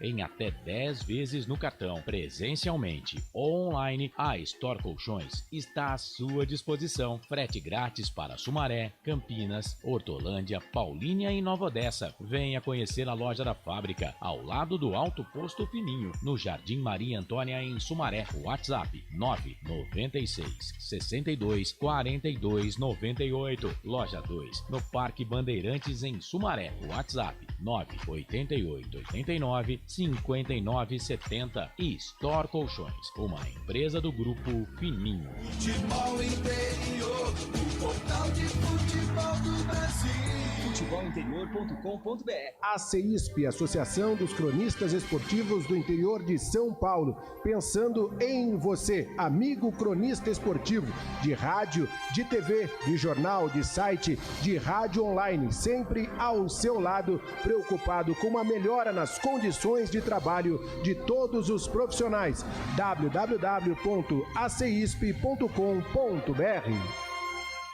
em até 10 vezes no cartão, presencialmente ou online. A Store Colchões está à sua disposição. Frete grátis para Sumaré, Campinas, Hortolândia, Paulínia e Nova Odessa. Venha conhecer a loja da fábrica, ao lado do Alto Posto Fininho, no Jardim Maria Antônia, em Sumaré. WhatsApp 996 62 42 98. Loja 2, no Parque Bandeirantes, em Sumaré. WhatsApp 988 89 59 70. E Store Colchões, uma empresa do Grupo Fininho. Futebol Interior, o portal de futebol do Brasil. Futebolinterior.com.br. A CEISP, Associação dos Cronistas Esportivos do Interior de São Paulo, pensando em você, amigo cronista esportivo, de rádio, de TV, de jornal, de site, de rádio online, sempre ao seu lado, preocupado com a melhora nas condições de trabalho de todos os profissionais. www.aceisp.com.br.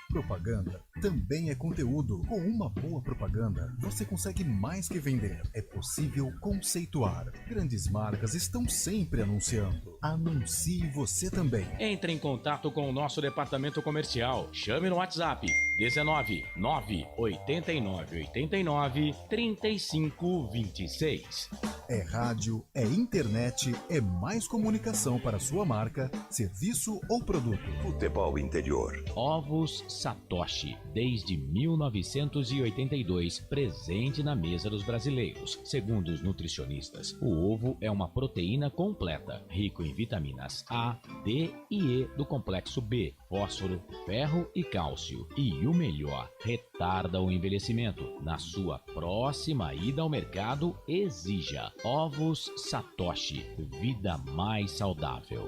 Propaganda também é conteúdo. Com uma boa propaganda, você consegue mais que vender. É possível conceituar. Grandes marcas estão sempre anunciando. Anuncie você também. Entre em contato com o nosso departamento comercial. Chame no WhatsApp 19 989 89 35 26. É rádio, é internet, é mais comunicação para sua marca, serviço ou produto. Futebol Interior. Ovos Satoshi, desde 1982, presente na mesa dos brasileiros. Segundo os nutricionistas, o ovo é uma proteína completa, rico em vitaminas A, D e E do complexo B, fósforo, ferro e cálcio. E o melhor, retarda o envelhecimento. Na sua próxima ida ao mercado, exija Ovos Satoshi, vida mais saudável.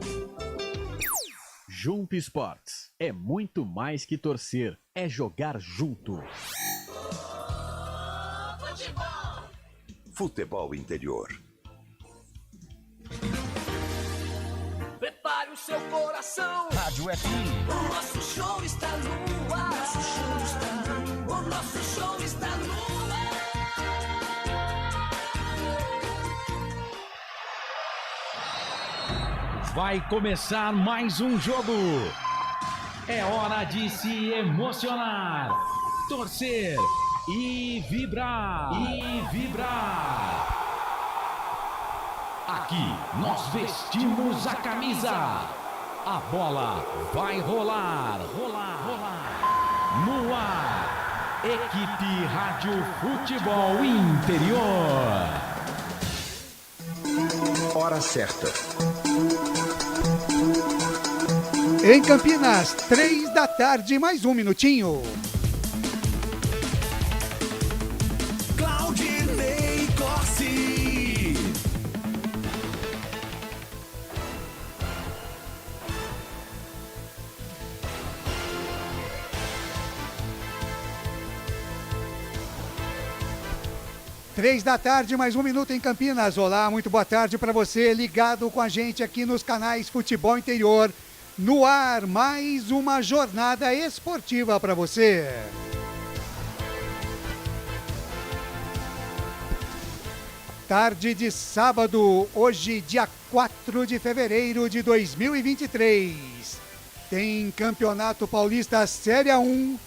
Junto Esportes é muito mais que torcer, é jogar junto. Futebol Interior. Prepare o seu coração. Rádio FM. O nosso show está no ar. O nosso show está no ar. Vai começar mais um jogo. É hora de se emocionar, torcer e vibrar. Aqui nós vestimos a camisa. A bola vai rolar. No ar, Equipe Rádio Futebol Interior. Hora certa. Em Campinas, 3 da tarde, mais um minutinho. Claudinei Corsi. Três da tarde, mais um minuto em Campinas. Olá, muito boa tarde para você, ligado com a gente aqui nos canais Futebol Interior. No ar, mais uma jornada esportiva para você. Tarde de sábado, hoje dia 4 de fevereiro de 2023. Tem Campeonato Paulista Série 1,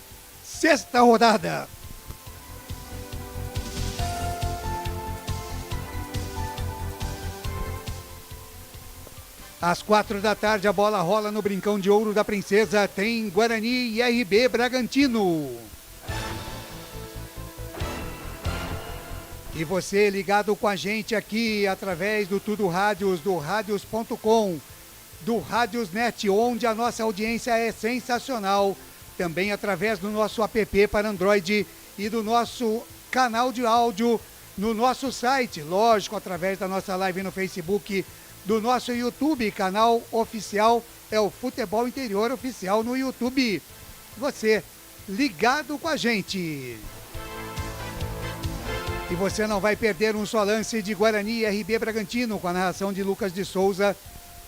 sexta rodada. Às 4 da tarde, a bola rola no Brincão de Ouro da Princesa. Tem Guarani e RB Bragantino. E você ligado com a gente aqui através do Tudo Rádios, do Radios.com, do Radiosnet, onde a nossa audiência é sensacional. Também através do nosso app para Android e do nosso canal de áudio no nosso site. Lógico, através da nossa live no Facebook, do nosso YouTube, canal oficial é o Futebol Interior Oficial no YouTube. Você ligado com a gente. E você não vai perder um só lance de Guarani e RB Bragantino, com a narração de Lucas de Souza,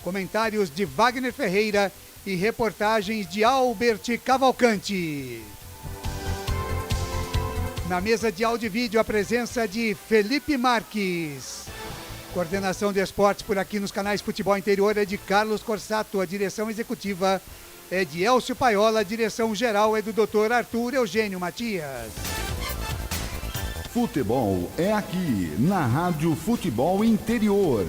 comentários de Wagner Ferreira e reportagens de Albert Cavalcante. Na mesa de áudio e vídeo, a presença de Felipe Marques. Coordenação de esportes por aqui nos canais Futebol Interior é de Carlos Corsato. A direção executiva é de Elcio Paiola. A direção geral é do Dr. Arthur Eugênio Matias. Futebol é aqui, na Rádio Futebol Interior.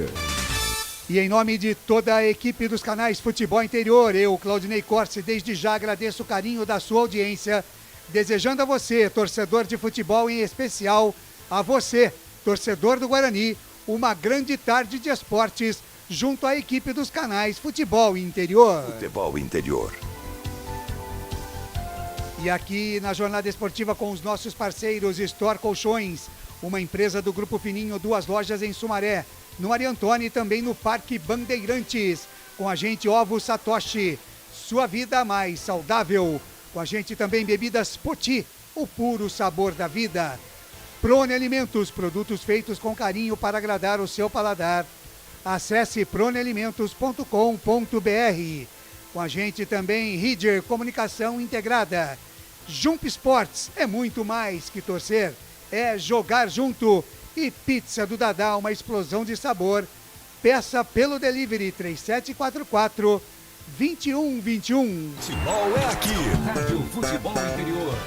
E em nome de toda a equipe dos canais Futebol Interior, eu, Claudinei Corsi, desde já agradeço o carinho da sua audiência, desejando a você, torcedor de futebol, em especial a você, torcedor do Guarani, uma grande tarde de esportes junto à equipe dos canais Futebol Interior. Futebol Interior. E aqui na jornada esportiva com os nossos parceiros Store Colchões, uma empresa do Grupo Fininho, 2 lojas em Sumaré, no Maria Antônia e também no Parque Bandeirantes. Com a gente Ovos Satoshi, sua vida mais saudável. Com a gente também Bebidas Poti, o puro sabor da vida. Prone Alimentos, produtos feitos com carinho para agradar o seu paladar. Acesse pronealimentos.com.br. Com a gente também Ridger Comunicação Integrada. Jump Sports é muito mais que torcer, é jogar junto. E Pizza do Dadá, uma explosão de sabor. Peça pelo delivery 3744-2121. Futebol é aqui, Rádio Futebol Interior.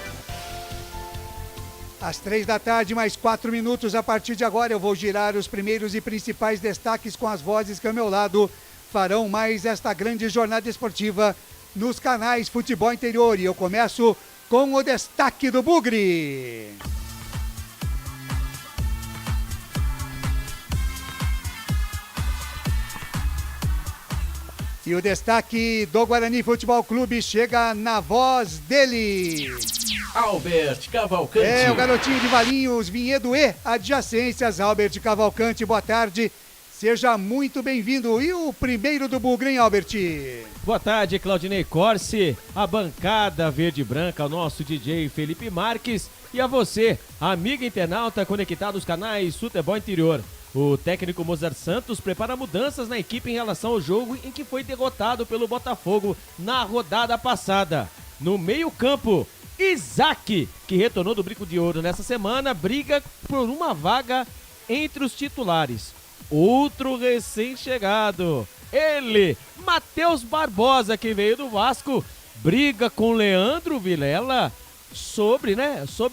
Às 3h, mais 4 minutos. A partir de agora eu vou girar os primeiros e principais destaques com as vozes que ao meu lado farão mais esta grande jornada esportiva nos canais Futebol Interior. E eu começo com o destaque do Bugre. E o destaque do Guarani Futebol Clube chega na voz dele. Albert Cavalcante. É, o garotinho de Valinhos, Vinhedo e adjacências. Albert Cavalcante, boa tarde. Seja muito bem-vindo. E o primeiro do Bugre, hein, Albert? Boa tarde, Claudinei Corsi, a bancada verde e branca, o nosso DJ Felipe Marques e a você, amiga internauta conectado aos canais Futebol Interior. O técnico Mozart Santos prepara mudanças na equipe em relação ao jogo em que foi derrotado pelo Botafogo na rodada passada. No meio-campo, Isaac, que retornou do Brinco de Ouro nessa semana, briga por uma vaga entre os titulares. Outro recém-chegado, ele, Matheus Barbosa, que veio do Vasco, briga com Leandro Vilela sobre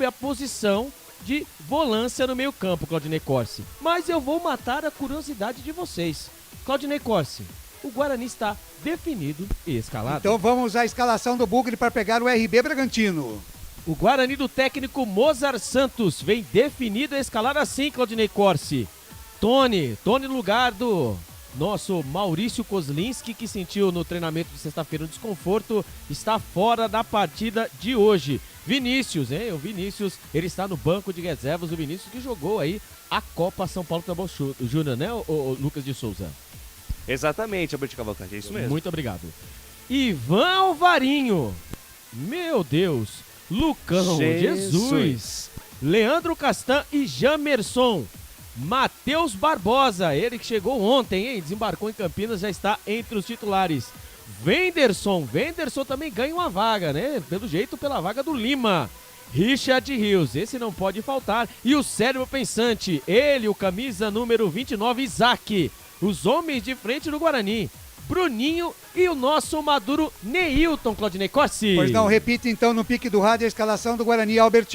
a posição de volância no meio campo, Claudinei Corsi. Mas eu vou matar a curiosidade de vocês. Claudinei Corsi, o Guarani está definido e escalado. Então vamos à escalação do Bugre para pegar o RB Bragantino. O Guarani do técnico Mozart Santos vem definido a escalar assim, Claudinei Corsi. Tony no lugar do nosso Maurício Kozlinski, que sentiu no treinamento de sexta-feira um desconforto, está fora da partida de hoje. Vinícius, o Vinícius, ele está no banco de reservas, o Vinícius que jogou aí a Copa São Paulo Futebol Júnior, né, o Lucas de Souza? Exatamente, Albert Cavalcante, é isso mesmo. Muito obrigado. Ivan Alvarinho, meu Deus, Lucão, Jesus, Leandro Castan e Jamerson. Matheus Barbosa, ele que chegou ontem, desembarcou em Campinas, já está entre os titulares. Wenderson também ganha uma vaga, né? Pelo jeito, pela vaga do Lima. Richard Rios, esse não pode faltar. E o cérebro pensante, ele, o camisa número 29, Isaac. Os homens de frente do Guarani, Bruninho e o nosso maduro Neilton, Claudinei Corsi. Pois não, repita então no pique do rádio a escalação do Guarani, Albert.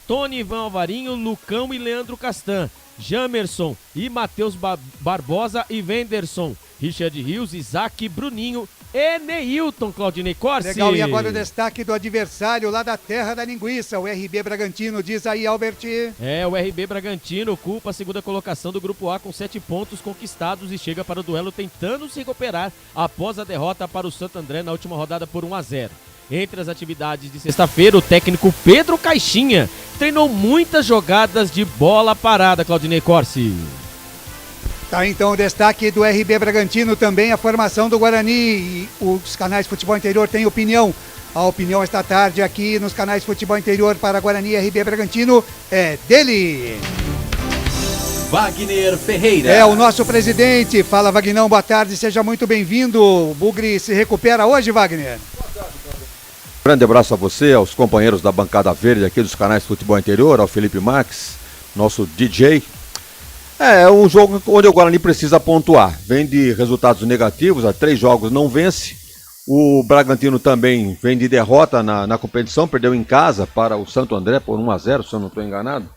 Tony, Ivan Alvarinho, Lucão e Leandro Castan. Jamerson e Matheus Barbosa e Wenderson. Richard Rios, Isaac, Bruninho e Neilton, Claudinei Corsi. Legal, e agora o destaque do adversário lá da terra da linguiça, o RB Bragantino, diz aí, Albert. O RB Bragantino ocupa a segunda colocação do Grupo A com 7 pontos conquistados e chega para o duelo tentando se recuperar após a derrota para o Santo André na última rodada por 1-0. Entre as atividades de sexta-feira, o técnico Pedro Caixinha treinou muitas jogadas de bola parada, Claudinei Corsi. Tá, então o destaque do RB Bragantino, também a formação do Guarani. E os canais Futebol Interior têm opinião. A opinião esta tarde aqui nos canais Futebol Interior para Guarani e RB Bragantino é dele. Wagner Ferreira. É o nosso presidente. Fala, Vagnão, boa tarde, seja muito bem-vindo. O Bugre se recupera hoje, Wagner? Boa tarde, grande abraço a você, aos companheiros da bancada verde aqui dos canais Futebol Interior, ao Felipe Max, nosso DJ. É um jogo onde o Guarani precisa pontuar. Vem de resultados negativos, há 3 jogos não vence. O Bragantino também vem de derrota na competição, perdeu em casa para o Santo André por 1-0, se eu não estou enganado.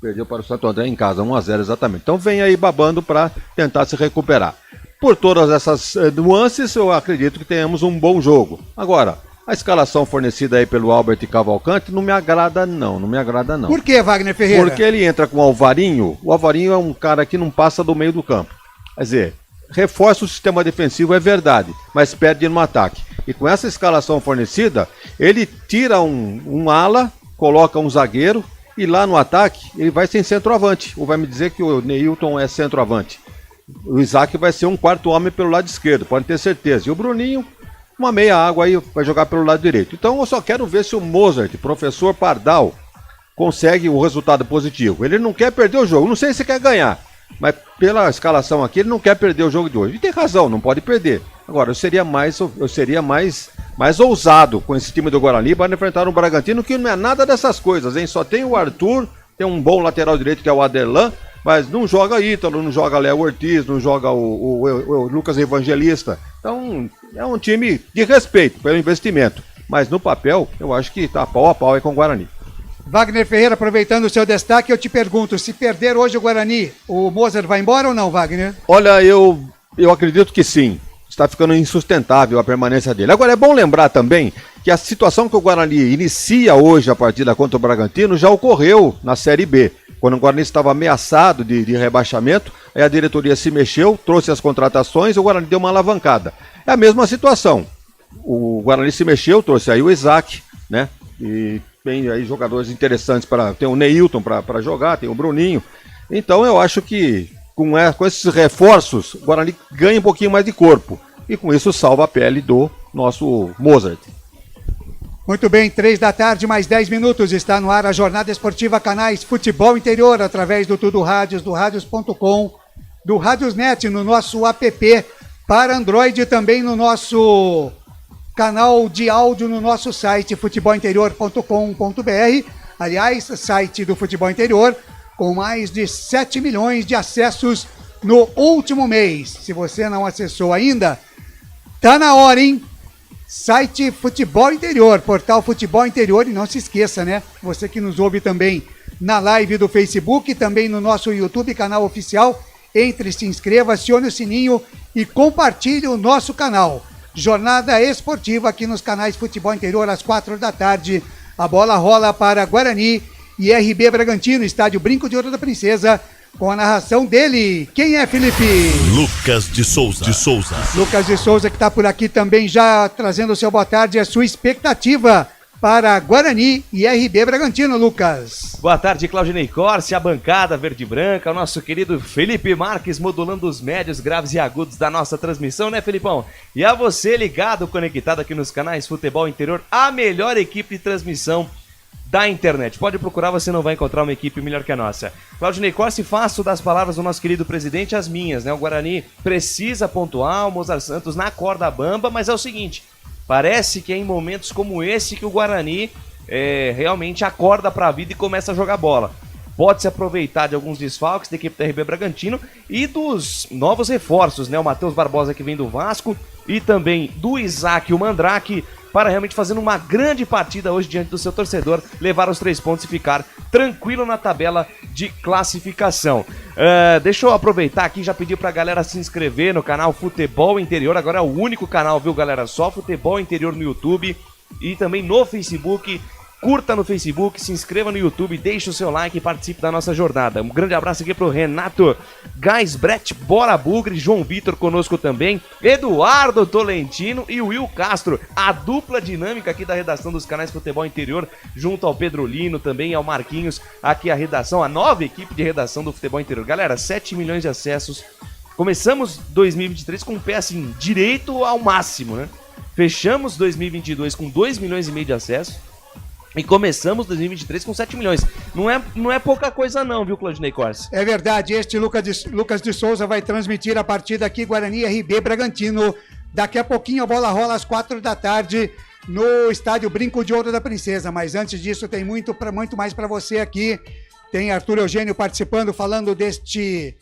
Perdeu para o Santo André em casa, 1-0 exatamente. Então vem aí babando para tentar se recuperar. Por todas essas nuances, eu acredito que tenhamos um bom jogo. Agora, a escalação fornecida aí pelo Albert Cavalcante não me agrada não. Por que, Wagner Ferreira? Porque ele entra com o Alvarinho é um cara que não passa do meio do campo. Quer dizer, reforça o sistema defensivo, é verdade, mas perde no ataque. E com essa escalação fornecida, ele tira um ala, coloca um zagueiro, e lá no ataque ele vai sem centroavante. Ou vai me dizer que o Neilton é centroavante. O Isaac vai ser um quarto homem pelo lado esquerdo, pode ter certeza. E o Bruninho, uma meia água aí, vai jogar pelo lado direito. Então eu só quero ver se o Mozart, professor Pardal, consegue o resultado positivo. Ele não quer perder o jogo, não sei se quer ganhar, mas pela escalação aqui ele não quer perder o jogo de hoje. E tem razão, não pode perder. Agora, eu seria mais ousado com esse time do Guarani para enfrentar um Bragantino que não é nada dessas coisas, hein? Só tem o Arthur, tem um bom lateral direito que é o Aderlan, mas não joga Ítalo, não joga Léo Ortiz, não joga o Lucas Evangelista. Então, é um time de respeito pelo investimento. Mas no papel, eu acho que está pau a pau aí com o Guarani. Wagner Ferreira, aproveitando o seu destaque, eu te pergunto, se perder hoje o Guarani, o Mozart vai embora ou não, Wagner? Olha, eu acredito que sim. Está ficando insustentável a permanência dele. Agora, é bom lembrar também que a situação que o Guarani inicia hoje a partida contra o Bragantino já ocorreu na Série B. Quando o Guarani estava ameaçado de rebaixamento, aí a diretoria se mexeu, trouxe as contratações e o Guarani deu uma alavancada. É a mesma situação. O Guarani se mexeu, trouxe aí o Isaac, né? E tem aí jogadores interessantes, tem o Neilton para jogar, tem o Bruninho. Então eu acho que com esses reforços, o Guarani ganha um pouquinho mais de corpo. E com isso salva a pele do nosso Mozart. Muito bem, 3 da tarde, mais 10 minutos, está no ar a Jornada Esportiva Canais Futebol Interior, através do Tudo Rádios, do Radios.com, do Radiosnet, no nosso app para Android, também no nosso canal de áudio, no nosso site futebolinterior.com.br, aliás, site do Futebol Interior, com mais de 7 milhões de acessos no último mês. Se você não acessou ainda, tá na hora, hein? Site Futebol Interior, portal Futebol Interior, e não se esqueça, né? Você que nos ouve também na live do Facebook, também no nosso YouTube, canal oficial, entre, se inscreva, acione o sininho e compartilhe o nosso canal. Jornada esportiva aqui nos canais Futebol Interior, às 4 da tarde. A bola rola para Guarani e RB Bragantino, estádio Brinco de Ouro da Princesa, com a narração dele. Quem é, Felipe? Lucas de Souza. Lucas de Souza, que está por aqui também já trazendo o seu boa tarde, a sua expectativa para Guarani e RB Bragantino, Lucas. Boa tarde, Claudinei Corsi, a bancada verde e branca, o nosso querido Felipe Marques modulando os médios, graves e agudos da nossa transmissão, né, Felipão? E a você ligado, conectado aqui nos canais Futebol Interior, a melhor equipe de transmissão da internet. Pode procurar, você não vai encontrar uma equipe melhor que a nossa. Claudinei Corsi, faço das palavras do nosso querido presidente as minhas, né? O Guarani precisa pontuar, o Mozart Santos na corda bamba, mas é o seguinte, parece que é em momentos como esse que o Guarani realmente acorda para a vida e começa a jogar bola. Pode se aproveitar de alguns desfalques da equipe da RB Bragantino e dos novos reforços, né? O Matheus Barbosa, que vem do Vasco, e também do Isaac, o Mandrake, para realmente fazer uma grande partida hoje diante do seu torcedor, levar os 3 pontos e ficar tranquilo na tabela de classificação. Deixa eu aproveitar aqui e já pedir pra galera se inscrever no canal Futebol Interior, agora é o único canal, viu, galera? Só Futebol Interior no YouTube e também no Facebook. Curta no Facebook, se inscreva no YouTube, deixe o seu like e participe da nossa jornada. Um grande abraço aqui pro Renato Gaisbret, Bora Bugre, João Vitor conosco também, Eduardo Tolentino e Will Castro, a dupla dinâmica aqui da redação dos canais Futebol Interior, junto ao Pedro Lino, também ao Marquinhos, aqui a redação, a nova equipe de redação do Futebol Interior. Galera, 7 milhões de acessos. Começamos 2023 com um pé assim, direito ao máximo, né? Fechamos 2022 com 2 milhões e meio de acessos. E começamos 2023 com 7 milhões. Não é pouca coisa não, viu, Claudinei Corsi? É verdade, este Lucas de Souza vai transmitir a partida aqui, Guarani RB Bragantino. Daqui a pouquinho a bola rola às 4 da tarde no estádio Brinco de Ouro da Princesa. Mas antes disso tem muito mais para você aqui. Tem Arthur Eugênio participando, falando deste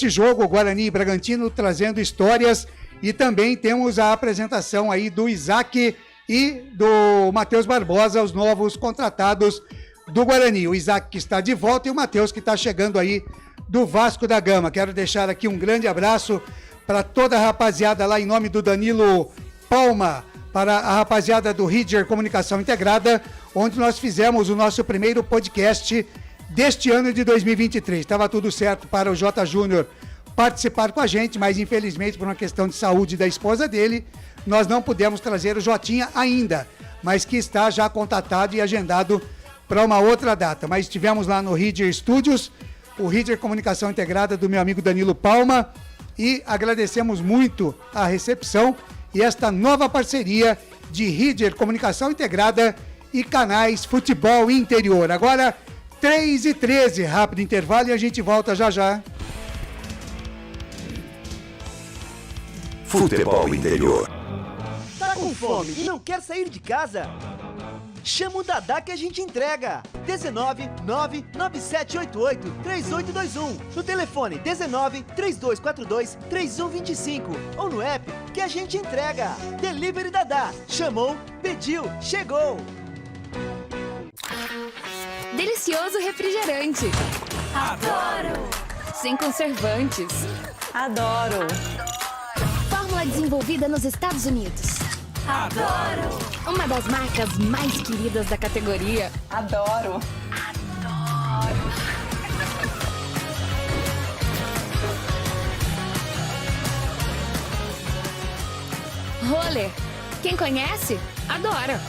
jogo, Guarani e Bragantino, trazendo histórias. E também temos a apresentação aí do Isaac e do Matheus Barbosa, os novos contratados do Guarani. O Isaac que está de volta e o Matheus que está chegando aí do Vasco da Gama. Quero deixar aqui um grande abraço para toda a rapaziada lá em nome do Danilo Palma, para a rapaziada do Ridger Comunicação Integrada, onde nós fizemos o nosso primeiro podcast deste ano de 2023. Estava tudo certo para o J. Júnior participar com a gente, mas infelizmente por uma questão de saúde da esposa dele, nós não pudemos trazer o Jotinha ainda, mas que está já contatado e agendado para uma outra data. Mas estivemos lá no Ridger Studios, o Ridger Comunicação Integrada do meu amigo Danilo Palma, e agradecemos muito a recepção e esta nova parceria de Ridger Comunicação Integrada e Canais Futebol Interior. Agora, 3h13, rápido intervalo e a gente volta já já. Futebol Interior. Tá com fome e não quer sair de casa? Chama o Dadá que a gente entrega. 19 99788 3821. No telefone 19 3242 3125. Ou no app que a gente entrega. Delivery Dadá. Chamou, pediu, chegou. Delicioso refrigerante. Adoro. Sem conservantes. Adoro. Fórmula desenvolvida nos Estados Unidos. Adoro. Uma das marcas mais queridas da categoria. Adoro. Adoro. Roller. Quem conhece, adora.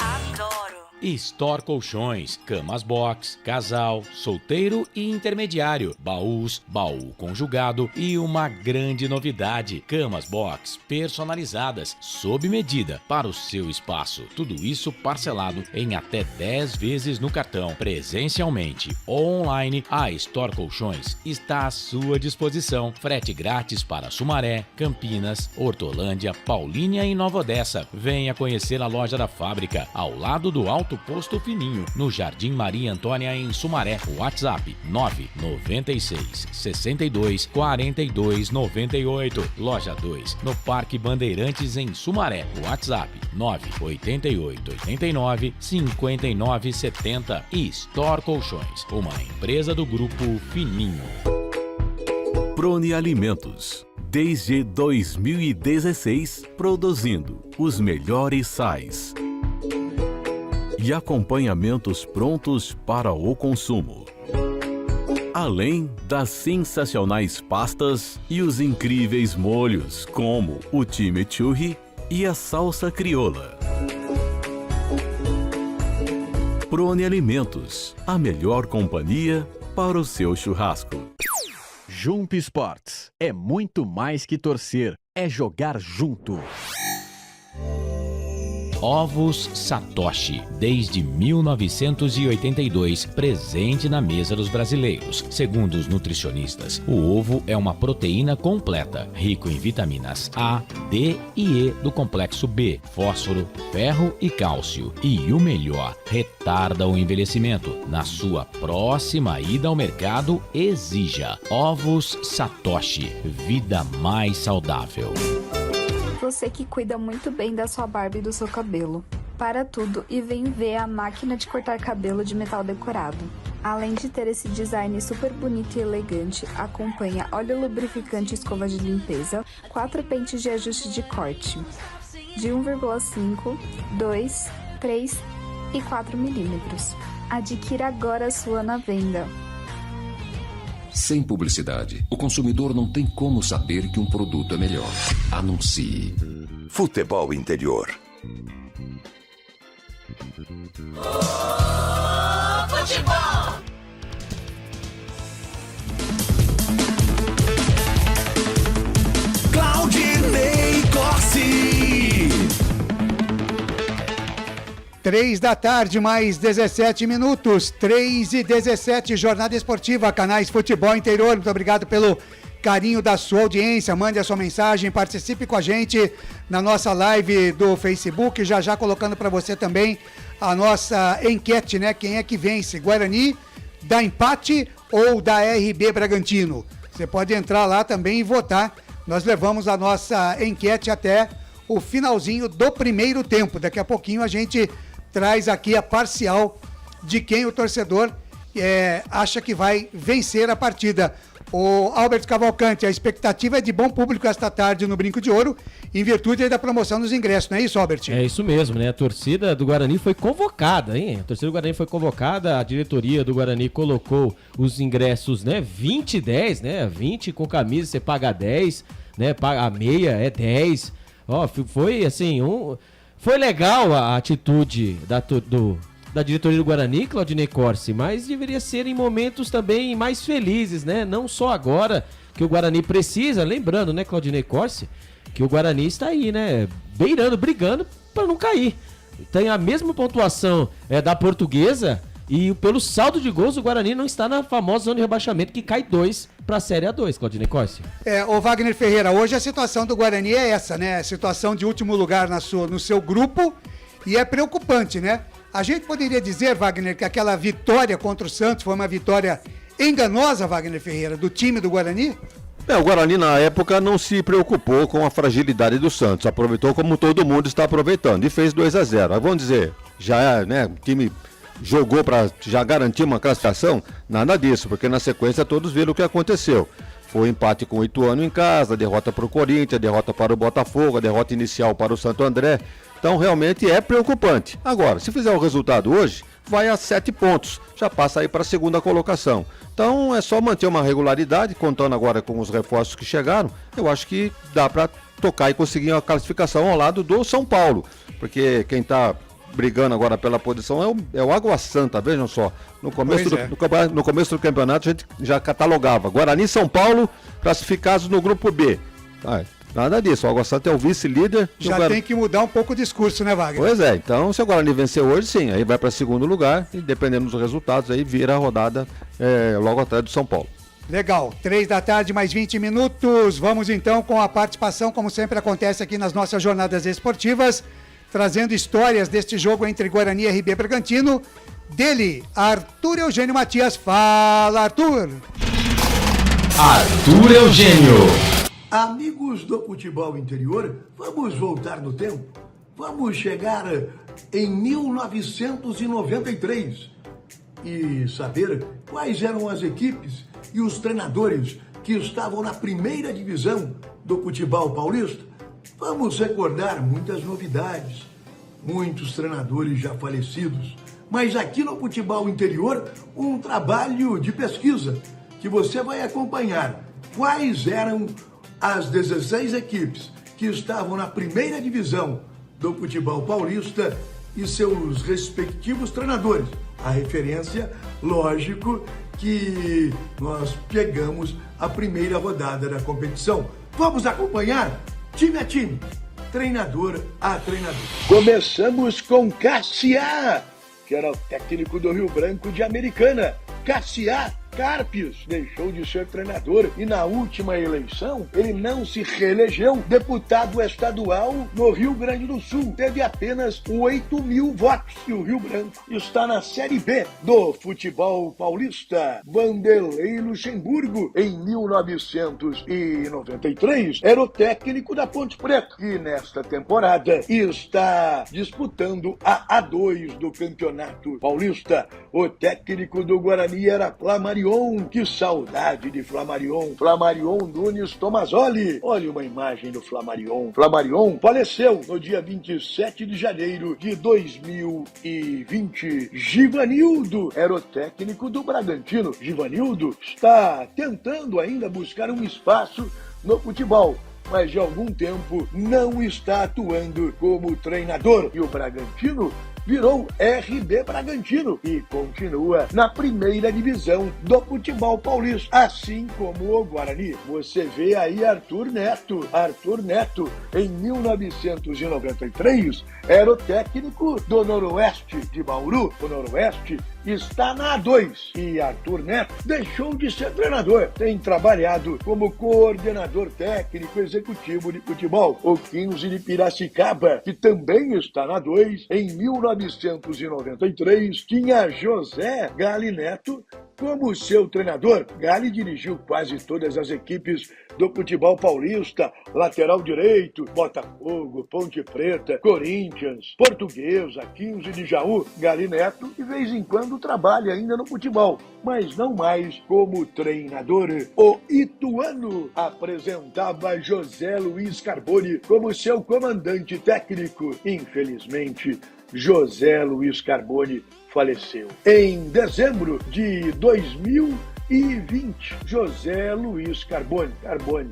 Adoro. Store Colchões, camas box, casal, solteiro e intermediário, baús, baú conjugado e uma grande novidade, camas box personalizadas, sob medida para o seu espaço. Tudo isso parcelado em até 10 vezes no cartão, presencialmente ou online. A Store Colchões está à sua disposição. Frete grátis para Sumaré, Campinas, Hortolândia, Paulínia e Nova Odessa. Venha conhecer a loja da fábrica, ao lado do Alto Posto Fininho, no Jardim Maria Antônia, em Sumaré. WhatsApp 996 62 42 98. Loja 2, no Parque Bandeirantes, em Sumaré. WhatsApp 988 89 59 70. E Store Colchões, uma empresa do Grupo Fininho. Prone Alimentos. Desde 2016, produzindo os melhores sais e acompanhamentos prontos para o consumo. Além das sensacionais pastas e os incríveis molhos, como o chimichurri e a salsa crioula. Prone Alimentos, a melhor companhia para o seu churrasco. Jump Sports é muito mais que torcer, é jogar junto. Ovos Satoshi, desde 1982, presente na mesa dos brasileiros. Segundo os nutricionistas, o ovo é uma proteína completa, rico em vitaminas A, D e E do complexo B, fósforo, ferro e cálcio. E o melhor, retarda o envelhecimento. Na sua próxima ida ao mercado, exija Ovos Satoshi, vida mais saudável. Você que cuida muito bem da sua barba e do seu cabelo. Para tudo e vem ver a máquina de cortar cabelo de metal decorado. Além de ter esse design super bonito e elegante, acompanha óleo lubrificante e escova de limpeza, 4 pentes de ajuste de corte, de 1,5, 2, 3 e 4 milímetros. Adquira agora a sua na venda. Sem publicidade, o consumidor não tem como saber que um produto é melhor. Anuncie. Futebol Interior. Futebol! Claudinei Corsi. 3 da tarde, mais 17 minutos, 3h17, Jornada Esportiva, Canais Futebol Interior. Muito obrigado pelo carinho da sua audiência. Mande a sua mensagem, participe com a gente na nossa live do Facebook, já colocando para você também a nossa enquete, né? Quem é que vence, Guarani, da empate ou da RB Bragantino? Você pode entrar lá também e votar. Nós levamos a nossa enquete até o finalzinho do primeiro tempo. Daqui a pouquinho a gente traz aqui a parcial de quem o torcedor acha que vai vencer a partida. O Albert Cavalcante, a expectativa é de bom público esta tarde no Brinco de Ouro, em virtude da promoção dos ingressos, não é isso, Albert? É isso mesmo, né? A torcida do Guarani foi convocada, hein? A torcida do Guarani foi convocada, a diretoria do Guarani colocou os ingressos, né? 20 e 10, né? 20 com camisa, você paga 10, né? A meia é 10. Ó, foi assim, foi legal a atitude da diretoria do Guarani, Claudinei Corsi, mas deveria ser em momentos também mais felizes, né? Não só agora que o Guarani precisa, lembrando, né, Claudinei Corsi, que o Guarani está aí, né, brigando para não cair. Tem a mesma pontuação da Portuguesa e pelo saldo de gols o Guarani não está na famosa zona de rebaixamento que cai 2 para a Série A2, Claudinei Corsi. Ô Wagner Ferreira, hoje a situação do Guarani é essa, né? Situação de último lugar no seu grupo e é preocupante, né? A gente poderia dizer, Wagner, que aquela vitória contra o Santos foi uma vitória enganosa, Wagner Ferreira, do time do Guarani? O Guarani na época não se preocupou com a fragilidade do Santos, aproveitou como todo mundo está aproveitando e fez 2-0. Aí vamos dizer, já né, o time jogou para já garantir uma classificação? Nada disso, porque na sequência todos viram o que aconteceu. Foi empate com o Ituano em casa, derrota para o Corinthians, derrota para o Botafogo, derrota inicial para o Santo André. Então realmente é preocupante. Agora, se fizer o resultado hoje, vai a 7 pontos, já passa aí para a segunda colocação. Então é só manter uma regularidade, contando agora com os reforços que chegaram, eu acho que dá para tocar e conseguir uma classificação ao lado do São Paulo, porque quem está brigando agora pela posição é o Água Santa, vejam só. No começo do campeonato a gente já catalogava Guarani e São Paulo classificados no grupo B. Nada disso, o Água Santa é o vice-líder. Já tem que mudar um pouco o discurso, né, Wagner? Pois é, então se o Guarani vencer hoje, sim, aí vai para segundo lugar e dependendo dos resultados, aí vira a rodada logo atrás do São Paulo. Legal, 3h mais 20 minutos, vamos então com a participação, como sempre acontece aqui nas nossas jornadas esportivas, trazendo histórias deste jogo entre Guarani e RB Bragantino, dele, Arthur Eugênio Matias. Fala, Arthur! Arthur Eugênio. Amigos do futebol interior, vamos voltar no tempo. Vamos chegar em 1993 e saber quais eram as equipes e os treinadores que estavam na primeira divisão do futebol paulista. Vamos recordar muitas novidades, muitos treinadores já falecidos, mas aqui no futebol interior, um trabalho de pesquisa que você vai acompanhar quais eram as 16 equipes que estavam na primeira divisão do futebol paulista e seus respectivos treinadores. A referência, lógico, que nós pegamos a primeira rodada da competição. Vamos acompanhar time a time, treinador a treinador. Começamos com Cassiá, que era o técnico do Rio Branco de Americana. Cassiá Carpes deixou de ser treinador e na última eleição ele não se reelegeu deputado estadual no Rio Grande do Sul. Teve apenas 8.000 votos e o Rio Branco está na Série B do futebol paulista. Vanderlei Luxemburgo, em 1993, era o técnico da Ponte Preta e nesta temporada está disputando a A2 do Campeonato Paulista. O técnico do Guarani era Flamarion. Que saudade de Flamarion. Flamarion Nunes Tomazoli. Olha uma imagem do Flamarion. Flamarion faleceu no dia 27 de janeiro de 2020. Givanildo era o técnico do Bragantino. Givanildo está tentando ainda buscar um espaço no futebol, mas de algum tempo não está atuando como treinador. E o Bragantino virou RB Bragantino e continua na primeira divisão do futebol paulista, assim como o Guarani. Você vê aí Arthur Neto. Arthur Neto, em 1993, era o técnico do Noroeste de Bauru. O Noroeste está na A2 e Arthur Neto deixou de ser treinador. Tem trabalhado como coordenador técnico executivo de futebol. O 15 de Piracicaba, que também está na A2, em 1993, tinha José Gali Neto como seu treinador. Gali dirigiu quase todas as equipes do futebol paulista, lateral direito, Botafogo, Ponte Preta, Corinthians, Portuguesa, 15 de Jaú. Gali Neto, de vez em quando, trabalha ainda no futebol, mas não mais como treinador. O Ituano apresentava José Luiz Carboni como seu comandante técnico. Infelizmente, José Luiz Carboni faleceu em dezembro de 2020. José Luiz Carboni,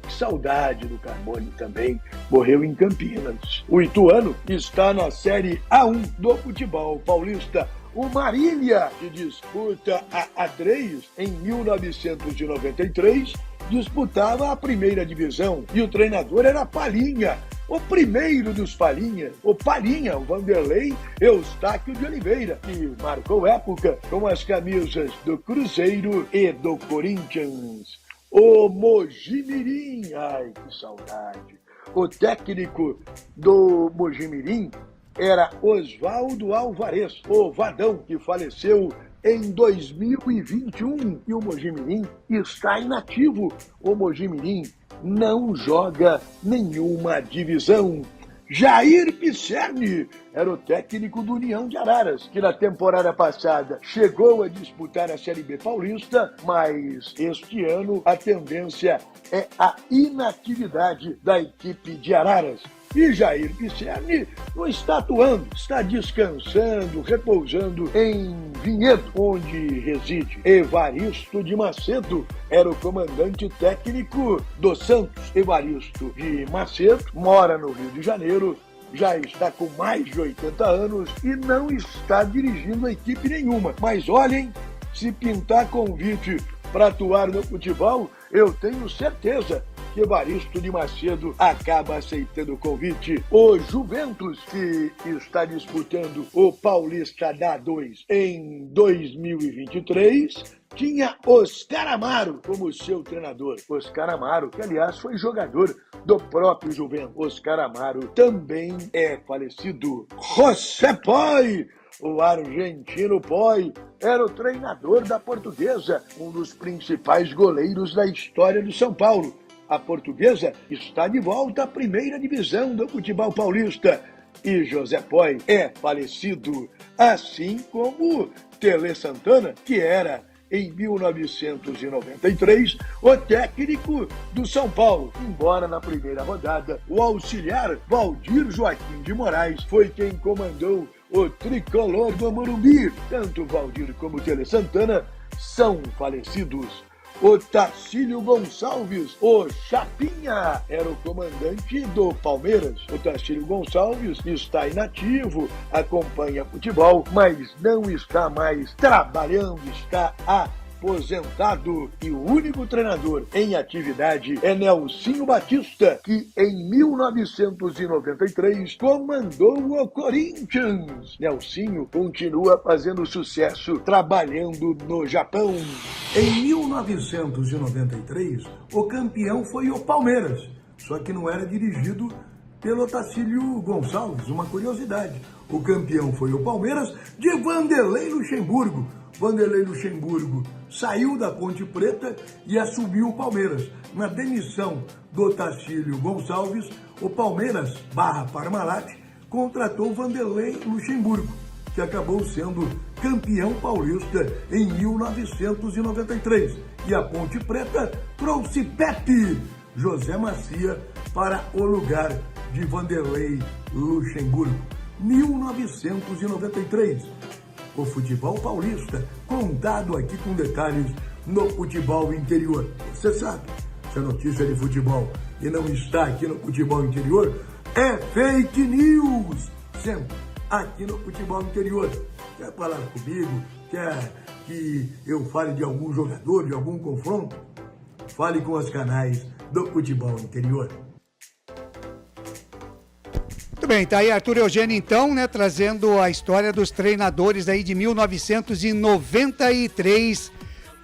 que saudade do Carboni também, morreu em Campinas. O Ituano está na Série A1 do futebol paulista. O Marília, que disputa a A3 em 1993, disputava a primeira divisão e o treinador era Palinha, o primeiro dos Palinhas, o Vanderlei Eustáquio de Oliveira, que marcou época com as camisas do Cruzeiro e do Corinthians. O Mojimirim, ai que saudade, o técnico do Mojimirim era Oswaldo Alvarez, o Vadão, que faleceu em 2021, e o Mojimirim está inativo. O Mojimirim não joga nenhuma divisão. Jair Pisserni era o técnico do União de Araras, que na temporada passada chegou a disputar a Série B paulista, mas este ano a tendência é a inatividade da equipe de Araras. E Jair Pisserni não está atuando, está descansando, repousando em Vinhedo, onde reside. Evaristo de Macedo era o comandante técnico do Santos. Evaristo de Macedo mora no Rio de Janeiro, já está com mais de 80 anos e não está dirigindo a equipe nenhuma. Mas olhem, se pintar convite para atuar no futebol, eu tenho certeza que Evaristo de Macedo acaba aceitando o convite. O Juventus, que está disputando o Paulista da A2 em 2023, tinha Oscar Amaro como seu treinador. Oscar Amaro, que aliás foi jogador do próprio Juventus. Oscar Amaro também é falecido. José Poi, o argentino Poi, era o treinador da Portuguesa, um dos principais goleiros da história do São Paulo. A Portuguesa está de volta à primeira divisão do futebol paulista. E José Poi é falecido, assim como Tele Santana, que era, em 1993, o técnico do São Paulo. Embora na primeira rodada, o auxiliar Valdir Joaquim de Moraes foi quem comandou o tricolor do Morumbi. Tanto Valdir como Tele Santana são falecidos. O Tacílio Gonçalves, o Chapinha, era o comandante do Palmeiras. O Tacílio Gonçalves está inativo, acompanha futebol, mas não está mais trabalhando, está aposentado. E o único treinador em atividade é Nelsinho Batista, que em 1993 comandou o Corinthians. Nelsinho continua fazendo sucesso trabalhando no Japão. Em 1993, o campeão foi o Palmeiras, só que não era dirigido pelo Tacílio Gonçalves. Uma curiosidade, o campeão foi o Palmeiras de Vanderlei Luxemburgo. Vanderlei Luxemburgo saiu da Ponte Preta e assumiu o Palmeiras. Na demissão do Tacílio Gonçalves, o Palmeiras, Parmalat, contratou Vanderlei Luxemburgo, que acabou sendo campeão paulista em 1993. E a Ponte Preta trouxe Pepe José Macia para o lugar de Vanderlei Luxemburgo. 1993. O futebol paulista, contado aqui com detalhes no futebol interior. Você sabe, se a notícia é de futebol e não está aqui no futebol interior, é fake news. Sempre aqui no futebol interior. Quer falar comigo? Quer que eu fale de algum jogador, de algum confronto? Fale com os canais do futebol interior. Muito bem, tá aí Arthur Eugênio então, né, trazendo a história dos treinadores aí de 1993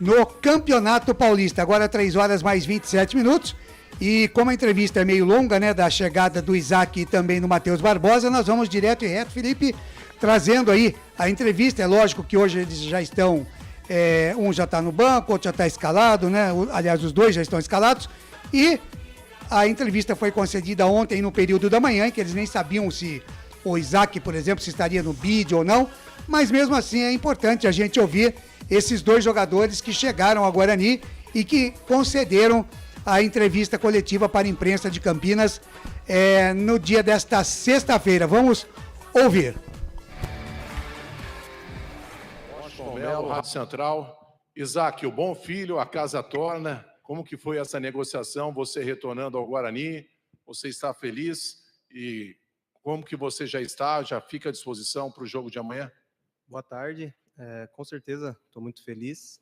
no Campeonato Paulista. Agora 3 horas mais 27 minutos. E como a entrevista é meio longa, né, da chegada do Isaac e também do Matheus Barbosa, nós vamos direto e reto, Felipe, trazendo aí a entrevista. É lógico que hoje eles já estão, um já está no banco, outro já está escalado, né? Aliás, os dois já estão escalados. E a entrevista foi concedida ontem no período da manhã, em que eles nem sabiam se o Isaac, por exemplo, se estaria no bid ou não. Mas mesmo assim é importante a gente ouvir esses dois jogadores que chegaram ao Guarani e que concederam a entrevista coletiva para a imprensa de Campinas no dia desta sexta-feira. Vamos ouvir. Washington Melo, Rádio Central. Isaac, o bom filho, a casa torna. Como que foi essa negociação, você retornando ao Guarani? Você está feliz? E como que você já fica à disposição para o jogo de amanhã? Boa tarde, com certeza estou muito feliz.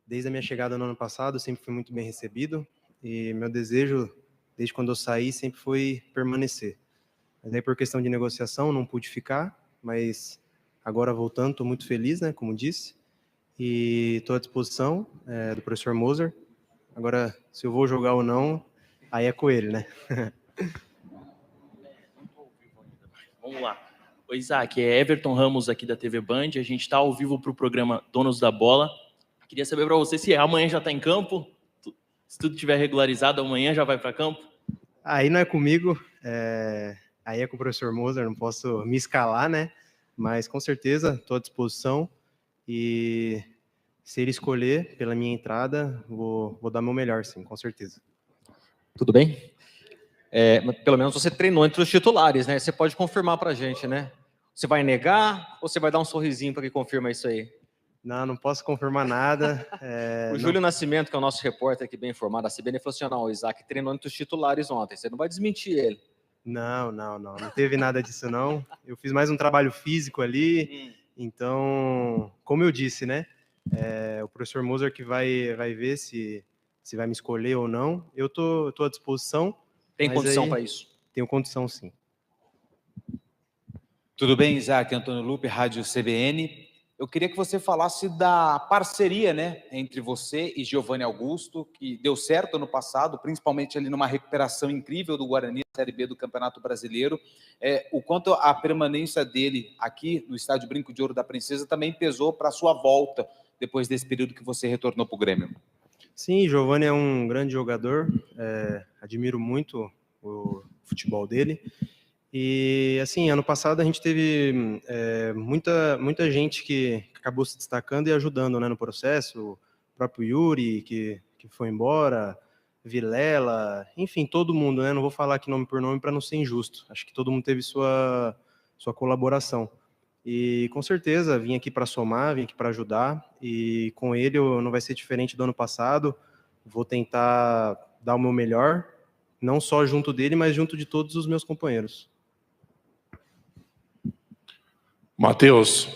Desde a minha chegada no ano passado, sempre fui muito bem recebido e meu desejo, desde quando eu saí, sempre foi permanecer. Mas aí, por questão de negociação, não pude ficar, mas agora voltando, estou muito feliz, né, como disse, e estou à disposição do professor Moser. Agora, se eu vou jogar ou não, aí é com ele, né? Vamos lá. Oi, Isaac, é Everton Ramos aqui da TV Band, a gente está ao vivo para o programa Donos da Bola. Queria saber para você se amanhã já está em campo, se tudo estiver regularizado, amanhã já vai para campo? Aí não é comigo, aí é com o professor Moser, não posso me escalar, né? Mas com certeza estou à disposição e se ele escolher pela minha entrada, vou dar meu melhor, sim, com certeza. Tudo bem? Pelo menos você treinou entre os titulares, né? Você pode confirmar para a gente, né? Você vai negar ou você vai dar um sorrisinho para que confirma isso aí? Não posso confirmar nada. O Júlio Nascimento, que é o nosso repórter aqui bem informado, a CBN falou assim, não, o Isaac treinou entre os titulares ontem, você não vai desmentir ele. Não teve nada disso não. Eu fiz mais um trabalho físico ali, então, como eu disse, né, o professor Moser que vai ver se vai me escolher ou não. Eu tô à disposição. Tem condição para isso? Tenho condição, sim. Tudo bem, Isaac? Antônio Lupe, Rádio CBN. Eu queria que você falasse da parceria, né, entre você e Giovanni Augusto, que deu certo ano passado, principalmente ali numa recuperação incrível do Guarani na Série B do Campeonato Brasileiro. O quanto a permanência dele aqui no Estádio Brinco de Ouro da Princesa também pesou para a sua volta depois desse período que você retornou para o Grêmio. Sim, Giovanni é um grande jogador, admiro muito o futebol dele. E, assim, ano passado a gente teve muita gente que acabou se destacando e ajudando, né, no processo. O próprio Yuri, que foi embora, Vilela, enfim, todo mundo, né? Não vou falar aqui nome por nome para não ser injusto. Acho que todo mundo teve sua colaboração. E, com certeza, vim aqui para somar, vim aqui para ajudar. E com ele não vai ser diferente do ano passado. Vou tentar dar o meu melhor, não só junto dele, mas junto de todos os meus companheiros. Matheus,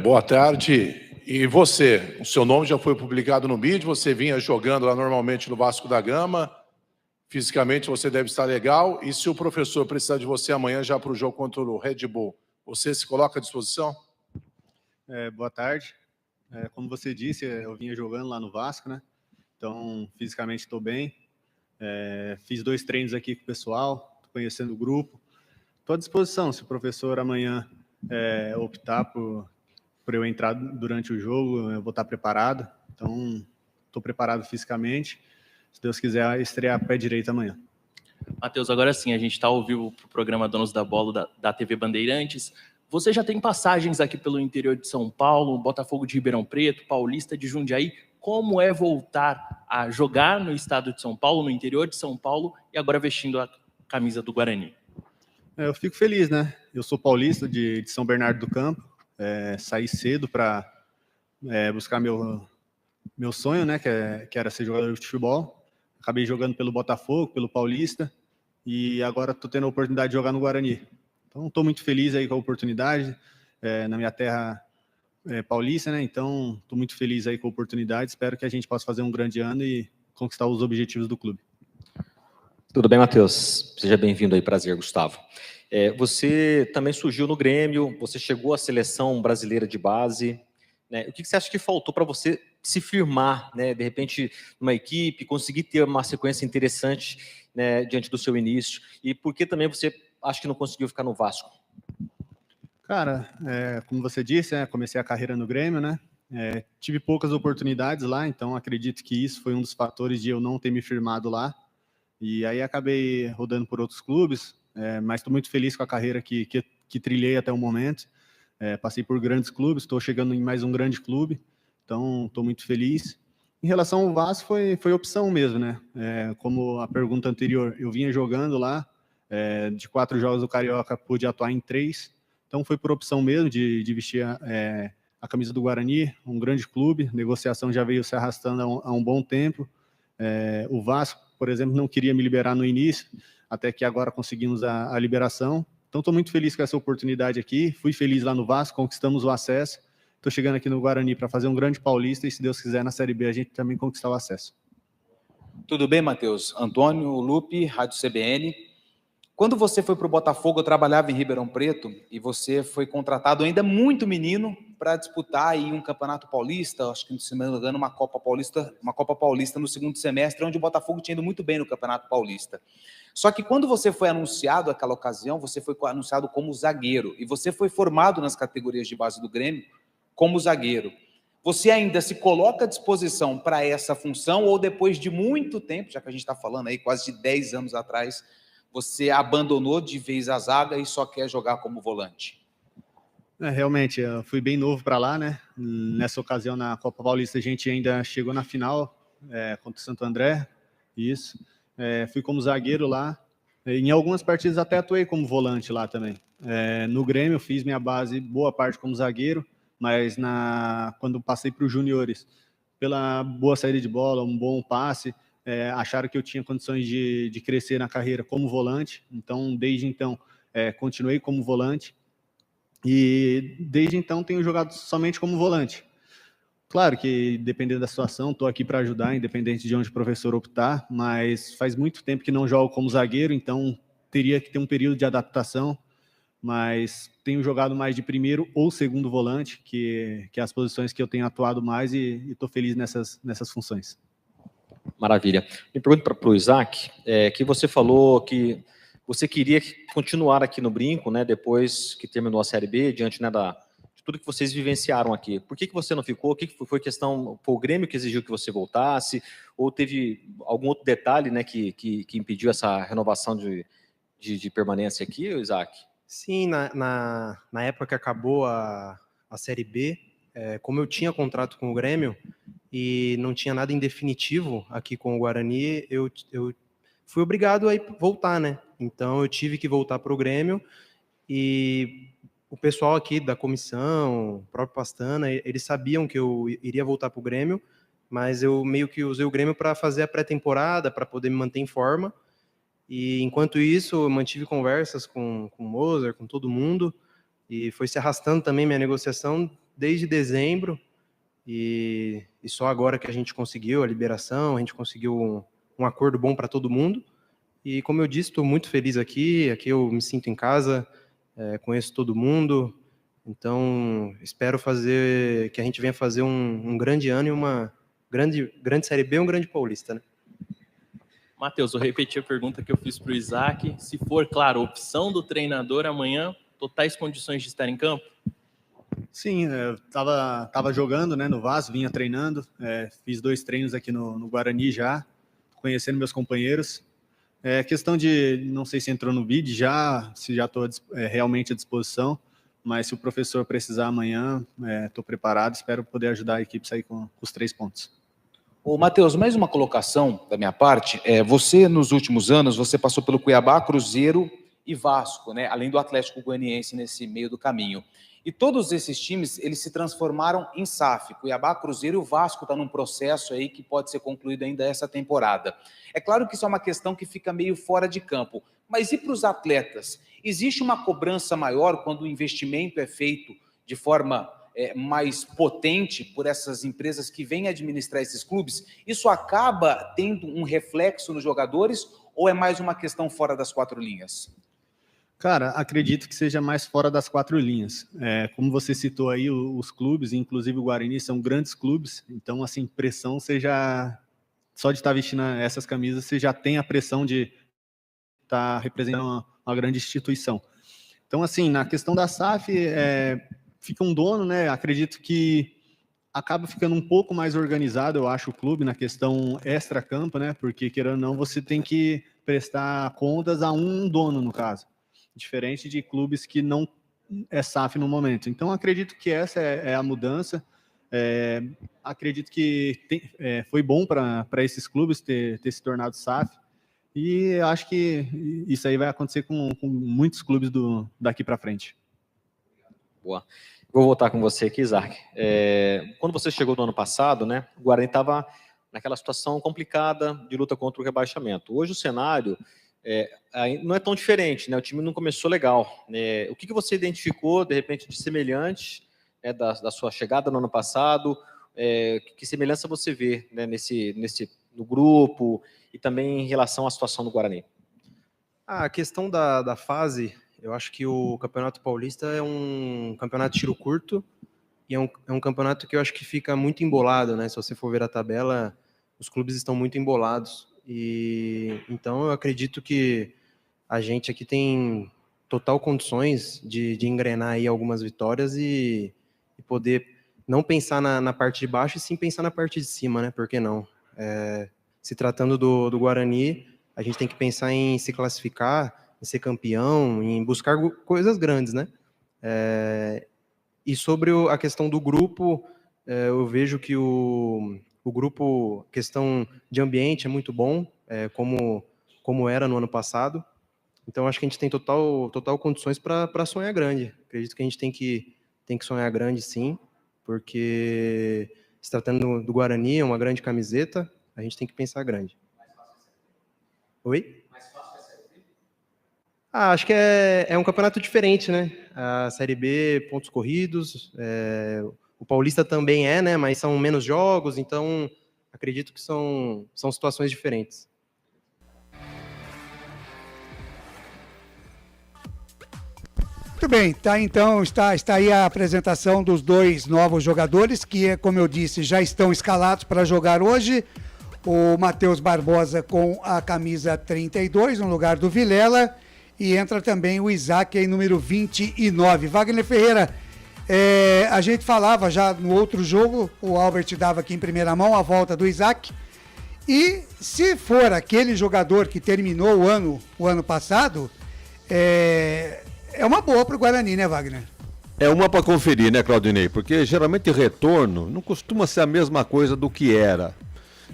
boa tarde. E você? O seu nome já foi publicado no BID, você vinha jogando lá normalmente no Vasco da Gama, fisicamente você deve estar legal, e se o professor precisar de você amanhã já para o jogo contra o Red Bull, você se coloca à disposição? Boa tarde. Como você disse, eu vinha jogando lá no Vasco, né? Então, fisicamente estou bem. Fiz 2 treinos aqui com o pessoal, estou conhecendo o grupo. Estou à disposição, se o professor amanhã optar por eu entrar durante o jogo, eu vou estar preparado. Então, estou preparado fisicamente. Se Deus quiser, estrear pé direito amanhã. Matheus, agora sim, a gente está ao vivo para o programa Donos da Bola da TV Bandeirantes. Você já tem passagens aqui pelo interior de São Paulo, Botafogo de Ribeirão Preto, Paulista de Jundiaí. Como é voltar a jogar no estado de São Paulo, no interior de São Paulo, e agora vestindo a camisa do Guarani? Eu fico feliz, né? Eu sou paulista de São Bernardo do Campo. Saí cedo para buscar meu sonho, né? Que era ser jogador de futebol. Acabei jogando pelo Botafogo, pelo Paulista, e agora estou tendo a oportunidade de jogar no Guarani. Então, estou muito feliz aí com a oportunidade, na minha terra paulista, né? Então, estou muito feliz aí com a oportunidade. Espero que a gente possa fazer um grande ano e conquistar os objetivos do clube. Tudo bem, Matheus? Seja bem-vindo aí, prazer, Gustavo. Você também surgiu no Grêmio, você chegou à seleção brasileira de base, né? O que você acha que faltou para você se firmar, né? De repente, numa equipe, conseguir ter uma sequência interessante, né, diante do seu início? E por que também você acha que não conseguiu ficar no Vasco? Cara, como você disse, comecei a carreira no Grêmio, né? Tive poucas oportunidades lá, então acredito que isso foi um dos fatores de eu não ter me firmado lá. E aí acabei rodando por outros clubes, mas estou muito feliz com a carreira que trilhei até o momento. Passei por grandes clubes, estou chegando em mais um grande clube, então estou muito feliz. Em relação ao Vasco, foi opção mesmo, né? Como a pergunta anterior, eu vinha jogando lá, de 4 jogos do Carioca, pude atuar em 3, então foi por opção mesmo de vestir a camisa do Guarani, um grande clube, a negociação já veio se arrastando há um bom tempo. O Vasco, por exemplo, não queria me liberar no início, até que agora conseguimos a liberação. Então, estou muito feliz com essa oportunidade aqui. Fui feliz lá no Vasco, conquistamos o acesso. Estou chegando aqui no Guarani para fazer um grande paulista e, se Deus quiser, na Série B a gente também conquistar o acesso. Tudo bem, Matheus? Antônio Lupe, Rádio CBN. Quando você foi para o Botafogo, eu trabalhava em Ribeirão Preto e você foi contratado ainda muito menino para disputar aí um Campeonato Paulista, acho que, se não me engano, uma Copa Paulista no segundo semestre, onde o Botafogo tinha ido muito bem no Campeonato Paulista. Só que quando você foi anunciado naquela ocasião, você foi anunciado como zagueiro e você foi formado nas categorias de base do Grêmio como zagueiro. Você ainda se coloca à disposição para essa função ou depois de muito tempo, já que a gente está falando aí quase de 10 anos atrás, você abandonou de vez a zaga e só quer jogar como volante? Realmente, eu fui bem novo para lá, né? Nessa ocasião, na Copa Paulista, a gente ainda chegou na final contra o Santo André, isso. Fui como zagueiro lá. Em algumas partidas até atuei como volante lá também. No Grêmio, fiz minha base, boa parte como zagueiro, mas quando passei para os juniores, pela boa saída de bola, um bom passe, acharam que eu tinha condições de crescer na carreira como volante. Então, desde então, continuei como volante. E desde então tenho jogado somente como volante. Claro que, dependendo da situação, estou aqui para ajudar, independente de onde o professor optar, mas faz muito tempo que não jogo como zagueiro, então teria que ter um período de adaptação, mas tenho jogado mais de primeiro ou segundo volante, que é as posições que eu tenho atuado mais, e estou feliz nessas funções. Maravilha. Me pergunto para o Isaac, que você falou que você queria continuar aqui no Brinco, né, depois que terminou a Série B, diante, né, de tudo que vocês vivenciaram aqui. Por que você não ficou? O que foi questão? Foi o Grêmio que exigiu que você voltasse? Ou teve algum outro detalhe, né, que impediu essa renovação de permanência aqui, Isaac? Sim, na época que acabou a Série B, como eu tinha contrato com o Grêmio e não tinha nada em definitivo aqui com o Guarani, eu fui obrigado a voltar, né? Então eu tive que voltar para o Grêmio e o pessoal aqui da comissão, o próprio Pastana, eles sabiam que eu iria voltar para o Grêmio, mas eu meio que usei o Grêmio para fazer a pré-temporada, para poder me manter em forma. E enquanto isso, eu mantive conversas com o Mozart, com todo mundo, e foi se arrastando também minha negociação desde dezembro, e só agora que a gente conseguiu a liberação, a gente conseguiu um acordo bom para todo mundo. E como eu disse, estou muito feliz aqui eu me sinto em casa, conheço todo mundo, então espero que a gente venha fazer um grande ano e uma grande Série B, um grande Paulista, né? Matheus, vou repetir a pergunta que eu fiz para o Isaac. Se for, claro, opção do treinador amanhã, totais condições de estar em campo? Sim, eu tava jogando, né, no Vasco, vinha treinando, fiz 2 treinos aqui no Guarani já, conhecendo meus companheiros. Questão de, não sei se entrou no vídeo se já estou realmente à disposição, mas se o professor precisar amanhã, estou preparado, espero poder ajudar a equipe a sair com os 3 pontos. Ô, Matheus, mais uma colocação da minha parte. Você, nos últimos anos, você passou pelo Cuiabá, Cruzeiro e Vasco, né? Além do Atlético Goianiense nesse meio do caminho. E todos esses times, eles se transformaram em SAF. Cuiabá, Cruzeiro e o Vasco está num processo aí que pode ser concluído ainda essa temporada. É claro que isso é uma questão que fica meio fora de campo. Mas e para os atletas? Existe uma cobrança maior quando o investimento é feito de forma mais potente por essas empresas que vêm administrar esses clubes? Isso acaba tendo um reflexo nos jogadores ou é mais uma questão fora das 4 linhas? Cara, acredito que seja mais fora das 4 linhas. Como você citou aí, os clubes, inclusive o Guarani, são grandes clubes, então, assim, pressão, você já... Só de estar vestindo essas camisas, você já tem a pressão de estar representando uma grande instituição. Então, assim, na questão da SAF, fica um dono, né? Acredito que acaba ficando um pouco mais organizado, eu acho, o clube na questão extra-campo, né? Porque, querendo ou não, você tem que prestar contas a um dono, no caso. Diferente de clubes que não é SAF no momento. Então, acredito que essa é a mudança. Acredito que foi bom para esses clubes ter se tornado SAF. E acho que isso aí vai acontecer com muitos clubes daqui para frente. Boa. Vou voltar com você aqui, Isaac. Quando você chegou no ano passado, né, o Guarani estava naquela situação complicada de luta contra o rebaixamento. Hoje o cenário não é tão diferente, né? O time não começou legal. O que você identificou, de repente, de semelhante da sua chegada no ano passado? Que semelhança você vê, né, no grupo e também em relação à situação do Guarani? A questão da fase, eu acho que o Campeonato Paulista é um campeonato de tiro curto e é um campeonato que eu acho que fica muito embolado, né? Se você for ver a tabela, os clubes estão muito embolados. E então eu acredito que a gente aqui tem total condições de engrenar aí algumas vitórias e poder não pensar na parte de baixo e sim pensar na parte de cima, né? Por que não? Se tratando do Guarani, a gente tem que pensar em se classificar, em ser campeão, em buscar coisas grandes, né? E sobre a questão do grupo, eu vejo que o grupo, questão de ambiente é muito bom, como era no ano passado. Então, acho que a gente tem total condições para sonhar grande. Acredito que a gente tem que sonhar grande, sim, porque se tratando do Guarani, é uma grande camiseta, a gente tem que pensar grande. Oi? Acho que é um campeonato diferente, né? A Série B, pontos corridos, o Paulista também né? Mas são menos jogos, então acredito que são situações diferentes. Muito bem, tá, então está aí a apresentação dos 2 novos jogadores que, como eu disse, já estão escalados para jogar hoje. O Matheus Barbosa com a camisa 32 no lugar do Vilela e entra também o Isaac em número 29. Wagner Ferreira, a gente falava já no outro jogo, o Albert dava aqui em primeira mão a volta do Isaac, e se for aquele jogador que terminou o ano passado, é uma boa para o Guarani, né, Wagner? É uma para conferir, né, Claudinei? Porque geralmente retorno não costuma ser a mesma coisa do que era.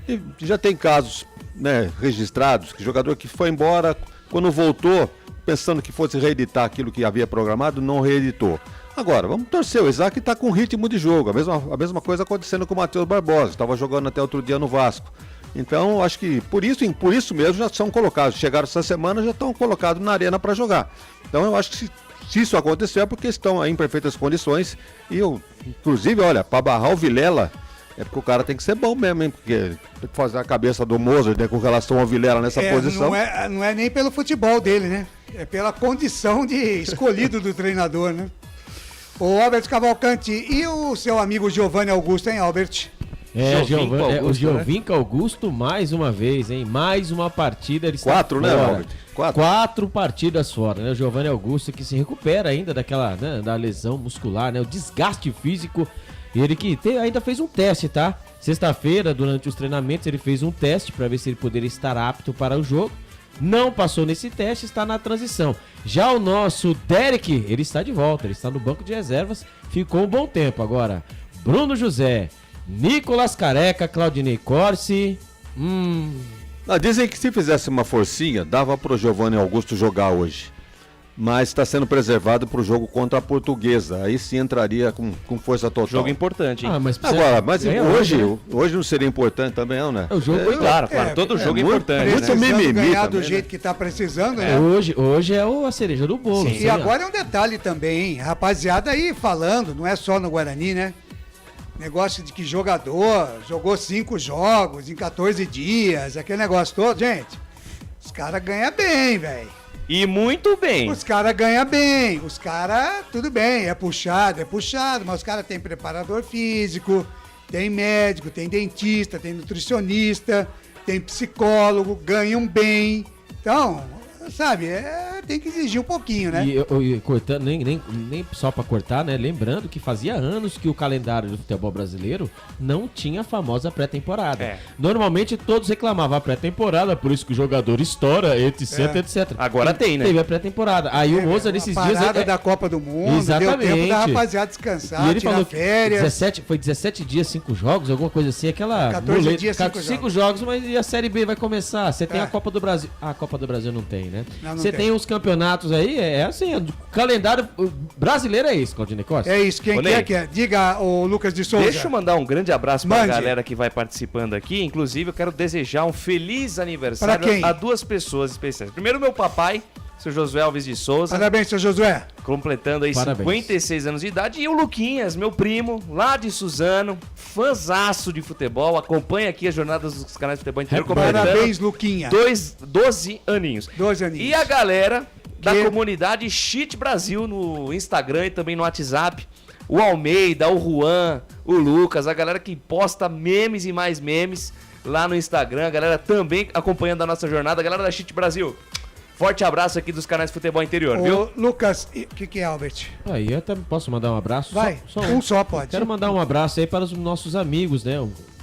E já tem casos, né, registrados, que jogador que foi embora, quando voltou, pensando que fosse reeditar aquilo que havia programado, não reeditou. Agora, vamos torcer, o Isaac está com ritmo de jogo, a mesma coisa acontecendo com o Matheus Barbosa, estava jogando até outro dia no Vasco. Então, acho que por isso mesmo já são colocados, chegaram essa semana, já estão colocados na arena para jogar. Então, eu acho que se isso acontecer é porque estão aí em perfeitas condições, e eu, inclusive, olha, para barrar o Vilela, é porque o cara tem que ser bom mesmo, hein? Porque tem que fazer a cabeça do Mozart, né, com relação ao Vilela nessa posição. Não é nem pelo futebol dele, né? É pela condição de escolhido do treinador, né? O Albert Cavalcanti e o seu amigo Giovanni Augusto, hein, Albert? O Giovinco Augusto mais uma vez, hein? Mais uma partida. Ele está 4, né, Albert? 4 partidas fora, né? O Giovanni Augusto que se recupera ainda daquela, né, da lesão muscular, né? O desgaste físico. E ele que ainda fez um teste, tá? Sexta-feira, durante os treinamentos, ele fez um teste para ver se ele poderia estar apto para o jogo. Não passou nesse teste, está na transição. Já o nosso Derek, ele está de volta, ele está no banco de reservas, ficou um bom tempo. Agora, Bruno José, Nicolas Careca, Claudinei Corsi. Dizem que se fizesse uma forcinha, dava para o Giovanni Augusto jogar hoje. Mas está sendo preservado para o jogo contra a Portuguesa. Aí sim entraria com força total. Jogo importante, hein? Mas hoje não seria importante também, não, né? O jogo, claro, todo jogo é importante. Muito mimimi ganhar também, do jeito que está precisando, né? Hoje é a cereja do bolo. E agora é um detalhe também, hein? Rapaziada aí falando, não é só no Guarani, né? Negócio de que jogador jogou 5 jogos em 14 dias, aquele negócio todo, gente. Os caras ganham bem, velho. E muito bem. Os caras ganham bem. Os caras, tudo bem, é puxado, mas os caras têm preparador físico, tem médico, tem dentista, tem nutricionista, tem psicólogo, ganham bem. Então, sabe, tem que exigir um pouquinho, né? E cortando, nem só pra cortar, né? Lembrando que fazia anos que o calendário do futebol brasileiro não tinha a famosa pré-temporada. Normalmente todos reclamavam a pré-temporada, por isso que o jogador estoura, etc, etc. Agora tem, né? Teve a pré-temporada. Aí o Moza nesses dias... Parada da Copa do Mundo, exatamente. Deu tempo da rapaziada descansar, e ele tirar falou férias. Foi 17 dias, 5 jogos, alguma coisa assim, aquela... 14 dias, 5 jogos, mas e a Série B vai começar? Você tem a Copa do Brasil. A Copa do Brasil não tem, né? Você tem os campeonatos aí, assim, o calendário brasileiro é isso, Claudinei Costa. É isso, quem quer? Diga, o Lucas de Souza. Deixa eu mandar um grande abraço pra galera que vai participando aqui. Inclusive, eu quero desejar um feliz aniversário a 2 pessoas especiais. Primeiro, meu papai, seu Josué Alves de Souza. Parabéns, seu Josué. Completando aí 56 anos de idade. E o Luquinhas, meu primo, lá de Suzano, fãzaço de futebol. Acompanha aqui as jornadas dos canais de futebol inteiro. Parabéns, Luquinha. 12 aninhos. 12 aninhos. E a galera da comunidade Cheat Brasil no Instagram e também no WhatsApp. O Almeida, o Juan, o Lucas, a galera que posta memes e mais memes lá no Instagram. A galera também acompanhando a nossa jornada. A galera da Cheat Brasil. Forte abraço aqui dos canais de futebol interior, viu? Lucas, o que é, Albert? Aí eu até posso mandar um abraço? Vai, só pode. Quero mandar um abraço aí para os nossos amigos, né?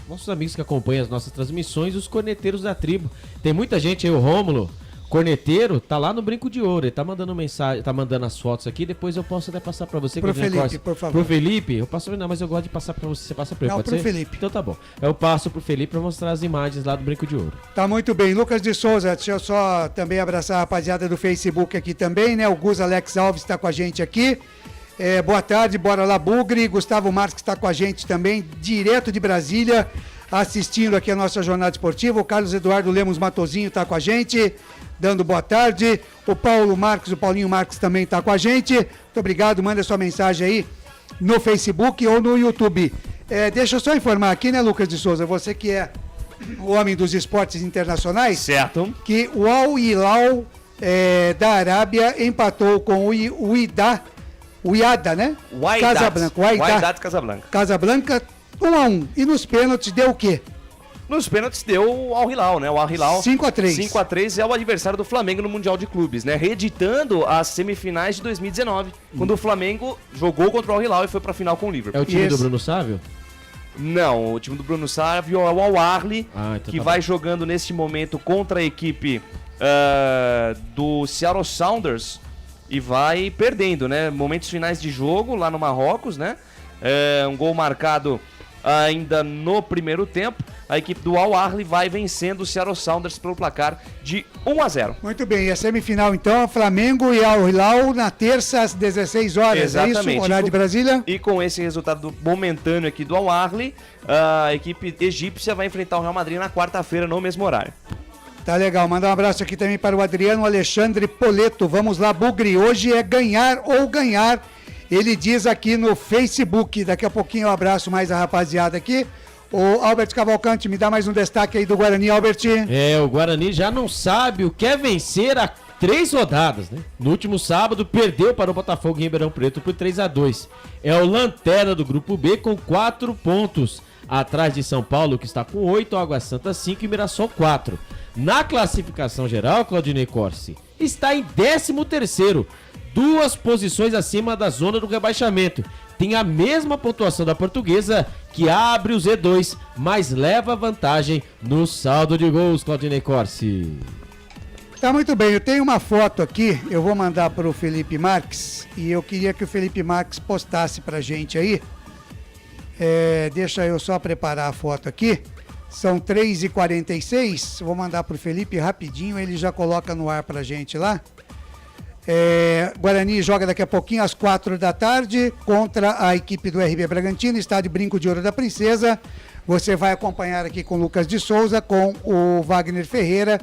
Nossos amigos que acompanham as nossas transmissões, os corneteiros da tribo. Tem muita gente aí, o Rômulo, corneteiro, tá lá no Brinco de Ouro. Ele tá mandando mensagem, tá mandando as fotos aqui. Depois eu posso até passar pra você. Pro Felipe, por favor. Pro Felipe? Eu passo, não, mas eu gosto de passar pra você. Você passa pra ele, não, pode pro ser? Felipe. Então tá bom. Eu passo pro Felipe pra mostrar as imagens lá do Brinco de Ouro. Tá muito bem. Lucas de Souza, deixa eu só também abraçar a rapaziada do Facebook aqui também, né? O Gus Alex Alves tá com a gente aqui. Boa tarde, bora lá, Bugre. Gustavo Marques tá com a gente também, direto de Brasília, assistindo aqui a nossa jornada esportiva. O Carlos Eduardo Lemos Matozinho tá com a gente, dando boa tarde. O Paulinho Marques também está com a gente. Muito obrigado, manda sua mensagem aí no Facebook ou no YouTube. Deixa eu só informar aqui, né, Lucas de Souza, você que é o homem dos esportes internacionais. Certo. Que o Al Hilal da Arábia empatou com o Wydad, né? Wydad Casablanca. Casablanca 1-1. E nos pênaltis deu o quê? Nos pênaltis deu o Al Hilal, né? O Al Hilal 5-3. 5-3 é o adversário do Flamengo no Mundial de Clubes, né? Reeditando as semifinais de 2019, quando o Flamengo jogou contra o Al Hilal e foi pra final com o Liverpool. É o time do Bruno Sávio? Não, o time do Bruno Sávio é o Al Ahly, então que vai jogando neste momento contra a equipe do Seattle Sounders e vai perdendo, né? Momentos finais de jogo lá no Marrocos, né? Um gol marcado ainda no primeiro tempo. A equipe do Al Ahly vai vencendo o Seattle Sounders pelo placar de 1-0. Muito bem, e a semifinal então, Flamengo e Al Hilal na terça às 16 horas, exatamente. É isso? Horário de Brasília? E com esse resultado momentâneo aqui do Al Ahly, a equipe egípcia vai enfrentar o Real Madrid na quarta-feira no mesmo horário. Tá legal, mandar um abraço aqui também para o Adriano Alexandre Poleto. Vamos lá, Bugre, hoje é ganhar ou ganhar. Ele diz aqui no Facebook, daqui a pouquinho eu abraço mais a rapaziada aqui. O Albert Cavalcante, me dá mais um destaque aí do Guarani, Albert. O Guarani já não sabe o que é vencer há 3 rodadas, né? No último sábado perdeu para o Botafogo em Ribeirão Preto por 3-2. É o lanterna do Grupo B com 4 pontos. Atrás de São Paulo, que está com 8, Água Santa 5 e Mirassol 4. Na classificação geral, Claudinei Corsi, está em 13º. 2 posições acima da zona do rebaixamento. Tem a mesma pontuação da Portuguesa, que abre o Z2, mas leva vantagem no saldo de gols, Claudinei Corsi. Tá muito bem, eu tenho uma foto aqui, eu vou mandar para o Felipe Marques, e eu queria que o Felipe Marques postasse pra gente aí. Deixa eu só preparar a foto aqui. São 3h46, vou mandar pro Felipe rapidinho, ele já coloca no ar pra gente lá. Guarani joga daqui a pouquinho às 4 da tarde contra a equipe do RB Bragantino, estádio Brinco de Ouro da Princesa. Você vai acompanhar aqui com o Lucas de Souza, com o Wagner Ferreira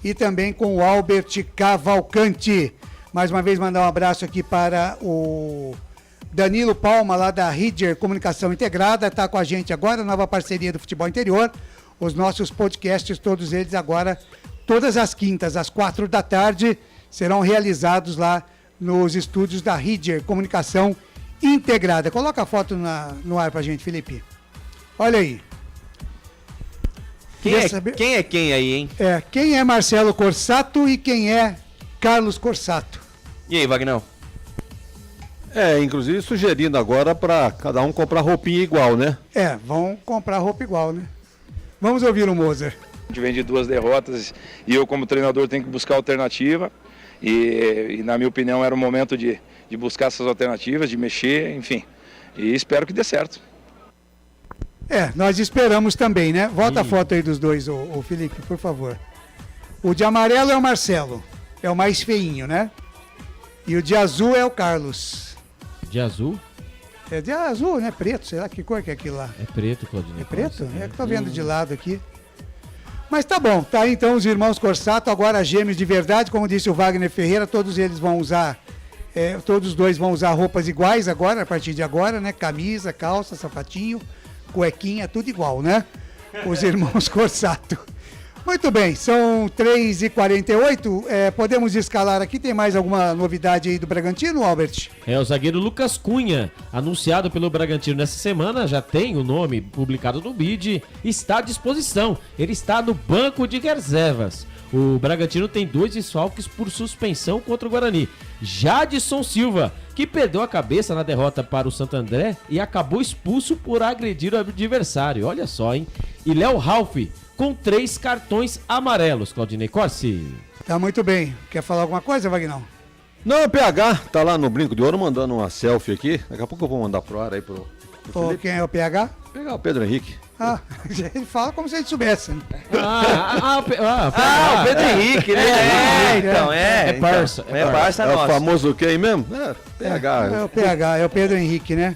e também com o Albert Cavalcante. Mais uma vez mandar um abraço aqui para o Danilo Palma, lá da Ridger Comunicação Integrada, está com a gente agora, nova parceria do Futebol Interior. Os nossos podcasts, todos eles agora todas as quintas, às 4 da tarde, serão realizados lá nos estúdios da Ridger Comunicação Integrada. Coloca a foto no ar pra gente, Felipe. Olha aí. Quem é quem aí, hein? Quem é Marcelo Corsato e quem é Carlos Corsato? E aí, Vagnão? Inclusive sugerindo agora para cada um comprar roupinha igual, né? Vão comprar roupa igual, né? Vamos ouvir o Moser. A gente vem de 2 derrotas e eu, como treinador, tenho que buscar alternativa. E na minha opinião, era o momento de buscar essas alternativas, de mexer, enfim. E espero que dê certo. Nós esperamos também, né? Volta a foto aí dos dois, o Felipe, por favor. O de amarelo é o Marcelo, é o mais feinho, né? E o de azul é o Carlos. De azul? É de azul, né? Preto, sei lá que cor que é aquilo lá. É preto, Claudinei. É preto? É que tô vendo de lado aqui. Mas tá bom, tá aí então os irmãos Corsato, agora gêmeos de verdade, como disse o Wagner Ferreira, todos eles vão usar, todos dois vão usar roupas iguais agora, a partir de agora, né? Camisa, calça, sapatinho, cuequinha, tudo igual, né? Os irmãos Corsato. Muito bem, são 3h48, podemos escalar aqui, tem mais alguma novidade aí do Bragantino, Albert? O zagueiro Lucas Cunha, anunciado pelo Bragantino nessa semana, já tem o nome publicado no BID, está à disposição, ele está no banco de reservas. O Bragantino tem 2 desfalques por suspensão contra o Guarani. Jadson Silva, que perdeu a cabeça na derrota para o Santo André e acabou expulso por agredir o adversário, olha só, hein? E Léo Ralph, com 3 cartões amarelos, Claudinei Corsi. Tá muito bem. Quer falar alguma coisa, Vagnão? Não, o PH tá lá no Brinco de Ouro mandando uma selfie aqui. Daqui a pouco eu vou mandar pro ar aí pro quem é o PH? Pegar o Pedro Henrique. Ele fala como se a gente soubesse. Né? O Pedro Henrique, né? Então, É parça nosso. É o famoso quem mesmo? PH. É o PH, é o Pedro Henrique, né?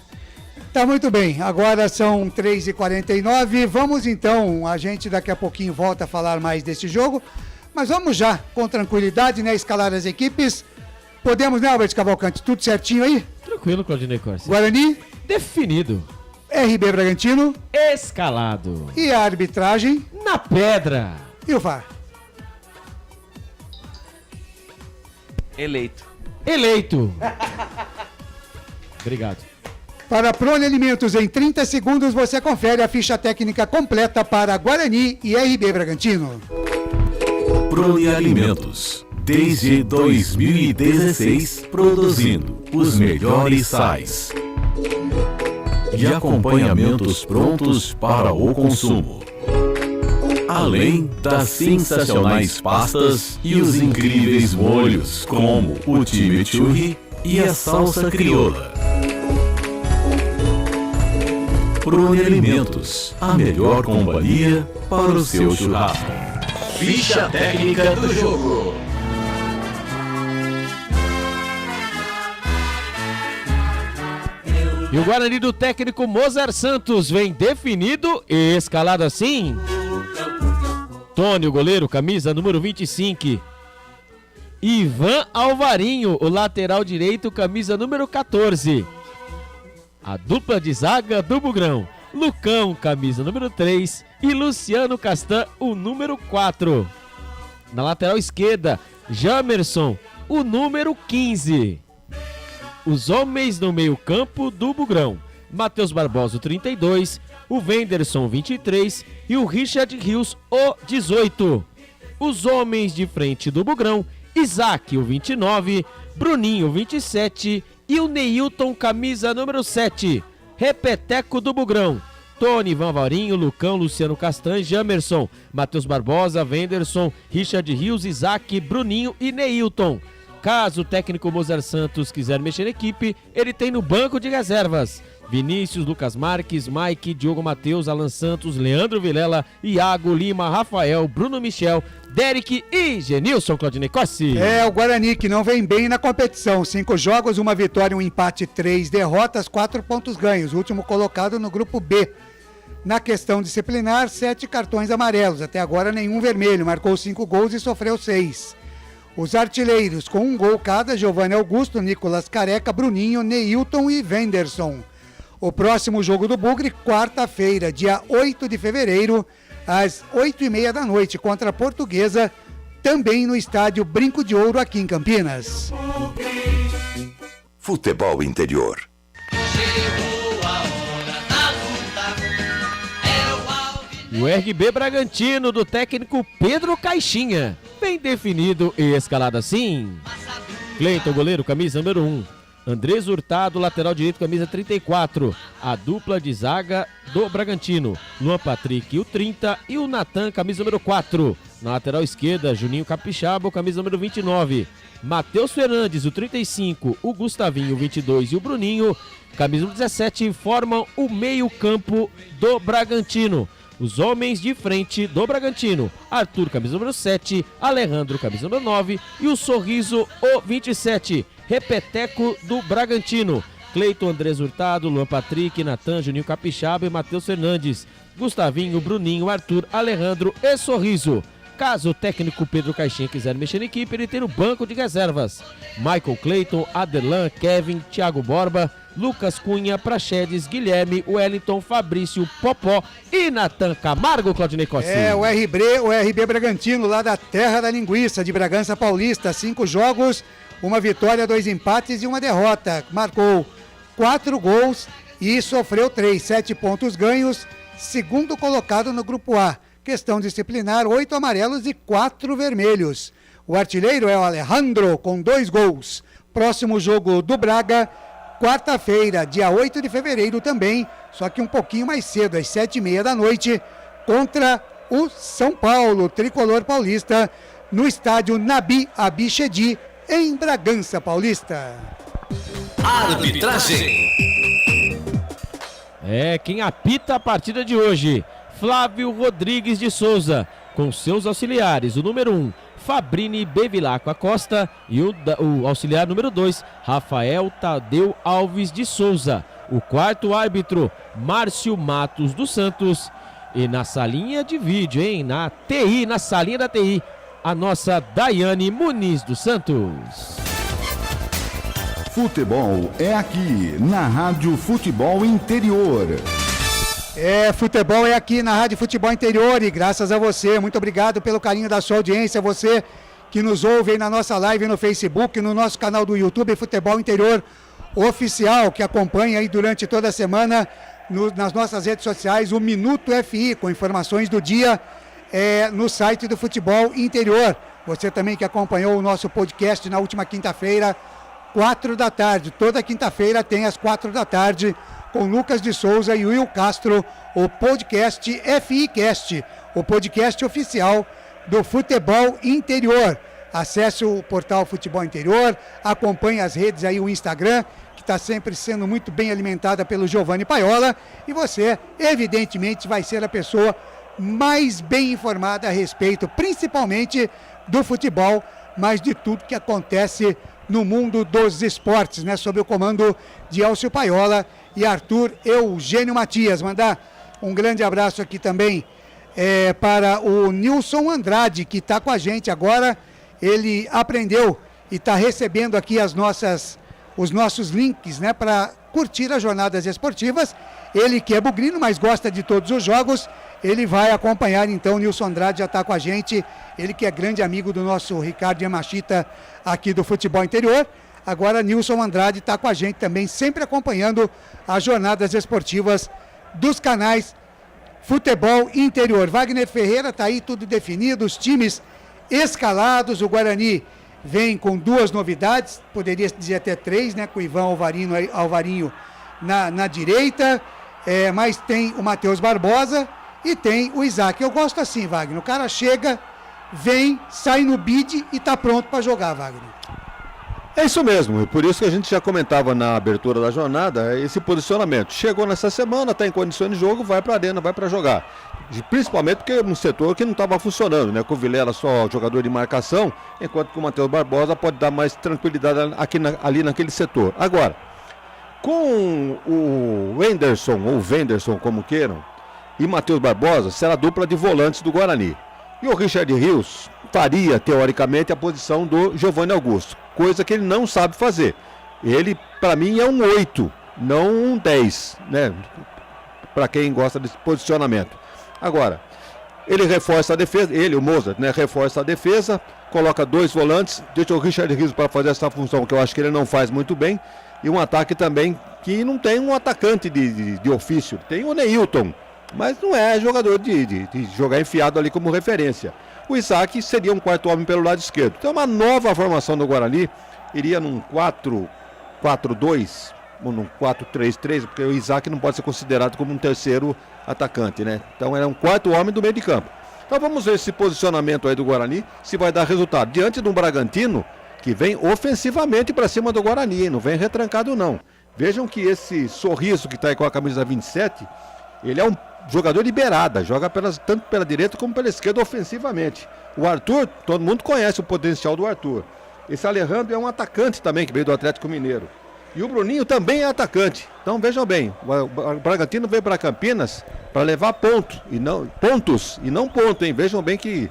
Tá muito bem, agora são 3h49, vamos então, a gente daqui a pouquinho volta a falar mais desse jogo, mas vamos já, com tranquilidade, né, escalar as equipes. Podemos, né, Albert Cavalcante, tudo certinho aí? Tranquilo, Claudinei Corsi. Guarani? Definido. RB Bragantino? Escalado. E a arbitragem? Na pedra. E o VAR? Eleito. Obrigado. Para Prone Alimentos, em 30 segundos você confere a ficha técnica completa para Guarani e RB Bragantino. Prone Alimentos, desde 2016, produzindo os melhores sais e acompanhamentos prontos para o consumo. Além das sensacionais pastas e os incríveis molhos, como o chimichurri e a salsa crioula. Prone Alimentos, a melhor companhia para o seu churrasco. Ficha técnica do jogo. E o Guarani do técnico Mozart Santos vem definido e escalado assim. Tony, o goleiro, camisa número 25. Ivan Alvarinho, o lateral direito, camisa número 14. A dupla de zaga do Bugrão, Lucão, camisa número 3, e Luciano Castan, o número 4. Na lateral esquerda, Jamerson, o número 15. Os homens no meio-campo do Bugrão, Matheus Barbosa, o 32, o Wenderson, 23, e o Richard Rios, o 18. Os homens de frente do Bugrão, Isaac, o 29, Bruninho, o 27, e o Neilton, camisa número 7. Repeteco do Bugrão, Tony, Ivan Alvarinho, Lucão, Luciano Castan, Jamerson, Matheus Barbosa, Wenderson, Richard Rios, Isaac, Bruninho e Neilton. Caso o técnico Mozart Santos quiser mexer na equipe, ele tem no banco de reservas Vinícius, Lucas Marques, Mike, Diogo Matheus, Alan Santos, Leandro Vilela, Iago Lima, Rafael, Bruno Michel, Derek e Genilson. Claudinei Corsi. É o Guarani que não vem bem na competição. 5 jogos, 1 vitória, 1 empate, 3 derrotas, 4 pontos ganhos. Último colocado no grupo B. Na questão disciplinar, 7 cartões amarelos. Até agora nenhum vermelho. Marcou 5 gols e sofreu 6. Os artilheiros com 1 gol cada, Giovanni Augusto, Nicolas Careca, Bruninho, Neilton e Wenderson. O próximo jogo do Bugre, quarta-feira, dia 8 de fevereiro, às 8h30 da noite, contra a Portuguesa, também no estádio Brinco de Ouro aqui em Campinas. Futebol interior. O RB Bragantino do técnico Pedro Caixinha, bem definido e escalado assim. Cleiton, goleiro, camisa número 1. Andrés Hurtado, lateral direito, camisa 34. A dupla de zaga do Bragantino. Luan Patrick, o 30. E o Natan, camisa número 4. Na lateral esquerda, Juninho Capixaba, camisa número 29. Matheus Fernandes, o 35. O Gustavinho, o 22. E o Bruninho, camisa número 17, formam o meio-campo do Bragantino. Os homens de frente do Bragantino: Arthur, camisa número 7. Alejandro, camisa número 9. E o Sorriso, o 27. Repeteco do Bragantino: Cleiton, Andrés Hurtado, Luan Patrick, Natan, Juninho Capixaba e Matheus Fernandes. Gustavinho, Bruninho, Arthur, Alejandro e Sorriso. Caso o técnico Pedro Caixinha quiser mexer na equipe, ele tem no banco de reservas: Michael Cleiton, Adelan, Kevin, Thiago Borba, Lucas Cunha, Praxedes, Guilherme, Wellington, Fabrício, Popó e Natan Camargo, Claudinei Costa. O RB Bragantino, lá da terra da linguiça, de Bragança Paulista. 5 jogos, 1 vitória, 2 empates e 1 derrota. Marcou 4 gols e sofreu 3, 7 pontos ganhos. Segundo colocado no Grupo A. Questão disciplinar: 8 amarelos e 4 vermelhos. O artilheiro é o Alejandro, com 2 gols. Próximo jogo do Braga, quarta-feira, dia 8 de fevereiro também, só que um pouquinho mais cedo, às 7h30 da noite, contra o São Paulo, tricolor paulista, no estádio Nabi Abichedi, em Bragança Paulista. Arbitragem. Quem apita a partida de hoje: Flávio Rodrigues de Souza, com seus auxiliares, o número 1, Fabrini Bevilacqua Acosta, e o auxiliar número 2, Rafael Tadeu Alves de Souza. O quarto árbitro, Márcio Matos dos Santos. E na salinha de vídeo, na salinha da TI, a nossa Daiane Muniz dos Santos. Futebol é aqui, na Rádio Futebol Interior. Futebol é aqui na Rádio Futebol Interior e graças a você, muito obrigado pelo carinho da sua audiência, você que nos ouve aí na nossa live no Facebook, no nosso canal do YouTube, Futebol Interior Oficial, que acompanha aí durante toda a semana nas nossas redes sociais, o Minuto FI, com informações do dia no site do Futebol Interior. Você também que acompanhou o nosso podcast na última quinta-feira, 4 da tarde, toda quinta-feira tem às 4 da tarde, com Lucas de Souza e Will Castro, o podcast FIcast, o podcast oficial do Futebol Interior. Acesse o portal Futebol Interior, acompanhe as redes aí, o Instagram, que está sempre sendo muito bem alimentada pelo Giovanni Paiola, e você, evidentemente, vai ser a pessoa mais bem informada a respeito, principalmente do futebol, mas de tudo que acontece no mundo dos esportes, sob o comando de Elcio Paiola e Arthur Eugênio Matias. Mandar um grande abraço aqui também para o Nilson Andrade, que está com a gente agora. Ele aprendeu e está recebendo aqui os nossos links, para curtir as jornadas esportivas. Ele que é bugrino, mas gosta de todos os jogos, ele vai acompanhar então. O Nilson Andrade já está com a gente, ele que é grande amigo do nosso Ricardo Yamashita aqui do Futebol Interior. Agora Nilson Andrade está com a gente também, sempre acompanhando as jornadas esportivas dos canais Futebol Interior. Wagner Ferreira está aí, tudo definido, os times escalados. O Guarani vem com 2 novidades, poderia dizer até 3, com o Ivan Alvarinho na direita, mas tem o Matheus Barbosa e tem o Isaac. Eu gosto assim, Wagner, o cara chega, vem, sai no bid e está pronto para jogar, Wagner. É isso mesmo, por isso que a gente já comentava na abertura da jornada, esse posicionamento. Chegou nessa semana, está em condições de jogo, vai para a arena, vai para jogar. Principalmente porque é um setor que não estava funcionando, com o Vilela só jogador de marcação, enquanto que o Matheus Barbosa pode dar mais tranquilidade ali naquele setor. Agora, com o Wenderson, ou Wenderson, como queiram, e Matheus Barbosa, será a dupla de volantes do Guarani. E o Richard Rios faria, teoricamente, a posição do Giovanni Augusto, coisa que ele não sabe fazer. Ele, para mim, é um 8, não um 10, para quem gosta desse posicionamento. Agora, Ele reforça a defesa, o Mozart, né? Reforça a defesa, coloca 2 volantes, deixa o Richard Rios para fazer essa função que eu acho que ele não faz muito bem. E um ataque também que não tem um atacante de ofício, tem o Neilton, mas não é jogador de jogar enfiado ali como referência. O Isaac seria um quarto homem pelo lado esquerdo. Então uma nova formação do Guarani, iria num 4-4-2, ou num 4-3-3, porque o Isaac não pode ser considerado como um terceiro atacante, né? Então era um quarto homem do meio de campo. Então vamos ver esse posicionamento aí do Guarani, se vai dar resultado. Diante de um Bragantino que vem ofensivamente para cima do Guarani, não vem retrancado não. Vejam que esse Sorriso que está aí com a camisa 27, ele é um jogador de beirada, joga tanto pela direita como pela esquerda ofensivamente. O Arthur, todo mundo conhece o potencial do Arthur. Esse Alejandro é um atacante também, que veio do Atlético Mineiro. E o Bruninho também é atacante. Então vejam bem, o Bragantino veio para Campinas para levar pontos e não ponto, hein? Vejam bem que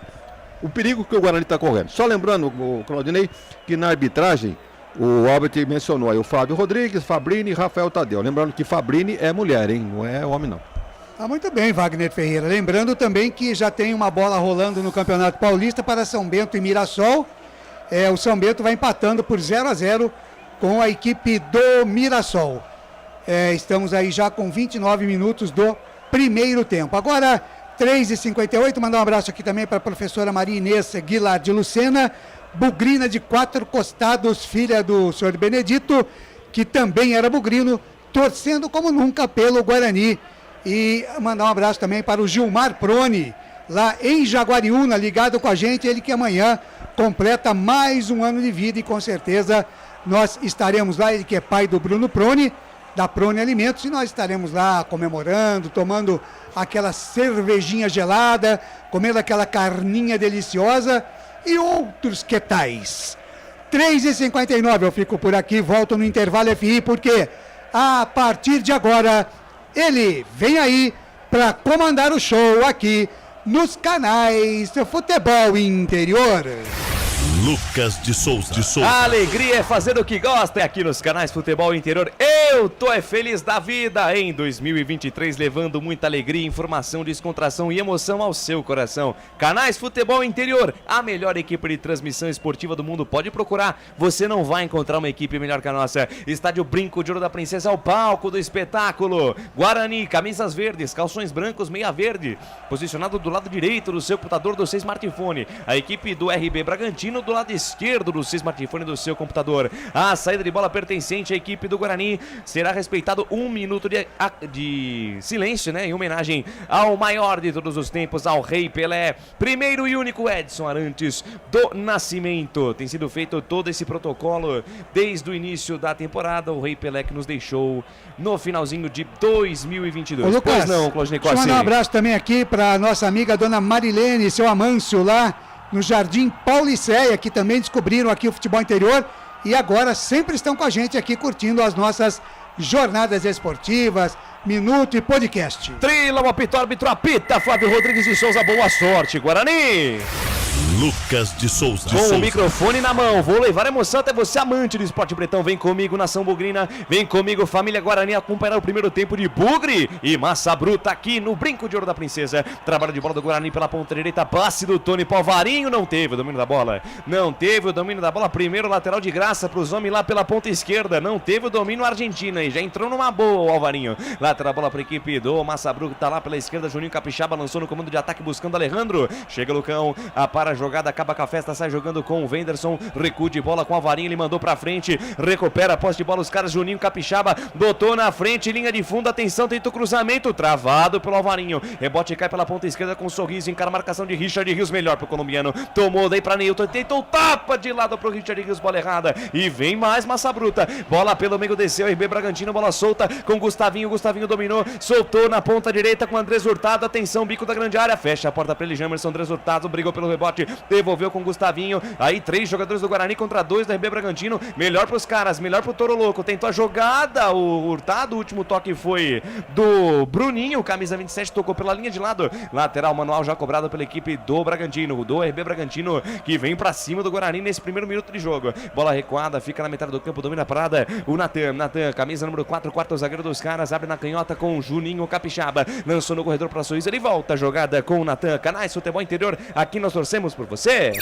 o perigo que o Guarani está correndo. Só lembrando, o Claudinei, que na arbitragem o Albert mencionou aí o Fábio Rodrigues, Fabrini e Rafael Tadeu. Lembrando que Fabrini é mulher, hein? Não é homem não. Muito bem, Wagner Ferreira. Lembrando também que já tem uma bola rolando no Campeonato Paulista para São Bento e Mirassol. O São Bento vai empatando por 0-0 com a equipe do Mirassol. Estamos aí já com 29 minutos do primeiro tempo. Agora, 3h58, mandar um abraço aqui também para a professora Maria Inês Guilar de Lucena, bugrina de 4 costados, filha do senhor Benedito, que também era bugrino, torcendo como nunca pelo Guarani. E mandar um abraço também para o Gilmar Prone, lá em Jaguariúna, ligado com a gente, ele que amanhã completa mais um ano de vida e com certeza nós estaremos lá, ele que é pai do Bruno Prone, da Prone Alimentos, e nós estaremos lá comemorando, tomando aquela cervejinha gelada, comendo aquela carninha deliciosa e outros que tais. 3h59, eu fico por aqui, volto no intervalo FI, porque a partir de agora ele vem aí para comandar o show aqui nos canais de Futebol Interior. Lucas de Souza. A alegria é fazer o que gosta aqui nos canais Futebol Interior. Eu tô feliz da vida em 2023, levando muita alegria, informação, descontração e emoção ao seu coração. Canais Futebol Interior, a melhor equipe de transmissão esportiva do mundo. Pode procurar, você não vai encontrar uma equipe melhor que a nossa. Estádio Brinco de Ouro da Princesa, o palco do espetáculo. Guarani, camisas verdes, calções brancos, meia verde, posicionado do lado direito do seu computador do seu smartphone. A equipe do RB Bragantino do lado esquerdo do seu smartphone do seu computador. A saída de bola pertencente à equipe do Guarani será respeitado 1 minuto de silêncio, né, em homenagem ao maior de todos os tempos, ao Rei Pelé, primeiro e único Edson Arantes do Nascimento. Tem sido feito todo esse protocolo desde o início da temporada, o Rei Pelé que nos deixou no finalzinho de 2022. Ô, Lucas, pois não, Claudinei Corsi. Deixa eu mandar um abraço também aqui para nossa amiga dona Marilene, seu Amâncio lá no Jardim Pauliceia, que também descobriram aqui o futebol interior e agora sempre estão com a gente aqui curtindo as nossas jornadas esportivas, minuto e podcast. Trila, o árbitro apita, Flávio Rodrigues de Souza, boa sorte, Guarani! Lucas de Souza. Com o microfone na mão, vou levar emoção até você, amante do esporte bretão. Vem comigo, nação bugrina, vem comigo, família Guarani, acompanhar o primeiro tempo de Bugre e Massa Bruta aqui no Brinco de Ouro da Princesa. Trabalho de bola do Guarani pela ponta direita, passe do Tony Palvarinho, não teve o domínio da bola. Não teve o domínio da bola, primeiro lateral de graça para os homens lá pela ponta esquerda. Não teve o domínio Argentina e já entrou numa boa o Alvarinho. Lateral bola para a equipe do Massa Bruta, tá lá pela esquerda, Juninho Capixaba lançou no comando de ataque buscando Alejandro. Chega Lucão, para a jogada, acaba com a festa, sai jogando com o Wenderson, recuo de bola com o Alvarinho, ele mandou pra frente, recupera a posse de bola, os caras, Juninho Capixaba, botou na frente, linha de fundo, atenção, tentou cruzamento, travado pelo Alvarinho, rebote cai pela ponta esquerda com um sorriso, encara a marcação de Richard Rios, melhor pro colombiano, tomou daí pra Neilton, tentou tapa de lado pro Richard Rios, bola errada, e vem mais Massa Bruta, bola pelo meio, desceu, RB Bragantino, bola solta com Gustavinho, Gustavinho dominou, soltou na ponta direita com Andrés Hurtado, atenção, bico da grande área, fecha a porta pra ele, Jamerson, Andrés Hurtado, brigou pelo rebote, forte, devolveu com o Gustavinho, aí 3 jogadores do Guarani contra 2 do RB Bragantino, melhor pros caras, melhor pro Toro Louco, tentou a jogada, o Hurtado, o último toque foi do Bruninho, camisa 27, tocou pela linha de lado, lateral manual já cobrado pela equipe do Bragantino, do RB Bragantino, que vem pra cima do Guarani nesse primeiro minuto de jogo, bola recuada, fica na metade do campo, domina a parada, o Natan, camisa número 4, quarto zagueiro dos caras, abre na canhota com o Juninho Capixaba, lançou no corredor pra Suíça, ele volta a jogada com o Natan, Canais Futebol Interior, aqui nós torcemos por você.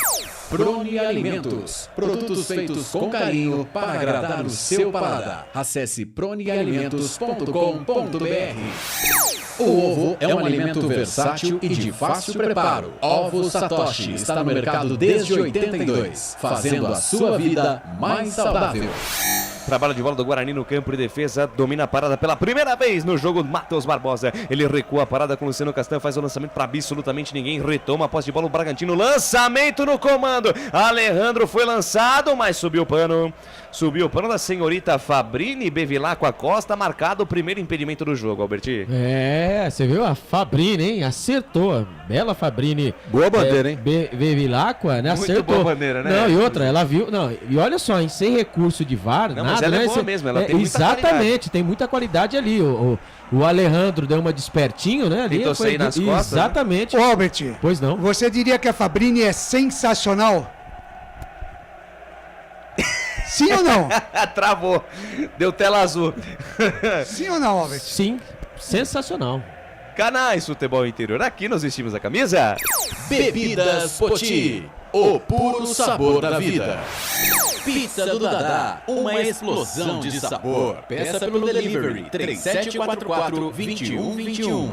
Prone Alimentos, produtos feitos com carinho para agradar o seu paladar. Acesse pronealimentos.com.br. O ovo é um alimento versátil e de fácil preparo. Ovo Satoshi está no mercado desde 82, fazendo a sua vida mais saudável. Trabalho de bola do Guarani no campo de defesa, domina a parada pela primeira vez no jogo, Matheus Barbosa, ele recua a parada com o Luciano Castanho, faz o lançamento para absolutamente ninguém, retoma a posse de bola o Bragantino, lançamento no comando, Alejandro foi lançado, mas subiu o pano da senhorita Fabrini Bevilacqua Costa, marcado o primeiro impedimento do jogo, Alberti. Você viu a Fabrini, hein? Acertou, bela Fabrini. Boa bandeira, hein? Bevilacqua, né? Muito Acertou. boa bandeira, né? Não, e outra, ela viu, não, e olha só, hein? Sem recurso de VAR, não, nada, mas ela né? é boa mesmo, ela tem muita exatamente, qualidade. Tem muita qualidade ali, o Alejandro deu uma despertinho, né? Ali, tentou sair nas costas. Exatamente. Ô, Albert, pois não. Você diria que a Fabrini é sensacional? Sim ou não? Travou, deu tela azul. Sim ou não, Albert? Sim, sensacional. Canais Futebol Interior, aqui nós vestimos a camisa. Bebidas Poti, o puro sabor da vida. Pizza do Dadá, uma explosão de sabor. Peça pelo delivery 3744-2121.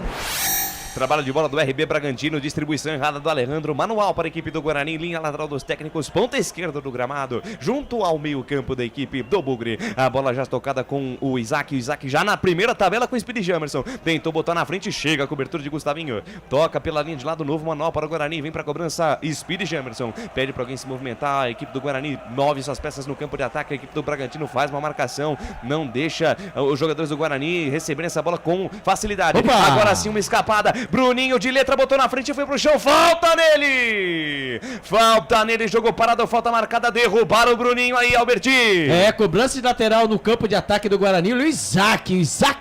Trabalho de bola do RB Bragantino, distribuição errada do Alejandro, manual para a equipe do Guarani, linha lateral dos técnicos, ponta esquerda do gramado, junto ao meio campo da equipe do Bugre. A bola já tocada com o Isaac já na primeira tabela com o Speedy Jamerson, tentou botar na frente, chega a cobertura de Gustavinho, toca pela linha de lado, novo manual para o Guarani, vem para a cobrança Speedy Jamerson, pede para alguém se movimentar, a equipe do Guarani move suas peças no campo de ataque, a equipe do Bragantino faz uma marcação, não deixa os jogadores do Guarani receberem essa bola com facilidade. Opa! Agora sim uma escapada, Bruninho de letra botou na frente e foi pro chão, falta nele, jogou parado, falta marcada, derrubaram o Bruninho aí, Alberti. Cobrança de lateral no campo de ataque do Guarani, o Isaac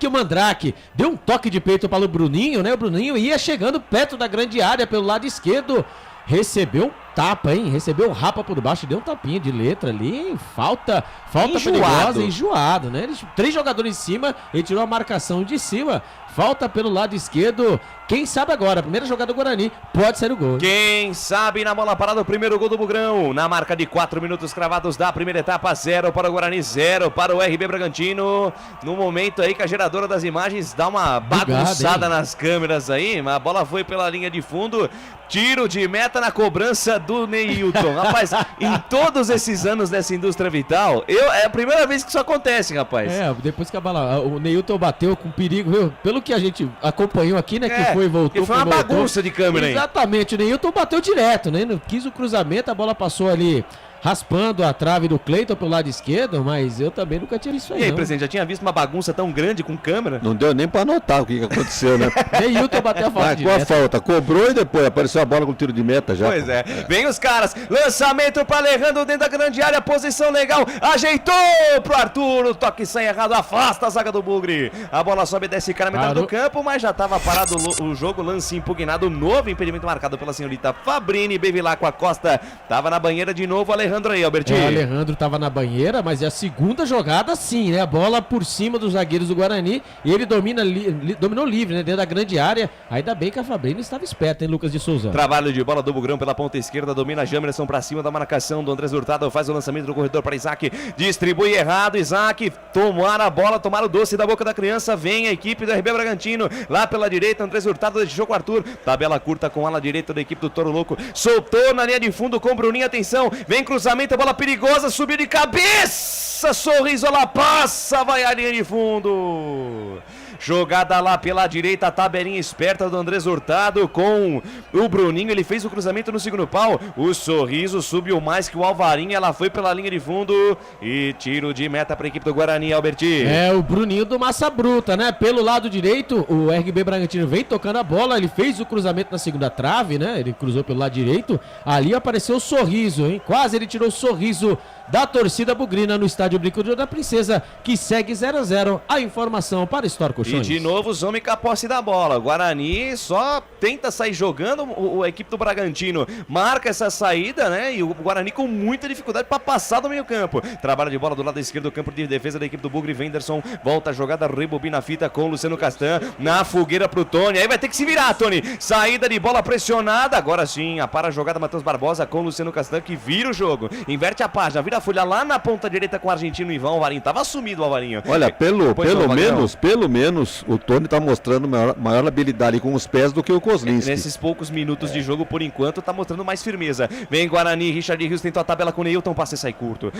o Mandrake, deu um toque de peito para o Bruninho, né? O Bruninho ia chegando perto da grande área pelo lado esquerdo, recebeu um tapa, hein? Recebeu o rapa por baixo, deu um tapinha de letra ali, hein? Falta perigosa, enjoado, né? 3 jogadores em cima, ele tirou a marcação de cima, falta pelo lado esquerdo, quem sabe agora, a primeira jogada do Guarani, pode ser o gol. Quem sabe na bola parada o primeiro gol do Bugrão, na marca de 4 minutos cravados da primeira etapa, 0 para o Guarani, 0 para o RB Bragantino, no momento aí que a geradora das imagens dá uma bagunçada nas câmeras aí, mas a bola foi pela linha de fundo, tiro de meta na cobrança do Neilton. Rapaz, em todos esses anos dessa indústria vital, é a primeira vez que isso acontece, rapaz. Depois que a bola, o Neilton bateu com perigo, viu? Pelo que a gente acompanhou aqui, né, que foi e voltou. Que foi uma bagunça de câmera, hein? Exatamente, o Neilton bateu direto, né? Não quis o cruzamento, a bola passou ali raspando a trave do Cleiton pelo lado esquerdo, mas eu também nunca tinha visto isso aí. E aí, presidente, já tinha visto uma bagunça tão grande com câmera? Não deu nem pra anotar o que aconteceu, né? Neilton bateu a falta de meta. Qual a falta? Cobrou e depois apareceu a bola com tiro de meta já. Pois é. Vem os caras, lançamento para Alejandro dentro da grande área, posição legal, ajeitou pro Arthur, o toque sai errado, afasta a zaga do Bugre. A bola sobe e desce cara na metade do campo, mas já estava parado o jogo, lance impugnado, novo impedimento marcado pela senhorita Fabrini Bevilacqua Costa. Tava na banheira de novo, Alejandro aí, Albertinho. O Alejandro tava na banheira, mas é a segunda jogada sim, né? A bola por cima dos zagueiros do Guarani e ele dominou livre, né? Dentro da grande área. Ainda bem que a Fabrini estava esperta, hein, Lucas de Souza? Trabalho de bola do Bugrão pela ponta esquerda, domina Jamerson pra cima da marcação do Andrés Hurtado, faz o lançamento do corredor para Isaac, distribui errado, Isaac, tomaram a bola, tomaram o doce da boca da criança, vem a equipe do RB Bragantino, lá pela direita, Andrés Hurtado deixou com o Arthur, tabela curta com a ala direita da equipe do Toro Louco, soltou na linha de fundo com o Bruninho, atenção, vem cruzamento, a bola perigosa, subiu de cabeça, sorriso, ela passa, vai à linha de fundo. Jogada lá pela direita, tabelinha esperta do Andrés Hurtado com o Bruninho. Ele fez o cruzamento no segundo pau. O Sorriso subiu mais que o Alvarinho. Ela foi pela linha de fundo. E tiro de meta para a equipe do Guarani, Alberti. É, o Bruninho do Massa Bruta, né? Pelo lado direito, o RB Bragantino vem tocando a bola. Ele fez o cruzamento na segunda trave, né? Ele cruzou pelo lado direito. Ali apareceu o Sorriso, hein? Quase ele tirou o sorriso da torcida bugrina no estádio Brinco de Ouro da Princesa, que segue 0-0. A informação para Store Colchões. E de novo, os homens com a posse da bola. O Guarani só tenta sair jogando. A equipe do Bragantino marca essa saída, né? E o Guarani com muita dificuldade para passar do meio campo. Trabalha de bola do lado esquerdo do campo de defesa da equipe do Bugre. Venderson volta a jogada, rebobina a fita com o Luciano Castan. Na fogueira pro Tony. Aí vai ter que se virar, Tony. Saída de bola pressionada. Agora sim, para a jogada Matheus Barbosa com o Luciano Castan, que vira o jogo. Inverte a página, vira a folha lá na ponta direita com o argentino Ivan. O Alvarinho tava sumido, o Alvarinho. Olha, pelo menos o Tony tá mostrando maior habilidade com os pés do que o Kozlinski. Nesses poucos minutos de jogo, por enquanto, tá mostrando mais firmeza. Vem Guarani, Richard Rios tentou a tabela com o Neilton, passe e sai curto,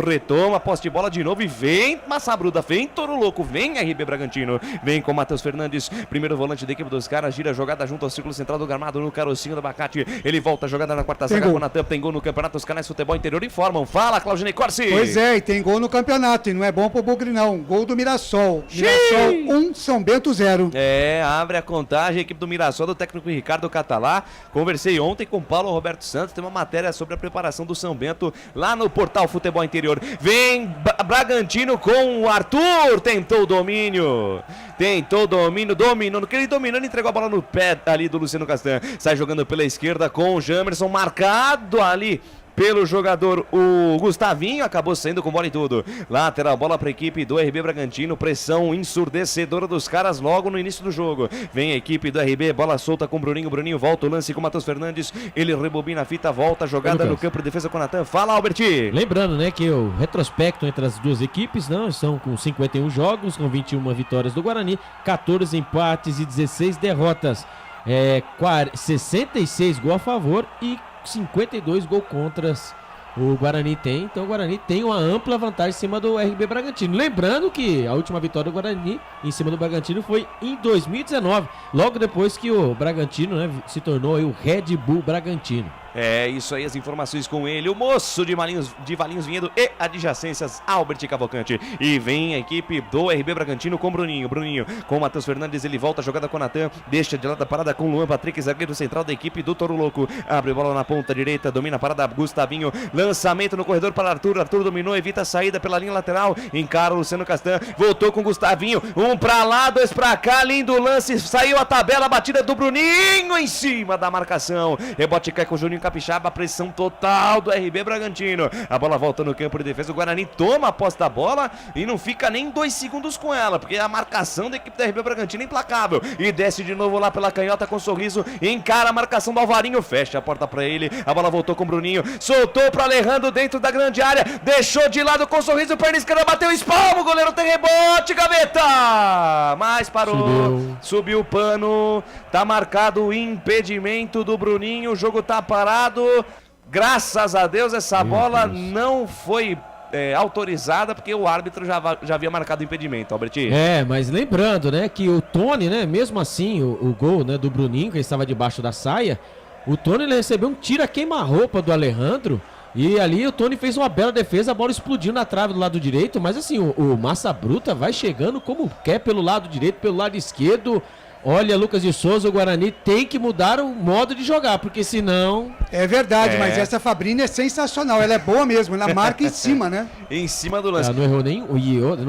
retoma, posse de bola de novo e vem Massa Bruta, vem Toro Louco, vem RB Bragantino, vem com Matheus Fernandes, primeiro volante da equipe dos caras, gira a jogada junto ao círculo central do gramado no carocinho do abacate, ele volta a jogada na quarta zaga com o Natan, tem gol no campeonato, os canais Futebol Interior informam. Fala, Claudinei Corsi. Pois é, e tem gol no campeonato, e não é bom pro Bugre não, gol do Mirassol. Mirassol 1, São Bento 0. É, abre a contagem, a equipe do Mirassol, do técnico Ricardo Catalá. Conversei ontem com Paulo Roberto Santos, tem uma matéria sobre a preparação do São Bento lá no portal Futebol Interior. Vem Bragantino com o Arthur, tentou o domínio, dominou, no que ele dominou, ele entregou a bola no pé ali do Luciano Castan. Sai jogando pela esquerda com o Jamerson, marcado ali pelo jogador, o Gustavinho, acabou saindo com bola e tudo. Lateral, bola para a equipe do RB Bragantino, pressão ensurdecedora dos caras logo no início do jogo. Vem a equipe do RB, bola solta com o Bruninho, volta o lance com o Matheus Fernandes, ele rebobina a fita, volta a jogada no campo de defesa com o Natan. Fala, Alberti! Lembrando, né, que o retrospecto entre as duas equipes, não, são com 51 jogos, com 21 vitórias do Guarani, 14 empates e 16 derrotas. 66 gols a favor e 52 gols contras o Guarani tem. Então o Guarani tem uma ampla vantagem em cima do RB Bragantino. Lembrando que a última vitória do Guarani em cima do Bragantino foi em 2019, logo depois que o Bragantino, né, se tornou aí o Red Bull Bragantino. É isso aí, as informações com ele, o moço de Valinhos Vinhedo e adjacências, Albert Cavalcante. E vem a equipe do RB Bragantino com Bruninho com o Matheus Fernandes, ele volta a jogada com o Natan, deixa de lado a parada com o Luan Patrick, zagueiro central da equipe do Toro Louco. Abre bola na ponta direita, domina a parada Gustavinho, lançamento no corredor para Arthur dominou, evita a saída pela linha lateral, encara o Luciano Castan, voltou com o Gustavinho, um pra lá, dois pra cá, lindo lance, saiu a tabela, batida do Bruninho em cima da marcação, rebote cai com o Juninho Capixaba, pressão total do RB Bragantino. A bola volta no campo de defesa. O Guarani toma a posse da bola e não fica nem 2 segundos com ela, porque a marcação da equipe do RB Bragantino é implacável. E desce de novo lá pela canhota com um sorriso. Encara a marcação do Alvarinho. Fecha a porta pra ele. A bola voltou com o Bruninho. Soltou pro Alejandro dentro da grande área. Deixou de lado com um sorriso. Perna esquerda bateu, espalma. O goleiro tem rebote. Gaveta! Mas parou. Subiu o pano. Tá marcado o impedimento do Bruninho. O jogo tá parado. Graças a Deus essa bola não foi autorizada, porque o árbitro já havia marcado o impedimento, Alberti. Mas lembrando, né, que o Tony, né, mesmo assim, o gol, né, do Bruninho, que estava debaixo da saia, o Tony, ele recebeu um tiro a queima-roupa do Alejandro, e ali o Tony fez uma bela defesa, a bola explodiu na trave do lado direito, mas assim, o Massa Bruta vai chegando como quer pelo lado direito, pelo lado esquerdo. Olha, Lucas de Souza, o Guarani tem que mudar o modo de jogar, porque senão... É verdade, mas essa Fabrini é sensacional, ela é boa mesmo, ela marca em cima, né? Em cima do lance. Ela não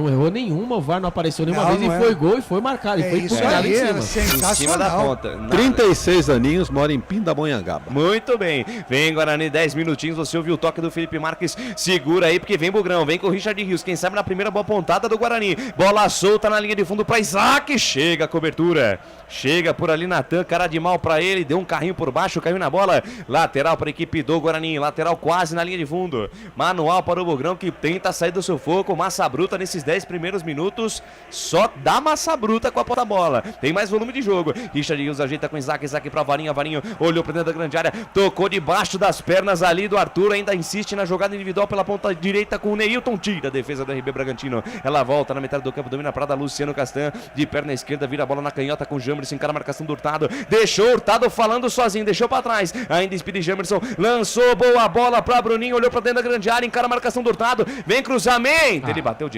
errou nenhuma, o VAR não apareceu nenhuma vez e foi gol e foi marcado, e foi puxado em cima. Em cima da ponta. 36 aninhos, mora em Pindamonhangaba. Muito bem, vem Guarani, 10 minutinhos, você ouviu o toque do Felipe Marques, segura aí, porque vem Bugrão, vem com o Richard Rios, quem sabe na primeira boa pontada do Guarani, bola solta na linha de fundo para Isaac, chega a cobertura. Chega por ali Natan, cara de mal pra ele, deu um carrinho por baixo, caiu na bola. Lateral para a equipe do Guarani, lateral quase na linha de fundo. Manual para o Bugrão que tenta sair do sufoco. Massa bruta nesses 10 primeiros minutos, só dá massa bruta com a ponta da bola. Tem mais volume de jogo. Richard Rios ajeita com Isaac, Isaac pra Varinho, Varinho olhou pra dentro da grande área, tocou debaixo das pernas ali do Arthur, ainda insiste na jogada individual pela ponta direita com o Neilton, tira a defesa do RB Bragantino. Ela volta na metade do campo, domina a parada, Luciano Castan, de perna esquerda, vira a bola na canhota com o Jamerson, encara a marcação do Hurtado, deixou o Hurtado falando sozinho, deixou pra trás, ainda Speedy Jamerson, lançou boa bola pra Bruninho, olhou pra dentro da grande área, encara a marcação do Hurtado, vem cruzamento, ele bateu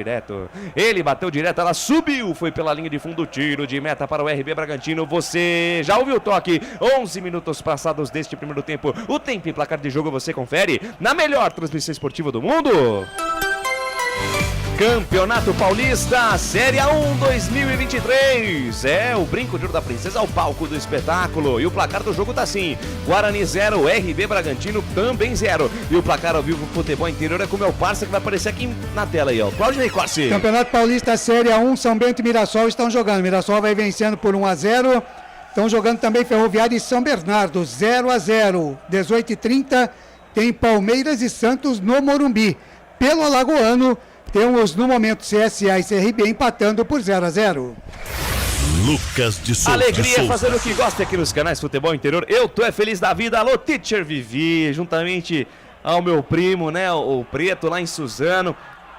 direto, ela subiu, foi pela linha de fundo, tiro de meta para o RB Bragantino. Você já ouviu o toque? 11 minutos passados deste primeiro tempo, o tempo e placar de jogo você confere na melhor transmissão esportiva do mundo. Campeonato Paulista, Série A1 2023. É o Brinco de Ouro da Princesa, o palco do espetáculo. E o placar do jogo tá assim: Guarani 0, RB Bragantino também 0. E o placar ao vivo Futebol Interior é com o meu parceiro que vai aparecer aqui na tela aí, ó. Claudio Corsi. Campeonato Paulista, Série A1, São Bento e Mirassol estão jogando. Mirassol vai vencendo por 1-0. Estão jogando também Ferroviária e São Bernardo, 0-0. 18h30 tem Palmeiras e Santos no Morumbi. Pelo Alagoano, temos no momento CSA e CRB empatando por 0-0. Lucas de Souza. Alegria fazendo o que gosta aqui nos canais Futebol Interior. Eu tô feliz da vida. Alô, Teacher Vivi, juntamente ao meu primo, né, o Preto lá em Suzano.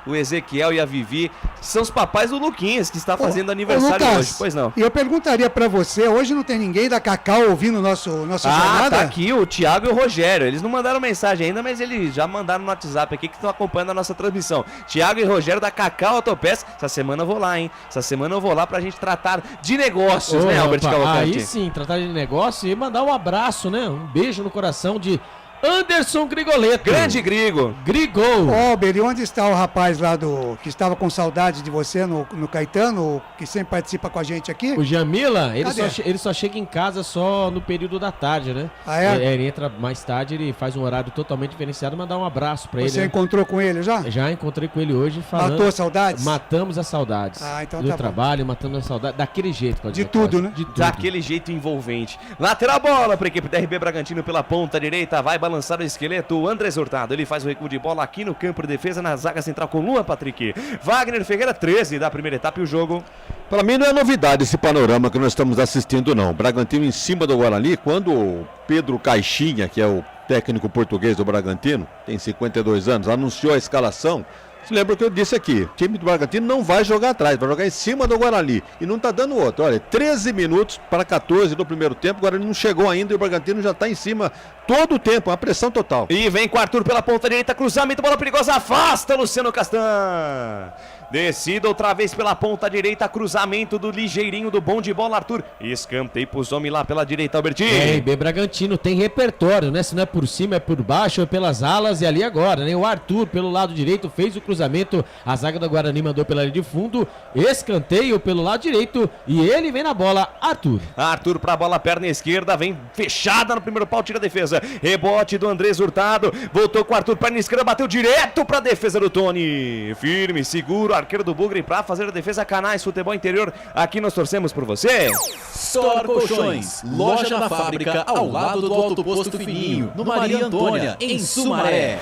O Ezequiel e a Vivi são os papais do Luquinhas, que está fazendo aniversário Lucas, hoje. Pois não. E eu perguntaria pra você, hoje não tem ninguém da Cacau ouvindo nossa jornada? Tá aqui o Thiago e o Rogério. Eles não mandaram mensagem ainda, mas eles já mandaram no WhatsApp aqui que estão acompanhando a nossa transmissão. Thiago e Rogério da Cacau Autopeças. Essa semana eu vou lá, hein? Essa semana eu vou lá pra gente tratar de negócios, né, Albert Cavalcante? Aí sim, tratar de negócio e mandar um abraço, né? Um beijo no coração de Anderson Grigoleto. Grande Grigo. Grigol. Alber, e onde está o rapaz lá que estava com saudade de você no Caetano, que sempre participa com a gente aqui? O Jamila, ele só chega em casa só no período da tarde, né? Ah, é? Ele entra mais tarde, ele faz um horário totalmente diferenciado, mandar um abraço pra ele. Você né? encontrou com ele já? Já encontrei com ele hoje. Matou as saudades? Matamos as saudades. Ah, então do tá trabalho, matando as saudades. Daquele jeito. De tudo, né? De tudo. Daquele jeito envolvente. Lateral bola para a equipe da RB Bragantino pela ponta direita. Vai balançar o esqueleto. O Andrés Hurtado. Ele faz o recuo de bola aqui no campo de defesa, na zaga central com Luan Patrick. Wagner Ferreira, 13 da primeira etapa e o jogo. Para mim não é novidade esse panorama que nós estamos assistindo, não. Bragantino em cima do Guarani, quando o Pedro Caixinha, que é o técnico português do Bragantino, tem 52 anos, anunciou a escalação. Você lembra o que eu disse aqui? O time do Bragantino não vai jogar atrás, vai jogar em cima do Guarani. E não está dando outro. Olha, 13 minutos para 14 do primeiro tempo. O Guarani não chegou ainda e o Bragantino já está em cima todo o tempo. Uma pressão total. E vem com o Arthur pela ponta direita. Cruzamento, bola perigosa. Afasta Luciano Castan. Descida outra vez pela ponta direita. Cruzamento do ligeirinho do bom de bola, Arthur. Escanteio pros homens lá pela direita, Albertinho. RB Bragantino tem repertório, né? Se não é por cima, é por baixo, é pelas alas e ali agora, né? O Arthur pelo lado direito fez o cruzamento. A zaga da Guarani mandou pela linha de fundo. Escanteio pelo lado direito e ele vem na bola, Arthur. Arthur pra bola, perna esquerda, vem fechada no primeiro pau, tira a defesa. Rebote do Andrés Hurtado. Voltou com o Arthur, perna esquerda, bateu direto pra defesa do Tony. Firme, seguro, arqueiro do Bugre pra fazer a defesa. Canais Futebol Interior, aqui nós torcemos por você. Store Colchões, loja na fábrica ao lado do Alto Posto Fininho, no Maria Antônia, em Sumaré.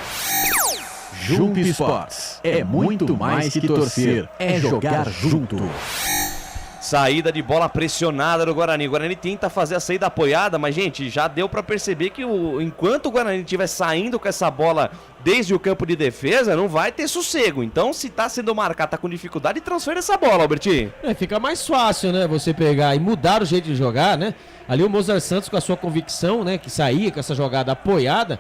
Junto Esportes, é muito mais que torcer, é jogar junto. Saída de bola pressionada do Guarani. O Guarani tenta fazer a saída apoiada, mas, gente, já deu pra perceber que enquanto o Guarani estiver saindo com essa bola desde o campo de defesa, não vai ter sossego. Então, se tá sendo marcado, tá com dificuldade, transfere essa bola, Albertinho. Fica mais fácil, né, você pegar e mudar o jeito de jogar, né? Ali o Mozart Santos com a sua convicção, né, que saía com essa jogada apoiada.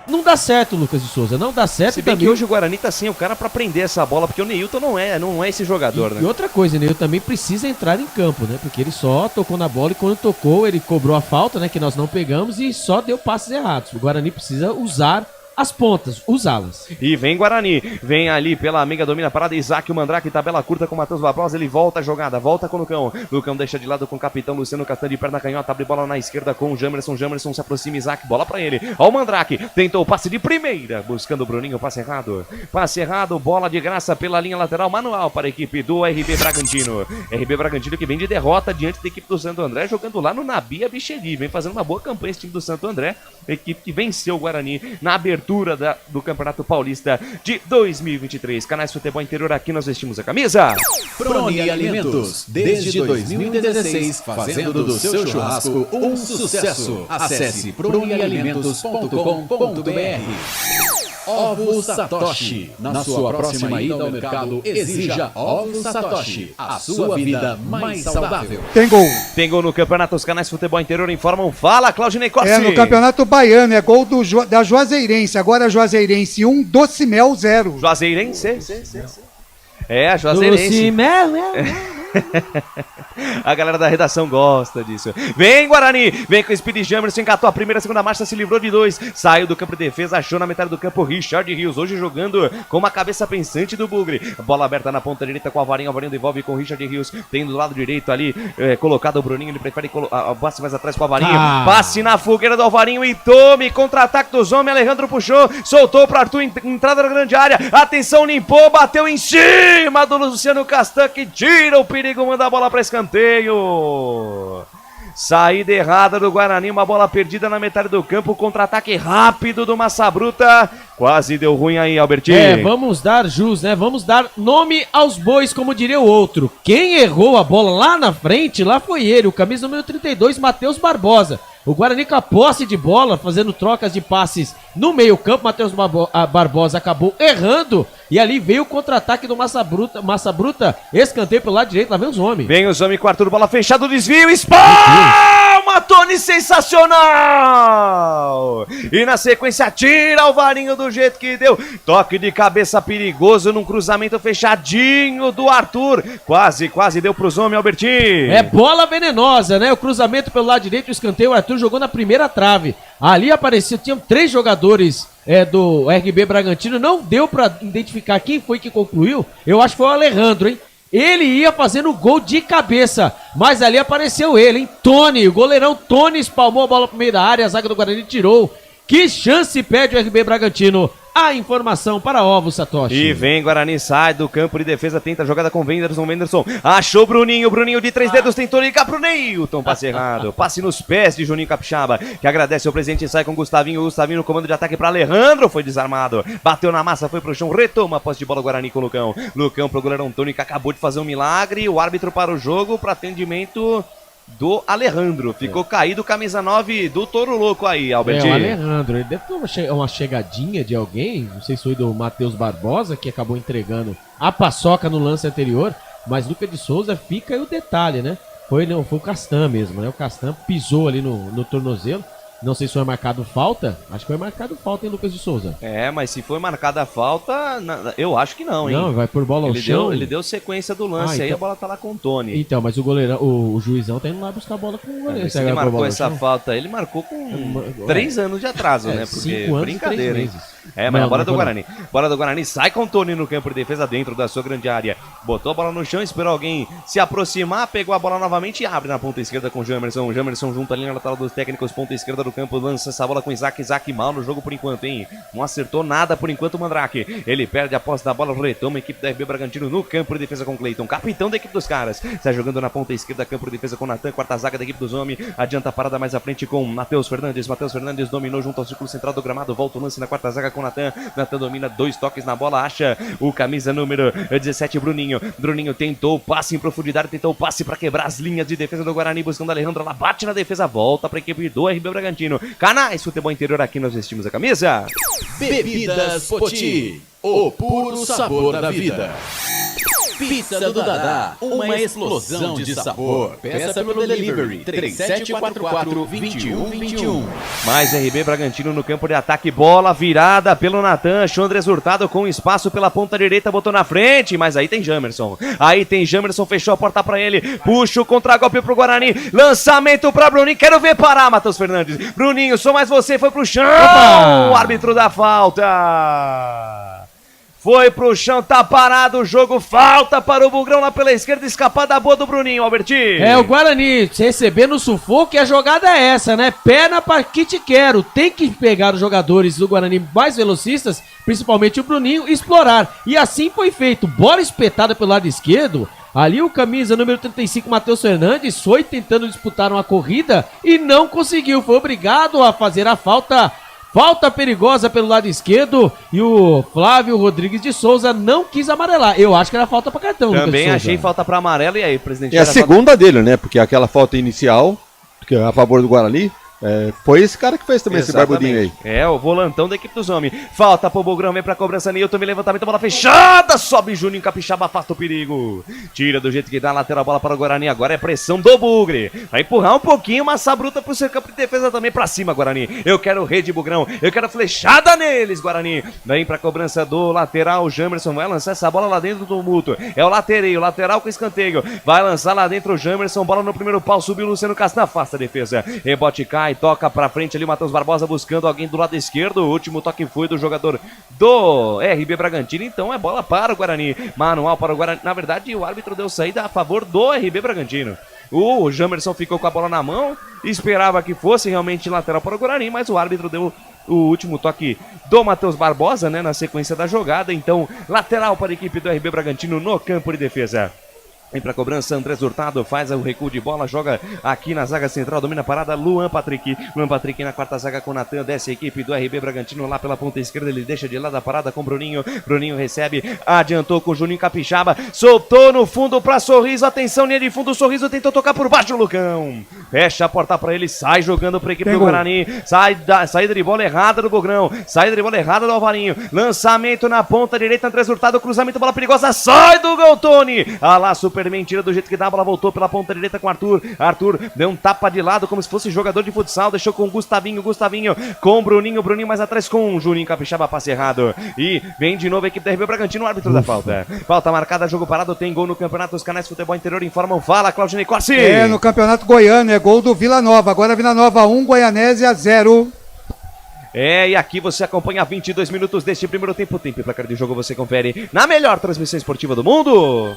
Não dá certo, Lucas de Souza, não dá certo. Se bem que hoje o Guarani tá sem o cara pra prender essa bola, porque o Neilton não é esse jogador, né? E outra coisa, o Neilton também precisa entrar em campo, né? Porque ele só tocou na bola e quando tocou, ele cobrou a falta, né? Que nós não pegamos e só deu passes errados. O Guarani precisa usar as pontas, os alas. E vem Guarani, vem ali pela amiga, domina a parada, Isaac, o Mandrake, tabela curta com o Matheus Barbosa, ele volta a jogada, volta com o Lucão. Lucão deixa de lado com o capitão Luciano Castan de perna canhota, abre bola na esquerda com o Jamerson se aproxima, Isaac, bola pra ele. Ó o Mandrake, tentou o passe de primeira, buscando o Bruninho, passe errado, bola de graça pela linha lateral, manual para a equipe do RB Bragantino. RB Bragantino que vem de derrota diante da equipe do Santo André, jogando lá no Nabia Bicheri, vem fazendo uma boa campanha esse time do Santo André, equipe que venceu o Guarani na abertura do Campeonato Paulista de 2023. Canais Futebol Interior, aqui nós vestimos a camisa. Proni Alimentos, desde 2016, fazendo do seu churrasco um sucesso. Acesse pronialimentos.com.br. Ovos Satoshi. Na sua próxima ida ao mercado, exija Ovos Satoshi. A sua vida mais saudável. Tem gol. Tem gol no campeonato. Os canais Futebol Interior informam. Fala, Claudinei Corsi. É, no Campeonato Baiano. É gol da Juazeirense. Agora Juazeirense 1, Docimel 0. Juazeirense? É, a Juazeirense. Docimel, A galera da redação gosta disso. Vem Guarani, vem com o Speed Jamerson, engatou a primeira, a segunda marcha, se livrou de 2, saiu do campo de defesa, achou na metade do campo Richard Rios, hoje jogando com uma cabeça pensante do Bugre. Bola aberta na ponta direita com o Alvarinho devolve com o Richard Rios, tem do lado direito ali, colocado o Bruninho, ele prefere o passe mais atrás com o Alvarinho, passe na fogueira do Alvarinho e tome, contra-ataque dos homens, Alejandro puxou, soltou para Arthur, entrada na grande área, atenção, limpou, bateu em cima do Luciano Castan, que tira o perigo, manda a bola para escanteio. Saída errada do Guarani, uma bola perdida na metade do campo, contra-ataque rápido do Massa Bruta. Quase deu ruim aí, Albertinho. Vamos dar jus, né? Vamos dar nome aos bois, como diria o outro. Quem errou a bola lá na frente, lá foi ele, o camisa número 32, Matheus Barbosa. O Guarani com a posse de bola, fazendo trocas de passes no meio campo, Matheus Barbosa acabou errando, e ali veio o contra-ataque do Massa Bruta, escanteio pelo lado direito, lá vem os homens. Vem os homens com o Arthur, bola fechada, o desvio, espalma, Tony, sensacional! E na sequência tira o Varinho do jeito que deu, toque de cabeça perigoso num cruzamento fechadinho do Arthur, quase deu pros homens, Albertinho. É bola venenosa, né? O cruzamento pelo lado direito, o escanteio, o Arthur jogou na primeira trave. Ali apareceu, tinham 3 jogadores do RB Bragantino, não deu pra identificar quem foi que concluiu. Eu acho que foi o Alejandro, hein? Ele ia fazendo gol de cabeça, mas ali apareceu ele, hein? Tony, o goleirão Tony espalmou a bola pro meio da área, a zaga do Guarani tirou. Que chance perde o RB Bragantino? A informação para Ovos Satoshi. E vem Guarani, sai do campo de defesa, tenta a jogada com Wenderson, achou Bruninho de 3 dedos, tentou ligar pro Neilton, passe errado, passe nos pés de Juninho Capixaba, que agradece o presente e sai com Gustavinho no comando de ataque para Alejandro, foi desarmado, bateu na massa, foi pro chão, retoma a posse de bola Guarani com o Lucão pro goleirão Tony, que acabou de fazer um milagre, o árbitro para o jogo, para atendimento do Alejandro, ficou caído, camisa 9 do Touro Louco aí, Albertinho. O Alejandro, ele deve ter uma chegadinha de alguém, não sei se foi do Matheus Barbosa, que acabou entregando a paçoca no lance anterior, mas Lucas de Souza fica aí o detalhe, né? Foi o Castan mesmo, né? O Castan pisou ali no tornozelo. Não sei se foi marcado falta. Acho que foi marcado falta em Lucas de Souza. Mas se foi marcada a falta, eu acho que não, hein? Não, vai por bola ao chão. Ele deu sequência do lance, então... aí a bola tá lá com o Tony. Então, mas o goleirão, o juizão tá indo lá buscar a bola com o goleiro. Se ele marcou essa falta, ele marcou com 3 anos de atraso, né? Porque 5 anos brincadeira, e 3 hein? meses. Mas a bola do Guarani. Bola do Guarani sai com o Tony no campo de defesa dentro da sua grande área. Botou a bola no chão, esperou alguém se aproximar, pegou a bola novamente e abre na ponta esquerda com o Jamerson. Jamerson junto ali na lateral dos técnicos, ponta esquerda do campo, lança essa bola com Isaac mal no jogo por enquanto, hein? Não acertou nada por enquanto o Mandrake. Ele perde a posse da bola, retoma a equipe da RB Bragantino no campo de defesa com Cleiton, capitão da equipe dos caras. Está jogando na ponta esquerda, campo de defesa com Natan, quarta zaga da equipe dos homens. Adianta a parada mais à frente com Matheus Fernandes. Matheus Fernandes dominou junto ao círculo central do gramado, volta o lance na quarta zaga com Natan. Natan domina, 2 toques na bola, acha o camisa número 17, Bruninho. Bruninho tentou passe em profundidade, tentou passe para quebrar as linhas de defesa do Guarani, buscando Alejandro, ela bate na defesa, volta para a equipe do RB Bragantino. Canais Futebol Interior, aqui nós vestimos a camisa. Bebidas Poti, o puro sabor da vida. Pizza do Dadá, uma explosão de sabor. Peça pelo delivery 3744-2121. Mais RB Bragantino no campo de ataque, bola virada pelo Natan, Andrés Hurtado com espaço pela ponta direita, botou na frente, mas aí tem Jamerson, fechou a porta pra ele, puxa o contra-golpe pro Guarani, lançamento pra Bruninho, quero ver parar, Matheus Fernandes, Bruninho, só mais você, foi pro chão, o árbitro da falta. Foi pro chão, tá parado o jogo, falta para o Bugrão lá pela esquerda, escapada boa do Bruninho, Albertinho. O Guarani recebendo o sufoco e a jogada é essa, né? Perna para que te quero, tem que pegar os jogadores do Guarani mais velocistas, principalmente o Bruninho, e explorar. E assim foi feito, bola espetada pelo lado esquerdo, ali o camisa número 35, Matheus Fernandes, foi tentando disputar uma corrida e não conseguiu, foi obrigado a fazer a falta. Falta perigosa pelo lado esquerdo e o Flávio Rodrigues de Souza não quis amarelar. Eu acho que era falta para cartão. Também achei falta para amarelo. E aí, presidente? É a segunda dele, né? Porque aquela falta inicial, que é a favor do Guarani, foi esse cara que fez também. Exatamente. Esse barbudinho aí. O volantão da equipe dos homens. Falta pro Bugrão, vem pra cobrança, Nilton, levantamento, bola fechada, sobe Juninho Capixaba, afasta o perigo. Tira do jeito que dá, lateral, bola para o Guarani, agora é pressão do Bugre. Vai empurrar um pouquinho, massa bruta pro seu campo de defesa também, pra cima, Guarani. Eu quero rede, Bugrão, eu quero flechada neles, Guarani. Vem pra cobrança do lateral, o Jamerson vai lançar essa bola lá dentro do mútuo. É o lateral com escanteio. Vai lançar lá dentro o Jamerson, bola no primeiro pau, subiu o Luciano Castan, afasta a defesa. Rebote cai, toca pra frente ali o Matheus Barbosa buscando alguém do lado esquerdo. O último toque foi do jogador do RB Bragantino, então é bola para o Guarani, manual para o Guarani. Na verdade, o árbitro deu saída a favor do RB Bragantino. O Jamerson ficou com a bola na mão, esperava que fosse realmente lateral para o Guarani, mas o árbitro deu o último toque do Matheus Barbosa, né, na sequência da jogada. Então, lateral para a equipe do RB Bragantino no campo de defesa. Vem pra cobrança, Andrés Hurtado faz o recuo de bola, joga aqui na zaga central, domina a parada, Luan Patrick na quarta zaga com Natan, desce a equipe do RB Bragantino lá pela ponta esquerda, ele deixa de lado a parada com Bruninho recebe, adiantou com o Juninho Capixaba, soltou no fundo pra Sorriso, atenção, linha de fundo, Sorriso tentou tocar por baixo o Lucão, fecha a porta pra ele, sai jogando pra equipe do Guarani, saída de bola errada do Bugrão, saída de bola errada do Alvarinho, lançamento na ponta direita, Andrés Hurtado, cruzamento, bola perigosa, sai do gol, Tony, lá Superman tira do jeito que dá, a bola voltou pela ponta direita com Arthur deu um tapa de lado como se fosse jogador de futsal, deixou com Gustavinho com Bruninho mais atrás com o Juninho Capixaba, passe errado, e vem de novo a equipe da RB Bragantino, o árbitro da falta marcada, jogo parado, tem gol no campeonato, os canais Futebol Interior informam, fala Claudinei Corsi. No campeonato goiano, é gol do Vila Nova, agora Vila Nova 1, Goianésia 0. E aqui você acompanha 22 minutos deste primeiro tempo e placar de jogo você confere na melhor transmissão esportiva do mundo.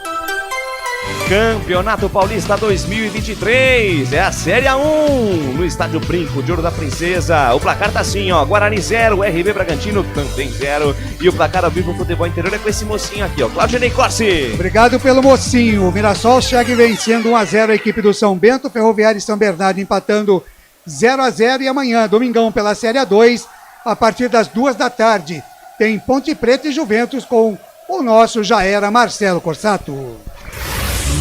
Campeonato Paulista 2023, é a Série A1, no estádio Brinco de Ouro da Princesa. O placar tá assim, Guarani 0, RB Bragantino também 0. E o placar ao vivo Futebol Interior é com esse mocinho aqui, Claudinei Corsi. Obrigado pelo mocinho. O Mirassol segue vencendo 1-0 a equipe do São Bento, Ferroviária e São Bernardo empatando 0-0. E amanhã, domingão, pela Série A2, a partir das 2 da tarde, tem Ponte Preta e Juventus com o nosso já era Marcelo Corsato.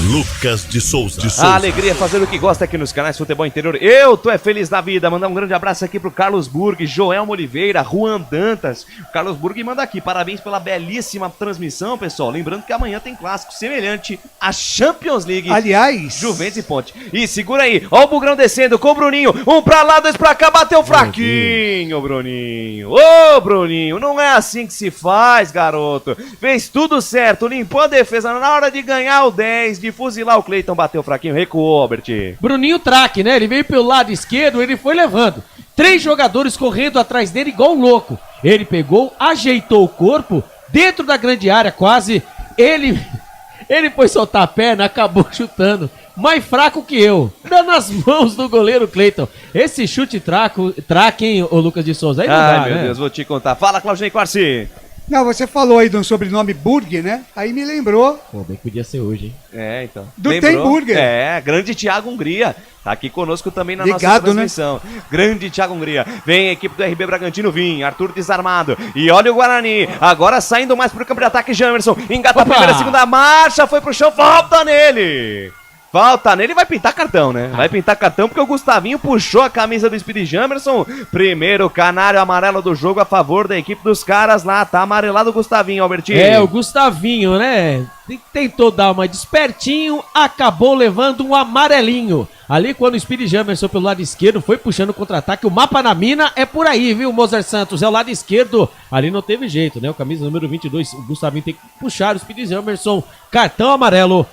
Lucas de Souza. A alegria é fazer o que gosta aqui nos canais Futebol Interior. Eu tô feliz da vida. Mandar um grande abraço aqui pro Carlos Burg, Joelmo Oliveira, Juan Dantas. O Carlos Burg manda aqui. Parabéns pela belíssima transmissão, pessoal. Lembrando que amanhã tem clássico semelhante à Champions League. Aliás, Juventus e Ponte. E segura aí. Ó o Bugrão descendo com o Bruninho. Um pra lá, dois pra cá. Bateu fraquinho, Bruninho. Ô, Bruninho, não é assim que se faz, garoto. Fez tudo certo. Limpou a defesa na hora de ganhar o 10, de fuzilar o Cleiton, bateu fraquinho, recuou, Albert. Bruninho traque, né? Ele veio pelo lado esquerdo, ele foi levando. 3 jogadores correndo atrás dele igual um louco. Ele pegou, ajeitou o corpo, dentro da grande área quase. Ele foi soltar a perna, acabou chutando. Mais fraco que eu. Dando nas mãos do goleiro Cleiton. Esse chute traque, hein, ô Lucas de Souza? Aí não dá, meu Deus, vou te contar. Fala, Claudinei Corsi. Não, você falou aí de um sobrenome Burger, né? Aí me lembrou. Pô, bem que podia ser hoje, hein? Então. Do Tem Burger. Grande Thiago Hungria. Tá aqui conosco também na nossa transmissão. Né? Grande Thiago Hungria. Vem a equipe do RB Bragantino, Arthur desarmado. E olha o Guarani. Agora saindo mais pro campo de ataque, Jamerson. Engata a primeira, segunda marcha. Foi pro chão, falta nele. Falta nele, vai pintar cartão, né? Vai pintar cartão porque o Gustavinho puxou a camisa do Speedy Jamerson. Primeiro canário amarelo do jogo a favor da equipe dos caras lá. Tá amarelado o Gustavinho, Albertinho. O Gustavinho, né? Tentou dar uma despertinho, acabou levando um amarelinho. Ali quando o Speedy Jamerson pelo lado esquerdo foi puxando o contra-ataque, o mapa na mina é por aí, viu, Mozart Santos? É o lado esquerdo. Ali não teve jeito, né? O camisa número 22, o Gustavinho tem que puxar o Speedy Jamerson. Cartão amarelo.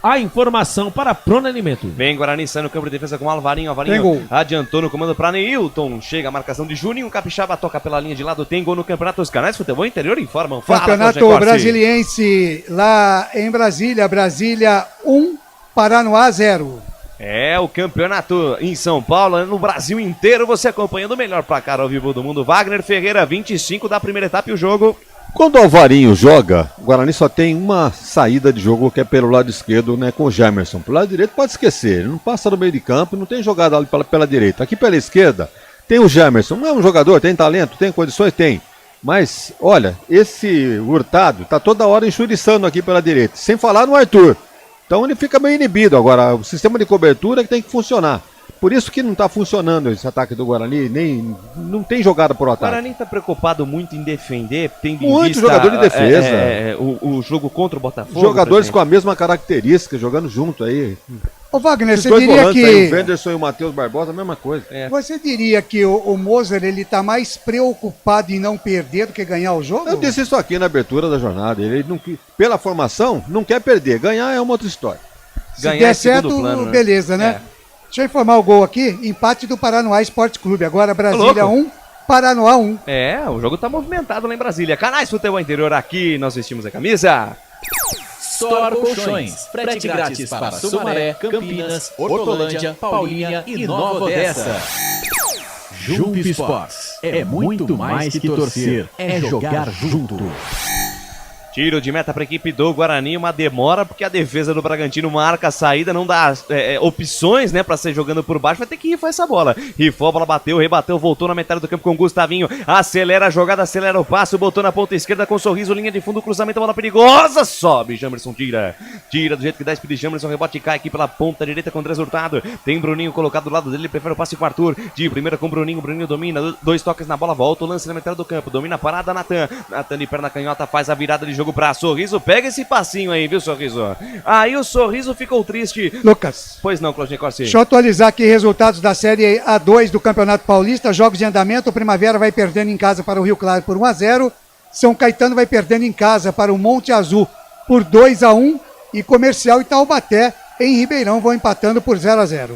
A informação para Prona Alimento. Vem Guarani, sai no campo de defesa com o Alvarinho. Alvarinho adiantou no comando para Neilton. Chega a marcação de Juninho. Capixaba toca pela linha de lado. Tem gol no Campeonato dos Canais Futebol Interior. Informam. Campeonato Brasiliense lá em Brasília. Brasília 1, Paranoá 0. É o campeonato em São Paulo, no Brasil inteiro. Você acompanhando o melhor placar ao vivo do mundo. Wagner Ferreira, 25 da primeira etapa e o jogo. Quando o Alvarinho joga, o Guarani só tem uma saída de jogo que é pelo lado esquerdo, né, com o Jamerson. Pelo lado direito pode esquecer, ele não passa no meio de campo, não tem jogada ali pela direita. Aqui pela esquerda tem o Jamerson, não é um jogador, tem talento, tem condições, tem. Mas, olha, esse Hurtado tá toda hora enxuriçando aqui pela direita, sem falar no Arthur. Então ele fica meio inibido. Agora, o sistema de cobertura que tem que funcionar. Por isso que não está funcionando esse ataque do Guarani, não tem jogada por ataque. O Guarani está preocupado muito em defender, tendo em muito vista jogador de defesa. O jogo contra o Botafogo. Jogadores com a mesma característica, jogando junto aí. Ô Wagner, você diria que... Aí, o Wenderson e o Matheus Barbosa, a mesma coisa. Você diria que o Moser, ele tá mais preocupado em não perder do que ganhar o jogo? Eu disse isso aqui na abertura da jornada. Ele não, pela formação, não quer perder. Ganhar é uma outra história. Se der certo, plano, beleza, né? Deixa eu informar o gol aqui, empate do Paranoá Esporte Clube, agora Brasília 1, Paranoá 1. O jogo tá movimentado lá em Brasília. Canais Futebol Interior aqui, nós vestimos a camisa. Store Colchões, frete grátis para Sumaré, Campinas, Hortolândia, Paulínia e Nova Odessa. Jump Sports, é muito mais que torcer, é jogar junto. Tiro de meta para a equipe do Guarani, uma demora porque a defesa do Bragantino marca a saída, não dá opções, né, para ser jogando por baixo, vai ter que rifar essa bola. Rifou, a bola bateu, rebateu, voltou na metade do campo com o Gustavinho, acelera a jogada, acelera o passo, botou na ponta esquerda com um sorriso, linha de fundo, cruzamento, bola perigosa, sobe, Jamerson tira do jeito que dá, Speedy Jamerson, rebote cai aqui pela ponta direita com o Andrés Hurtado, tem Bruninho colocado do lado dele, ele prefere o passe com o Arthur, de primeira com o Bruninho domina, 2 toques na bola, volta o lance na metade do campo, domina a parada, Natan de perna canhota, faz a virada de jogo pra Sorriso, pega esse passinho aí, viu, Sorriso? Aí o Sorriso ficou triste. Lucas. Pois não, Claudinei Corsi. Deixa eu atualizar aqui resultados da Série A2 do Campeonato Paulista, jogos de andamento, o Primavera vai perdendo em casa para o Rio Claro por 1-0, São Caetano vai perdendo em casa para o Monte Azul por 2-1 e Comercial e Taubaté em Ribeirão vão empatando por 0-0.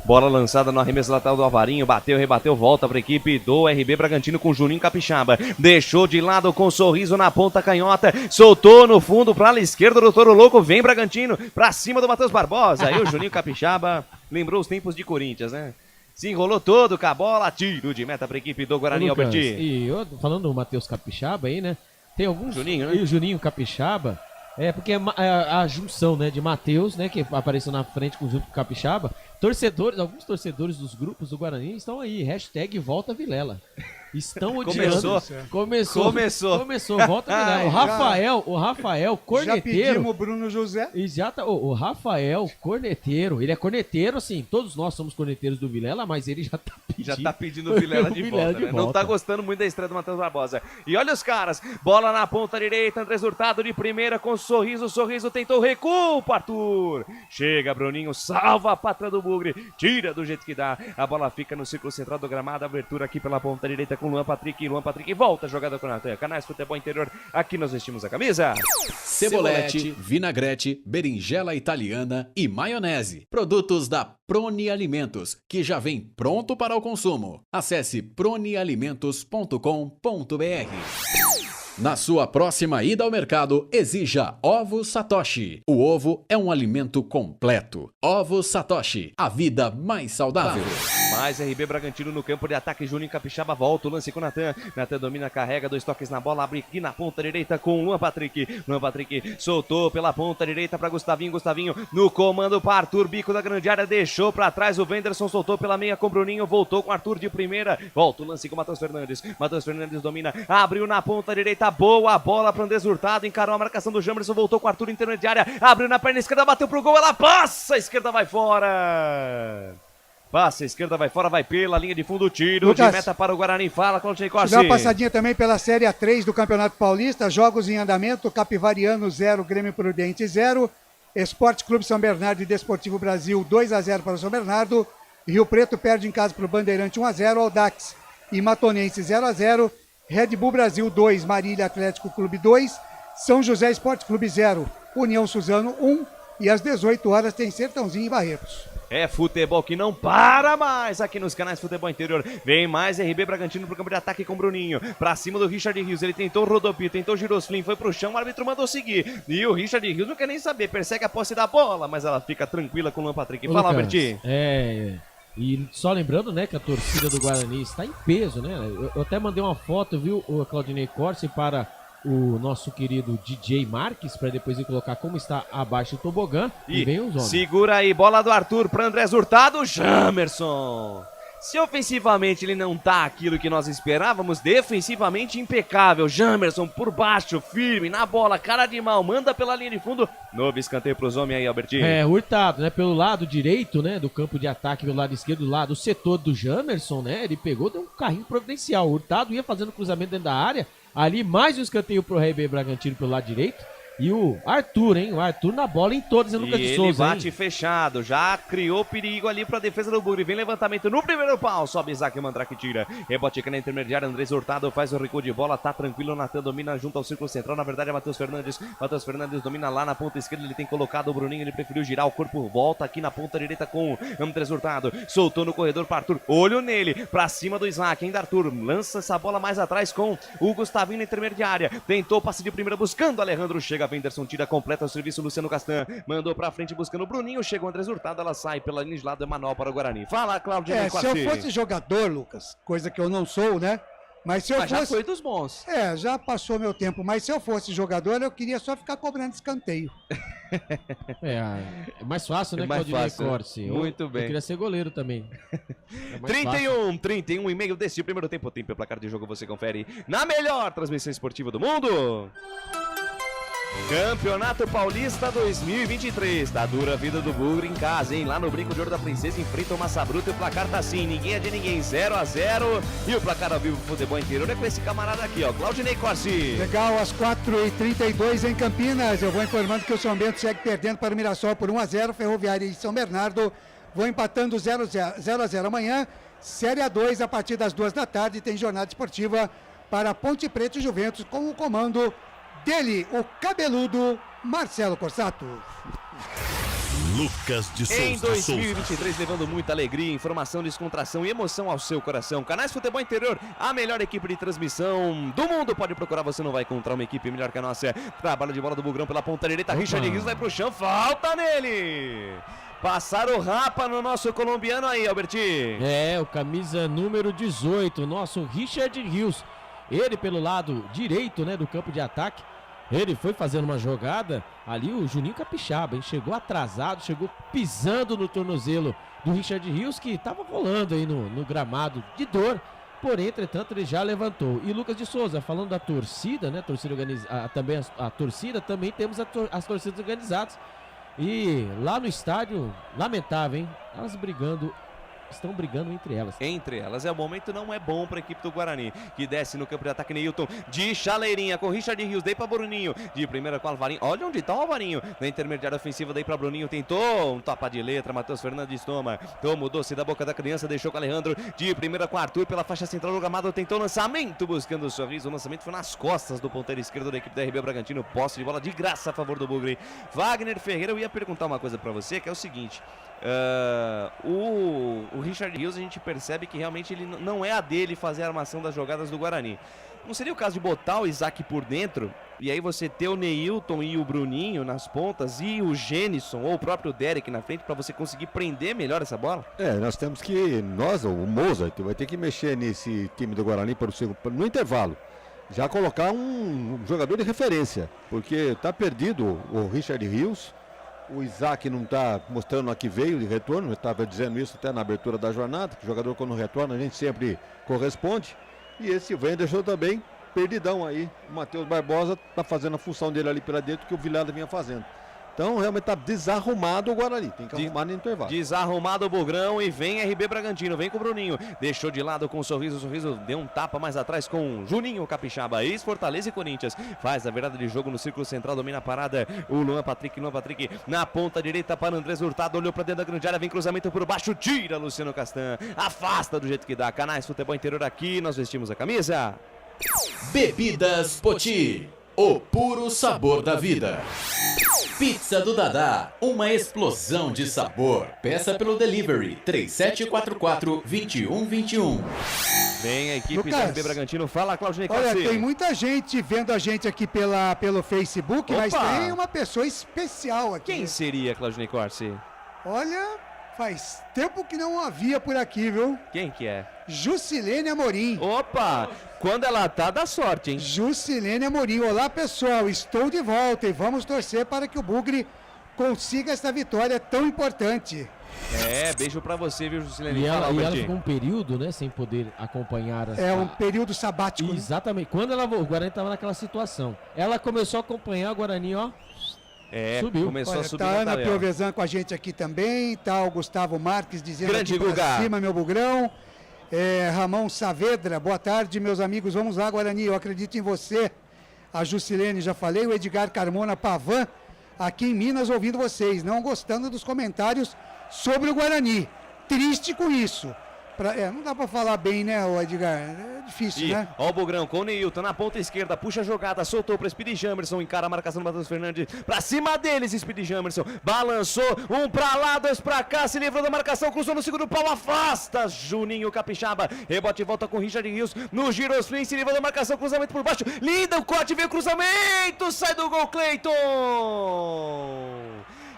Bola lançada no arremesso lateral do Alvarinho, bateu, rebateu, volta para a equipe do RB Bragantino com Juninho Capixaba. Deixou de lado com um sorriso na ponta canhota, soltou no fundo para a esquerda do Toro Louco, vem Bragantino para cima do Matheus Barbosa. Aí o Juninho Capixaba lembrou os tempos de Corinthians, né? Se enrolou todo com a bola, tiro de meta para a equipe do Guarani, Alberti. E eu, falando do Matheus Capixaba aí, né? Tem alguns... Juninho, né? E o Juninho Capixaba... porque é a junção, né, de Matheus, né, que apareceu na frente junto com o Capixaba. Alguns torcedores dos grupos do Guarani estão aí, hashtag Volta Vilela. Estão odiando. Começou, Volta Vilela. O Rafael Corneteiro. Já pedimos o Bruno José. O Rafael Corneteiro, ele é corneteiro, assim, todos nós somos corneteiros do Vilela, mas ele já tá pedindo o Vilela de volta, né? Não tá gostando muito da estreia do Matheus Barbosa. E olha os caras, bola na ponta direita, Andrés Hurtado de primeira com Sorriso tentou recuo pro Arthur. Chega Bruninho, salva a pátria do Bugre, tira do jeito que dá, a bola fica no círculo central do gramado, abertura aqui pela ponta direita com Luan Patrick volta a jogada com o Natan. Canais Futebol Interior, aqui nós vestimos a camisa. Cebolete, vinagrete, berinjela italiana e maionese. Produtos da Proni Alimentos, que já vem pronto para o consumo. Acesse pronialimentos.com.br. Na sua próxima ida ao mercado, exija Ovos Satoshi. O ovo é um alimento completo. Ovos Satoshi, a vida mais saudável. Mais RB Bragantino no campo de ataque. Juninho Capixaba volta o lance com o Natan. Natan domina, carrega, 2 toques na bola. Abre aqui na ponta direita com o Luan Patrick. Luan Patrick soltou pela ponta direita para Gustavinho. Gustavinho no comando para Arthur. Bico da grande área, deixou para trás. O Wenderson soltou pela meia com o Bruninho. Voltou com o Arthur de primeira. Volta o lance com o Matheus Fernandes. Matheus Fernandes domina, abriu na ponta direita. Boa bola para Andrés Hurtado. Encarou a marcação do Jamerson. Voltou com o Arthur intermediária. Abriu na perna esquerda, bateu pro gol. Ela passa. A esquerda vai fora. Passa, a esquerda vai fora, vai pela linha de fundo, tiro Lucas, de meta para o Guarani. Fala, Claudio Corsi. Dá uma passadinha também pela Série A3 do Campeonato Paulista, jogos em andamento, Capivariano 0, Grêmio Prudente 0, Esporte Clube São Bernardo e Desportivo Brasil 2-0 para o São Bernardo, Rio Preto perde em casa para o Bandeirante 1-0, Audax e Matonense 0-0, Red Bull Brasil 2, Marília Atlético Clube 2, São José Esporte Clube 0, União Suzano 1 e às 18 horas tem Sertãozinho e Barretos. É futebol que não para mais aqui nos canais Futebol Interior. Vem mais RB Bragantino pro campo de ataque com o Bruninho. Pra cima do Richard Rios. Ele tentou o rodopio, tentou o girosflim, foi pro chão, o árbitro mandou seguir. E o Richard Rios não quer nem saber, persegue a posse da bola, mas ela fica tranquila com o Luan Patrick. Fala, Alberti. E só lembrando, né, que a torcida do Guarani está em peso, né? Eu até mandei uma foto, viu, o Claudinei Corsi, para o nosso querido DJ Marques, para depois ele colocar como está abaixo do tobogã. E vem os homens. Segura aí, bola do Arthur para Andrés Hurtado, Jamerson. Se ofensivamente ele não tá aquilo que nós esperávamos, defensivamente impecável. Jamerson por baixo, firme, na bola, cara de mal, manda pela linha de fundo. Novo escanteio pros homens aí, Albertinho. Hurtado, né, pelo lado direito, né, do campo de ataque, pelo lado esquerdo, do setor do Jamerson, né, ele pegou, deu um carrinho providencial. O Hurtado ia fazendo cruzamento dentro da área, ali mais um escanteio pro RB Bragantino pelo lado direito. E o Arthur, hein? O Arthur na bola em todas, em Lucas de Souza, ele bate fechado, já criou perigo ali pra defesa do Bugre. Vem levantamento no primeiro pau, sobe Isaac Mandrake, tira. Rebote aqui na intermediária, Andrés Hurtado faz o recuo de bola, tá tranquilo, Natan domina junto ao círculo central, na verdade é Matheus Fernandes. Matheus Fernandes domina lá na ponta esquerda, ele tem colocado o Bruninho, ele preferiu girar o corpo, volta aqui na ponta direita com o Andrés Hurtado, soltou no corredor para Arthur, olho nele, pra cima do Isaac, ainda Arthur, lança essa bola mais atrás com o Gustavinho na intermediária, tentou passe de primeira buscando Alejandro, chega Wenderson, tira, completa o serviço, Luciano Castan mandou pra frente buscando o Bruninho, chega o Andrés Hurtado, ela sai pela linha de lado, é manual para o Guarani. Fala, Claudio. Se eu fosse jogador, Lucas, coisa que eu não sou, né? Mas se eu fosse... já foi dos bons. Já passou meu tempo, mas se eu fosse jogador, eu queria só ficar cobrando escanteio. É mais fácil, né, Claudinei Corsi? Muito bem. Eu queria ser goleiro também. 31 e meio desse primeiro tempo. Tempo o placar de jogo você confere na melhor transmissão esportiva do mundo. Campeonato Paulista 2023, tá dura a vida do Bugre em casa, hein? Lá no Brinco de Ouro da Princesa enfrenta o Massa Bruta e o placar tá assim, ninguém é de ninguém, 0-0. E o placar ao vivo do Futebol Interior é com esse camarada aqui, ó, Claudinei Corsi. Legal, às 4h32 em Campinas, eu vou informando que o São Bento segue perdendo para o Mirassol por 1-0, Ferroviária e São Bernardo vão empatando 0-0 amanhã, Série A2 a partir das 2 da tarde, tem jornada esportiva para Ponte Preta e Juventus com o comando dele, o cabeludo Marcelo Corsato. Lucas de Souza. Em 2023, levando muita alegria, informação, descontração e emoção ao seu coração. Canais Futebol Interior, a melhor equipe de transmissão do mundo. Pode procurar, você não vai encontrar uma equipe melhor que a nossa. Trabalho de bola do Bugrão pela ponta direita. Richard Rios vai pro chão, falta nele. Passaram o rapa no nosso colombiano aí, Alberti. O camisa número 18, nosso Richard Rios. Ele pelo lado direito, né, do campo de ataque. Ele foi fazendo uma jogada, ali o Juninho Capixaba, hein? Chegou atrasado, chegou pisando no tornozelo do Richard Rios, que estava rolando aí no gramado de dor, porém, entretanto, ele já levantou. E Lucas de Souza, falando da torcida, né, também a torcida, também temos as torcidas organizadas. E lá no estádio, lamentável, hein? Elas estão brigando entre elas. Entre elas, o momento não é bom para a equipe do Guarani, que desce no campo de ataque, Neilton, de chaleirinha com Richard Rios, daí para Bruninho, de primeira com o Alvarinho, olha onde tá o Alvarinho, na intermediária ofensiva, daí para Bruninho, tentou um tapa de letra, Matheus Fernandes toma o doce da boca da criança, deixou com o Alejandro, de primeira com o Arthur, pela faixa central do gramado, tentou lançamento, buscando o sorriso, o lançamento foi nas costas do ponteiro esquerdo da equipe da RB Bragantino, posse de bola de graça a favor do Bugre. Wagner Ferreira, eu ia perguntar uma coisa para você, que é o seguinte... o Richard Rios, a gente percebe que realmente ele não é a dele fazer a armação das jogadas do Guarani. Não seria o caso de botar o Isaac por dentro E aí você ter o Neilton e o Bruninho nas pontas e o Gênison ou o próprio Derek na frente para você conseguir prender melhor essa bola? Nós temos que, o Mozart, vai ter que mexer nesse time do Guarani no intervalo. Já colocar um jogador de referência, porque tá perdido o Richard Rios, o Isaac não tá mostrando a que veio de retorno, eu estava dizendo isso até na abertura da jornada, que o jogador quando retorna a gente sempre corresponde, e esse Wenderson também, perdidão aí, o Matheus Barbosa tá fazendo a função dele ali pela dentro que o Vilela vinha fazendo. Então realmente tá desarrumado o Guarani, tem que arrumar no intervalo. Desarrumado o Bugrão e vem RB Bragantino, vem com o Bruninho, deixou de lado com o Sorriso deu um tapa mais atrás com o Juninho Capixaba, ex-Fortaleza e Corinthians, faz a virada de jogo no círculo central, domina a parada, o Luan Patrick na ponta direita para Andrés Hurtado, olhou para dentro da grande área, vem cruzamento por baixo, tira Luciano Castan, afasta do jeito que dá. Canais Futebol Interior aqui, nós vestimos a camisa. Bebidas Poti, o puro sabor da vida. Pizza do Dadá, uma explosão de sabor. Peça pelo delivery 3744-2121. Vem a equipe do RB Bragantino, fala Claudinei Olha, Corsi. tem muita gente vendo a gente aqui pelo Facebook, mas tem uma pessoa especial aqui. Quem seria Claudinei Corsi? Olha, faz tempo que não havia por aqui, viu? Quem que é? Jusilene Amorim. Opa, quando ela tá, dá sorte, hein? Jusilene Amorim. Olá, pessoal, estou de volta e vamos torcer para que o Bugre consiga essa vitória tão importante. Beijo pra você, viu, Jusilene? E ela ficou um período, né, sem poder acompanhar um período sabático. Exatamente. Quando o Guarani tava naquela situação, ela começou a acompanhar o Guarani, ó. Subiu. Começou a subir. Tá a Ana Piovesan com a gente aqui também, tá o Gustavo Marques dizendo grande aqui pra cima, meu Bugrão. Ramon Saavedra, boa tarde, meus amigos, vamos lá, Guarani, eu acredito em você. A Jusilene, já falei, o Edgar Carmona Pavan, aqui em Minas, ouvindo vocês, não gostando dos comentários sobre o Guarani. Triste com isso. Não dá pra falar bem, né, Edgar? É difícil, né? Ó o Bugrão com o Neilton na ponta esquerda, puxa a jogada, soltou pra Speedy Jamerson, encara a marcação do Matheus Fernandes, pra cima deles, Speedy Jamerson, balançou, um pra lá, dois pra cá, se livrou da marcação, cruzou no segundo pau, afasta, Juninho Capixaba, rebote e volta com Richard Rios, no Girosflim, se livrou da marcação, cruzamento por baixo, linda o corte, veio o cruzamento, sai do gol, Cleiton!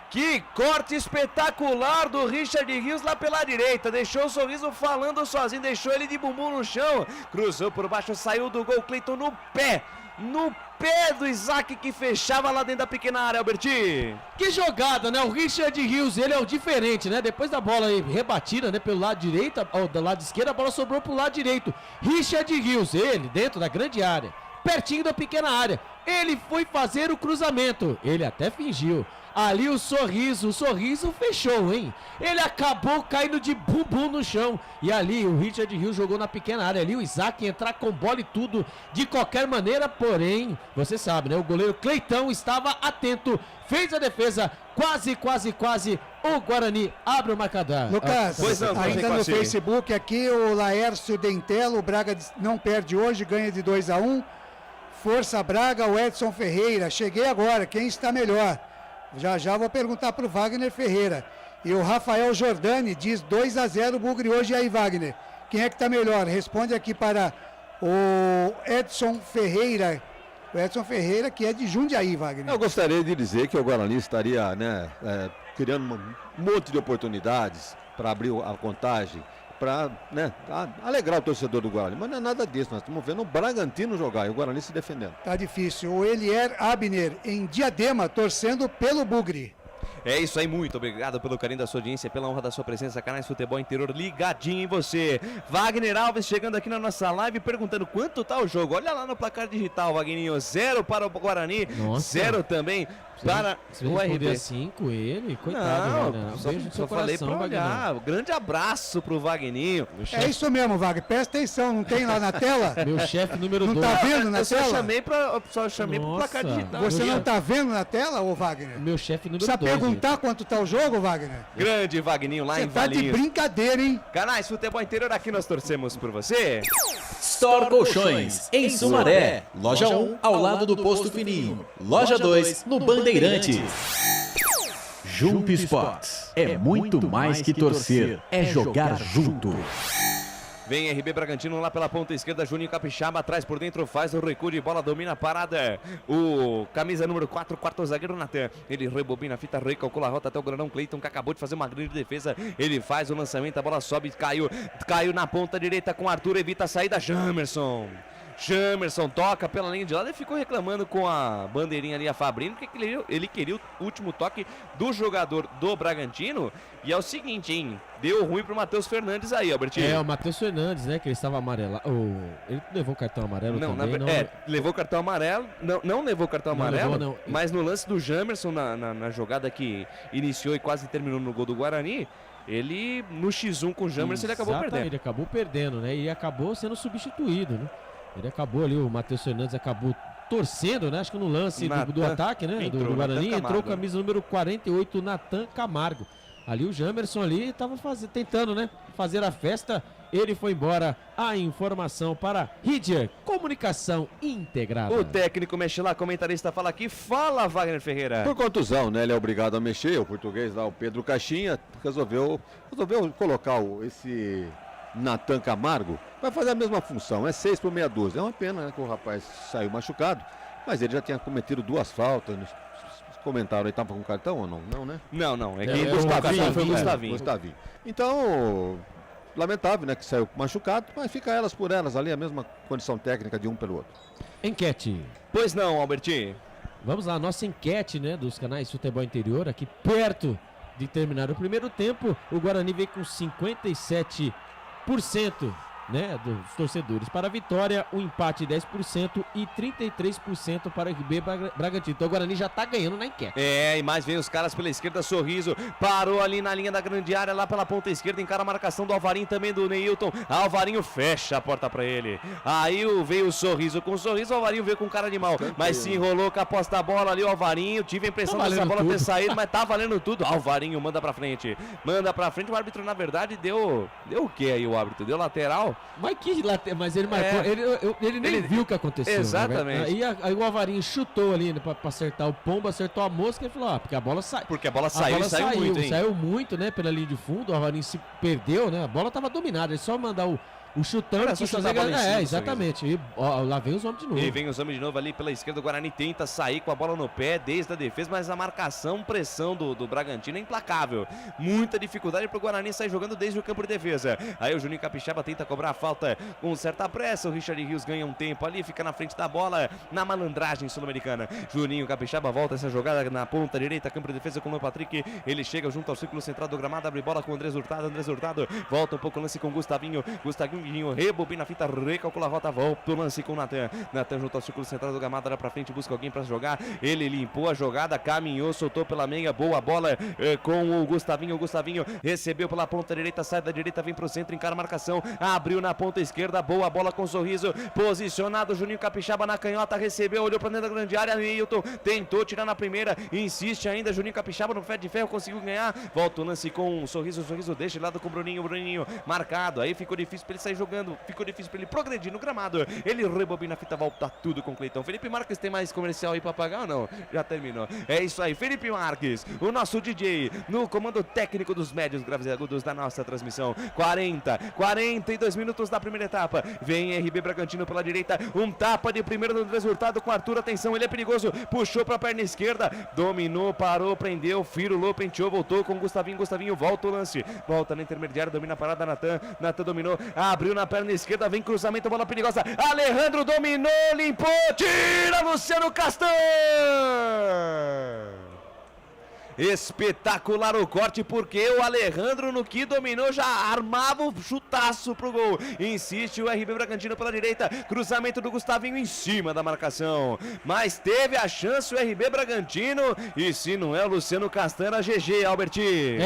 Que corte espetacular do Richard Rios lá pela direita. Deixou o Sorriso falando sozinho, deixou ele de bumbum no chão. Cruzou por baixo, saiu do gol. Cleiton no pé do Isaac que fechava lá dentro da pequena área, Alberti. Que jogada, né? O Richard Rios, ele é o diferente, né? Depois da bola aí rebatida, né? Pelo lado direito, ou do lado esquerdo, a bola sobrou pro lado direito. Richard Rios, ele dentro da grande área, pertinho da pequena área. Ele foi fazer o cruzamento. Ele até fingiu. Ali o Sorriso fechou, hein? Ele acabou caindo de bumbum no chão. E ali o Richard Rios jogou na pequena área. Ali o Isaac entrar com bola e tudo, de qualquer maneira. Porém, você sabe, né? O goleiro Cleitão estava atento, fez a defesa. Quase. O Guarani abre o marcador. Lucas, ainda no Facebook aqui, o Laércio Dentelo, o Braga não perde hoje, ganha de 2-1. Força Braga, o Edson Ferreira. Cheguei agora, quem está melhor? Já vou perguntar para o Wagner Ferreira. E o Rafael Jordani diz 2-0 Bugre hoje. E aí, Wagner? Quem é que está melhor? Responde aqui para o Edson Ferreira. O Edson Ferreira, que é de Jundiaí, Wagner. Eu gostaria de dizer que o Guarani estaria criando um monte de oportunidades para abrir a contagem, para alegrar o torcedor do Guarani. Mas não é nada disso, nós estamos vendo o Bragantino jogar e o Guarani se defendendo. Tá difícil. O Elier Abner, em Diadema, torcendo pelo Bugre. É isso aí, muito obrigado pelo carinho da sua audiência, pela honra da sua presença, Canais Futebol Interior ligadinho em você. Wagner Alves chegando aqui na nossa live perguntando quanto tá o jogo. Olha lá no placar digital, Wagninho, 0 para o Guarani, 0 também para o RB. Assim com ele, coitado. Não, só falei pra olhar. Grande abraço pro Wagninho. É isso mesmo, Wagner, presta atenção, não tem lá na tela? Meu chefe número 2. Não tá vendo na tela? Só chamei pro placar digital. Você não tá vendo na tela, ô Wagner? Meu chefe número 2. Precisa perguntar quanto tá o jogo, Wagner? Grande Wagninho lá em Valinhos. Você tá de brincadeira, hein? Canais Futebol Interior, aqui nós torcemos por você. Store Colchões, em Sumaré. Loja 1, ao lado do Posto Fininho. Loja 2, no Bandeirantes. Junto Sports. É muito mais que torcer, é jogar junto. Vem RB Bragantino lá pela ponta esquerda, Juninho Capixaba atrás por dentro, faz o recuo de bola, domina a parada. O camisa número 4, quarto zagueiro Natan. Ele rebobina a fita, recalcula a rota até o grandão Cleiton, que acabou de fazer uma grande defesa. Ele faz o lançamento, a bola sobe, caiu na ponta direita com Arthur, evita a saída, Jamerson toca pela linha de lado e ficou reclamando com a bandeirinha ali, a Fabrini, porque ele queria o último toque do jogador do Bragantino. E é o seguinte, hein? Deu ruim pro Matheus Fernandes aí, Albertinho. O Matheus Fernandes, né? Que ele estava amarelo. Ele levou o cartão amarelo também, não? Levou o cartão amarelo. Não levou o cartão amarelo, levou, mas no lance do Jamerson, na jogada que iniciou e quase terminou no gol do Guarani, ele, no X1 com o Jamerson, ele acabou perdendo. Ele acabou perdendo, né? E acabou sendo substituído, né? Ele acabou ali, o Matheus Fernandes acabou torcendo, né? Acho que no lance do ataque, né? Do Guarani, entrou camisa número 48, Natan Camargo. Ali o Jamerson ali estava tentando, né? Fazer a festa. Ele foi embora. A informação para Ridger, comunicação integrada. O técnico mexe lá, comentarista fala aqui. Fala, Wagner Ferreira. Por contusão, né? Ele é obrigado a mexer. O português lá, o Pedro Caixinha, resolveu colocar esse Natan Camargo. Vai fazer a mesma função, é 6 por meia dúzia. É uma pena, né, que o rapaz saiu machucado, mas ele já tinha cometido 2 faltas. Comentaram, ele estava com cartão ou não? Não, né? Não. É que foi o Gustavinho. Então, lamentável, né, que saiu machucado, mas fica elas por elas ali, a mesma condição técnica de um pelo outro. Enquete. Pois não, Albertinho. Vamos lá, nossa enquete, né, dos canais Futebol Interior, aqui perto de terminar o primeiro tempo. O Guarani veio com 57%, né, dos torcedores para a vitória, o empate 10% e 33% para o RB Bragantino. Então o Guarani já tá ganhando na enquete. E mais vem os caras pela esquerda, Sorriso, parou ali na linha da grande área, lá pela ponta esquerda, encara a marcação do Alvarinho, também do Neilton. Alvarinho fecha a porta para ele. Aí veio o Sorriso, com o Sorriso o Alvarinho veio com cara de mal, mas se enrolou com a posse da bola ali o Alvarinho, tive a impressão dessa bola ter saído, mas tá valendo tudo. Alvarinho manda pra frente, o árbitro na verdade deu o que aí o árbitro? Deu lateral? Mas ele marcou, ele nem viu o que aconteceu. Exatamente. Né? Aí o Alvarinho chutou ali, né, pra acertar o pombo, acertou a mosca e falou, porque a bola saiu. Porque a bola saiu muito, hein? Saiu muito, né, pela linha de fundo, o Alvarinho se perdeu, né, a bola tava dominada, ele só mandar o chutão. Exatamente. E lá vem os homens de novo. E vem os homens de novo ali pela esquerda. O Guarani tenta sair com a bola no pé desde a defesa, mas a marcação, pressão do Bragantino é implacável. Muita dificuldade pro Guarani sair jogando desde o campo de defesa. Aí o Juninho Capixaba tenta cobrar a falta com certa pressa. O Richard Rios ganha um tempo ali, fica na frente da bola na malandragem sul-americana. Juninho Capixaba volta essa jogada na ponta direita, campo de defesa com o Patrick. Ele chega junto ao círculo central do gramado, abre bola com o Andrés Hurtado. Volta um pouco o lance com o Gustavinho, rebobina a fita, recalcula a rota, volta o lance com o Natan junto ao círculo central do gramado, era pra frente, busca alguém pra jogar, ele limpou a jogada, caminhou, soltou pela meia, boa bola com o Gustavinho recebeu pela ponta direita, sai da direita, vem pro centro, encara a marcação, abriu na ponta esquerda, boa bola com Sorriso, posicionado, Juninho Capixaba na canhota, recebeu, olhou pra dentro da grande área, Neilton tentou tirar na primeira, insiste ainda, Juninho Capixaba no pé de ferro, conseguiu ganhar, volta o lance com o Sorriso deixa de lado com o Bruninho marcado, aí ficou difícil pra ele sair jogando, ficou difícil pra ele progredir no gramado, ele rebobina a fita, volta tudo com o Cleitão. Felipe Marques, tem mais comercial aí pra pagar ou não? Já terminou. É isso aí, Felipe Marques, o nosso DJ, no comando técnico dos médios graves e agudos da nossa transmissão. 42 minutos da primeira etapa, vem RB Bragantino pela direita, um tapa de primeiro do Andrés Hurtado com Arthur, atenção, ele é perigoso, puxou pra perna esquerda, dominou, parou, prendeu, firulou, penteou, voltou com Gustavinho, volta o lance, volta na intermediária, domina a parada, Natan dominou, abriu na perna esquerda, vem cruzamento, bola perigosa, Alejandro dominou, limpou, tira Luciano Castan! Espetacular o corte, porque o Alejandro no que dominou já armava o chutaço pro gol. Insiste o RB Bragantino pela direita, cruzamento do Gustavinho em cima da marcação, mas teve a chance o RB Bragantino, e se não é o Luciano Castan, era GG, Alberti.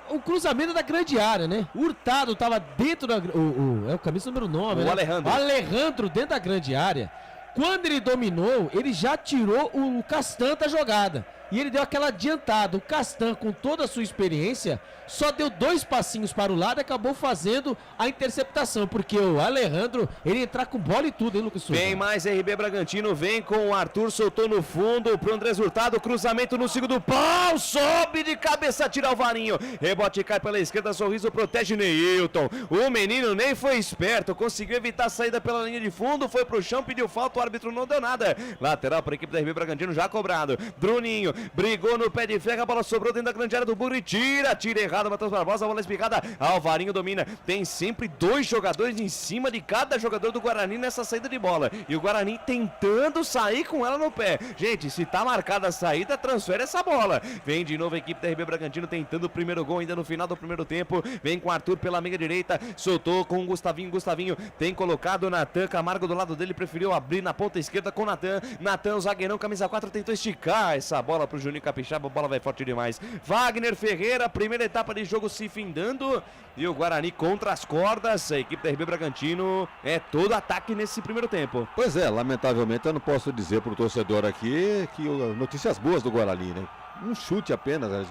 O cruzamento da grande área, né? O Hurtado tava dentro da... o camisa número 9, o né? Alejandro dentro da grande área. Quando ele dominou, ele já tirou o Castan da jogada. e ele deu aquela adiantada. O Castan, com toda a sua experiência, só deu 2 passinhos para o lado e acabou fazendo a interceptação, porque o Alejandro, ele entrar com bola e tudo, hein, Lucas Souza? Vem mais RB Bragantino, vem com o Arthur, soltou no fundo pro Andrés Hurtado, cruzamento no segundo pau, sobe de cabeça, tira o Varinho, rebote cai pela esquerda, Sorriso protege Neilton, o menino nem foi esperto, conseguiu evitar a saída pela linha de fundo, foi pro chão, pediu falta, o árbitro não deu nada, lateral para a equipe da RB Bragantino, já cobrado, Bruninho, brigou no pé de ferro, a bola sobrou dentro da grande área do Burro e tira errado, Matheus Barbosa, a bola espicada, Alvarinho domina, tem sempre 2 jogadores em cima de cada jogador do Guarani nessa saída de bola, e o Guarani tentando sair com ela no pé, gente, se tá marcada a saída, transfere essa bola, vem de novo a equipe da RB Bragantino tentando o primeiro gol ainda no final do primeiro tempo, vem com o Arthur pela meia direita, soltou com o Gustavinho, tem colocado o Natan Camargo do lado dele, preferiu abrir na ponta esquerda com o Natan, o zagueirão, camisa 4, tentou esticar essa bola pro Juninho Capixaba, a bola vai forte demais, Wagner Ferreira, primeira etapa de jogo se findando, e o Guarani contra as cordas, a equipe da RB Bragantino é todo ataque nesse primeiro tempo. Pois é, lamentavelmente eu não posso dizer pro torcedor aqui que notícias boas do Guarani, né? Um chute apenas,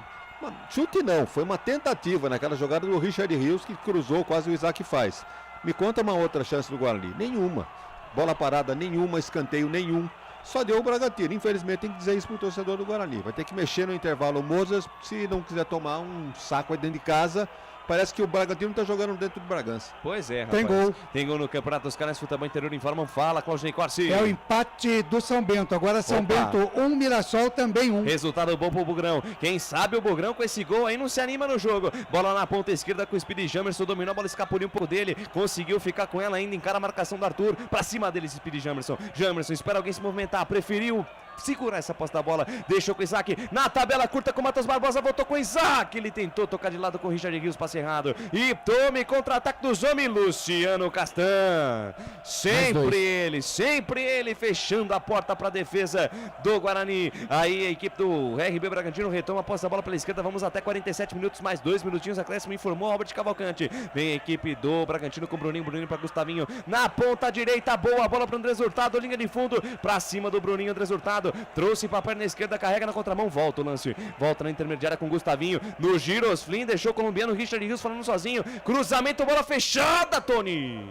chute não, foi uma tentativa naquela jogada do Richard Rios que cruzou, quase o Isaac faz. Me conta uma outra chance do Guarani, nenhuma, bola parada nenhuma, escanteio nenhum. Só deu o Bragantino, infelizmente tem que dizer isso pro torcedor do Guarani. Vai ter que mexer no intervalo o Mozart, se não quiser tomar um saco aí dentro de casa. Parece que o Bragantino tá jogando dentro do Bragança. Pois é, rapaz. Tem gol no Campeonato dos Canais Futebol Interior, informam. Fala, Claudinei Corsi. É o empate do São Bento. Agora São Bento 1, Mirassol também 1. Resultado bom pro Bugrão. Quem sabe o Bugrão com esse gol aí não se anima no jogo. Bola na ponta esquerda com o Speedy Jamerson. Dominou a bola, escapuliu por dele. Conseguiu ficar com ela ainda, encara a marcação do Arthur. Pra cima dele esse Speedy Jamerson. Jamerson espera alguém se movimentar. Preferiu segurar essa posse da bola, deixou com o Isaac na tabela curta com o Matheus Barbosa, voltou com o Isaac, ele tentou tocar de lado com o Richard Rios, passe errado, e tome contra-ataque dos homens, Luciano Castan, sempre ele fechando a porta para a defesa do Guarani. Aí a equipe do RB Bragantino retoma a posse da bola pela esquerda, vamos até 47 minutos, mais 2 minutinhos, acréscimo, informou Albert Cavalcante. Vem a equipe do Bragantino com Bruninho para Gustavinho, na ponta direita, boa bola para Andrés Hurtado, linha de fundo, para cima do Bruninho, Andrés Hurtado trouxe para a perna esquerda, carrega na contramão, volta o lance, volta na intermediária com Gustavinho, no Giros, Flynn deixou o colombiano Richard Rios falando sozinho, cruzamento, bola fechada, Tony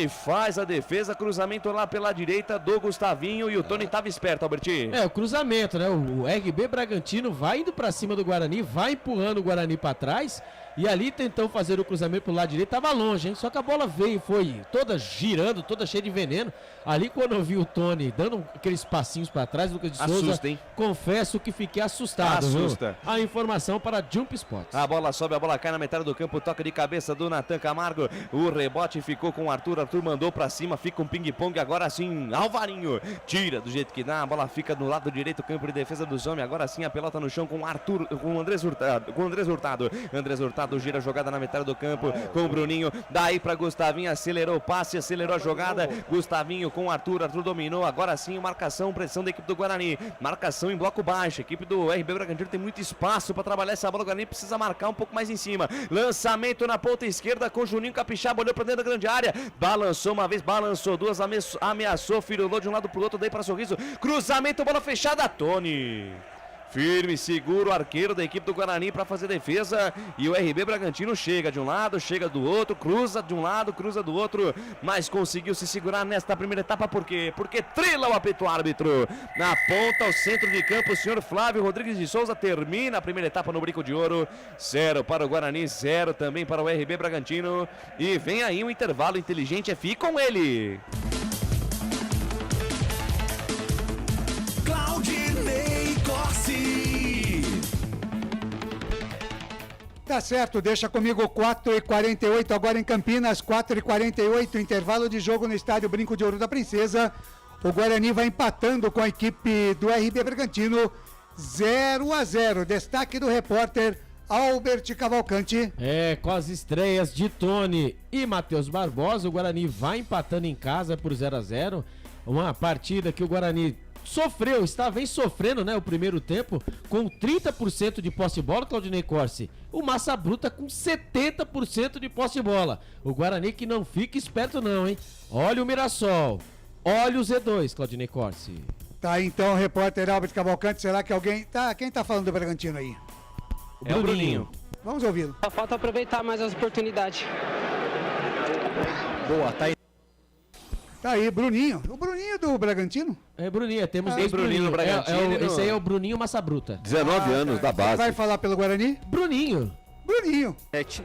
faz a defesa, cruzamento lá pela direita do Gustavinho, e o Tony estava esperto, Alberti. O cruzamento, né, o RB Bragantino vai indo para cima do Guarani, vai empurrando o Guarani para trás, e ali tentou fazer o cruzamento pro lado direito, tava longe, hein? Só que a bola veio, foi toda girando, toda cheia de veneno. Ali quando eu vi o Tony dando aqueles passinhos para trás, Lucas de Souza, confesso que fiquei assustado. Assusta. Viu? A informação para Jump Sports. A bola sobe, a bola cai na metade do campo, toca de cabeça do Natan Camargo. O rebote ficou com o Arthur mandou para cima, fica um ping-pong, agora sim, Alvarinho tira do jeito que dá, a bola fica no lado direito, campo de defesa dos homens, agora sim a pelota no chão com o Andrés Hurtado. Andrés Hurtado gira a jogada na metade do campo com o Bruninho, daí para Gustavinho, acelerou o passe, acelerou a jogada, Gustavinho com o Arthur dominou, agora sim marcação, pressão da equipe do Guarani, marcação em bloco baixo, a equipe do RB Bragantino tem muito espaço para trabalhar essa bola, o Guarani precisa marcar um pouco mais em cima, lançamento na ponta esquerda com o Juninho Capixaba, olhou para dentro da grande área, balançou uma vez, balançou duas, ameaçou, firulou de um lado pro outro, daí para Sorriso, cruzamento, bola fechada, Tony firme, seguro, o arqueiro da equipe do Guarani para fazer defesa, e o RB Bragantino chega de um lado, chega do outro, cruza de um lado, cruza do outro, mas conseguiu se segurar nesta primeira etapa, por quê? Porque trila o apito árbitro, na ponta ao centro de campo, o senhor Flávio Rodrigues de Souza termina a primeira etapa no Brinco de Ouro, 0 para o Guarani, 0 também para o RB Bragantino, e vem aí um intervalo inteligente, fique com ele. Tá certo, deixa comigo 4h48 agora em Campinas, 4h48, intervalo de jogo no estádio Brinco de Ouro da Princesa. O Guarani vai empatando com a equipe do RB Bragantino, 0-0. Destaque do repórter Albert Cavalcante. Com as estreias de Tony e Matheus Barbosa, o Guarani vai empatando em casa por 0-0. Uma partida que o Guarani vem sofrendo, né, o primeiro tempo, com 30% de posse de bola, Claudinei Corsi. O Massa Bruta com 70% de posse de bola. O Guarani que não fica esperto não, hein? Olha o Mirassol, olha o Z2, Claudinei Corsi. Tá, então, repórter Albert Cavalcante, será que alguém... Quem tá falando do Bragantino aí? É o Bruninho. Vamos ouvi-lo. Só falta aproveitar mais as oportunidades. Boa, tá aí. Tá aí, Bruninho. O Bruninho do Bragantino? É, Bruninho, temos dois Bruninho no Bruninho. Bragantino. Esse aí é o Bruninho Massa Bruta. 19 anos da base. Vai falar pelo Guarani? Bruninho.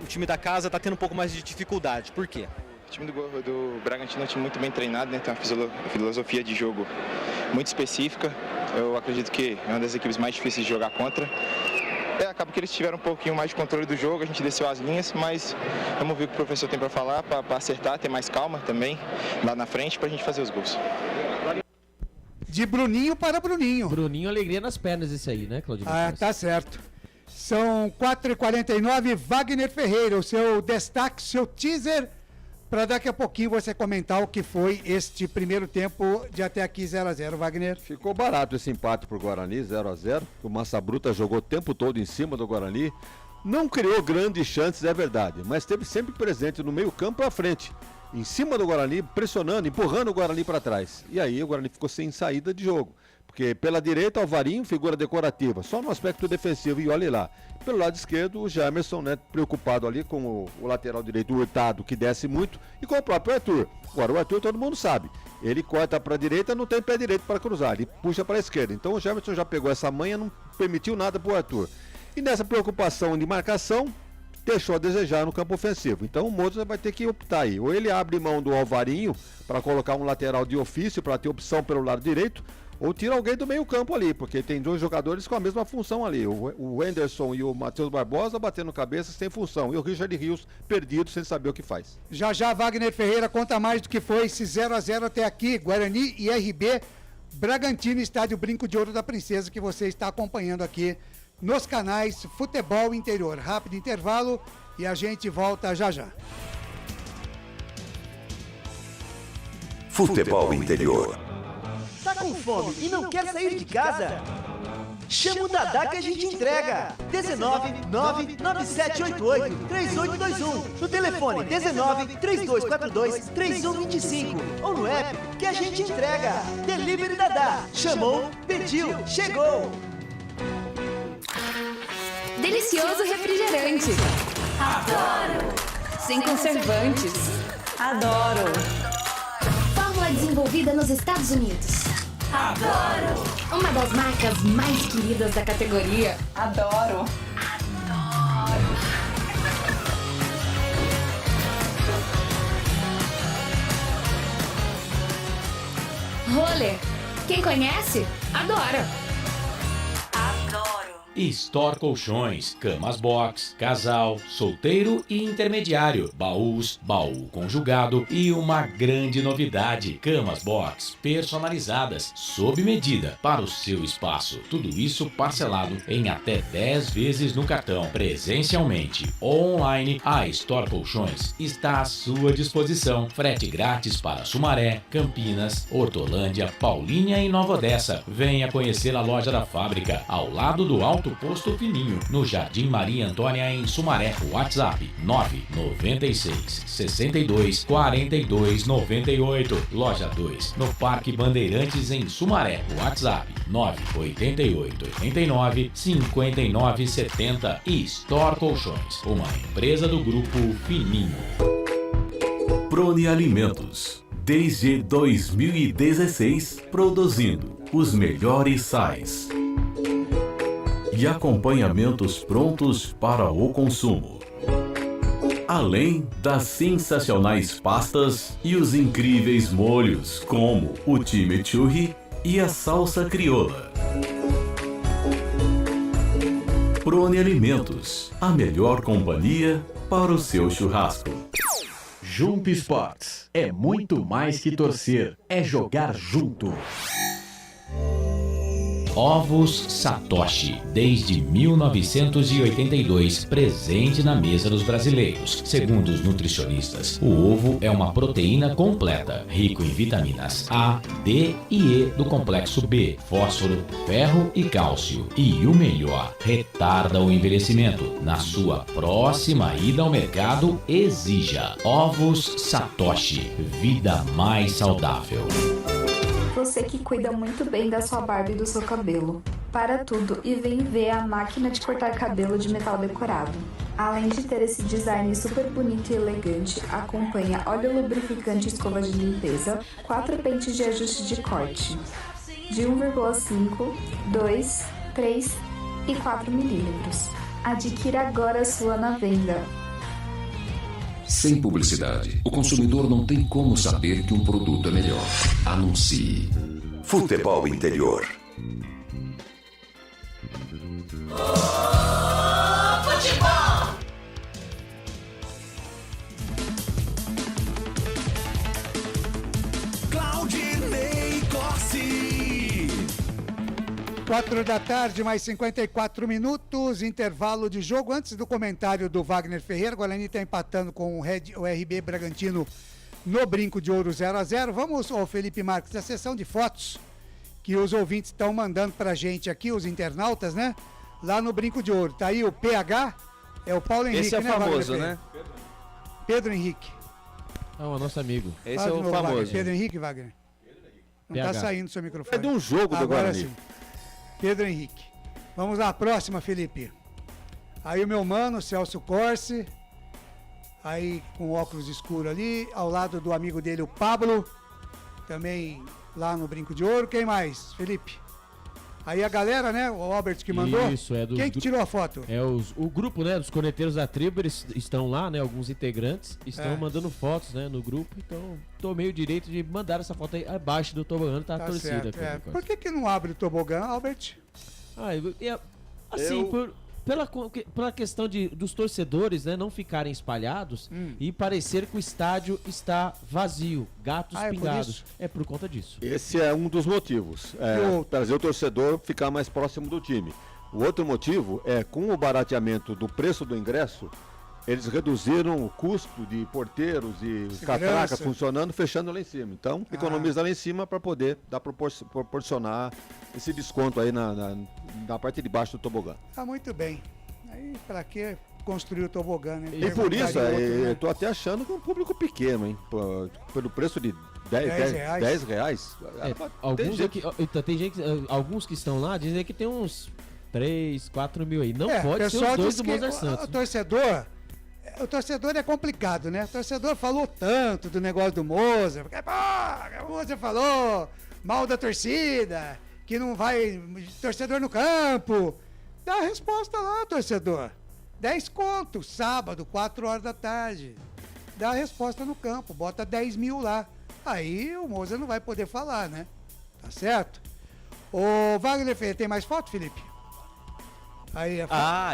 O time da casa tá tendo um pouco mais de dificuldade. Por quê? O time do Bragantino é um time muito bem treinado, né? Tem uma filosofia de jogo muito específica. Eu acredito que é uma das equipes mais difíceis de jogar contra. Acaba que eles tiveram um pouquinho mais de controle do jogo, a gente desceu as linhas, mas vamos ver o que o professor tem para falar, para acertar, ter mais calma também lá na frente para a gente fazer os gols. De Bruninho para Bruninho. Bruninho, alegria nas pernas esse aí, né, Claudinho? Tá certo. São 4h49, Wagner Ferreira, o seu destaque, seu teaser, para daqui a pouquinho você comentar o que foi este primeiro tempo de até aqui 0x0, Wagner. Ficou barato esse empate pro Guarani, 0x0. O Massa Bruta jogou o tempo todo em cima do Guarani. Não criou grandes chances, é verdade, mas esteve sempre presente no meio campo à frente. Em cima do Guarani, pressionando, empurrando o Guarani para trás. E aí o Guarani ficou sem saída de jogo. Porque pela direita, Alvarinho, figura decorativa, só no aspecto defensivo, e olha lá. Pelo lado esquerdo, o Jamerson, né, preocupado ali com o lateral direito, o Hurtado, que desce muito, e com o próprio Arthur. Agora, o Arthur, todo mundo sabe, ele corta para a direita, não tem pé direito para cruzar, ele puxa para a esquerda. Então o Jamerson já pegou essa manha, não permitiu nada para o Arthur. E nessa preocupação de marcação, deixou a desejar no campo ofensivo. Então o Mozart vai ter que optar aí. Ou ele abre mão do Alvarinho para colocar um lateral de ofício, para ter opção pelo lado direito, ou tira alguém do meio campo ali, porque tem dois jogadores com a mesma função ali. O Anderson e o Matheus Barbosa batendo cabeça sem função. E o Richard Rios perdido, sem saber o que faz. Já Wagner Ferreira conta mais do que foi esse 0x0 até aqui. Guarani e RB Bragantino, estádio Brinco de Ouro da Princesa, que você está acompanhando aqui nos canais Futebol Interior. Rápido intervalo e a gente volta já. Futebol Interior. Tá com fome e não quer sair de casa? Chama o Dadá que a gente entrega. 19-99788-3821. No telefone 19-3242-3125. Ou no app que a gente entrega. Delivery Dadá. Chamou, pediu, chegou. Delicioso refrigerante. Adoro. Sem conservantes. Adoro. Fórmula desenvolvida nos Estados Unidos. Adoro. Uma das marcas mais queridas da categoria. Adoro. Roller. Quem conhece, adora. Store Colchões, camas box, casal, solteiro e intermediário, baús, baú conjugado e uma grande novidade, camas box personalizadas, sob medida para o seu espaço. Tudo isso parcelado em até 10 vezes no cartão, presencialmente ou online. A Store Colchões está à sua disposição. Frete grátis para Sumaré, Campinas, Hortolândia, Paulínia e Nova Odessa. Venha conhecer a loja da fábrica, ao lado do Alto Posto Fininho, no Jardim Maria Antônia, em Sumaré. WhatsApp 996 62 42 98. Loja 2, no Parque Bandeirantes, em Sumaré. WhatsApp 988 89 59 70. E Store Colchões, uma empresa do Grupo Fininho. Prone Alimentos, desde 2016, produzindo os melhores sais e acompanhamentos prontos para o consumo. Além das sensacionais pastas e os incríveis molhos, como o chimichurri e a salsa crioula. Prone Alimentos, a melhor companhia para o seu churrasco. Jump Sports é muito mais que torcer, é jogar junto. Ovos Satoshi, desde 1982, presente na mesa dos brasileiros. Segundo os nutricionistas, o ovo é uma proteína completa, rico em vitaminas A, D e E do complexo B, fósforo, ferro e cálcio. E o melhor, retarda o envelhecimento. Na sua próxima ida ao mercado, exija Ovos Satoshi, vida mais saudável. você que cuida muito bem da sua barba e do seu cabelo. Para tudo e vem ver a máquina de cortar cabelo de metal decorado. Além de ter esse design super bonito e elegante, acompanha óleo lubrificante e escova de limpeza, 4 pentes de ajuste de corte, de 1,5, 2, 3 e 4 milímetros. Adquira agora a sua na venda. Sem publicidade, o consumidor não tem como saber que um produto é melhor. Anuncie. Futebol Interior. Futebol! Claudinei Corsi. 4 da tarde, mais 54 minutos, intervalo de jogo. Antes do comentário do Wagner Ferreira, o Guarani está empatando com o RB Bragantino no Brinco de Ouro 0-0. Vamos ao Felipe Marques, a sessão de fotos que os ouvintes estão mandando pra gente aqui, os internautas, né? Lá no Brinco de Ouro. Tá aí o PH, é o Paulo Henrique, esse é o famoso, né? Pedro Henrique. É o nosso amigo. Esse é o famoso. Wagner. Pedro Henrique, Wagner? Não PH. tá saindo seu microfone. É de um jogo do Agora Guarani. sim. Pedro Henrique. Vamos lá, próxima, Felipe. Aí o meu mano, Celso Corsi. Aí com óculos escuros ali. Ao lado do amigo dele, o Pablo. Também lá no Brinco de Ouro. Quem mais, Felipe? Aí a galera, né? O Albert que mandou. Isso, é do. Quem que tirou a foto? É o grupo, né? Dos corneteiros da tribo, eles estão lá, né? Alguns integrantes estão mandando fotos, né? No grupo. Então, tomei o direito de mandar essa foto aí abaixo do tobogã, tá torcida. Certo, Por que não abre o tobogã, Albert? Assim, pela questão dos torcedores, né, não ficarem espalhados e parecer que o estádio está vazio, gatos pingados. É por conta disso. Esse é um dos motivos. Trazer o torcedor ficar mais próximo do time. O outro motivo é, com o barateamento do preço do ingresso, eles reduziram o custo de porteiros e catracas funcionando, fechando lá em cima. Então, economiza lá em cima para poder proporcionar esse desconto aí na parte de baixo do tobogã. Ah, muito bem. Aí, para que construir o tobogã, né? E por isso, eu tô até achando que é um público pequeno, hein? Pelo preço de 10 reais. Alguns que estão lá dizem que tem uns 3, 4 mil aí. Não pode ser os dois do Mozart Santos. O torcedor é complicado, né? O torcedor falou tanto do negócio do Mozart, porque, o Mozart falou mal da torcida, que não vai torcedor no campo. Dá a resposta lá, torcedor. 10 conto, sábado, 4 horas da tarde. Dá a resposta no campo, bota 10 mil lá. Aí o Mozart não vai poder falar, né? Tá certo? Ô, Wagner Ferreira, tem mais foto, Felipe? Aí,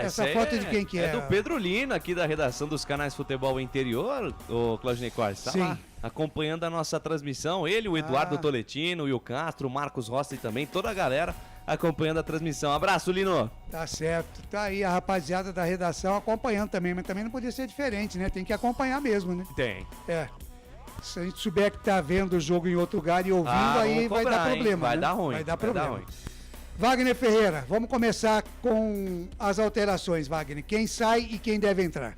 essa foto de quem que é? É do Pedro Lino, aqui da redação dos canais Futebol Interior, o Claudinei Corsi. Tá lá, acompanhando a nossa transmissão. Ele, o Eduardo Toletino, o Will Castro, o Marcos Rossi também, toda a galera acompanhando a transmissão. Abraço, Lino. Tá certo. Tá aí a rapaziada da redação acompanhando também, mas também não podia ser diferente, né? Tem que acompanhar mesmo, né? Tem. Se a gente souber que tá vendo o jogo em outro lugar e ouvindo, aí vai dar problema. Vai né? dar ruim. Vai dar problema. Wagner Ferreira, vamos começar com as alterações, Wagner. Quem sai e quem deve entrar?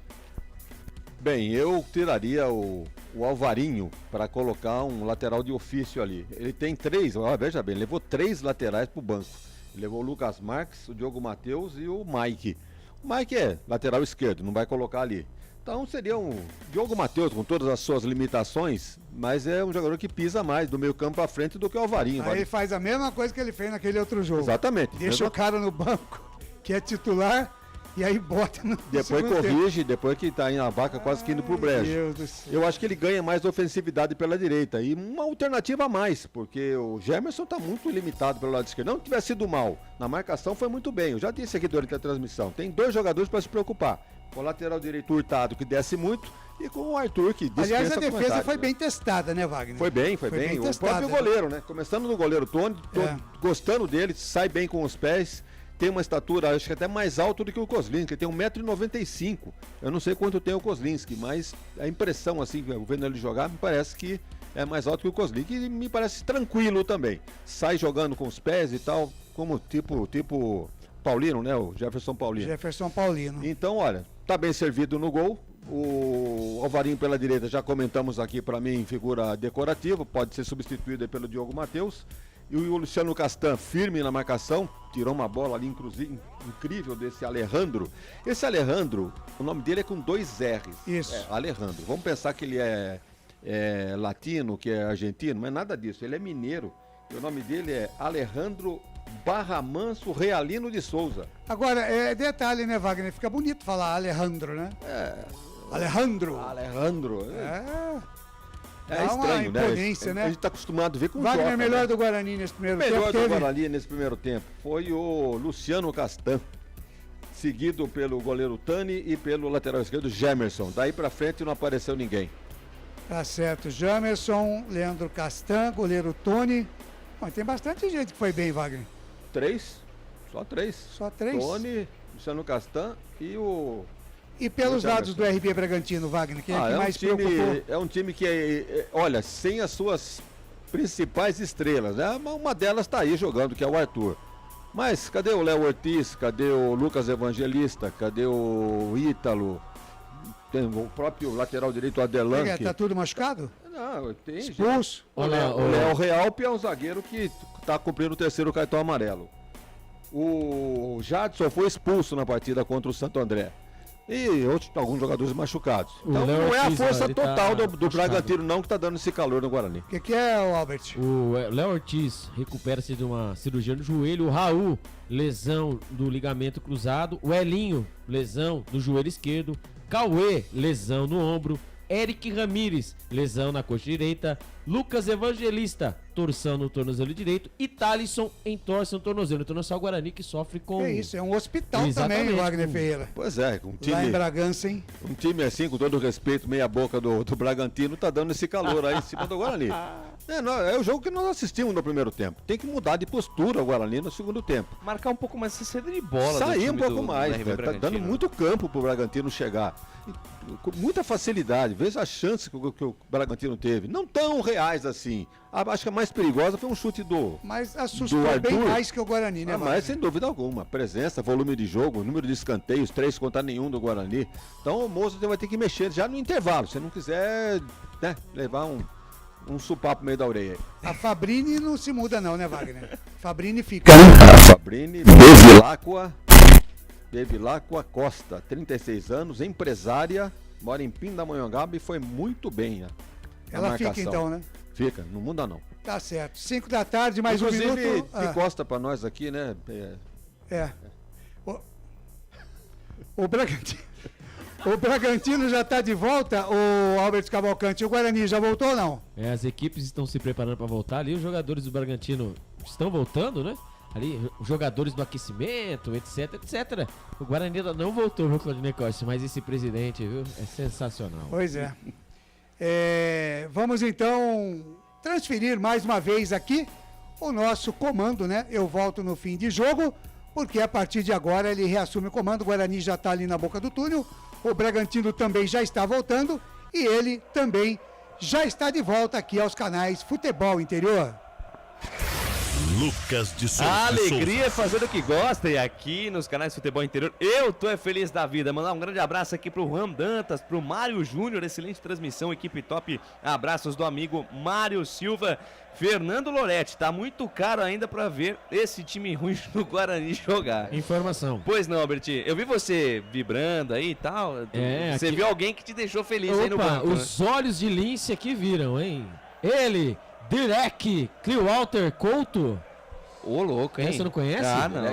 Bem, eu tiraria o Alvarinho para colocar um lateral de ofício ali. Ele tem 3, veja bem, levou 3 laterais para o banco. Ele levou o Lucas Marques, o Diogo Matheus e o Mike. O Mike é lateral esquerdo, não vai colocar ali. Então seria um Diogo Matheus com todas as suas limitações, mas é um jogador que pisa mais do meio campo para frente do que o Alvarinho. Aí ele faz a mesma coisa que ele fez naquele outro jogo. Exatamente. Deixa o cara no banco, que é titular, e aí bota no depois corrige, depois que tá indo a vaca quase que indo pro brejo. Eu acho que ele ganha mais ofensividade pela direita e uma alternativa a mais, porque o Gemerson tá muito limitado pelo lado esquerdo. Não tivesse sido mal, na marcação foi muito bem. Eu já disse aqui durante a transmissão, tem 2 jogadores para se preocupar. Com o lateral direito Hurtado, que desce muito, e com o Arthur, que dispensa. Aliás, a defesa foi bem testada, né, Wagner? Foi bem. O próprio goleiro, né? Começando no goleiro Tony, tô gostando dele, sai bem com os pés, tem uma estatura, acho que até mais alta do que o Kozlinski, ele tem 1,95 m. Eu não sei quanto tem o Kozlinski, mas a impressão, assim, vendo ele jogar, me parece que é mais alto que o Kozlinski, e me parece tranquilo também. Sai jogando com os pés e tal, como tipo Paulino, né? O Jefferson Paulino. Jefferson Paulino. Então, olha, tá bem servido no gol, O Alvarinho pela direita, já comentamos aqui, para mim, figura decorativa, pode ser substituído aí pelo Diogo Matheus. E o Luciano Castan, firme na marcação, tirou uma bola ali incrível desse Alejandro. Esse Alejandro, o nome dele é com 2 R's. Isso. Alejandro. Vamos pensar que ele é latino, que é argentino, mas nada disso. Ele é mineiro. E o nome dele é Alejandro Barramanso Realino de Souza. Agora, detalhe, né, Wagner? Fica bonito falar Alejandro, né? Alejandro. É estranho, né? Imponência, né? A gente tá acostumado a ver com o Wagner, Jota, melhor né? do Guarani nesse primeiro tempo. Melhor do Guarani nesse primeiro tempo foi o Luciano Castan, seguido pelo goleiro Tani e pelo lateral esquerdo Gemerson. Daí pra frente não apareceu ninguém. Tá certo. Gemerson, Leandro Castan, goleiro Tony. Bom, tem bastante gente que foi bem, Wagner. 3? Só 3. Só 3? Tony, Luciano Castan e o... E pelos lados do RB Bragantino, Wagner, quem é que mais preocupou? É um time que, olha, sem as suas principais estrelas, né? Uma delas está aí jogando, que é o Arthur. Mas cadê o Léo Ortiz? Cadê o Lucas Evangelista? Cadê o Ítalo? Tem o próprio lateral direito, o Adelan. Tá tudo machucado? Não, tem. Expulso. O Léo Realpe é um zagueiro que está cumprindo o 3º cartão amarelo. O Jadson foi expulso na partida contra o Santo André. E alguns jogadores machucados. Então não é a força total do Bragantino não que está dando esse calor no Guarani. O que é, Albert? O Léo Ortiz recupera-se de uma cirurgia no joelho. O Raul, lesão do ligamento cruzado. O Elinho, lesão do joelho esquerdo. Cauê, lesão no ombro. Eric Ramírez, lesão na coxa direita. Lucas Evangelista, torção no tornozelo direito. E Thalisson entorce no tornozelo. Então não é só o Guarani que sofre com... É isso, é um hospital também, Wagner Ferreira. Pois é, um time... Lá em Bragança, hein? Um time assim, com todo o respeito, meia boca do Bragantino, tá dando esse calor aí em cima do Guarani. É o jogo que nós assistimos no primeiro tempo. Tem que mudar de postura o Guarani no segundo tempo. Marcar um pouco mais essa saída de bola. Sair um pouco mais, tá dando muito campo pro Bragantino chegar. Com muita facilidade. Veja as chances que o Bragantino teve. Não tão reais assim. Acho que a mais perigosa foi um chute do... Mas assustou bem mais que o Guarani, né, mas sem dúvida alguma. Presença, volume de jogo, número de escanteios, 3 contra nenhum do Guarani. Então o moço vai ter que mexer já no intervalo. Se não quiser, né, levar um supapo no meio da orelha. A Fabrini não se muda não, né, Wagner? Fabrini fica. Fabrini, Bevilacqua Costa, 36 anos, empresária, mora em Pindamonhangaba e foi muito bem. Ela fica então, né? Fica, não muda não. Tá certo. 5 da tarde, mais um minuto. Inclusive, encosta pra nós aqui, né? O Bragantino já tá de volta, o Albert Cavalcante. O Guarani já voltou ou não? As equipes estão se preparando para voltar ali. Os jogadores do Bragantino estão voltando, né? Ali, os jogadores do aquecimento, etc, etc. O Guarani ainda não voltou, viu, Claudinei Costa? Mas esse presidente, viu, é sensacional. Pois é. Vamos então transferir mais uma vez aqui o nosso comando, né? Eu volto no fim de jogo, porque a partir de agora ele reassume o comando. O Guarani já está ali na boca do túnel, o Bragantino também já está voltando e ele também já está de volta aqui aos canais Futebol Interior. Lucas de Souza. A alegria é fazer o que gosta e aqui nos canais Futebol Interior eu tô feliz da vida. Mandar um grande abraço aqui pro Juan Dantas, pro Mário Júnior, excelente transmissão, equipe top. Abraços do amigo Mário Silva. Fernando Loretti, tá muito caro ainda pra ver esse time ruim do Guarani jogar. Informação. Pois não, Albert, eu vi você vibrando aí e tal. Você aqui... viu alguém que te deixou feliz aí no banco. Os olhos de lince aqui viram, hein? Ele, Direk, Clearwater Couto. Ô, louco, hein? Você não conhece?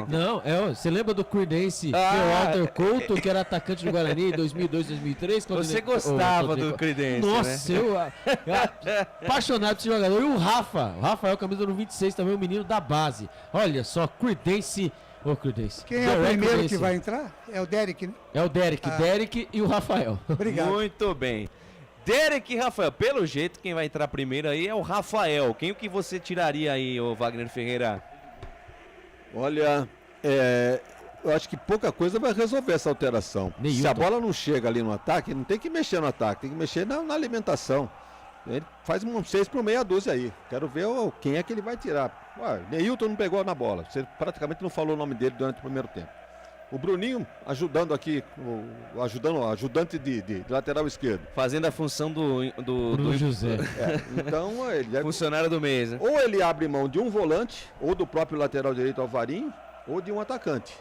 Não. Não, você lembra do Creedence Clearwater Couto, que era atacante do Guarani em 2002, 2003? Você gostava do Creedence, Nossa, né? eu apaixonado por esse jogador. E o Rafael, camisa número 26, também o menino da base. Olha só, Creedence. Creedence. Quem é o primeiro que vai entrar? É o Derek, né? É o Derek, Derek e o Rafael. Obrigado. Muito bem. Derek e Rafael, pelo jeito quem vai entrar primeiro aí é o Rafael. Quem o que você tiraria aí, ô Wagner Ferreira? Olha, eu acho que pouca coisa vai resolver essa alteração. Se a bola não chega ali no ataque, não tem que mexer no ataque, tem que mexer na alimentação. Ele faz um 6 por meia dúzia aí. Quero ver quem é que ele vai tirar. Neilton não pegou na bola. Você praticamente não falou o nome dele durante o primeiro tempo. O Bruninho ajudando aqui, ajudando o ajudante de lateral esquerdo. Fazendo a função do José. Então, ele é funcionário do mês, né? Ou ele abre mão de um volante, ou do próprio lateral direito Alvarinho, ou de um atacante.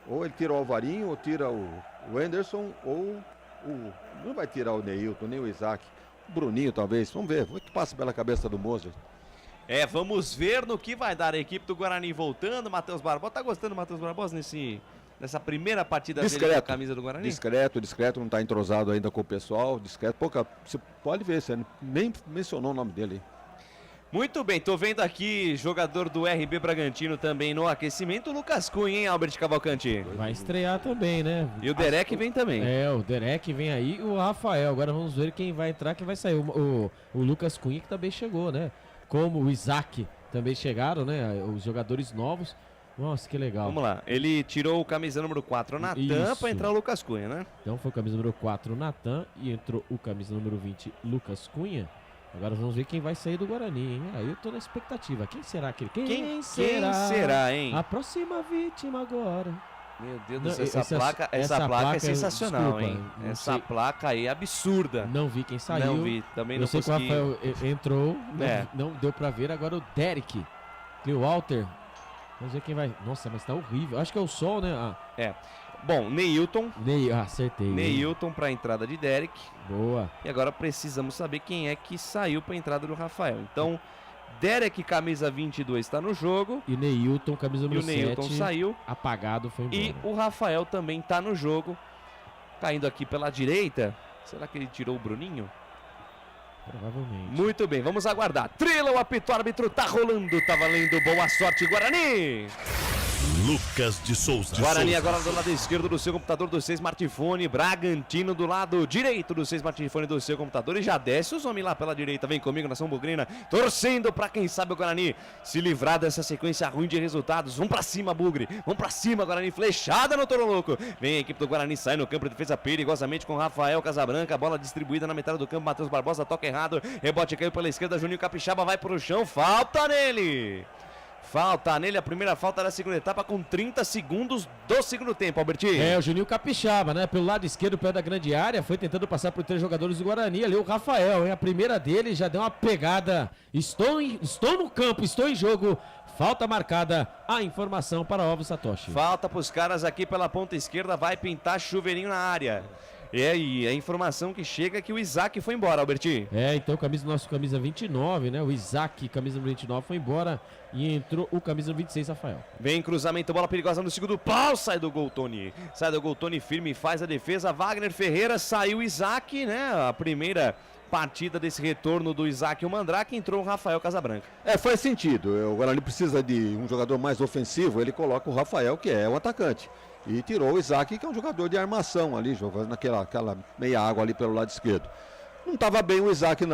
Ou ele tira o Alvarinho, ou tira o Anderson, ou não vai tirar o Neilton, nem o Isaac. O Bruninho, talvez. Vamos ver. O que passa pela cabeça do Moser. Vamos ver no que vai dar a equipe do Guarani voltando. Matheus Barbosa, tá gostando do Matheus Barbosa nessa primeira partida dele com a camisa do Guarani? Discreto, não tá entrosado ainda com o pessoal, discreto. Você pode ver, você nem mencionou o nome dele. Muito bem, tô vendo aqui jogador do RB Bragantino também no aquecimento, o Lucas Cunha, hein, Albert Cavalcanti? Vai estrear também, né? E o Derek vem também. O Derek vem aí e o Rafael. Agora vamos ver quem vai entrar, quem vai sair. O Lucas Cunha que também chegou, né? Como o Isaac também chegaram, né? Os jogadores novos. Nossa, que legal. Vamos lá, ele tirou o camisa número 4, o Natan, para entrar o Lucas Cunha, né? Então foi o camisa número 4, o Natan, e entrou o camisa número 20, Lucas Cunha. Agora vamos ver quem vai sair do Guarani, hein? Aí eu tô na expectativa. Quem será aquele? Quem será, hein? A próxima vítima agora. Meu Deus do céu, essa placa é sensacional, desculpa, hein? Essa placa aí é absurda. Não vi quem saiu. Não vi, também não consegui. Eu sei que o Rafael entrou, não deu pra ver. Agora o Derek e o Walter. Vamos ver quem vai. Nossa, mas tá horrível. Acho que é o sol, né? Bom, Neilton. Acertei. Neilton pra entrada de Derek. Boa. E agora precisamos saber quem é que saiu pra entrada do Rafael. Então, Derek, camisa 22, está no jogo. E Neilton, camisa número 7. E o Neilton saiu. Apagado, foi embora. E o Rafael também tá no jogo. Caindo aqui pela direita. Será que ele tirou o Bruninho? Provavelmente. Muito bem, vamos aguardar. Trila, o apito árbitro, tá rolando, tá valendo. Boa sorte, Guarani! Lucas de Souza. Guarani agora do lado esquerdo do seu computador, do seu smartphone. Bragantino do lado direito do seu smartphone, do seu computador. E já desce os homens lá pela direita. Vem comigo, nação bugrina. Torcendo pra quem sabe o Guarani se livrar dessa sequência ruim de resultados. Vamos pra cima, Bugre. Vamos pra cima, Guarani. Flechada no Toro Louco. Vem a equipe do Guarani, sai no campo de defesa perigosamente com Rafael Casabranca. Bola distribuída na metade do campo. Matheus Barbosa toca errado. Rebote caiu pela esquerda. Juninho Capixaba vai pro chão. Falta nele. Falta nele, a primeira falta da segunda etapa com 30 segundos do segundo tempo, Albertinho. O Juninho Capixaba, né? Pelo lado esquerdo, pé da grande área, foi tentando passar por 3 jogadores do Guarani. Ali o Rafael, hein? A primeira dele já deu uma pegada. Estou no campo, estou em jogo. Falta marcada, a informação para Ovos Satoshi. Falta para os caras aqui pela ponta esquerda, vai pintar chuveirinho na área. E a informação que chega é que o Isaac foi embora, Albertinho. Então nosso camisa 29, né? O Isaac, camisa 29, foi embora e entrou o camisa 26, Rafael. Vem cruzamento, bola perigosa no segundo pau, sai do gol, Tony. Sai do gol, Tony firme, faz a defesa. Wagner Ferreira, saiu o Isaac, né? A primeira partida desse retorno do Isaac e o Mandrake, entrou o Rafael Casabranca. Faz sentido. O Guarani precisa de um jogador mais ofensivo, ele coloca o Rafael, que é o atacante. E tirou o Isaac, que é um jogador de armação ali, jogando aquela meia água ali pelo lado esquerdo. Não estava bem o Isaac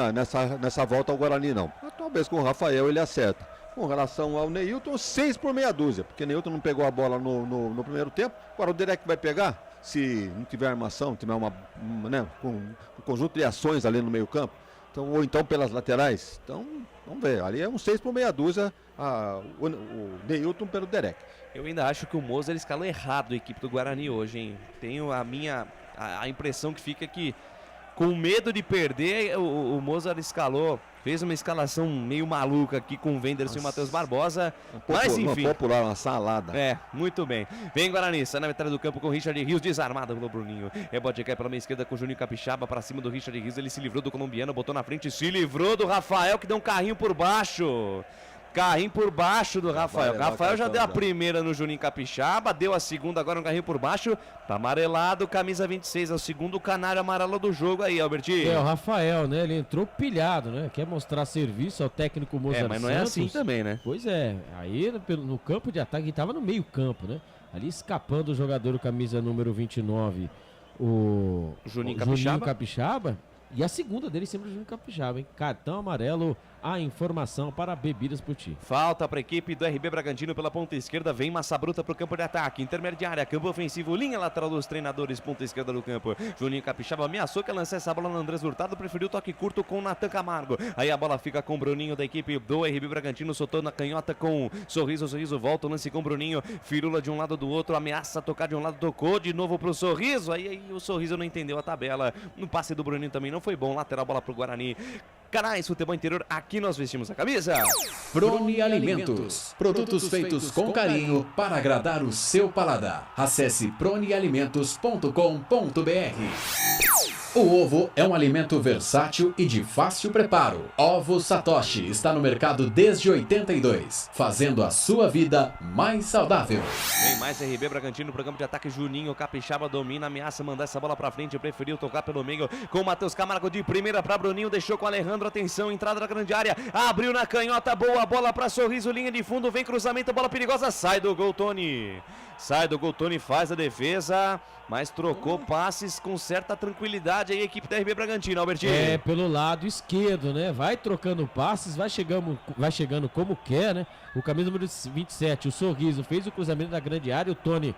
nessa volta ao Guarani, não. Talvez com o Rafael ele acerta. Com relação ao Neilton, 6 por meia dúzia, porque Neilton não pegou a bola no primeiro tempo. Agora o Derek vai pegar, se não tiver armação, tiver um conjunto de ações ali no meio campo, então, ou então pelas laterais. Então, vamos ver, ali é um 6 por meia dúzia, o Neilton pelo Derek. Eu ainda acho que o Moser escalou errado a equipe do Guarani hoje, hein? Tenho a impressão que fica que, com medo de perder, o Moser escalou, fez uma escalação meio maluca aqui com o Wenderson e o Matheus Barbosa. Mas enfim. Uma popular, uma salada. Muito bem. Vem Guarani, sai na metade do campo com o Richard Rios, desarmado pelo Bruninho. Rebote cai pela meia esquerda com o Juninho Capixaba pra cima do Richard Rios. Ele se livrou do colombiano, botou na frente, se livrou do Rafael, que deu um carrinho por baixo. Carrinho por baixo do Rafael. Rafael já deu a primeira no Juninho Capixaba, deu a segunda agora um carrinho por baixo. Tá amarelado, camisa 26, é o segundo canário amarelo do jogo aí, Albertinho. O Rafael, né? Ele entrou pilhado, né? Quer mostrar serviço ao técnico Mozart mas não Santos. é assim também, né? Pois é. Aí no campo de ataque, ele tava no meio campo, né? Ali escapando o jogador, camisa número 29, o Juninho Capixaba. E a segunda dele sempre o Juninho Capixaba, hein? Cartão amarelo a informação para Bebidas por Ti. Falta para a equipe do RB Bragantino pela ponta esquerda, vem Massa Bruta para o campo de ataque, intermediária, campo ofensivo, linha lateral dos treinadores, ponta esquerda do campo. Juninho Capixaba ameaçou que lançar essa bola no Andrés Hurtado, preferiu toque curto com o Natan Camargo. Aí a bola fica com o Bruninho da equipe do RB Bragantino, soltou na canhota com Sorriso, Sorriso volta, o lance com o Bruninho, Firula de um lado do outro, ameaça tocar de um lado, tocou de novo pro Sorriso, aí o Sorriso não entendeu a tabela, no passe do Bruninho também não foi bom, lateral bola pro Guarani. Canais Futebol Interior, aqui nós vestimos a camisa. Prone Alimentos, produtos feitos com carinho para agradar o seu paladar. Acesse pronealimentos.com.br. O ovo é um alimento versátil e de fácil preparo. Ovo Satoshi está no mercado desde 82, fazendo a sua vida mais saudável. Tem mais RB Bragantino, programa de ataque. Juninho Capixaba domina, ameaça mandar essa bola pra frente, preferiu tocar pelo meio com o Matheus Camargo de primeira pra Bruninho, deixou com o Alejandro, atenção, entrada da grande área, abriu na canhota, boa bola pra Sorriso, linha de fundo, vem cruzamento, bola perigosa, sai do gol, Tony. Sai do gol, Tony faz a defesa, mas trocou passes com certa tranquilidade aí a equipe da RB Bragantino, Albertinho. É, pelo lado esquerdo, né? Vai trocando passes, vai chegando como quer, né? O camisa número 27, o Sorriso, fez o cruzamento da grande área, o Tony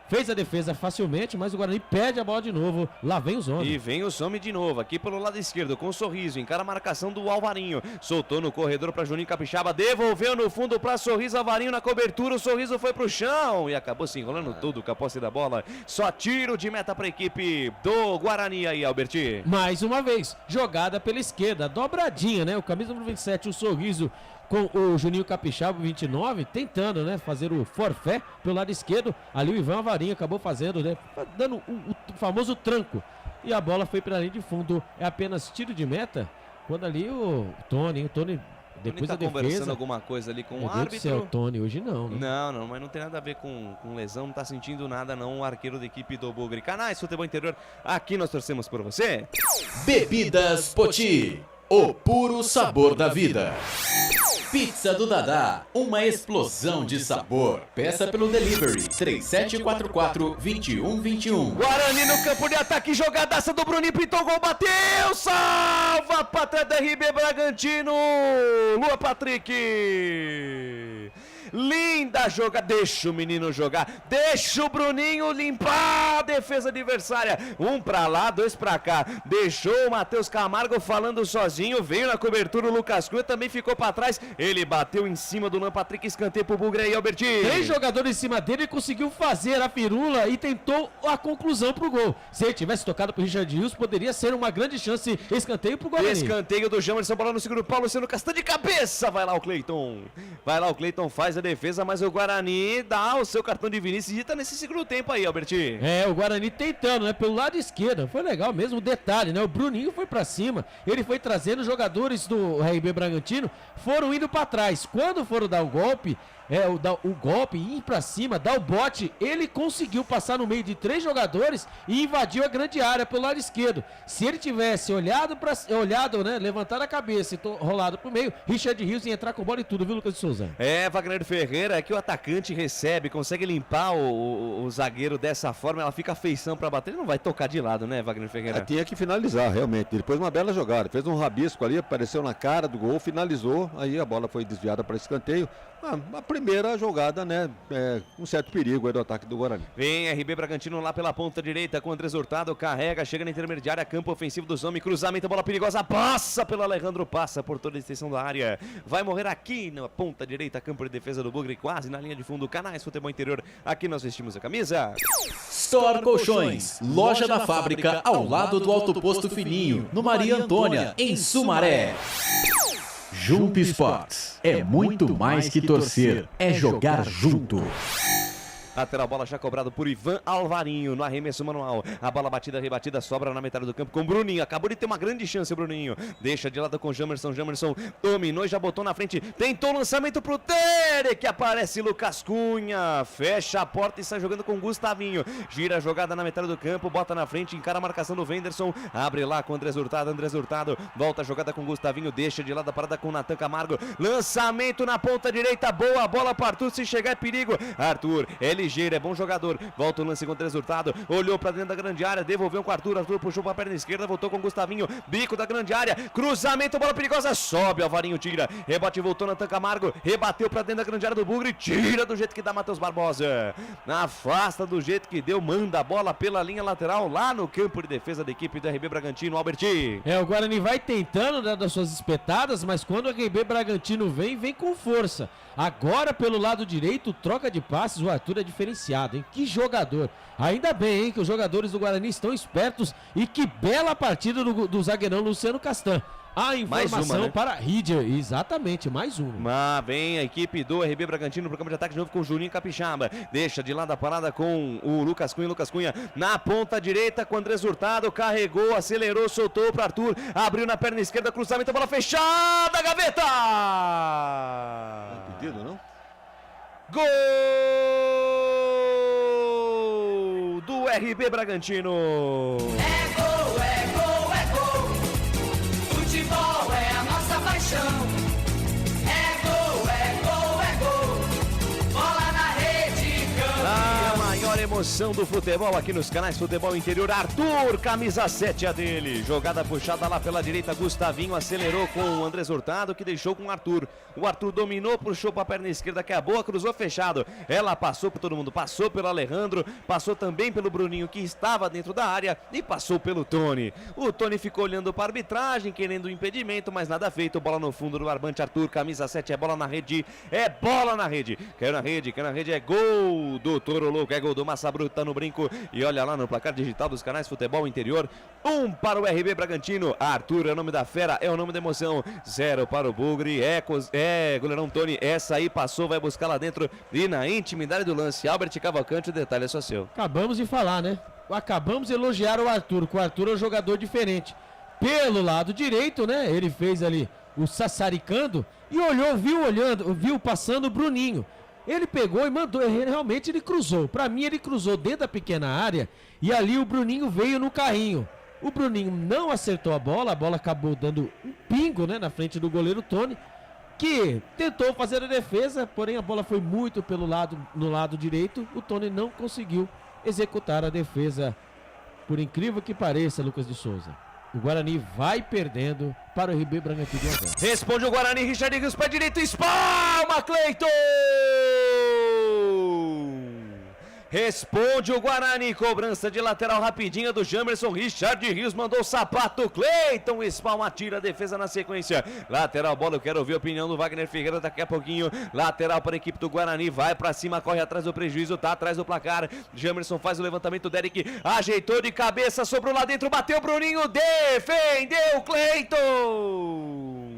fez a defesa facilmente, mas o Guarani perde a bola de novo. Lá vem os homens. E vem o Some de novo, aqui pelo lado esquerdo, com o Sorriso, encara a marcação do Alvarinho. Soltou no corredor para Juninho Capixaba, devolveu no fundo para Sorriso, Alvarinho na cobertura, o Sorriso foi pro chão e acabou se enrolando tudo com a posse da bola. Só tiro de meta para a equipe do Guarani aí, Alberti. Mais uma vez, jogada pela esquerda, dobradinha, né? O camisa número 27, o Sorriso, com o Juninho Capixaba, 29, tentando, né, fazer o forfé pelo lado esquerdo. Ali o Ivan Alvarinho acabou fazendo, né, dando o famoso tranco. E a bola foi pela linha de fundo. É apenas tiro de meta. Quando ali o Tony depois tá da defesa... conversando alguma coisa ali com o árbitro. Deus do céu, Tony, hoje não, né? Não, mas não tem nada a ver com lesão, não tá sentindo nada não, o arqueiro da equipe do Bugre. Canais Futebol Interior, aqui nós torcemos por você. Bebidas Poti, o puro sabor da vida. Pizza do Dadá, uma explosão de sabor. Peça pelo delivery 3744-2121. Guarani no campo de ataque, jogadaça do Bruninho, pintou o gol, bateu, salva pra trás da RB Bragantino, Lua Patrick. Linda jogada, deixa o menino jogar, deixa o Bruninho limpar a defesa adversária, um pra lá, dois pra cá, deixou o Matheus Camargo falando sozinho, veio na cobertura o Lucas Cruz, também ficou pra trás, ele bateu em cima do Luan Patrick, escanteio pro Bugre aí, Albertinho. 3 jogadores em cima dele e conseguiu fazer a firula e tentou a conclusão pro gol. Se ele tivesse tocado pro Richard Rios, poderia ser uma grande chance, escanteio pro Guarani. Escanteio do Jamerson, bola no segundo pau, Luciano Castanho de cabeça, vai lá o Cleiton, faz a defesa, mas o Guarani dá o seu cartão de Vinícius e tá nesse segundo tempo aí, Albertinho. É, o Guarani tentando, né, pelo lado esquerdo, foi legal mesmo, detalhe, né, o Bruninho foi pra cima, ele foi trazendo, os jogadores do RB Bragantino foram indo pra trás, quando foram dar o golpe, o golpe, ir pra cima, dar o bote, ele conseguiu passar no meio de 3 jogadores e invadiu a grande área pelo lado esquerdo. Se ele tivesse olhado, né, levantado a cabeça e rolado pro meio, Richard Rios ia entrar com bola e tudo, viu, Lucas de Souza? É, Wagner Ferreira, é que o atacante recebe, consegue limpar o zagueiro dessa forma, ela fica a feição pra bater, ele não vai tocar de lado, né, Wagner Ferreira? Tinha que finalizar, realmente, ele pôs uma bela jogada, fez um rabisco ali, apareceu na cara do gol, finalizou, aí a bola foi desviada para escanteio. A primeira jogada, né, um certo perigo aí do ataque do Guarani. Vem RB Bragantino lá pela ponta direita com o Andrés Hurtado, carrega, chega na intermediária, campo ofensivo dos homens, cruzamento, bola perigosa, passa pelo Alejandro, passa por toda a extensão da área, vai morrer aqui na ponta direita, campo de defesa do Bugre, quase na linha de fundo, Canais Futebol Interior, aqui nós vestimos a camisa. Store Colchões, loja da fábrica ao lado do Alto Posto Fininho, no Maria Antônia, em Sumaré. Jump Sports, é muito mais que torcer, é jogar junto. Lateral, bola já cobrado por Ivan Alvarinho no arremesso manual. A bola batida, rebatida, sobra na metade do campo com o Bruninho. Acabou de ter uma grande chance o Bruninho. Deixa de lado com o Jamerson. Jamerson dominou e já botou na frente. Tentou o lançamento pro Tere, que aparece Lucas Cunha. Fecha a porta e sai jogando com o Gustavinho. Gira a jogada na metade do campo, bota na frente, encara a marcação do Wenderson. Abre lá com o Andrés Hurtado. Andrés Hurtado volta a jogada com o Gustavinho. Deixa de lado a parada com o Natan Camargo. Lançamento na ponta direita. Boa bola para Arthur. Se chegar é perigo. Arthur, ele ligeiro, é bom jogador. Volta o lance contra o resultado. Olhou pra dentro da grande área, devolveu com o Arthur. Arthur puxou pra perna esquerda, voltou com o Gustavinho. Bico da grande área, cruzamento, bola perigosa, sobe, Alvarinho tira. Rebote, voltou Natan Camargo, rebateu pra dentro da grande área do Bugre, tira do jeito que dá Matheus Barbosa. Afasta do jeito que deu, manda a bola pela linha lateral lá no campo de defesa da equipe do RB Bragantino, Alberti. O Guarani vai tentando, né, das suas espetadas, mas quando o RB Bragantino vem com força. Agora pelo lado direito, troca de passes, o Arthur é diferenciado, hein? Que jogador. Ainda bem, hein, que os jogadores do Guarani estão espertos e que bela partida do zagueirão Luciano Castan. A informação né? para Rídia, exatamente, mais uma. Mas vem a equipe do RB Bragantino pro campo de ataque de novo com o Juninho Capixaba. Deixa de lado a parada com o Lucas Cunha na ponta direita com o Andrés Hurtado. Carregou, acelerou, soltou pro Arthur. Abriu na perna esquerda, cruzamento, bola fechada, gaveta! Não é pedido, não? Gol do RB Bragantino! É gol, é gol, é gol. Futebol é a nossa paixão. É gol, é gol, é gol. Bola na rede, campeão. A maior emoção do futebol aqui nos canais Futebol Interior. Arthur, camisa 7 a dele. Jogada puxada lá pela direita, Gustavinho acelerou com o Andrés Hurtado, que deixou com o Arthur. O Arthur dominou, puxou para a perna esquerda, que é a boa, cruzou fechado. Ela passou por todo mundo, passou pelo Alejandro, passou também pelo Bruninho, que estava dentro da área, e passou pelo Tony. O Tony ficou olhando para a arbitragem, querendo o impedimento, mas nada feito. Bola no fundo do barbante, Arthur, camisa 7, é bola na rede, é bola na rede. Caiu na rede, é gol do Toro Louco, é gol do Massa Bruta no brinco. E olha lá no placar digital dos canais Futebol Interior, 1 para o RB Bragantino. Arthur é o nome da fera, é o nome da emoção. 0 para o Bugre, goleirão Tony, essa aí passou, vai buscar lá dentro e na intimidade do lance. Albert Cavalcante, o detalhe é só seu. Acabamos de falar, né? Acabamos de elogiar o Arthur, que o Arthur é um jogador diferente. Pelo lado direito, né? Ele fez ali o sassaricando e viu passando o Bruninho. Ele pegou e mandou, realmente ele cruzou. Pra mim ele cruzou dentro da pequena área e ali o Bruninho veio no carrinho. O Bruninho não acertou a bola acabou dando um pingo, né, na frente do goleiro Tony, que tentou fazer a defesa, porém a bola foi muito no lado direito. O Tony não conseguiu executar a defesa. Por incrível que pareça, Lucas de Souza, o Guarani vai perdendo para o RB Bragantino. Responde o Guarani, Richard Rios, pé direito, espalma, Cleiton! Responde o Guarani, cobrança de lateral rapidinha do Jamerson. Richard Rios mandou o sapato, Cleiton espalma, tira a defesa na sequência. Lateral bola, eu quero ouvir a opinião do Wagner Ferreira daqui a pouquinho. Lateral para a equipe do Guarani, vai para cima, corre atrás do prejuízo, tá atrás do placar. Jamerson faz o levantamento, Derek ajeitou de cabeça, sobrou lá dentro, bateu Bruninho, defendeu Cleiton!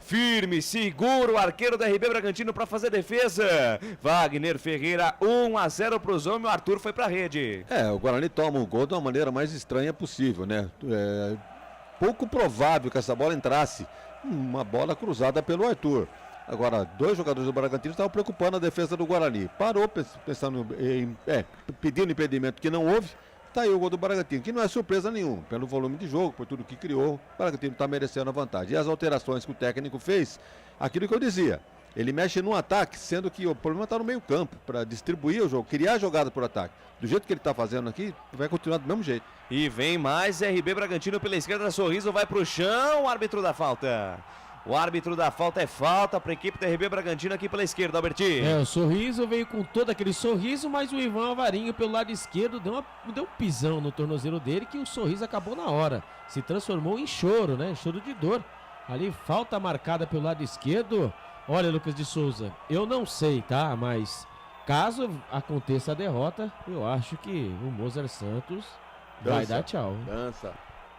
Firme, seguro o arqueiro da RB Bragantino para fazer defesa. Wagner Ferreira, 1-0 para os homens, o Arthur foi para a rede. O Guarani toma um gol de uma maneira mais estranha possível, né? Pouco provável que essa bola entrasse. Uma bola cruzada pelo Arthur. Agora, dois jogadores do Bragantino estavam preocupando a defesa do Guarani. Parou pensando pedindo impedimento que não houve. Tá aí o gol do Bragantino, que não é surpresa nenhuma, pelo volume de jogo, por tudo que criou, o Bragantino está merecendo a vantagem. E as alterações que o técnico fez, aquilo que eu dizia, ele mexe no ataque, sendo que o problema está no meio campo, para distribuir o jogo, criar jogada por ataque. Do jeito que ele está fazendo aqui, vai continuar do mesmo jeito. E vem mais RB Bragantino pela esquerda, Sorriso vai pro chão, o árbitro da falta. O árbitro da falta é falta para a equipe da RB Bragantino aqui pela esquerda, Alberti. O Sorriso veio com todo aquele sorriso, mas o Ivan Alvarinho pelo lado esquerdo deu um pisão no tornozelo dele, que o Sorriso acabou na hora. Se transformou em choro, né? Choro de dor. Ali falta marcada pelo lado esquerdo. Olha, Lucas de Souza, eu não sei, tá? Mas caso aconteça a derrota, eu acho que o Mozart Santos vai dar tchau. Dança.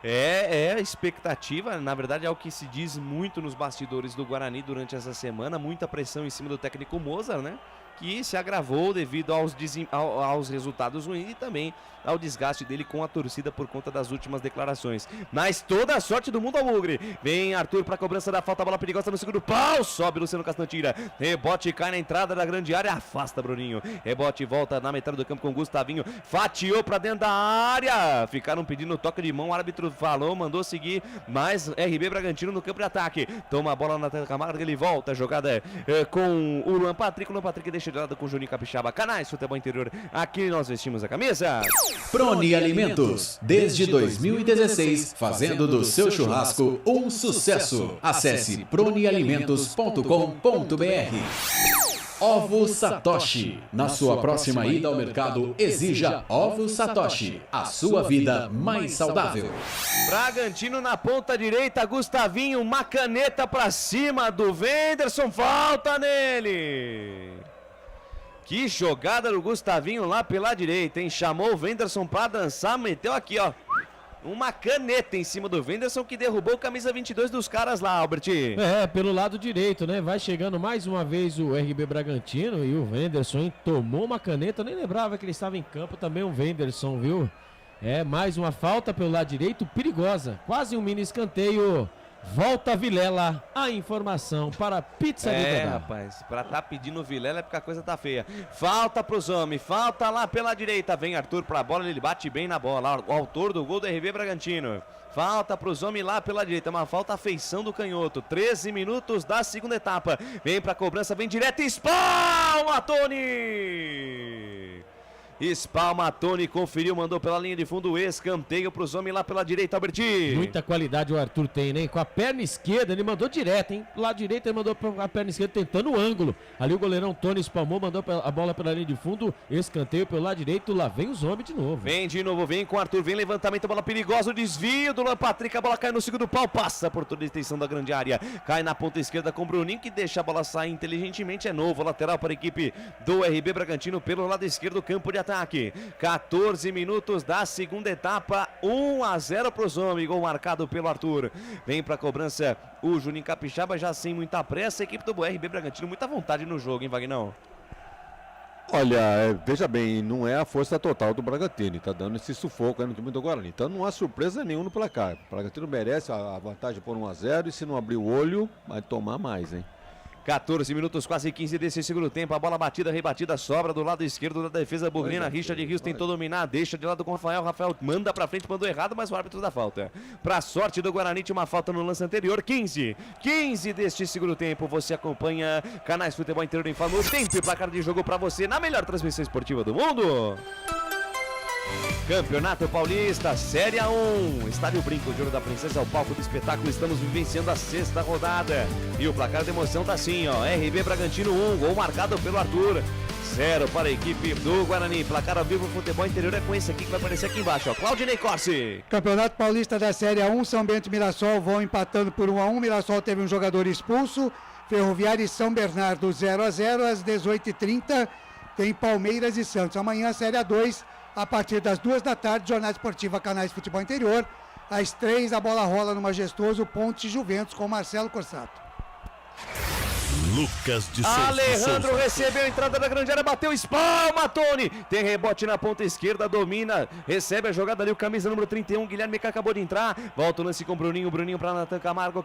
É a expectativa, na verdade é o que se diz muito nos bastidores do Guarani durante essa semana, muita pressão em cima do técnico Mozart, né? Que se agravou devido aos resultados ruins e também ao desgaste dele com a torcida por conta das últimas declarações. Mas toda a sorte do mundo ao Bugre. Vem Arthur para a cobrança da falta, bola perigosa no segundo pau, sobe Luciano Castan, tira. Rebote, cai na entrada da grande área, afasta Bruninho. Rebote, volta na metade do campo com Gustavinho, fatiou para dentro da área. Ficaram pedindo toque de mão, o árbitro falou, mandou seguir, mas RB Bragantino no campo de ataque. Toma a bola na Camargo, ele volta, a jogada com o Luan Patrick deixa deixa de lado com o Juninho Capixaba. Canais Futebol Interior, aqui nós vestimos a camisa. Proni Alimentos, desde 2016, fazendo do seu churrasco um sucesso. Acesse pronialimentos.com.br. Ovos Satoshi. Na sua próxima ida ao mercado, exija Ovos Satoshi. A sua vida mais saudável. Bragantino na ponta direita, Gustavinho, uma caneta pra cima do Wenderson, falta nele. Que jogada do Gustavinho lá pela direita, hein? Chamou o Wenderson pra dançar, meteu aqui, ó. Uma caneta em cima do Wenderson que derrubou o camisa 22 dos caras lá, Albert. Pelo lado direito, né? Vai chegando mais uma vez o RB Bragantino e o Wenderson, hein? Tomou uma caneta, eu nem lembrava que ele estava em campo também, o Wenderson, viu? Mais uma falta pelo lado direito, perigosa. Quase um mini escanteio. Volta Vilela, a informação para a Pizza do Dadá. Rapaz, pra tá pedindo Vilela é porque a coisa tá feia. Falta pros homens, falta lá pela direita. Vem Arthur pra bola, ele bate bem na bola. O autor do gol do RB Bragantino. Falta pros homens lá pela direita, uma falta a feição do canhoto. 13 minutos da segunda etapa. Vem pra cobrança, vem direto, espalma, Tony! Espalma, Tony conferiu, mandou pela linha de fundo, escanteio pros homens lá pela direita, Alberti. Muita qualidade o Arthur tem, né? Com a perna esquerda, ele mandou direto, hein? Lá direito ele mandou a perna esquerda tentando o ângulo. Ali o goleirão Tony espalmou, mandou a bola pela linha de fundo, escanteio pelo lado direito, lá vem os homens de novo. Vem de novo, vem com o Arthur, vem levantamento, bola perigosa, o desvio do Luan Patrick, a bola cai no segundo pau, passa por toda a extensão da grande área, cai na ponta esquerda com o Bruninho, que deixa a bola sair inteligentemente, é novo, lateral para a equipe do RB Bragantino pelo lado esquerdo do campo de ataque. 14 minutos da segunda etapa, 1-0 para os homens, gol marcado pelo Arthur. Vem para a cobrança o Juninho Capixaba, já sem muita pressa, a equipe do RB Bragantino, muita vontade no jogo, hein, Vagnão? Olha, veja bem, não é a força total do Bragantino, tá dando esse sufoco aí no time do Guarani, então não há surpresa nenhuma no placar. O Bragantino merece a vantagem por 1-0 e se não abrir o olho, vai tomar mais, hein? 14 minutos, quase 15 desse segundo tempo, a bola batida, rebatida, sobra do lado esquerdo da defesa burlina, Richard Rios tentou dominar, deixa de lado com o Rafael manda pra frente, mandou errado, mas o árbitro dá falta. Pra sorte do Guarani, tinha uma falta no lance anterior, 15 deste segundo tempo, você acompanha Canais Futebol Interior em Falou, tempo e placar de jogo pra você na melhor transmissão esportiva do mundo. Campeonato Paulista, Série A1, Estádio Brinco de Ouro da Princesa, ao palco do espetáculo, estamos vivenciando a sexta rodada. E o placar de emoção tá assim, ó, RB Bragantino 1, gol marcado pelo Arthur, 0 para a equipe do Guarani. Placar ao vivo, Futebol Interior é com esse aqui que vai aparecer aqui embaixo, ó, Claudinei Corsi. Campeonato Paulista da Série A1, São Bento e Mirassol vão empatando por 1-1, Mirassol teve um jogador expulso, Ferroviária e São Bernardo 0-0, às 18h30 tem Palmeiras e Santos. Amanhã, Série A2, a partir das 2 da tarde, Jornada Esportiva Canais Futebol Interior. Às 3, a bola rola no majestoso Ponte Juventus com Marcelo Corsato. Lucas de Souza. Alejandro recebeu a entrada da grande área, bateu, espalma, Tony. Tem rebote na ponta esquerda, domina, recebe a jogada ali, o camisa número 31, Guilherme que acabou de entrar. Volta o lance com o Bruninho para Natan Camargo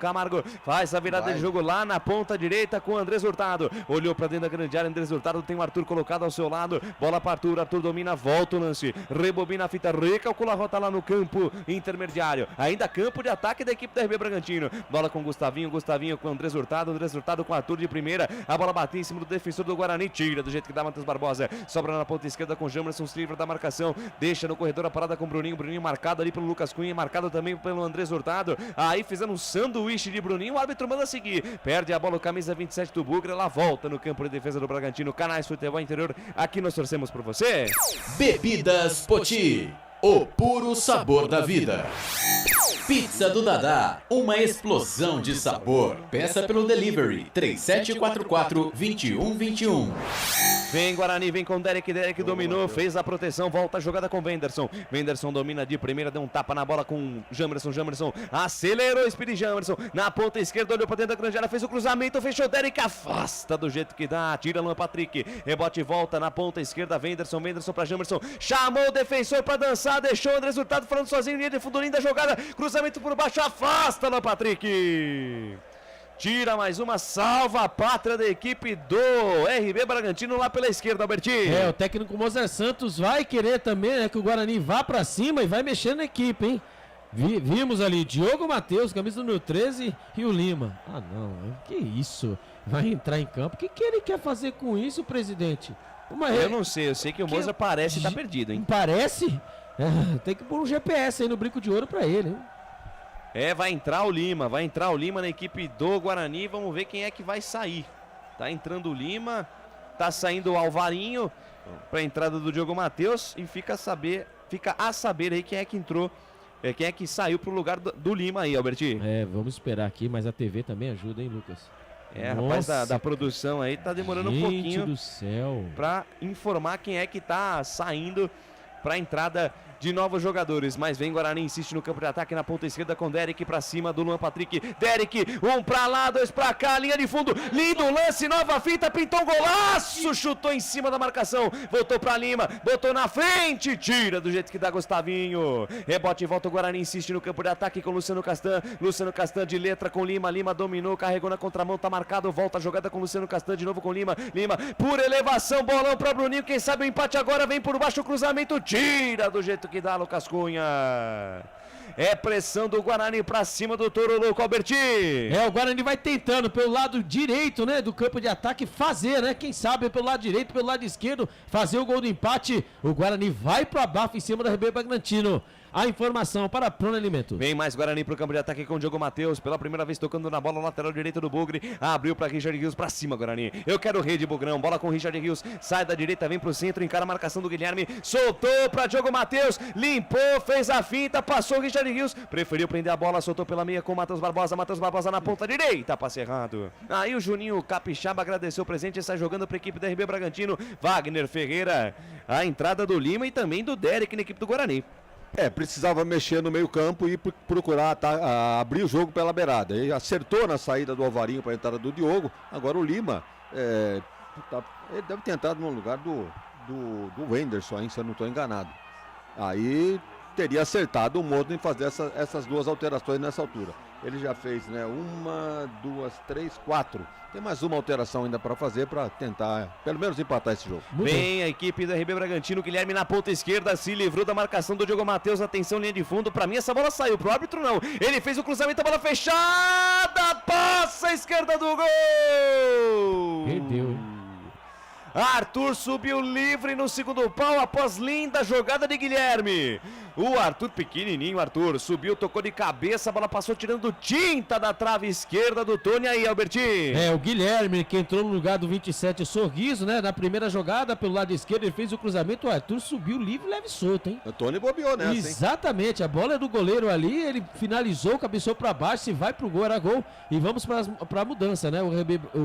faz a virada de jogo lá na ponta direita com o Andrés Hurtado. Olhou para dentro da grande área, Andrés Hurtado tem o Arthur colocado ao seu lado. Bola para Arthur domina, volta o lance, rebobina a fita, recalcula a rota lá no campo intermediário. Ainda campo de ataque da equipe da RB Bragantino. Bola com Gustavinho com o Andrés Hurtado com o Arthur de primeira, a bola bateu em cima do defensor do Guarani, tira do jeito que dá Matheus Barbosa, sobra na ponta esquerda com Jamerson, se livra da marcação, deixa no corredor a parada com o Bruninho marcado ali pelo Lucas Cunha, marcado também pelo Andrés Hurtado, aí fazendo um sanduíche de Bruninho, o árbitro manda seguir, perde a bola o camisa 27 do Bugra, ela volta no campo de defesa do Bragantino. Canais Futebol Interior, aqui nós torcemos por você. Bebidas Poti, o puro sabor da vida. Pizza do Dadá, uma explosão de sabor. Peça pelo delivery 3744-2121. Vem Guarani, vem com Derek dominou, fez a proteção, volta a jogada com Wenderson domina de primeira, deu um tapa na bola com Jamerson, acelerou Espírito Jamerson, na ponta esquerda, olhou pra dentro da grande área, fez o cruzamento, fechou Derek, afasta do jeito que dá, tira Luan Patrick, rebote e volta na ponta esquerda, Wenderson pra Jamerson, chamou o defensor pra dançar, deixou o Andrés Hurtado falando sozinho, linha de fundo, linda jogada, cruzamento por baixo, afasta Luan Patrick. Tira mais uma, salva a pátria da equipe do RB Bragantino lá pela esquerda, Albertinho. O técnico Mozart Santos vai querer também, né, que o Guarani vá pra cima e vai mexer na equipe, hein? Vimos ali Diogo Matheus, camisa número 13 e o Lima. Ah, não, que isso? Vai entrar em campo. O que ele quer fazer com isso, presidente? Eu não sei, eu sei que o Mozart parece estar perdido, hein? Parece? Tem que pôr um GPS aí no brinco de ouro pra ele, hein? Vai entrar o Lima na equipe do Guarani, vamos ver quem é que vai sair. Tá entrando o Lima, tá saindo o Alvarinho pra entrada do Diogo Matheus e fica a saber aí quem é que entrou, quem é que saiu pro lugar do Lima aí, Alberti. Vamos esperar aqui, mas a TV também ajuda, hein, Lucas? Rapaz da produção aí tá demorando um pouquinho do céu pra informar quem é que tá saindo pra entrada de novos jogadores, mas vem Guarani, insiste no campo de ataque na ponta esquerda com Derek pra cima do Luan Patrick. Derek, um pra lá, dois pra cá, linha de fundo, lindo lance, nova fita, pintou um golaço, chutou em cima da marcação, voltou pra Lima, botou na frente, tira do jeito que dá Gustavinho. Rebote e volta, o Guarani insiste no campo de ataque com Luciano Castan de letra com Lima, Lima dominou, carregou na contramão, tá marcado, volta a jogada com Luciano Castan de novo com Lima, por elevação, bolão pra Bruninho, quem sabe o empate agora, vem por baixo o cruzamento, tira do jeito que dá Lucas Cunha. Pressão do Guarani pra cima do Toro Louco, Alberti. O Guarani vai tentando pelo lado direito, né, do campo de ataque fazer, né, quem sabe pelo lado direito, pelo lado esquerdo, fazer o gol do empate. O Guarani vai pro abafo em cima da RB Bragantino. A informação para Prona Alimentos. Vem mais Guarani pro campo de ataque com o Diogo Matheus. Pela primeira vez tocando na bola, lateral direito do Bugre. Abriu para Richard Rios, pra cima Guarani. Eu quero rede, Bugrão. Bola com Richard Rios. Sai da direita, vem pro centro, encara a marcação do Guilherme. Soltou para Diogo Matheus. Limpou, fez a finta, passou o Richard Rios. Preferiu prender a bola, soltou pela meia com o Matheus Barbosa. Matheus Barbosa na ponta direita, passe errado. Aí o Juninho Capixaba agradeceu o presente e sai jogando para a equipe da RB Bragantino. Wagner Ferreira. A entrada do Lima e também do Derek na equipe do Guarani. Precisava mexer no meio campo e procurar abrir o jogo pela beirada. Ele acertou na saída do Alvarinho para a entrada do Diogo. Agora o Lima, ele deve ter entrado no lugar do Wenderson, hein, se eu não estou enganado. Aí teria acertado o modo em fazer essas duas alterações nessa altura. Ele já fez, né, 1, 2, 3, 4. Tem mais uma alteração ainda para fazer para tentar, pelo menos, empatar esse jogo. Vem a equipe da RB Bragantino, Guilherme na ponta esquerda, se livrou da marcação do Diogo Matheus, atenção, linha de fundo, para mim essa bola saiu, pro árbitro não. Ele fez o cruzamento, a bola fechada, passa a esquerda do gol! Perdeu. Arthur subiu livre no segundo pau após linda jogada de Guilherme. O Arthur, pequenininho, Arthur, subiu, tocou de cabeça, a bola passou tirando tinta da trave esquerda do Tony aí, Alberti. O Guilherme que entrou no lugar do 27, Sorriso, né? Na primeira jogada pelo lado esquerdo, ele fez o cruzamento, o Arthur subiu livre, leve e solto, hein? O Tony bobeou nessa, Exatamente, a bola é do goleiro ali, ele finalizou, cabeçou pra baixo, se vai pro gol, era gol. E vamos pra mudança, né? O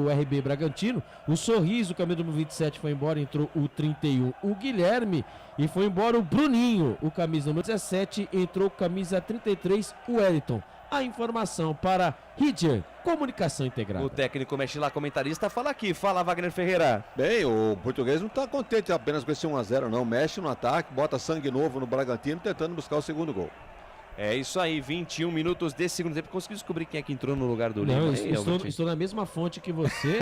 RB Bragantino, o Sorriso, camisa número 27 foi embora, entrou o 31, o Guilherme, e foi embora o Bruninho, o camisa número 17, entrou camisa 33, o Wellington. A informação para Ridger, Comunicação Integrada. O técnico mexe lá, comentarista, fala aqui, fala Wagner Ferreira. Bem, o português não está contente apenas com esse 1-0 não, mexe no ataque, bota sangue novo no Bragantino, tentando buscar o segundo gol. É isso aí, 21 minutos desse segundo tempo. Conseguiu descobrir quem é que entrou no lugar do Lima? Não, estou na mesma fonte que você.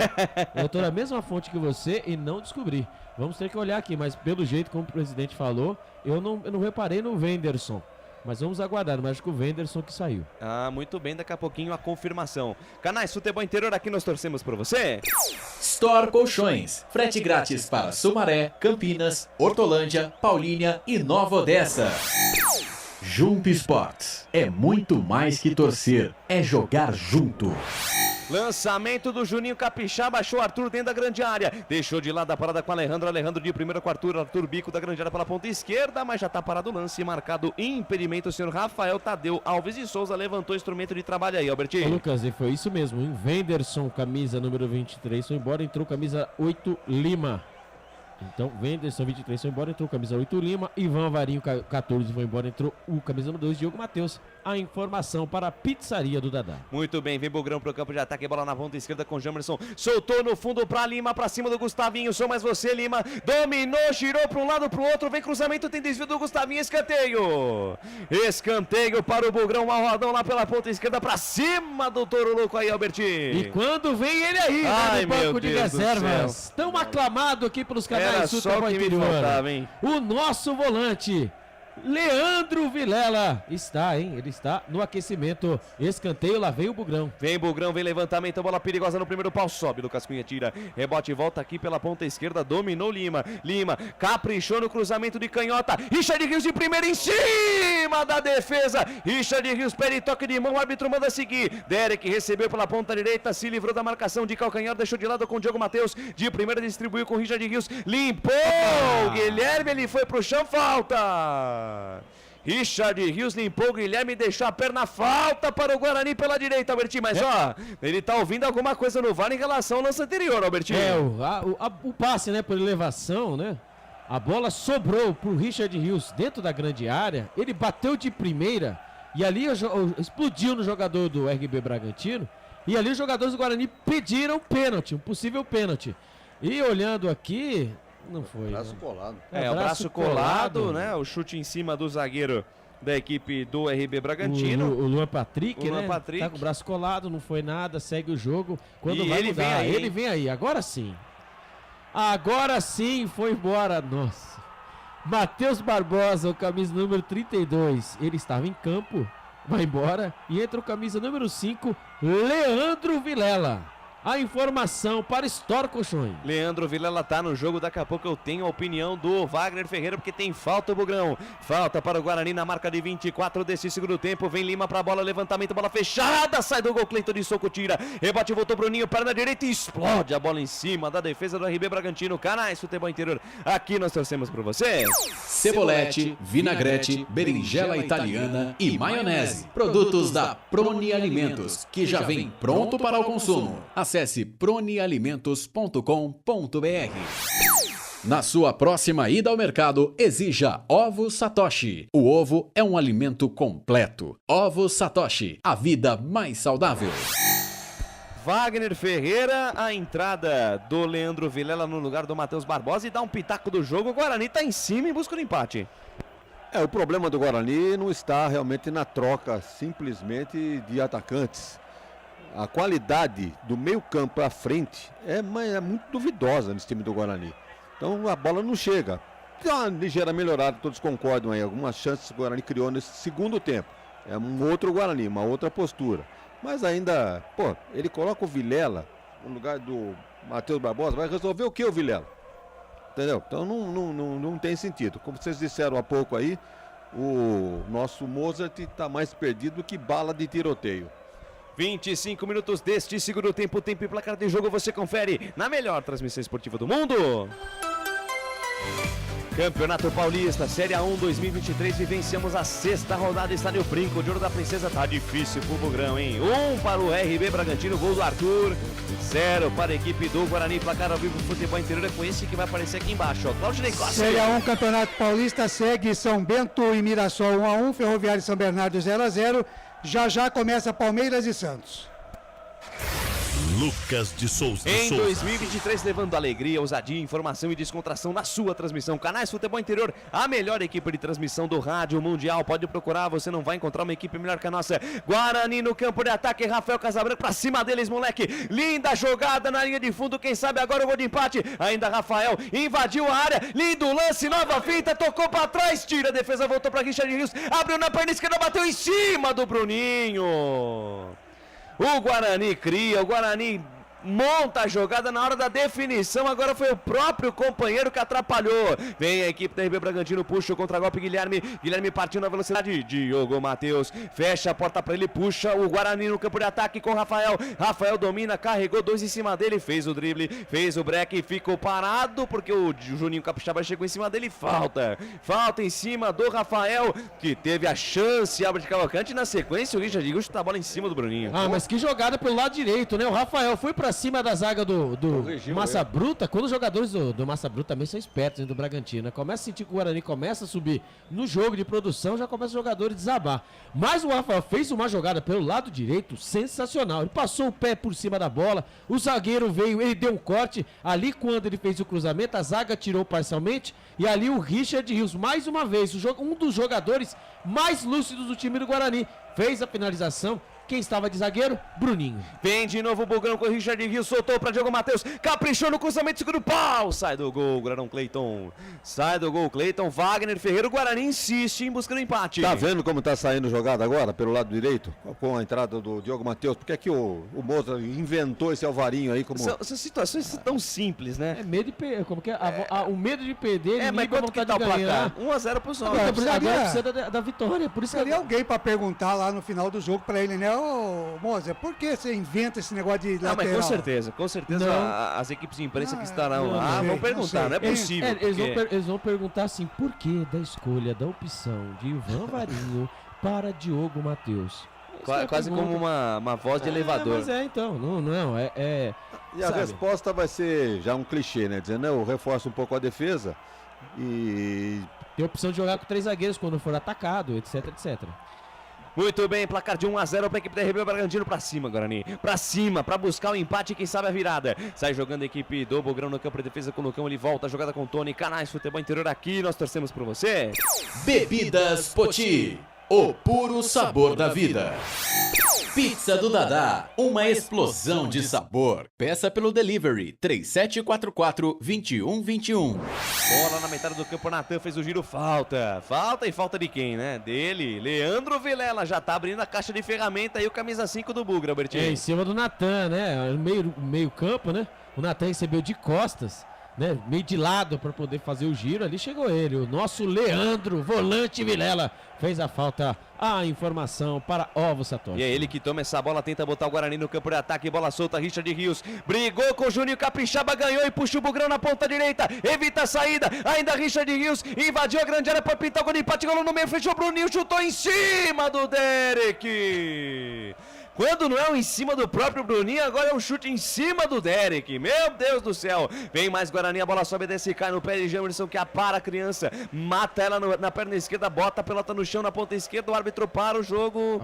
Eu estou na mesma fonte que você e não descobri. Vamos ter que olhar aqui, mas pelo jeito como o presidente falou, eu não reparei no Wenderson. Mas vamos aguardar, mas acho que o Wenderson que saiu. Muito bem, daqui a pouquinho a confirmação. Canais Futebol Interior, aqui nós torcemos por você. Store Colchões, frete grátis para Sumaré, Campinas, Hortolândia, Paulínia e Nova Odessa. Jump Sports, é muito mais que torcer, é jogar junto. Lançamento do Juninho Capixaba, achou Arthur dentro da grande área. Deixou de lado a parada com Alejandro de primeiro com Arthur bico da grande área pela ponta esquerda, mas já tá parado o lance, marcado impedimento. O senhor Rafael Tadeu Alves de Souza levantou o instrumento de trabalho aí, Albertinho. Lucas, e foi isso mesmo, hein? Wenderson, camisa número 23, foi embora, entrou camisa 8, Lima. Então, Wenderson 23 foi embora, entrou camisa 8 Lima, Ivan Varinho 14 foi embora, entrou o camisa número 2 Diogo Matheus. A informação para a pizzaria do Dadá. Muito bem, vem Bugrão pro campo de ataque, bola na ponta esquerda com Jamerson, soltou no fundo pra Lima, pra cima do Gustavinho, sou mais você Lima, dominou, girou pra um lado pro outro, vem cruzamento, tem desvio do Gustavinho, escanteio para o Bugrão, Malvadão lá pela ponta esquerda, pra cima do Toro Louco aí, Albertinho. E quando vem ele aí, né, no banco de reservas, tão aclamado aqui pelos canais Futebol Interior, o nosso volante, Leandro Vilela está, hein? Ele está no aquecimento. Escanteio, lá vem o Bugrão. Vem Bugrão, vem levantamento, bola perigosa no primeiro pau, sobe, Lucas Cunha tira, rebote e volta aqui pela ponta esquerda, dominou Lima, caprichou no cruzamento de canhota, Richard Rios de primeira em cima da defesa, Richard Rios pede toque de mão, o árbitro manda seguir, Derek recebeu pela ponta direita, se livrou da marcação de calcanhar, deixou de lado com o Diogo Matheus, de primeira distribuiu com Richard Rios, limpou, Guilherme, ele foi pro chão, falta! Richard Rios limpou o Guilherme e deixou a perna, falta para o Guarani pela direita, Albertinho, mas ó, ele tá ouvindo alguma coisa no VAR em relação ao lance anterior, Albertinho. O passe, né, por elevação, né, a bola sobrou pro Richard Rios dentro da grande área, ele bateu de primeira e ali explodiu no jogador do RB Bragantino e ali os jogadores do Guarani pediram pênalti, um possível pênalti, e olhando aqui... Não foi. Braço colado. O braço colado, né? O chute em cima do zagueiro da equipe do RB Bragantino. O Luan Patrick, o né? Luan Patrick. Tá com o braço colado, não foi nada, segue o jogo. Quando e vai ele mudar, vem aí. Ele vem aí, agora sim. Agora sim, foi embora. Nossa. Matheus Barbosa, o camisa número 32. Ele estava em campo, vai embora. E entra o camisa número 5, Leandro Vilela. A informação para Store Colchões. Leandro Vilela tá no jogo, daqui a pouco eu tenho a opinião do Wagner Ferreira, porque tem falta o Bugrão. Falta para o Guarani na marca de 24 desse segundo tempo. Vem Lima pra bola, levantamento, bola fechada, sai do gol, Cleiton de soco, tira. Rebote, voltou Bruninho, perna direita e explode a bola em cima da defesa do RB Bragantino. Canais Futebol Interior, aqui nós torcemos por você. Cebolete, vinagrete, berinjela italiana e maionese. Produtos da Proni Alimentos, que já vem pronto para o consumo. Acesse pronialimentos.com.br. Na sua próxima ida ao mercado, exija Ovos Satoshi. O ovo é um alimento completo. Ovos Satoshi, a vida mais saudável. Wagner Ferreira, a entrada do Leandro Vilela no lugar do Matheus Barbosa e dá um pitaco do jogo. O Guarani tá em cima em busca do empate. O problema do Guarani não está realmente na troca simplesmente de atacantes. A qualidade do meio campo para frente é muito duvidosa nesse time do Guarani. Então a bola não chega. Tem uma ligeira melhorada, todos concordam aí. Algumas chances que o Guarani criou nesse segundo tempo. É um outro Guarani, uma outra postura. Mas ainda, ele coloca o Vilela no lugar do Matheus Barbosa. Vai resolver o que o Vilela? Entendeu? Então não tem sentido. Como vocês disseram há pouco aí, o nosso Mozart está mais perdido do que bala de tiroteio. 25 minutos deste segundo tempo, tempo e placar de jogo, você confere na melhor transmissão esportiva do mundo. Campeonato Paulista, Série A1 2023, vivenciamos a sexta rodada, Estádio Brinco, de Ouro da Princesa, tá difícil pro Bugrão, hein? 1 para o RB Bragantino, gol do Arthur, 0 para a equipe do Guarani, placar ao vivo do Futebol Interior, é com esse que vai aparecer aqui embaixo, ó, Claudinei Costa. Série A1 Campeonato Paulista segue São Bento e Mirassol 1-1, Ferroviário e São Bernardo 0-0, já começa Palmeiras e Santos. Lucas de Souza. Em 2023, levando alegria, ousadia, informação e descontração na sua transmissão. Canais Futebol Interior, a melhor equipe de transmissão do rádio mundial. Pode procurar, você não vai encontrar uma equipe melhor que a nossa. Guarani no campo de ataque, Rafael Casabranca pra cima deles, moleque. Linda jogada na linha de fundo, quem sabe agora o gol de empate. Ainda Rafael invadiu a área, lindo lance, nova finta, tocou pra trás, tira a defesa, voltou pra Richard Rios, abriu na perna esquerda, bateu em cima do Bruninho. O Guarani cria, o Guarani monta a jogada na hora da definição, agora foi o próprio companheiro que atrapalhou. Vem a equipe da RB Bragantino, puxa o contra-golpe, Guilherme partiu na velocidade, Diogo Matheus, fecha a porta pra ele, puxa o Guarani no campo de ataque com Rafael domina, carregou, 2 em cima dele, fez o drible, fez o break, ficou parado, porque o Juninho Capixaba chegou em cima dele, falta em cima do Rafael, que teve a chance, abre de Cavalcante, na sequência o Richard Rios chuta a bola em cima do Bruninho. Mas que jogada pelo lado direito, né, o Rafael foi pra cima da zaga do Massa Bruta, quando os jogadores do Massa Bruta também são espertos, hein, do Bragantino, né? Começa a sentir que o Guarani começa a subir no jogo de produção, já começa os jogadores a desabar. Mas o Rafael fez uma jogada pelo lado direito sensacional, ele passou o pé por cima da bola, o zagueiro veio, ele deu um corte, ali quando ele fez o cruzamento, a zaga tirou parcialmente, e ali o Richard Rios, mais uma vez, um dos jogadores mais lúcidos do time do Guarani, fez a finalização, Quem estava de zagueiro? Bruninho. Vem de novo o Bugrão com o Richard Rios, soltou para Diogo Matheus, caprichou no cruzamento, segundo pau, sai do gol, Guarão Cleiton. Sai do gol, Cleiton, Wagner Ferreira, o Guarani insiste em buscar o empate. Tá vendo como tá saindo jogada agora, pelo lado direito, com a entrada do Diogo Matheus? Porque aqui o Mozart inventou esse Alvarinho aí como... São situações tão simples, né? É medo de perder, como que é? O medo de perder, mas quanto que tá o placar? 1-0 pro Sol. Agora precisa da vitória, por isso Seria alguém pra perguntar lá no final do jogo pra ele, né? Ô, Moza, por que você inventa esse negócio de lateral? Mas com certeza as equipes de imprensa que estarão lá vão perguntar, não é possível. Eles vão perguntar assim, por que da escolha, da opção de Ivan Varinho para Diogo Matheus? Quase como uma voz de elevador. Mas então, não, E a resposta vai ser já um clichê, né? Dizendo, eu reforço um pouco a defesa e... Tem a opção de jogar com 3 zagueiros quando for atacado, etc. Muito bem, placar de 1-0 para a equipe da RB Bragantino, para cima, Guarani. Para cima, para buscar o empate e quem sabe a virada. Sai jogando a equipe do Bugrão no campo de defesa com o Lucão, ele volta a jogada com o Tony. Canais Futebol Interior aqui, nós torcemos por você. Bebidas Poti, o puro sabor da vida. Pizza do Dadá, uma explosão de sabor. Peça pelo delivery 3744-2121. Bola na metade do campo, Natan fez o giro, falta e falta de quem, né? Dele, Leandro Vilela, já tá abrindo a caixa de ferramenta aí o camisa 5 do Bugra, Bertinho. Em cima do Natan, né? Meio campo, né? O Natan recebeu de costas, né? Meio de lado para poder fazer o giro, ali chegou ele, o nosso Leandro, volante Vilela, fez a falta, a informação para Ovo Satoshi. E é ele que toma essa bola, tenta botar o Guarani no campo de ataque, bola solta, Richard Rios, brigou com o Juninho Capixaba, ganhou e puxa o Bugrão na ponta direita, evita a saída, ainda Richard Rios, invadiu a grande área para pintar o gol de empate, gol no meio, fechou o Bruninho, chutou em cima do Derek. Quando não é um em cima do próprio Bruninho, agora é um chute em cima do Derek. Meu Deus do céu. Vem mais Guarani, a bola sobe, desce e cai no pé de Jamerson, que apara a criança. Mata ela na perna esquerda, bota a pelota no chão na ponta esquerda. O árbitro para o jogo.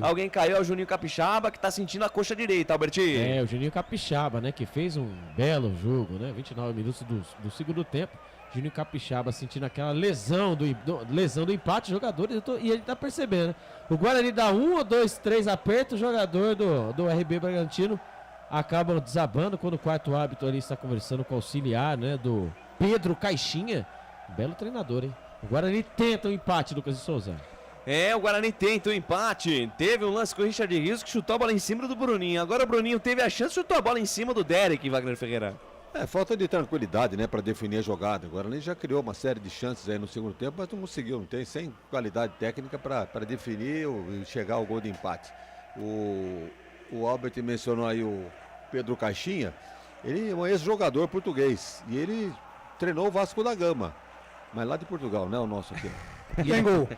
Alguém caiu, é o Juninho Capixaba, que tá sentindo a coxa direita, Albertinho. É, o Juninho Capixaba, né, que fez um belo jogo, né, 29 minutos do segundo tempo. Juninho Capixaba sentindo aquela lesão do empate, jogadores, e ele tá percebendo, né? O Guarani dá 1 ou 2, 3 apertos, o jogador do RB Bragantino acaba desabando quando o quarto árbitro ali está conversando com o auxiliar, né, do Pedro Caixinha. Belo treinador, hein? O Guarani tenta o empate, Lucas de Souza. É, o Guarani tenta o empate. Teve um lance com o Richard Rios que chutou a bola em cima do Bruninho. Agora o Bruninho teve a chance, chutou a bola em cima do Derek, Wagner Ferreira. Falta de tranquilidade, né, para definir a jogada. Agora ele já criou uma série de chances aí no segundo tempo, mas não conseguiu, não tem, sem qualidade técnica para definir e chegar ao gol de empate. O Albert mencionou aí o Pedro Caixinha, ele é um ex-jogador português e ele treinou o Vasco da Gama, mas lá de Portugal, né, o nosso aqui. Tem gol.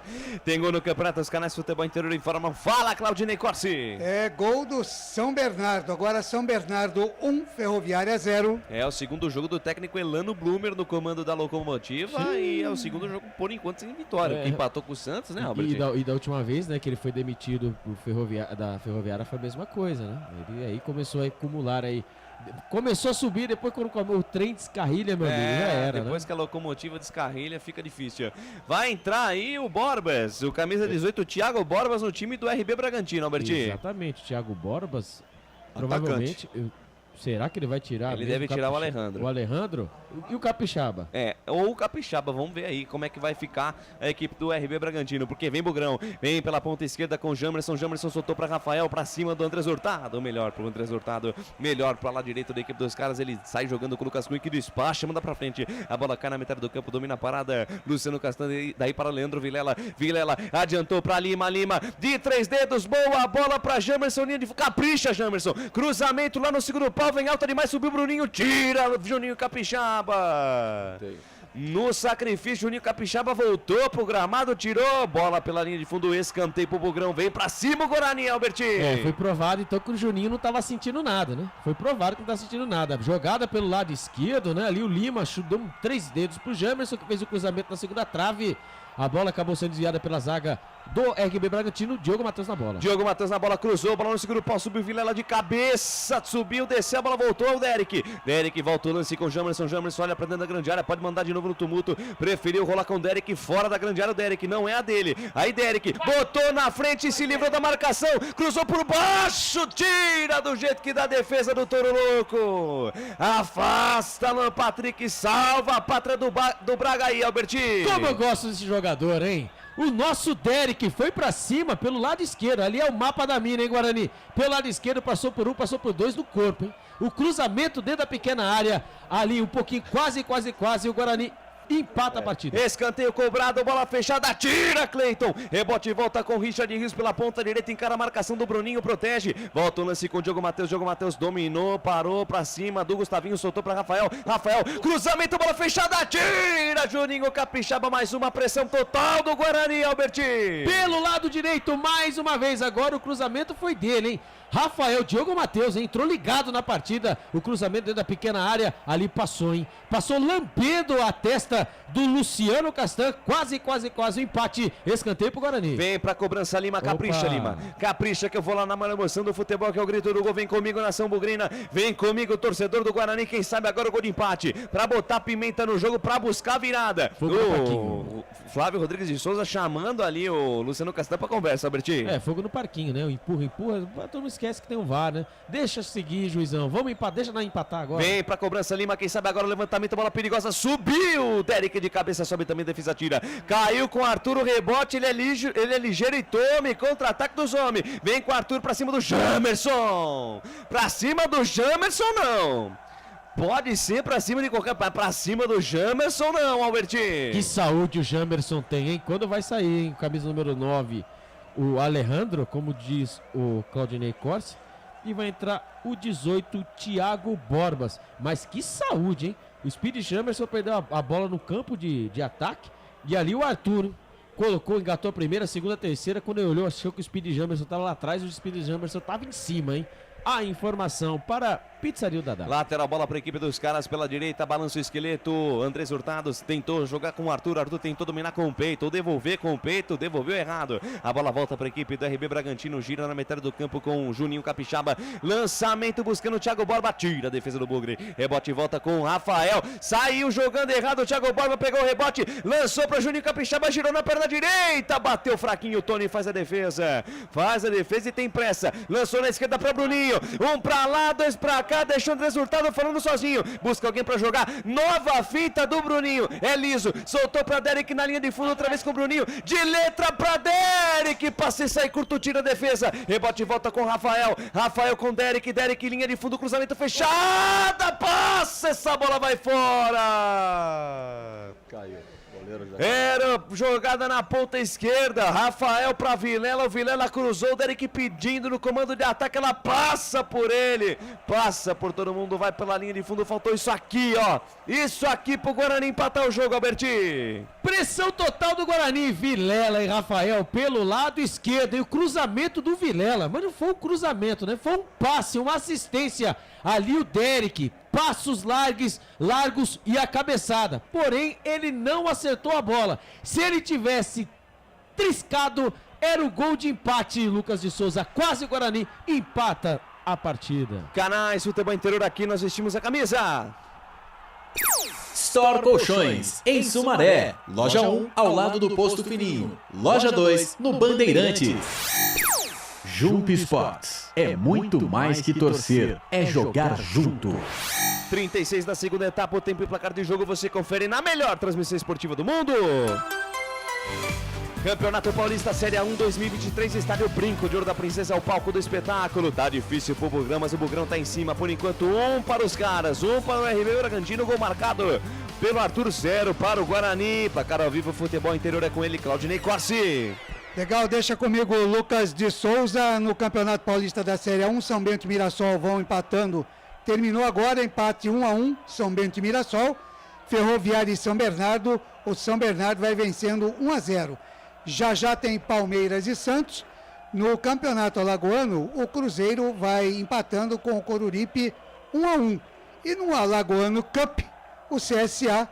Tem gol no campeonato, os canais Futebol Interior informam. Fala, Claudinei Corsi. É gol do São Bernardo. Agora São Bernardo 1, Ferroviária 0. É o segundo jogo do técnico Elano Blumer no comando da Locomotiva. Sim. E é o segundo jogo, por enquanto, sem vitória. Que empatou com o Santos, né, Albert? E da última vez, né, que ele foi demitido da Ferroviária foi a mesma coisa, né? Ele aí começou a acumular aí. Começou a subir, depois quando o trem descarrilha, meu amigo, já era, depois né? que a locomotiva descarrilha, fica difícil. Vai entrar aí o Borbas, o camisa 18, o Thiago Borbas no time do RB Bragantino, Albertinho. Exatamente, Thiago Borbas, provavelmente... Será que ele vai tirar? Ele deve tirar o Alejandro. O Alejandro? E o Capixaba? Ou o Capixaba. Vamos ver aí como é que vai ficar a equipe do RB Bragantino. Porque vem Bugrão, vem pela ponta esquerda com o Jamerson. Jamerson soltou para Rafael, para cima do Andrés Hurtado. Melhor pro Andrés Hurtado, melhor para lá direito da equipe dos caras. Ele sai jogando com o Lucas Cunha, que despacha, manda para frente. A bola cai na metade do campo, domina a parada. Luciano Castanho, daí para Leandro Vilela. Vilela adiantou para Lima. De 3 dedos, boa bola para Jamerson. Linha de capricha, Jamerson. Cruzamento lá no segundo pau. Vem alta demais, subiu o Bruninho, tira o Juninho Capixaba. No sacrifício, Juninho Capixaba voltou pro gramado, tirou, bola pela linha de fundo, escanteio pro Bugrão, vem pra cima o Guarani, Albertinho. Foi provado então que o Juninho não tava sentindo nada, né? Foi provado que não tá sentindo nada. Jogada pelo lado esquerdo, né? Ali o Lima deu 3 dedos pro Jamerson, que fez o cruzamento na segunda trave. A bola acabou sendo desviada pela zaga do RB Bragantino. Diogo Matheus na bola. Diogo Matheus na bola, cruzou, bola no segundo pau, subiu Vilela de cabeça, subiu, desceu, a bola voltou ao Derek. Derek volta o lance com o Jamerson. Jamerson olha pra dentro da grande área, pode mandar de novo no tumulto. Preferiu rolar com o Derek fora da grande área. O Derek não é a dele. Aí Derek botou na frente e se livrou da marcação. Cruzou por baixo, tira do jeito que dá a defesa do Touro Louco. Afasta Alan Patrick, salva a pátria do Braga aí, Albertinho. Como eu gosto desse jogador, hein? O nosso Derek foi pra cima pelo lado esquerdo. Ali é o mapa da mina, hein, Guarani? Pelo lado esquerdo, passou por um, passou por dois no corpo, hein? O cruzamento dentro da pequena área. Ali um pouquinho, quase. O Guarani empata a partida. Escanteio cobrado, bola fechada, tira Cleiton. Rebote e volta com Richard Rios pela ponta direita, encara a marcação do Bruninho, protege. Volta o lance com o Diogo Matheus. Diogo Matheus dominou, parou pra cima do Gustavinho, soltou pra Rafael. Rafael, cruzamento, bola fechada, tira Juninho Capixaba, mais uma pressão total do Guarani, Albertinho. Pelo lado direito, mais uma vez, agora o cruzamento foi dele, hein? Rafael, Diogo Matheus, hein? Entrou ligado na partida. O cruzamento dentro da pequena área, ali passou, hein? Passou lambendo a testa do Luciano Castan. Quase o empate. Escanteio pro Guarani. Vem pra cobrança Lima, capricha. Lima. Capricha que eu vou lá na maior emoção do futebol, que é o grito do gol. Vem comigo, nação bugrina. Vem comigo, torcedor do Guarani. Quem sabe agora o gol de empate. Pra botar pimenta no jogo, pra buscar a virada. O Flávio Rodrigues de Souza chamando ali o Luciano Castan pra conversa, Albertinho. É, fogo no parquinho, né? O empurra. Todo mundo esquece que tem um VAR, né? Deixa seguir, juizão. Vamos empatar, deixa nós empatar agora. Vem pra cobrança Lima, quem sabe agora o levantamento, bola perigosa, subiu. Derek de cabeça, sobe também, defesa tira. Caiu com o Arthur, o rebote, ele é ligeiro e tome, contra-ataque dos homens. Vem com o Arthur pra cima do Jamerson. Pra cima do Jamerson, não. Pode ser pra cima de qualquer... Pra cima do Jamerson, não, Albertinho. Que saúde o Jamerson tem, hein? Quando vai sair, hein? Camisa número 9, o Alejandro, como diz o Claudinei Corsi. E vai entrar o 18, Thiago Borbas. Mas que saúde, hein? O Speed Jamerson perdeu a bola no campo de ataque. E ali o Arthur colocou, engatou a primeira, a segunda, a terceira. Quando ele olhou, achou que o Speed Jamerson estava lá atrás. O Speed Jamerson estava em cima, hein? A informação para Pizzaria Dadá. Lateral, bola para a equipe dos caras pela direita, balança o esqueleto. Andrés Hurtado tentou jogar com o Arthur. Arthur tentou dominar com o peito, devolver com o peito, devolveu errado. A bola volta para a equipe do RB Bragantino, gira na metade do campo com o Juninho Capixaba. Lançamento buscando o Thiago Borba, tira a defesa do Bugre. Rebote volta com o Rafael. Saiu jogando errado, o Thiago Borba pegou o rebote, lançou para Juninho Capixaba, girou na perna direita, bateu fraquinho. O Tony faz a defesa e tem pressa. Lançou na esquerda para Bruninho. Um pra lá, dois pra cá, deixou o Andrés Hurtado falando sozinho. Busca alguém pra jogar. Nova fita do Bruninho. É liso. Soltou pra Derek na linha de fundo, outra vez com o Bruninho. De letra pra Derek. Passa e sai curto, tira a defesa. Rebote volta com o Rafael. Rafael com Derek. Derek, linha de fundo, cruzamento fechada. Passa, essa bola vai fora. Caiu. Era jogada na ponta esquerda. Rafael pra Vilela. O Vilela cruzou. O Derek pedindo no comando de ataque. Ela passa por ele. Passa por todo mundo. Vai pela linha de fundo. Faltou isso aqui, ó. Isso aqui pro Guarani empatar o jogo, Albertinho. Pressão total do Guarani. Vilela e Rafael pelo lado esquerdo. E o cruzamento do Vilela. Mas não foi um cruzamento, né? Foi um passe, uma assistência. Ali o Derek. Passos largos e a cabeçada. Porém, ele não acertou a bola. Se ele tivesse triscado, era o gol de empate. Lucas de Souza, quase o Guarani empata a partida. Canais Futebol Interior, aqui nós vestimos a camisa. Store Colchões, em Sumaré. Loja 1, ao lado do Posto Fininho. Loja 2, no Bandeirantes. Jump Sports. É muito mais que torcer, é jogar junto. 36 da segunda etapa, o tempo e placar de jogo você confere na melhor transmissão esportiva do mundo. Campeonato Paulista Série A1 2023, Estádio Brinco de Ouro da Princesa é o palco do espetáculo. Tá difícil pro Bugrão, mas o Bugrão tá em cima. Por enquanto, 1 para os caras, 1 para o RB Bragantino, gol marcado pelo Arthur, 0 para o Guarani. Placar ao vivo, futebol interior é com ele, Claudinei Corsi. Legal, deixa comigo o Lucas de Souza. No Campeonato Paulista da Série A1, São Bento e Mirassol vão empatando. Terminou agora, empate 1-1, São Bento e Mirassol. Ferroviária e São Bernardo, o São Bernardo vai vencendo 1-0. Já tem Palmeiras e Santos. No Campeonato Alagoano, o Cruzeiro vai empatando com o Coruripe 1-1. E no Alagoano Cup, o CSA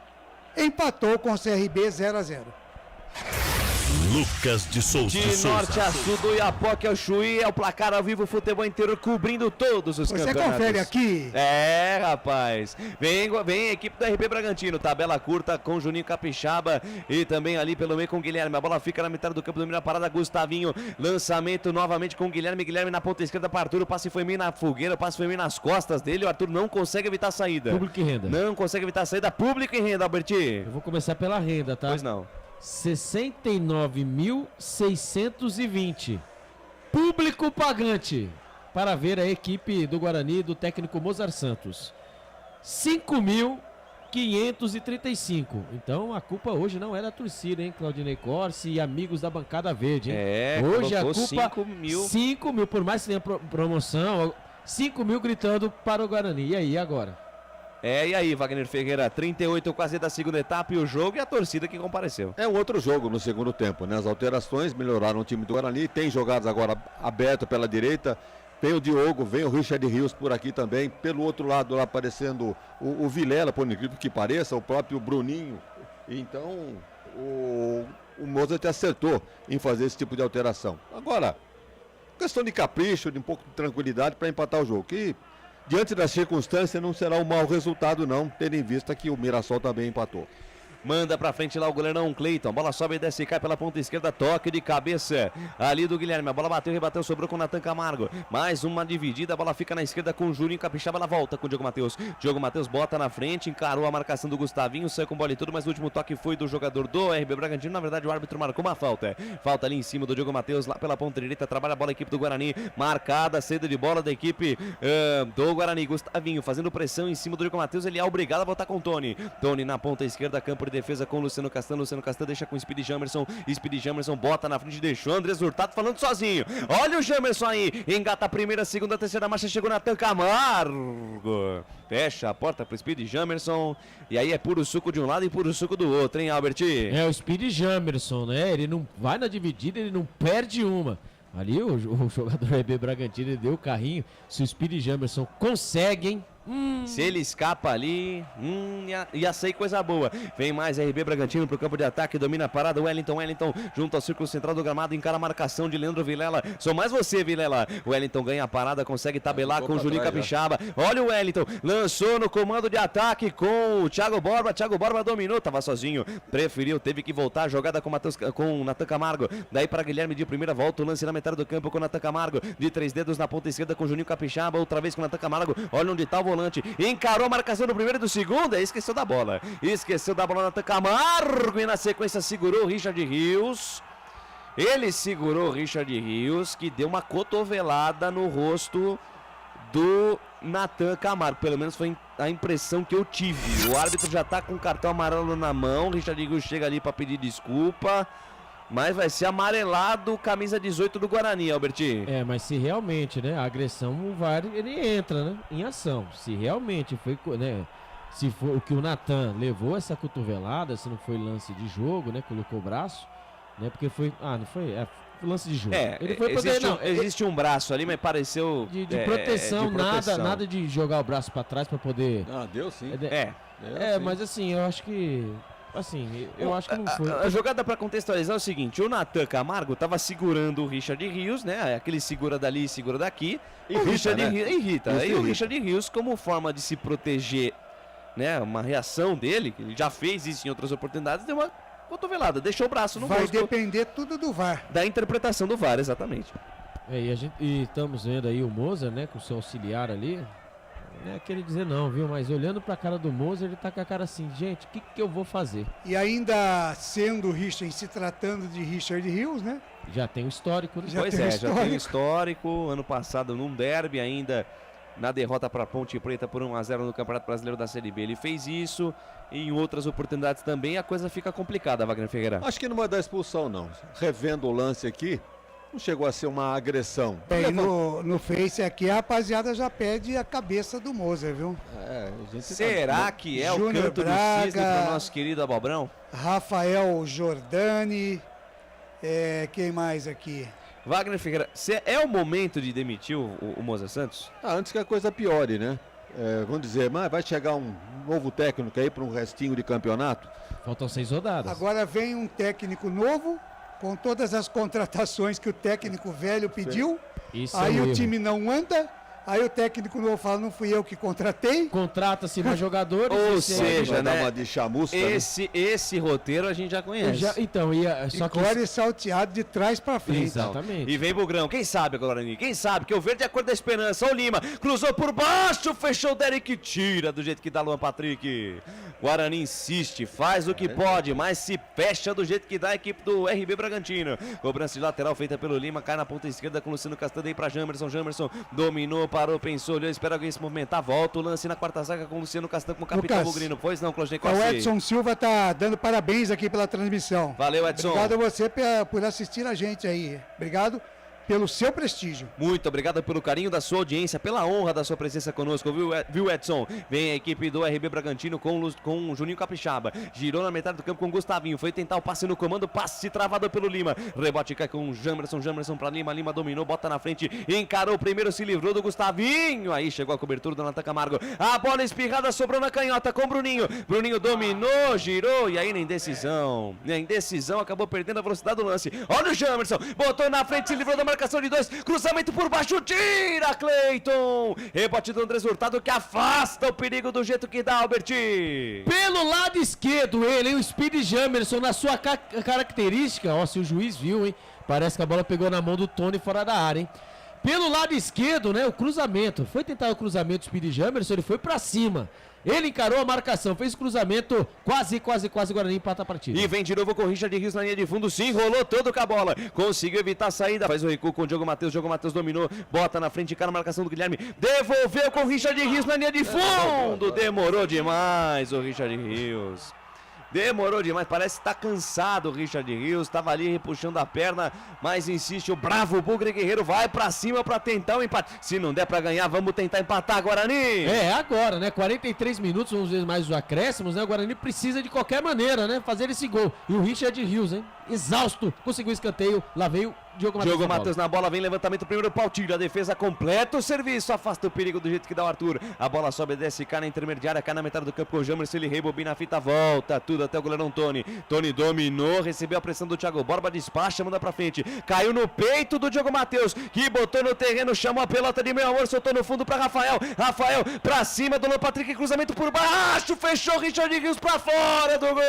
empatou com o CRB 0-0. Lucas de Souza. De norte a sul do Iapoque ao Chuí, é o placar ao vivo, futebol inteiro cobrindo todos os campeonatos. Você confere aqui. É, rapaz. Vem a equipe do RB Bragantino, tabela curta com Juninho Capixaba e também ali pelo meio com o Guilherme. A bola fica na metade do campo, domina a parada, Gustavinho. Lançamento novamente com o Guilherme. Guilherme na ponta esquerda para Arthur. O passe foi meio na fogueira, o passe foi meio nas costas dele. O Arthur não consegue evitar a saída. Público e renda. Não consegue evitar a saída. Público e renda, Alberti. Eu vou começar pela renda, tá? Pois não. 69.620. Público pagante para ver a equipe do Guarani do técnico Mozart Santos. 5.535. Então a culpa hoje não é da torcida, hein? Claudinei Corsi e amigos da bancada verde, hein? Hoje a culpa 5 mil, por mais que tenha promoção, 5 mil gritando para o Guarani. E aí, agora? E aí, Wagner Ferreira, 38 quase da segunda etapa e o jogo e a torcida que compareceu. É um outro jogo no segundo tempo, né? As alterações melhoraram o time do Guarani, tem jogadas agora aberto pela direita, tem o Diogo, vem o Richard Rios por aqui também, pelo outro lado lá aparecendo o Vilela, por incrível que pareça, o próprio Bruninho. Então, o Mozart acertou em fazer esse tipo de alteração. Agora, questão de capricho, de um pouco de tranquilidade para empatar o jogo, que diante das circunstâncias não será um mau resultado não, tendo em vista que o Mirassol também empatou. Manda pra frente lá o goleirão Cleiton. Bola sobe e desce e cai pela ponta esquerda. Toque de cabeça ali do Guilherme. A bola bateu, rebateu, sobrou com o Natan Camargo. Mais uma dividida. A bola fica na esquerda com o Juninho Capixaba. Ela volta com o Diogo Matheus. Diogo Matheus bota na frente. Encarou a marcação do Gustavinho. Saiu com bola e tudo. Mas o último toque foi do jogador do RB Bragantino. Na verdade, o árbitro marcou uma falta. Falta ali em cima do Diogo Matheus. Lá pela ponta direita. Trabalha a bola a equipe do Guarani. Marcada a saída de bola da equipe do Guarani. Gustavinho fazendo pressão em cima do Diogo Matheus. Ele é obrigado a botar com o Tony. Tony na ponta esquerda. Campo de defesa com o Luciano Castan deixa com o Speedy Jamerson. Speedy Jamerson bota na frente, deixou Andrés Hurtado falando sozinho. Olha o Jamerson aí, engata a primeira, segunda, terceira marcha, chegou Natan Camargo. Fecha a porta pro Speedy Jamerson. E aí é puro suco de um lado e puro suco do outro, hein, Albert? É o Speedy Jamerson, né? Ele não vai na dividida, ele não perde uma. Ali o jogador RB Bragantino, ele deu o carrinho. Se o Speedy Jamerson consegue, hein? Se ele escapa ali, ia sair coisa boa. Vem mais RB Bragantino pro campo de ataque, domina a parada, Wellington junto ao círculo central do gramado, encara a marcação de Leandro Vilela. Sou mais você, Vilela. O Wellington ganha a parada, consegue tabelar com o Juninho Capixaba. Olha o Wellington, lançou no comando de ataque com o Thiago Borba. Thiago Borba dominou, tava sozinho, preferiu, teve que voltar a jogada com o Natan Camargo. Daí para Guilherme de primeira volta, o lance na metade do campo com o Natan Camargo, de 3 dedos na ponta esquerda com o Juninho Capixaba, outra vez com o Natan Camargo. Olha onde tá o volante, encarou a marcação do primeiro e do segundo, esqueceu da bola Natan Camargo e na sequência segurou o Richard Rios. Ele segurou o Richard Rios, que deu uma cotovelada no rosto do Natan Camargo, pelo menos foi a impressão que eu tive. O árbitro já tá com o cartão amarelo na mão, o Richard Rios chega ali para pedir desculpa. Mas vai ser amarelado, camisa 18 do Guarani, Alberti. Mas se realmente, né, a agressão, o VAR, ele entra, né, em ação. Se realmente foi, né, se for o que o Natan levou essa cotovelada, se não foi lance de jogo, né, colocou o braço, né, porque foi, não foi, lance de jogo. Ele foi existe um braço ali, mas pareceu de proteção, de proteção. Nada de jogar o braço para trás para poder. Deu sim. Mas assim, eu acho que eu acho que não foi. A jogada para contextualizar é o seguinte: o Natan Camargo estava segurando o Richard Rios, né? Aquele segura dali, segura daqui. E o Richard irrita. E o Richard Rios, como forma de se proteger, né? Uma reação dele, que ele já fez isso em outras oportunidades, deu uma cotovelada, deixou o braço no rosto. Vai depender tudo do VAR. Da interpretação do VAR, exatamente. E estamos vendo aí o Mozart, né? Com o seu auxiliar ali. Não é querer dizer não, viu? Mas olhando pra cara do Mozart, ele tá com a cara assim, gente, o que eu vou fazer? E ainda sendo Richard, se tratando de Richard Rios, né? Já tem o histórico, né? Já tem o histórico. Ano passado, num derby ainda, na derrota pra Ponte Preta por 1-0 no Campeonato Brasileiro da Série B. Ele fez isso e em outras oportunidades também a coisa fica complicada, Wagner Ferreira. Acho que não vai dar expulsão, não. Revendo o lance aqui, não chegou a ser uma agressão. E no Face aqui, a rapaziada já pede a cabeça do Mozart, viu? Será que é Júnior o canto Braga, do cisne pro nosso querido Abobrão? Rafael Jordani, quem mais aqui? Wagner Ferreira, é o momento de demitir o Mozart Santos? Antes que a coisa piore, né? Vamos dizer, mas vai chegar um novo técnico aí para um restinho de campeonato? Faltam 6 rodadas. Agora vem um técnico novo, com todas as contratações que o técnico velho pediu, Isso aí é um o erro. time não anda, aí o técnico novo fala, não fui eu que contratei. Contrata-se mais jogadores. Ou esse aí- seja, né? Uma de chamusca, Esse roteiro a gente já conhece. Então, só que... Core salteado de trás pra frente. Exatamente. E vem Bugrão, quem sabe agora, Guarani? Quem sabe? Que o verde é a cor da esperança. Ó o Lima, cruzou por baixo, fechou o Derek, tira do jeito que dá Luan Patrick. Guarani insiste, faz o que pode, mas se fecha do jeito que dá a equipe do RB Bragantino. Cobrança de lateral feita pelo Lima, cai na ponta esquerda com o Luciano Castanho aí pra Jamerson. Jamerson dominou, parou, pensou, olhou, espera alguém se movimentar. Volta o lance na quarta zaga com o Luciano Castanho, com o capitão Lucas, Bugrino. Pois não, Claudinei O Corsi. Edson Silva tá dando parabéns aqui pela transmissão. Valeu, Edson. Obrigado a você por assistir a gente aí. Obrigado pelo seu prestígio. Muito obrigado pelo carinho da sua audiência, pela honra da sua presença conosco, viu, Edson? Vem a equipe do RB Bragantino com o Juninho Capixaba. Girou na metade do campo com o Gustavinho. Foi tentar o passe no comando, passe travado pelo Lima. Rebote cai com o Jamerson pra Lima. Lima dominou, bota na frente, encarou o primeiro, se livrou do Gustavinho. Aí chegou a cobertura do Natan Camargo. A bola espirrada sobrou na canhota com o Bruninho. Bruninho dominou, girou e aí na indecisão. Na indecisão acabou perdendo a velocidade do lance. Olha o Jamerson, botou na frente, se livrou da marcação de dois, cruzamento por baixo, tira Cleiton, rebote do Andrés Hurtado que afasta o perigo do jeito que dá, Alberti. Pelo lado esquerdo ele, hein, o Speed Jamerson na sua característica, ó, se o juiz viu, hein, parece que a bola pegou na mão do Tony fora da área, hein. Pelo lado esquerdo, né, o cruzamento, foi tentar o cruzamento do Speed Jamerson, ele foi pra cima. Ele encarou a marcação, fez cruzamento, quase, o Guarani empata a partida. E vem de novo com o Richard Rios na linha de fundo, se enrolou todo com a bola, conseguiu evitar a saída, faz o recuo com o Diogo Matheus dominou, bota na frente, cara a marcação do Guilherme, devolveu com o Richard Rios na linha de fundo, demorou demais o Richard Rios. Demorou demais, parece que tá cansado o Richard Rios, tava ali repuxando a perna, mas insiste o bravo Bugre Guerreiro, vai pra cima pra tentar o empate. Se não der pra ganhar, vamos tentar empatar, Guarani. É, agora, né, 43 minutos, vamos ver mais os acréscimos, né, o Guarani precisa de qualquer maneira, né, fazer esse gol. E o Richard Rios, hein, exausto, conseguiu o escanteio, lá veio Diogo Matheus na bola, vem levantamento, primeiro pau, tira, a defesa completa o serviço, afasta o perigo do jeito que dá o Arthur. A bola sobe, desce, cai na intermediária, cai na metade do campo com o Jamerson, ele rebobina a fita, volta, tudo até o goleirão Tony. Tony dominou, recebeu a pressão do Thiago Borba, despacha, manda pra frente. Caiu no peito do Diogo Matheus, que botou no terreno, chamou a pelota de meu amor, soltou no fundo pra Rafael. Rafael pra cima do Luan Patrick, cruzamento por baixo, fechou Richard Rios pra fora do gol.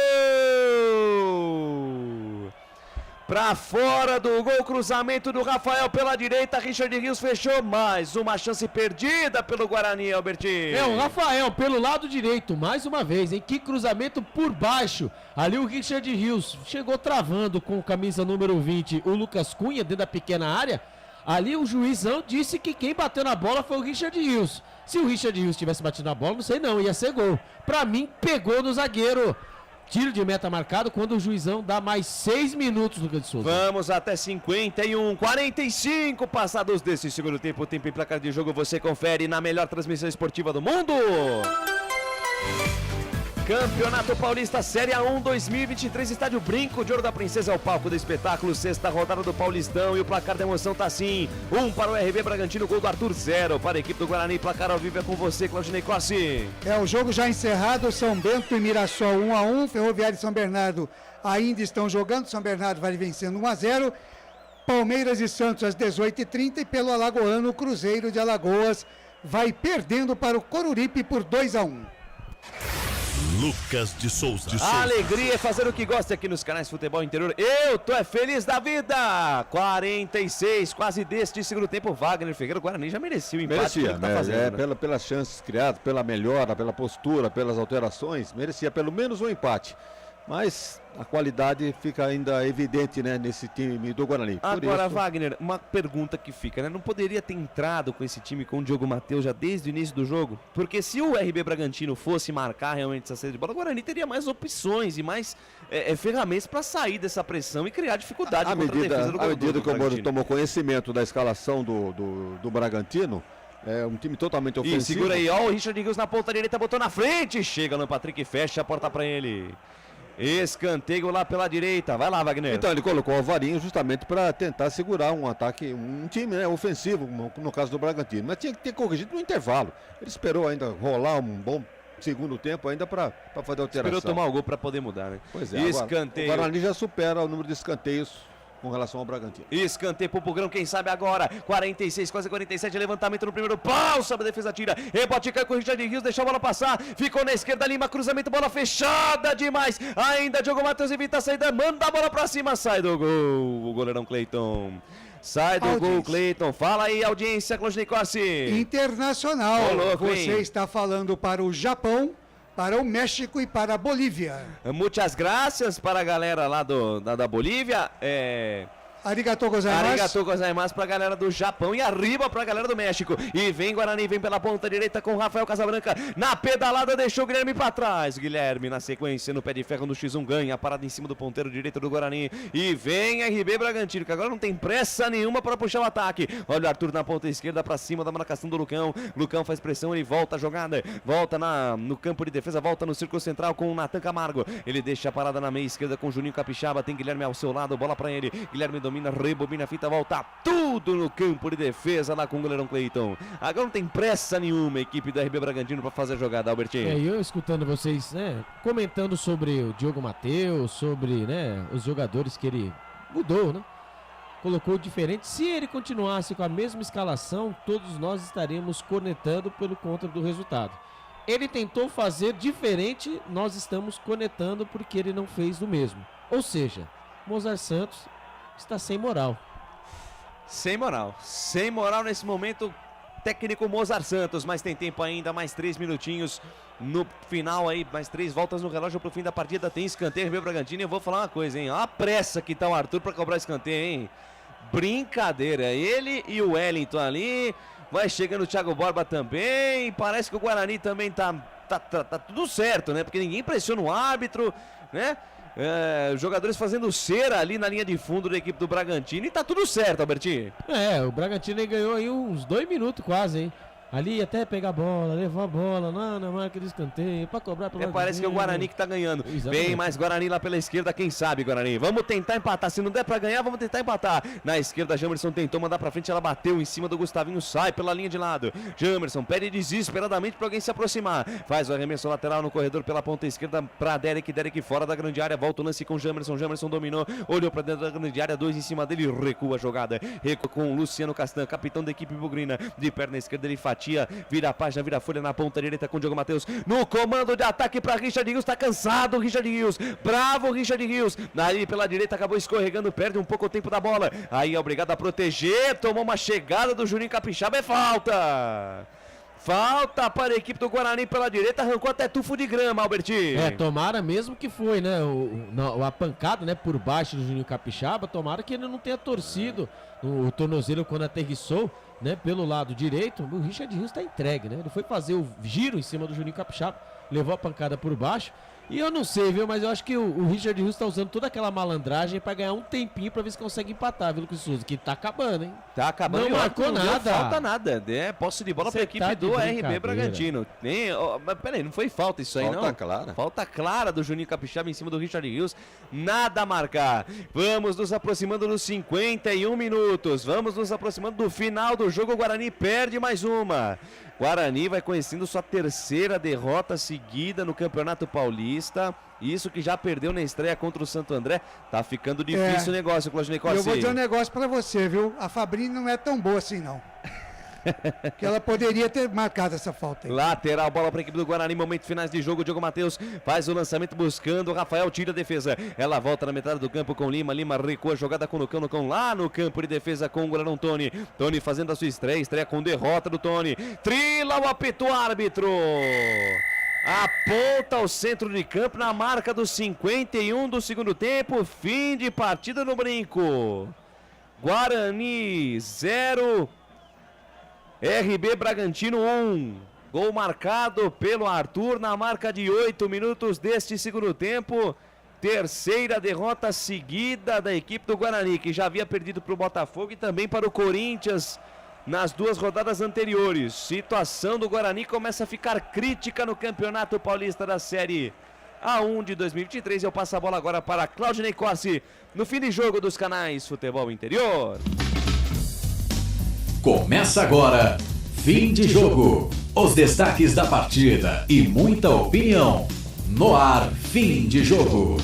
Pra fora do gol, cruzamento do Rafael pela direita, Richard Rios fechou, mais uma chance perdida pelo Guarani, Alberti. É, o Rafael pelo lado direito, mais uma vez, hein, que cruzamento por baixo, ali o Richard Rios chegou travando com camisa número 20, o Lucas Cunha dentro da pequena área, ali o juizão disse que quem bateu na bola foi o Richard Rios. Se o Richard Rios tivesse batido na bola, não sei não, ia ser gol. Pra mim, pegou no zagueiro. Tiro de meta marcado quando o juizão dá mais 6 minutos, Lucas de Souza. Vamos até 51, 45 passados desse segundo tempo. Tempo e placar de jogo você confere na melhor transmissão esportiva do mundo. Campeonato Paulista Série A1 2023, estádio Brinco de Ouro da Princesa é o palco do espetáculo, sexta rodada do Paulistão e o placar da emoção tá assim, 1 para o RB Bragantino, gol do Arthur, 0 para a equipe do Guarani, placar ao vivo é com você, Claudinei Corsi. É, o jogo já encerrado, São Bento e Mirassol 1-1, Ferroviário e São Bernardo ainda estão jogando, São Bernardo vai vencendo 1-0, Palmeiras e Santos às 18h30 e pelo Alagoano, o Cruzeiro de Alagoas vai perdendo para o Coruripe por 2-1. Lucas de Souza. A alegria é fazer o que gosta aqui nos canais Futebol Interior. Eu tô feliz da vida. 46, quase deste segundo tempo. Wagner Ferreira, o Guarani já merecia o empate. Merecia, tá fazendo, né? pelas chances criadas, pela melhora, pela postura, pelas alterações, merecia pelo menos um empate. Mas a qualidade fica ainda evidente, né, nesse time do Guarani. Agora, Wagner, uma pergunta que fica, né? Não poderia ter entrado com esse time com o Diogo Matheus já desde o início do jogo? Porque se o RB Bragantino fosse marcar realmente essa saída de bola, o Guarani teria mais opções e mais ferramentas para sair dessa pressão e criar dificuldade à medida que o Moro tomou conhecimento da escalação do Bragantino, é um time totalmente ofensivo. E segura aí, ó, o Richard Rios na ponta direita, botou na frente, chega no Patrick e fecha a porta para ele. Escanteio lá pela direita, vai lá, Wagner. Então ele colocou o Alvarinho justamente para tentar segurar um ataque, um time, né, ofensivo, no caso do Bragantino, mas tinha que ter corrigido no intervalo. Ele esperou ainda rolar um bom segundo tempo ainda para fazer a alteração. Esperou tomar o gol para poder mudar, né? Pois é, escanteio. Agora, o Guarani já supera o número de escanteios com relação ao Bragantino. Escanteio pro Bugrão, quem sabe agora. 46, quase 47, levantamento no primeiro pau, sobe a defesa, tira. Rebote, cai com o Richard Rios, deixou a bola passar. Ficou na esquerda, Lima, cruzamento, bola fechada demais. Ainda Diogo Matheus evita a saída, manda a bola pra cima, sai do gol. O goleirão Cleiton. Sai do gol, Cleiton. Fala aí, audiência, Claudinei Corsi. Internacional. Louco, você está falando para o Japão, para o México e para a Bolívia. Muitas graças para a galera lá da Bolívia. Arigatou gozaimasu. Arigatou gozaimasu pra galera do Japão e arriba pra galera do México. E vem Guarani, vem pela ponta direita com Rafael Casabranca. Na pedalada deixou o Guilherme pra trás. Guilherme na sequência no pé de ferro no X1 ganha. Parada em cima do ponteiro direito do Guarani. E vem RB Bragantino, que agora não tem pressa nenhuma pra puxar o ataque. Olha o Arthur na ponta esquerda pra cima da marcação do Lucão. Lucão faz pressão, ele volta a jogada. Volta no campo de defesa, volta no círculo central com o Natan Camargo. Ele deixa a parada na meia esquerda com o Juninho Capixaba. Tem Guilherme ao seu lado, bola pra ele. Guilherme domina, rebobina a fita, volta tudo no campo de defesa lá com o goleirão Cleiton. Agora não tem pressa nenhuma a equipe do RB Bragantino para fazer a jogada, Albertinho. E eu escutando vocês, né, comentando sobre o Diogo Matheus, sobre, né, os jogadores que ele mudou, né, colocou diferente. Se ele continuasse com a mesma escalação, todos nós estaríamos cornetando pelo contra do resultado. Ele tentou fazer diferente, nós estamos cornetando porque ele não fez o mesmo. Ou seja, Mozart Santos está sem moral. Sem moral nesse momento, técnico Mozart Santos, mas tem tempo ainda, mais 3 minutinhos no final aí, mais 3 voltas no relógio pro fim da partida, tem escanteio, RB Bragantino, e eu vou falar uma coisa, hein, olha a pressa que tá o Arthur pra cobrar escanteio, hein, brincadeira, ele e o Wellington ali, vai chegando o Thiago Borba também, parece que o Guarani também tá tudo certo, né, porque ninguém pressiona o árbitro, né, os jogadores fazendo cera ali na linha de fundo da equipe do Bragantino e tá tudo certo, Albertinho. O Bragantino ganhou aí uns 2 minutos quase, hein? Ali até pegar a bola, levar a bola na marca de escanteio, pra cobrar pelo parece que é o Guarani que tá ganhando. Exatamente. Vem mais Guarani lá pela esquerda, quem sabe, Guarani. Vamos tentar empatar, se não der pra ganhar, vamos tentar empatar. Na esquerda, Jamerson tentou mandar pra frente, ela bateu em cima do Gustavinho, sai pela linha de lado. Jamerson pede desesperadamente pra alguém se aproximar. Faz o arremesso lateral no corredor pela ponta esquerda pra Derek fora da grande área, volta o lance com Jamerson dominou, olhou pra dentro da grande área, 2 em cima dele, recua a jogada. Recua com o Luciano Castan, capitão da equipe bugrina, de perna esquerda ele fatia, vira a página, vira a folha na ponta direita com o Diogo Matheus, no comando de ataque para Richard Rios, tá cansado o Richard Rios, bravo o Richard Rios, ali pela direita acabou escorregando, perde um pouco o tempo da bola, aí é obrigado a proteger, tomou uma chegada do Juninho Capixaba, é falta para a equipe do Guarani pela direita, arrancou até tufo de grama, Albertinho. Tomara mesmo que foi, né, a pancada, né, por baixo do Juninho Capixaba, tomara que ele não tenha torcido o tornozelo quando aterrissou, né, pelo lado direito. O Richard Rios tá entregue, né, ele foi fazer o giro em cima do Juninho Capixaba, levou a pancada por baixo. E eu não sei, viu, mas eu acho que o Richard Rios tá usando toda aquela malandragem pra ganhar um tempinho pra ver se consegue empatar, viu, Lucas Souza, que tá acabando, hein? Tá acabando. Não marcou nada. Não falta nada, né? Posse de bola pra equipe do RB Bragantino. Mas peraí, não foi falta isso aí, não? Falta clara. Falta clara do Juninho Capixaba em cima do Richard Rios. Nada a marcar. Vamos nos aproximando dos 51 minutos. Vamos nos aproximando do final do jogo. O Guarani perde mais uma. Guarani vai conhecendo sua 3ª derrota seguida no Campeonato Paulista. Isso que já perdeu na estreia contra o Santo André. Tá ficando difícil o negócio, Claudinei Corsi. Eu vou dizer um negócio pra você, viu? A Fabrini não é tão boa assim, não. Que ela poderia ter marcado essa falta aí. Lateral, bola para a equipe do Guarani, momentos finais de jogo, Diogo Matheus faz o lançamento buscando, Rafael tira a defesa, ela volta na metade do campo com Lima recua a jogada com o Lucão lá no campo de defesa com o goleirão Tony fazendo a sua estreia com derrota do Tony, trila o apito árbitro, aponta ao centro de campo na marca dos 51 do segundo tempo, fim de partida no Brinco, Guarani 0, RB Bragantino 1, gol marcado pelo Arthur na marca de 8 minutos deste segundo tempo, 3ª derrota seguida da equipe do Guarani, que já havia perdido para o Botafogo e também para o Corinthians nas 2 rodadas anteriores. Situação do Guarani começa a ficar crítica no Campeonato Paulista da Série A1 de 2023. Eu passo a bola agora para Claudinei Corsi, no fim de jogo dos canais Futebol Interior. Começa agora, fim de jogo, os destaques da partida e muita opinião. No ar, fim de jogo.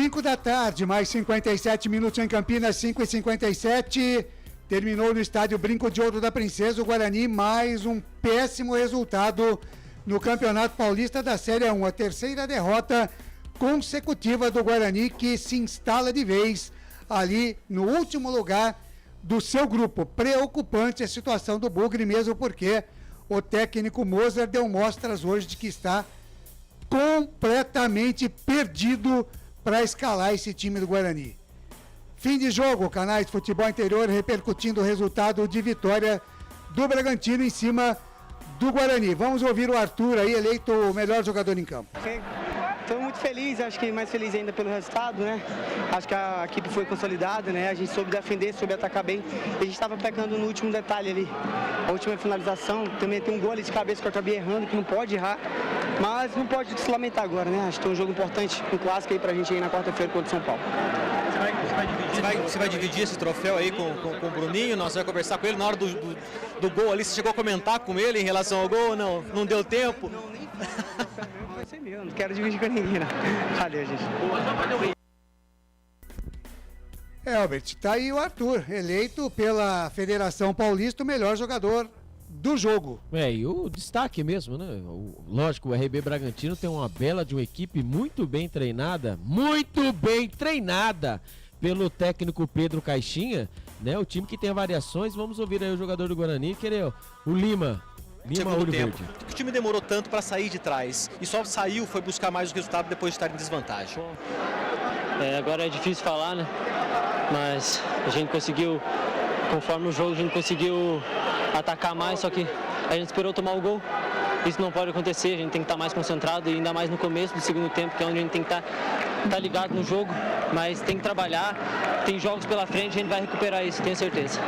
5 da tarde, mais 57 minutos em Campinas, 5h57. Terminou no estádio Brinco de Ouro da Princesa, o Guarani, mais um péssimo resultado no Campeonato Paulista da Série 1. A terceira derrota consecutiva do Guarani, que se instala de vez ali no último lugar do seu grupo. Preocupante a situação do Bugre, mesmo porque o técnico Moser deu mostras hoje de que está completamente perdido para escalar esse time do Guarani. Fim de jogo, canais de futebol interior repercutindo o resultado de vitória do Bragantino em cima do Guarani. Vamos ouvir o Arthur aí, eleito o melhor jogador em campo. Estou muito feliz, acho que mais feliz ainda pelo resultado, né? Acho que a equipe foi consolidada, né? A gente soube defender, soube atacar bem. A gente estava pecando no último detalhe ali, a última finalização. Também tem um gol ali de cabeça que eu acabei errando, que não pode errar. Mas não pode se lamentar agora, né? Acho que tem um jogo importante, um clássico aí pra gente aí na quarta-feira contra o São Paulo. Você vai dividir esse troféu aí com o Bruninho? Nós vamos conversar com ele na hora do gol ali. Você chegou a comentar com ele em relação ao gol? Não deu tempo? Não, nem vai ser meu, não quero dividir com ninguém, não. Valeu, gente. Albert, tá aí o Arthur, eleito pela Federação Paulista o melhor jogador do jogo. E o destaque mesmo, né? Lógico, o RB Bragantino tem uma bela de uma equipe muito bem treinada pelo técnico Pedro Caixinha, né? O time que tem variações. Vamos ouvir aí o jogador do Guarani, que é o Lima Olho Verde. Por que o time demorou tanto para sair de trás? E só foi buscar mais o resultado depois de estar em desvantagem? Agora é difícil falar, né? Mas a gente conseguiu, conforme o jogo, a gente conseguiu atacar mais, só que a gente esperou tomar o gol. Isso não pode acontecer, a gente tem que estar mais concentrado, e ainda mais no começo do segundo tempo, que é onde a gente tem que estar ligado no jogo, mas tem que trabalhar, tem jogos pela frente, a gente vai recuperar isso, tenho certeza.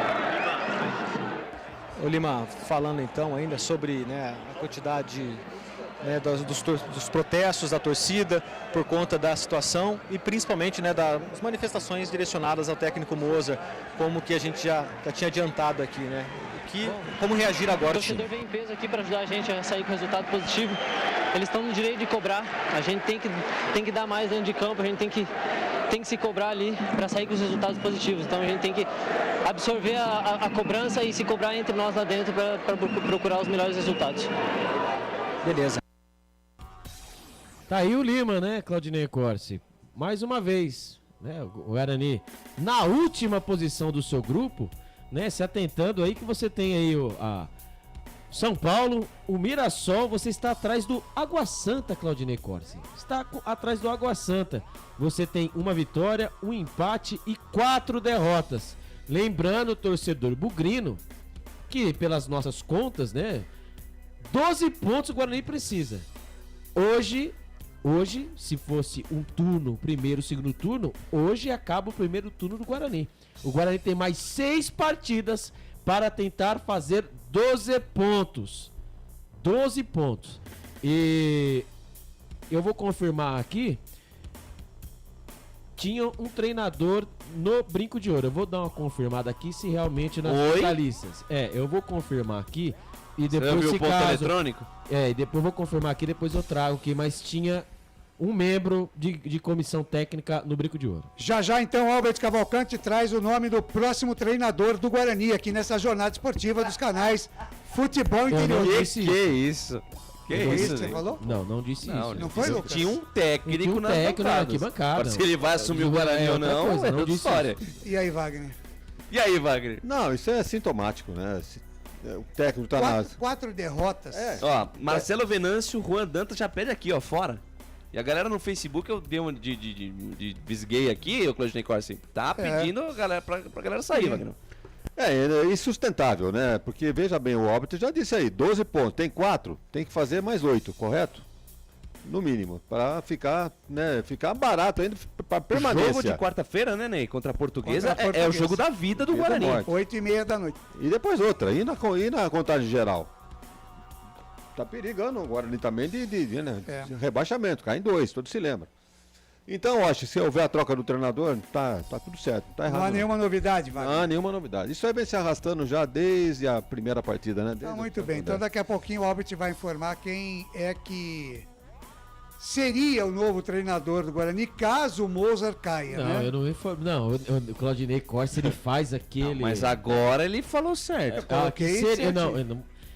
Ô Lima, falando então ainda sobre, né, a quantidade, né, dos protestos da torcida por conta da situação e principalmente, né, das manifestações direcionadas ao técnico Moser, como que a gente já tinha adiantado aqui, né? Como reagir agora? O torcedor vem em peso aqui para ajudar a gente a sair com resultado positivo. Eles estão no direito de cobrar. A gente tem que dar mais dentro de campo, a gente tem que se cobrar ali para sair com os resultados positivos. Então a gente tem que absorver a cobrança e se cobrar entre nós lá dentro para procurar os melhores resultados. Beleza. Tá aí o Lima, né, Claudinei Corsi? Mais uma vez, né, o Guarani na última posição do seu grupo, né, se atentando aí que você tem aí a São Paulo, o Mirassol, você está atrás do Água Santa, Claudinei Corsi. Está atrás do Água Santa. Você tem uma vitória, um empate e 4 derrotas. Lembrando, torcedor bugrino, que pelas nossas contas, né, 12 pontos o Guarani precisa. Hoje, se fosse um turno, primeiro, segundo turno, hoje acaba o primeiro turno do Guarani. O Guarani tem mais 6 partidas para tentar fazer 12 pontos. 12 pontos. E eu vou confirmar aqui. Tinha um treinador no Brinco de Ouro. Eu vou dar uma confirmada aqui se realmente nas finalistas. Eu vou confirmar aqui. E depois, você viu se o ponto caso, eletrônico? E depois eu vou confirmar aqui, depois eu trago aqui. Mas tinha um membro de comissão técnica no Brinco de Ouro. Já então, Albert Cavalcante traz o nome do próximo treinador do Guarani aqui nessa jornada esportiva dos canais Futebol Interior. Que isso? Que isso, você falou? Não disse isso. Não foi, Lucas? Tinha um técnico na arquibancada. Se ele vai assumir o Guarani ou não, é outra história. E aí, Wagner? Não, isso é sintomático, né? O técnico tá 4 derrotas. Ó, Marcelo Venâncio, Juan Dantas já pede aqui, ó, fora. E a galera no Facebook, eu dei uma de visguei aqui, o Claudinei Corsi, tá pedindo pra galera sair, Wagner. É insustentável, né? Porque, veja bem, o Albert já disse aí, 12 pontos, tem 4, tem que fazer mais 8, correto? No mínimo, para ficar barato ainda, para permanência. O jogo de quarta-feira, né, Ney? Contra a Portuguesa, é o jogo da vida do Guarani. 8h30 da noite. E depois outra, e na contagem geral? Tá perigando o Guarani também de rebaixamento, cai em 2, todos se lembram. Então, eu acho que se houver a troca do treinador, tá tudo certo, tá errado. Não há nenhuma novidade, Wagner. Não há nenhuma novidade. Isso aí vem se arrastando já desde a primeira partida, né? Muito bem, então daqui a pouquinho o Albert vai informar quem é que seria o novo treinador do Guarani, caso o Mozart caia, Não, né? eu não me informo. Não, o Claudinei Corsi, ele faz aquele... Não, mas agora ele falou certo. Eu coloquei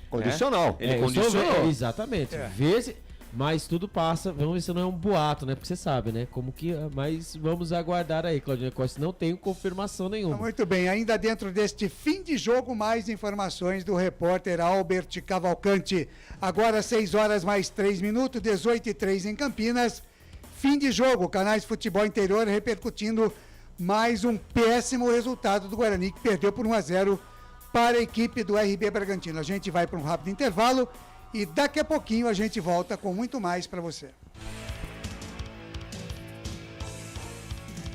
condicional. Ele condicionou. Exatamente. Vê se... Mas tudo passa, vamos ver se não é um boato, né? Porque você sabe, né? Como que... Mas vamos aguardar aí, Claudinei Corsi. Não tenho confirmação nenhuma. Muito bem, ainda dentro deste fim de jogo, mais informações do repórter Albert Cavalcante. Agora 6 horas mais 3 minutos, 18h03 em Campinas. Fim de jogo, Canais Futebol Interior repercutindo mais um péssimo resultado do Guarani, que perdeu por 1-0 para a equipe do RB Bragantino. A gente vai para um rápido intervalo e daqui a pouquinho a gente volta com muito mais para você.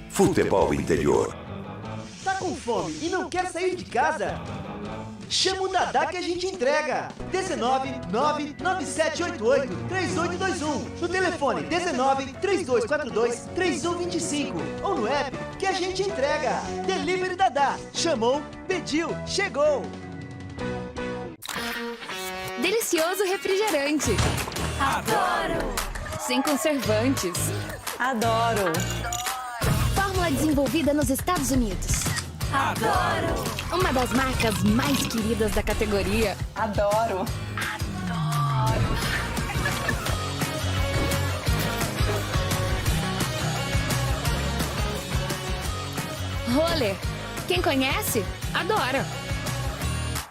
Futebol Interior. Tá com fome e não quer sair de casa? Chama o Dadá que a gente entrega. 19-99788-3821. No telefone 19-3242-3125. Ou no app que a gente entrega. Delivery Dadá. Chamou, pediu, chegou. Delicioso refrigerante. Adoro! Sem conservantes. Adoro! Fórmula desenvolvida nos Estados Unidos. Adoro! Uma das marcas mais queridas da categoria. Adoro! Adoro! Roller. Quem conhece, adora!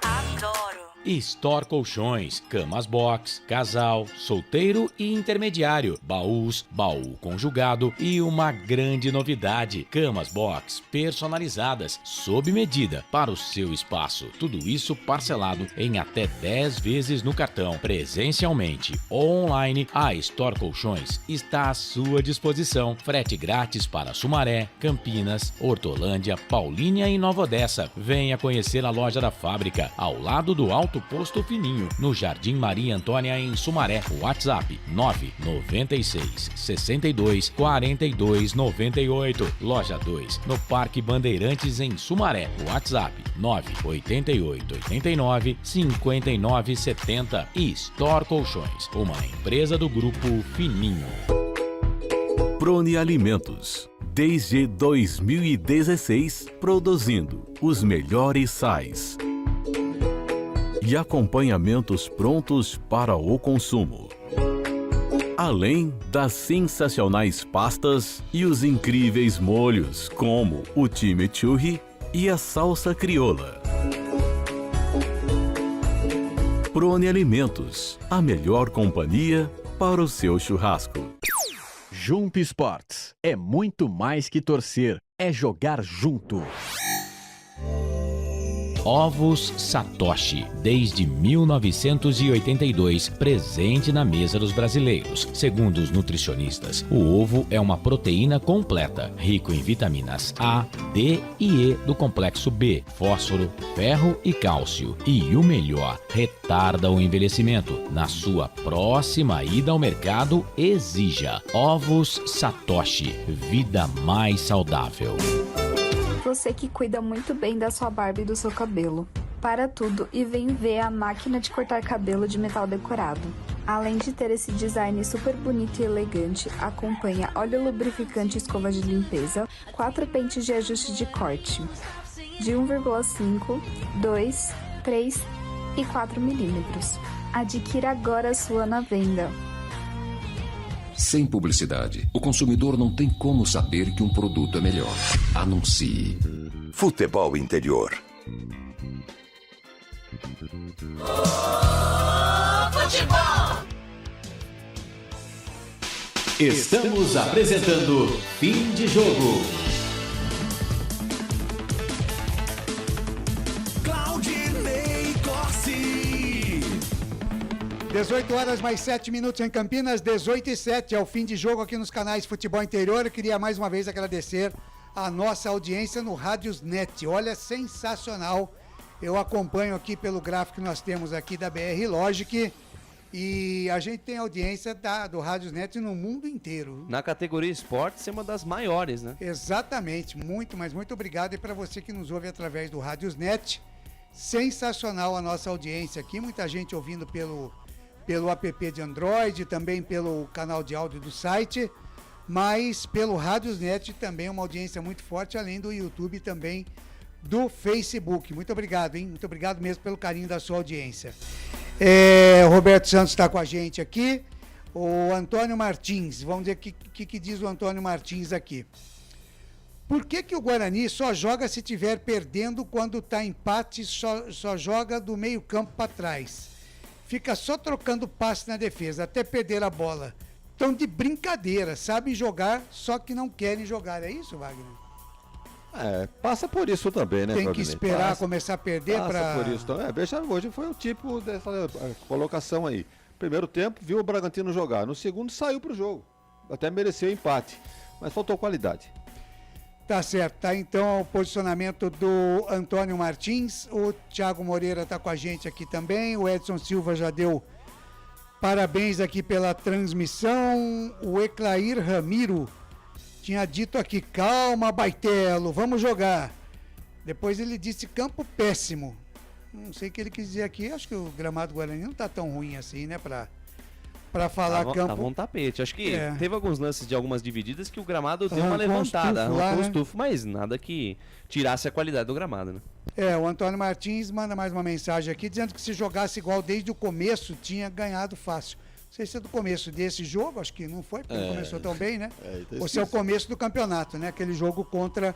Adoro! Store Colchões, camas box, casal, solteiro e intermediário, baús, baú conjugado e uma grande novidade, camas box personalizadas, sob medida, para o seu espaço. Tudo isso parcelado em até 10 vezes no cartão, presencialmente ou online. A Store Colchões está à sua disposição. Frete grátis para Sumaré, Campinas, Hortolândia, Paulínia e Nova Odessa. Venha conhecer a loja da fábrica, ao lado do Alto Posto Fininho, no Jardim Maria Antônia, em Sumaré. WhatsApp 996 62 42 98. Loja 2, no Parque Bandeirantes, em Sumaré. WhatsApp 988 89 59 70. E Store Colchões, uma empresa do Grupo Fininho. Prone Alimentos. Desde 2016, produzindo os melhores sais e acompanhamentos prontos para o consumo. Além das sensacionais pastas e os incríveis molhos, como o chimichurri e a salsa crioula. Prone Alimentos, a melhor companhia para o seu churrasco. Jump Sports é muito mais que torcer, é jogar junto. Ovos Satoshi, desde 1982, presente na mesa dos brasileiros. Segundo os nutricionistas, o ovo é uma proteína completa, rico em vitaminas A, D e E do complexo B, fósforo, ferro e cálcio. E o melhor, retarda o envelhecimento. Na sua próxima ida ao mercado, exija Ovos Satoshi, vida mais saudável. Você que cuida muito bem da sua barba e do seu cabelo. Para tudo e vem ver a máquina de cortar cabelo de metal decorado. Além de ter esse design super bonito e elegante, acompanha óleo lubrificante e escova de limpeza, 4 pentes de ajuste de corte, de 1,5, 2, 3 e 4 milímetros. Adquira agora a sua na venda. Sem publicidade, o consumidor não tem como saber que um produto é melhor. Anuncie. Futebol Interior. Futebol! Estamos apresentando Fim de Jogo. Claudinei Corsi. 18 horas mais 7 minutos em Campinas, 18h07, é o fim de jogo aqui nos canais Futebol Interior. Eu queria mais uma vez agradecer a nossa audiência no Rádios Net. Olha, sensacional. Eu acompanho aqui pelo gráfico que nós temos aqui da BR Logic e a gente tem audiência do Rádios Net no mundo inteiro. Na categoria esportes é uma das maiores, né? Exatamente, mas muito obrigado. E para você que nos ouve através do Rádios Net, sensacional a nossa audiência aqui, muita gente ouvindo pelo app de Android, também pelo canal de áudio do site, mas pelo Radiosnet também uma audiência muito forte, além do YouTube também do Facebook. Muito obrigado, hein? Muito obrigado mesmo pelo carinho da sua audiência. O Roberto Santos está com a gente aqui. O Antônio Martins, vamos ver o que diz o Antônio Martins aqui. Por que o Guarani só joga se estiver perdendo, quando está empate, só joga do meio campo para trás? Fica só trocando passe na defesa, até perder a bola. Estão de brincadeira, sabem jogar, só que não querem jogar. É isso, Wagner? Passa por isso também, né, Tem que esperar começar a perder para... Passa por isso também. Veja, hoje foi o tipo dessa colocação aí. Primeiro tempo, viu o Bragantino jogar. No segundo, saiu pro jogo. Até mereceu empate, mas faltou qualidade. Tá certo, tá então o posicionamento do Antônio Martins. O Thiago Moreira tá com a gente aqui também. O Edson Silva já deu parabéns aqui pela transmissão. O Eclair Ramiro tinha dito aqui: calma, Baitelo, vamos jogar. Depois ele disse campo péssimo. Não sei o que ele quis dizer aqui. Acho que o gramado Guarani não tá tão ruim assim, né, pra falar campo. Tava um tapete. Acho que teve alguns lances de algumas divididas que o gramado deu uma levantada, arrancou um estufo, mas nada que tirasse a qualidade do gramado, né? O Antônio Martins manda mais uma mensagem aqui, dizendo que se jogasse igual desde o começo, tinha ganhado fácil. Não sei se é do começo desse jogo, acho que não foi, porque não começou tão bem, né? Ou se é o começo do campeonato, né? Aquele jogo contra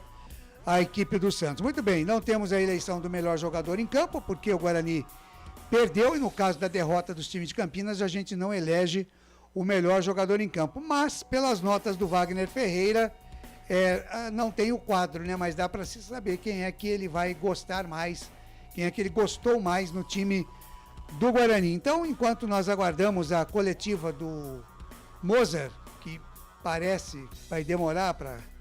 a equipe do Santos. Muito bem, não temos a eleição do melhor jogador em campo, porque o Guarani perdeu, e no caso da derrota dos times de Campinas, a gente não elege o melhor jogador em campo. Mas, pelas notas do Wagner Ferreira, não tem o quadro, né? Mas dá para se saber quem é que ele vai gostar mais, quem é que ele gostou mais no time do Guarani. Então, enquanto nós aguardamos a coletiva do Mozart, que parece vai demorar para...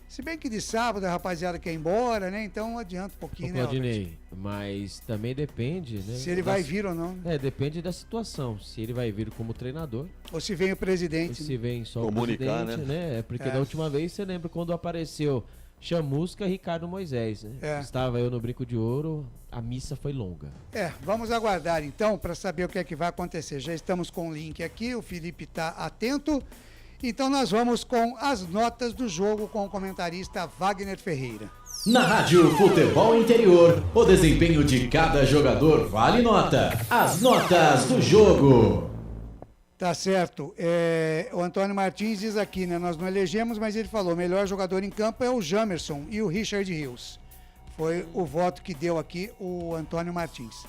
Se bem que de sábado a rapaziada quer ir embora, né? Então adianta um pouquinho, né, Claudinei, mas também depende, né? Se ele vai vir ou não. Depende da situação. Se ele vai vir como treinador. Ou se vem o presidente. Ou se vem só comunicar, o presidente, né? Porque da última vez, você lembra quando apareceu Chamusca e Ricardo Moisés, né? Estava eu no Brinco de Ouro, a missa foi longa. Vamos aguardar então para saber o que é que vai acontecer. Já estamos com o link aqui, o Felipe está atento. Então nós vamos com as notas do jogo com o comentarista Wagner Ferreira. Na Rádio Futebol Interior, o desempenho de cada jogador vale nota. As notas do jogo. Tá certo. O Antônio Martins diz aqui, né? Nós não elegemos, mas ele falou: o melhor jogador em campo é o Jamerson e o Richard Rios. Foi o voto que deu aqui o Antônio Martins.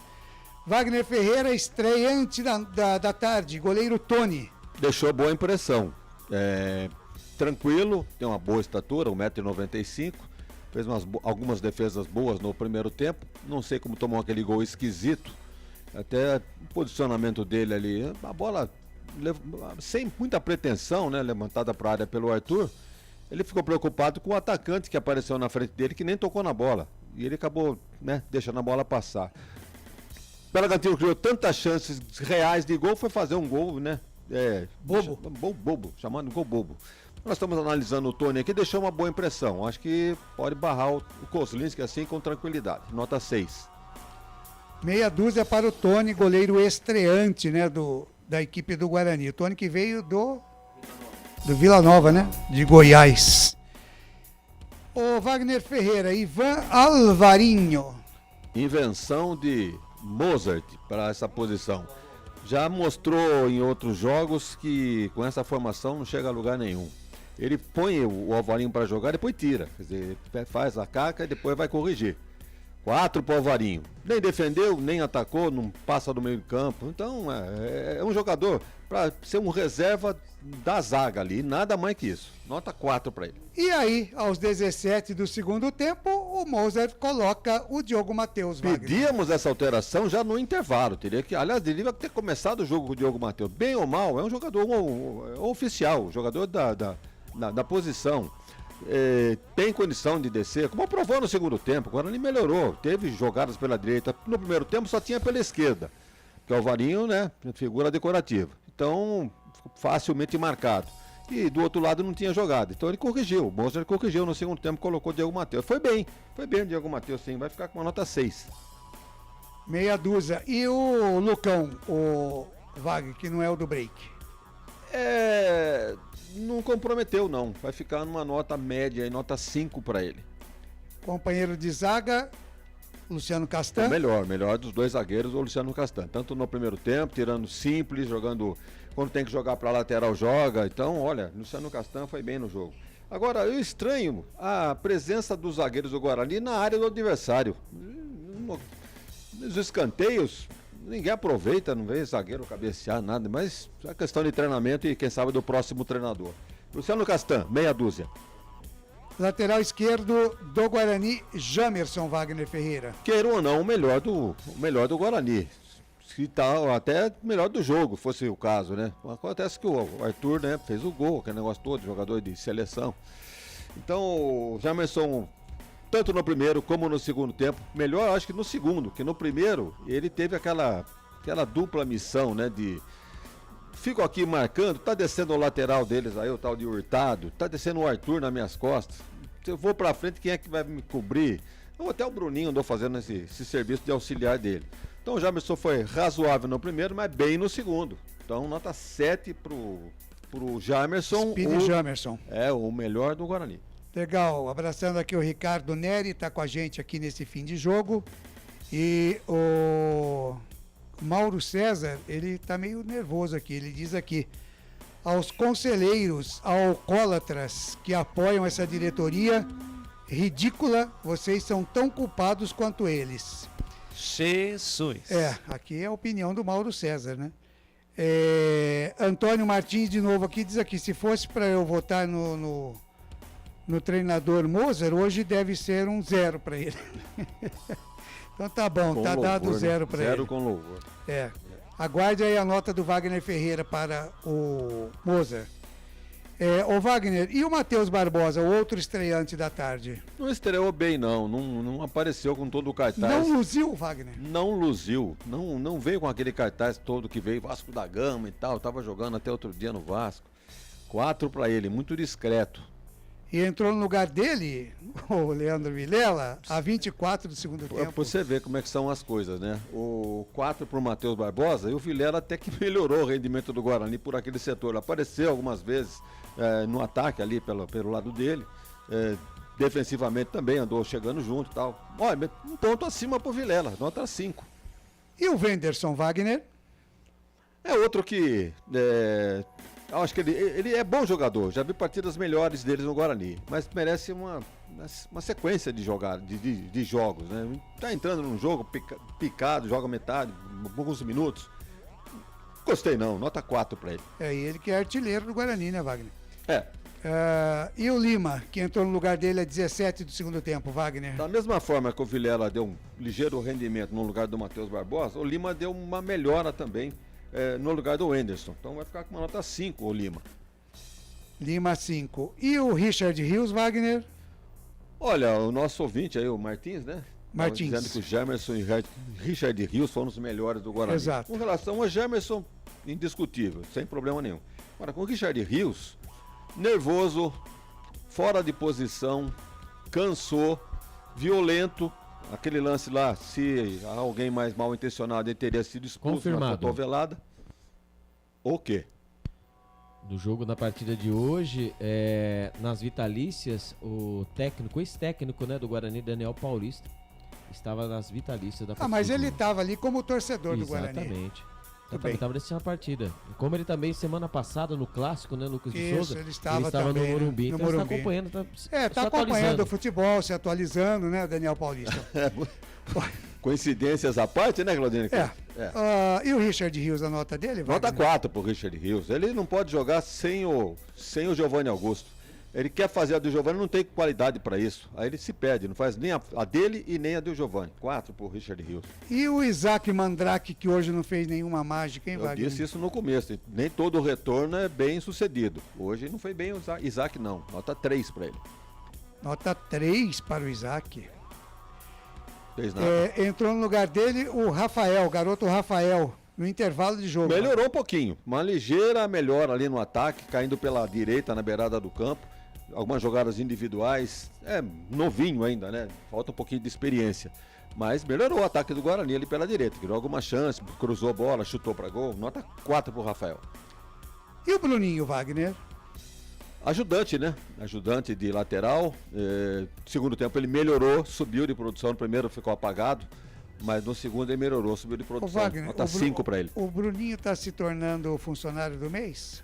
Wagner Ferreira, estreante da tarde, goleiro Tony. Deixou boa impressão. Tranquilo, tem uma boa estatura, 1,95 m, fez algumas defesas boas no primeiro tempo, não sei como tomou aquele gol esquisito, até o posicionamento dele ali, a bola sem muita pretensão, né, levantada para a área pelo Arthur, ele ficou preocupado com o atacante que apareceu na frente dele, que nem tocou na bola, e ele acabou, né, deixando a bola passar. O Bragantino criou tantas chances reais de gol, foi fazer um gol, né, bobo, chamando gol bobo. Nós estamos analisando o Tony aqui, deixou uma boa impressão. Acho que pode barrar o Kozlinski assim com tranquilidade. Nota 6. Meia dúzia para o Tony, goleiro estreante, né, da equipe do Guarani. O Tony que veio do Vila Nova, né, de Goiás. O Wagner Ferreira, Ivan Alvarinho. Invenção de Mozart para essa posição. Já mostrou em outros jogos que com essa formação não chega a lugar nenhum. Ele põe o Alvarinho para jogar e depois tira. Quer dizer, faz a caca e depois vai corrigir. 4 para o Alvarinho. Nem defendeu, nem atacou, não passa do meio de campo. Então é um jogador para ser um reserva da zaga ali. Nada mais que isso. Nota 4 para ele. E aí, aos 17 do segundo tempo, o Mozart coloca o Diogo Matheus. Pedíamos essa alteração já no intervalo. Aliás, deveria ter começado o jogo com o Diogo Matheus. Bem ou mal, é um jogador oficial, jogador da posição. Tem condição de descer, como provou no segundo tempo. Agora ele melhorou, teve jogadas pela direita. No primeiro tempo só tinha pela esquerda, que é o Alvarinho, né, figura decorativa. Então, facilmente marcado. E do outro lado não tinha jogado. Então ele corrigiu. O Mozart corrigiu no segundo tempo, colocou o Diego Matheus. Foi bem o Diego Matheus, sim. Vai ficar com uma nota 6. Meia dúzia. E o Lucão, o Wagner, que não é o do break? Não comprometeu, não. Vai ficar numa nota média, nota 5 para ele. Companheiro de zaga, Luciano Castan. Melhor dos dois zagueiros, o Luciano Castan. Tanto no primeiro tempo, tirando simples, jogando. Quando tem que jogar para lateral, joga. Então, olha, Luciano Castan foi bem no jogo. Agora, eu estranho a presença dos zagueiros do Guarani na área do adversário. Nos escanteios, ninguém aproveita, não vê zagueiro cabecear, nada, mas é questão de treinamento e quem sabe do próximo treinador. Luciano Castan, meia dúzia. Lateral esquerdo do Guarani, Jamerson Wagner Ferreira. Queira ou não, o melhor do Guarani. Se tá até melhor do jogo, fosse o caso, né? Acontece que o Arthur, né, fez o gol, aquele negócio todo, jogador de seleção. Então, o Jamerson, tanto no primeiro como no segundo tempo, melhor acho que no segundo, que no primeiro ele teve aquela dupla missão, né, de fico aqui marcando, tá descendo o lateral deles aí, o tal de Hurtado, tá descendo o Arthur nas minhas costas, se eu vou pra frente, quem é que vai me cobrir? Então, até o Bruninho andou fazendo esse serviço de auxiliar dele. Então o Jamerson foi razoável no primeiro, mas bem no segundo. Então nota 7 pro Jamerson. Speedy Jamerson. O melhor do Guarani. Legal, abraçando aqui o Ricardo Neri, tá com a gente aqui nesse fim de jogo. E o Mauro César, ele tá meio nervoso aqui, ele diz aqui: aos conselheiros alcoólatras que apoiam essa diretoria ridícula, vocês são tão culpados quanto eles. Jesus. Aqui é a opinião do Mauro César, né? Antônio Martins de novo aqui, diz aqui: se fosse para eu votar no treinador Moser, hoje deve ser um 0 para ele. Então tá bom, com tá louvor, dado 0 né? para ele. 0 com louvor. Aguarde aí a nota do Wagner Ferreira para o Moser. Ô Wagner, e o Matheus Barbosa, o outro estreante da tarde? Não estreou bem não apareceu com todo o cartaz. Não luziu, Wagner? Não luziu, não veio com aquele cartaz todo que veio, Vasco da Gama e tal, tava jogando até outro dia no Vasco. 4 para ele, muito discreto. E entrou no lugar dele, o Leandro Vilela, a 24 do segundo tempo. Pra você ver como é que são as coisas, né? O 4 pro Matheus Barbosa e o Vilela até que melhorou o rendimento do Guarani por aquele setor. Apareceu algumas vezes no ataque ali pelo lado dele. Defensivamente também andou chegando junto e tal. Olha, um ponto acima pro Vilela, nota 5. E o Wenderson Wagner? É outro que... acho que ele é bom jogador, já vi partidas melhores deles no Guarani, mas merece uma sequência de jogos, né? Tá entrando num jogo picado, joga metade, alguns minutos. Gostei não, nota 4 para ele. E ele que é artilheiro do Guarani, né, Wagner? E o Lima, que entrou no lugar dele a 17 do segundo tempo, Wagner? Da mesma forma que o Vilela deu um ligeiro rendimento no lugar do Matheus Barbosa, o Lima deu uma melhora também no lugar do Wenderson. Então vai ficar com uma nota 5 o Lima. Lima 5. E o Richard Rios, Wagner? Olha, o nosso ouvinte aí, o Martins, né? Martins. Dizendo que o Jamerson e Richard Rios foram os melhores do Guarani. Exato. Com relação a Jamerson, indiscutível, sem problema nenhum. Agora, com o Richard Rios, nervoso, fora de posição, cansou, violento. Aquele lance lá, se alguém mais mal intencionado, ele teria sido expulso na cotovelada. O quê? Do jogo da partida de hoje, nas vitalícias, o ex-técnico, né, do Guarani, Daniel Paulista, estava nas vitalícias da partida. Mas ele estava ali como torcedor do Guarani. Exatamente. Ele estava nesse partida. Como ele também, semana passada, no Clássico, né, Lucas de Souza? Ele estava também, no Morumbi. No então Morumbi. Ele está acompanhando. Está acompanhando o futebol, se atualizando, né, Daniel Paulista? Coincidências à parte, né, Claudinei? E o Richard Rios, a nota dele? Nota 4 pro Richard Rios. Ele não pode jogar sem o Giovanni Augusto. Ele quer fazer a do Giovanni, não tem qualidade para isso. Aí ele se perde, não faz nem a dele e nem a do Giovanni. 4 pro Richard Rios. E o Isaac Mandrake, que hoje não fez nenhuma mágica, hein, Wagner? Eu disse isso no começo. Nem todo retorno é bem sucedido. Hoje não foi bem o Isaac, não. Nota 3 para ele. Nota 3 para o Isaac. Fez nada. Entrou no lugar dele o Rafael, garoto Rafael, no intervalo de jogo. Melhorou um pouquinho. Uma ligeira melhora ali no ataque, caindo pela direita na beirada do campo. algumas jogadas individuais, novinho ainda, né? Falta um pouquinho de experiência. Mas melhorou o ataque do Guarani ali pela direita, criou alguma chance, cruzou a bola, chutou para gol. Nota 4 pro Rafael. E o Bruninho, Wagner? Ajudante, né? Ajudante de lateral. Segundo tempo ele melhorou, subiu de produção. No primeiro ficou apagado, mas no segundo ele melhorou, subiu de produção. Wagner, nota 5 para ele. O Bruninho está se tornando funcionário do mês?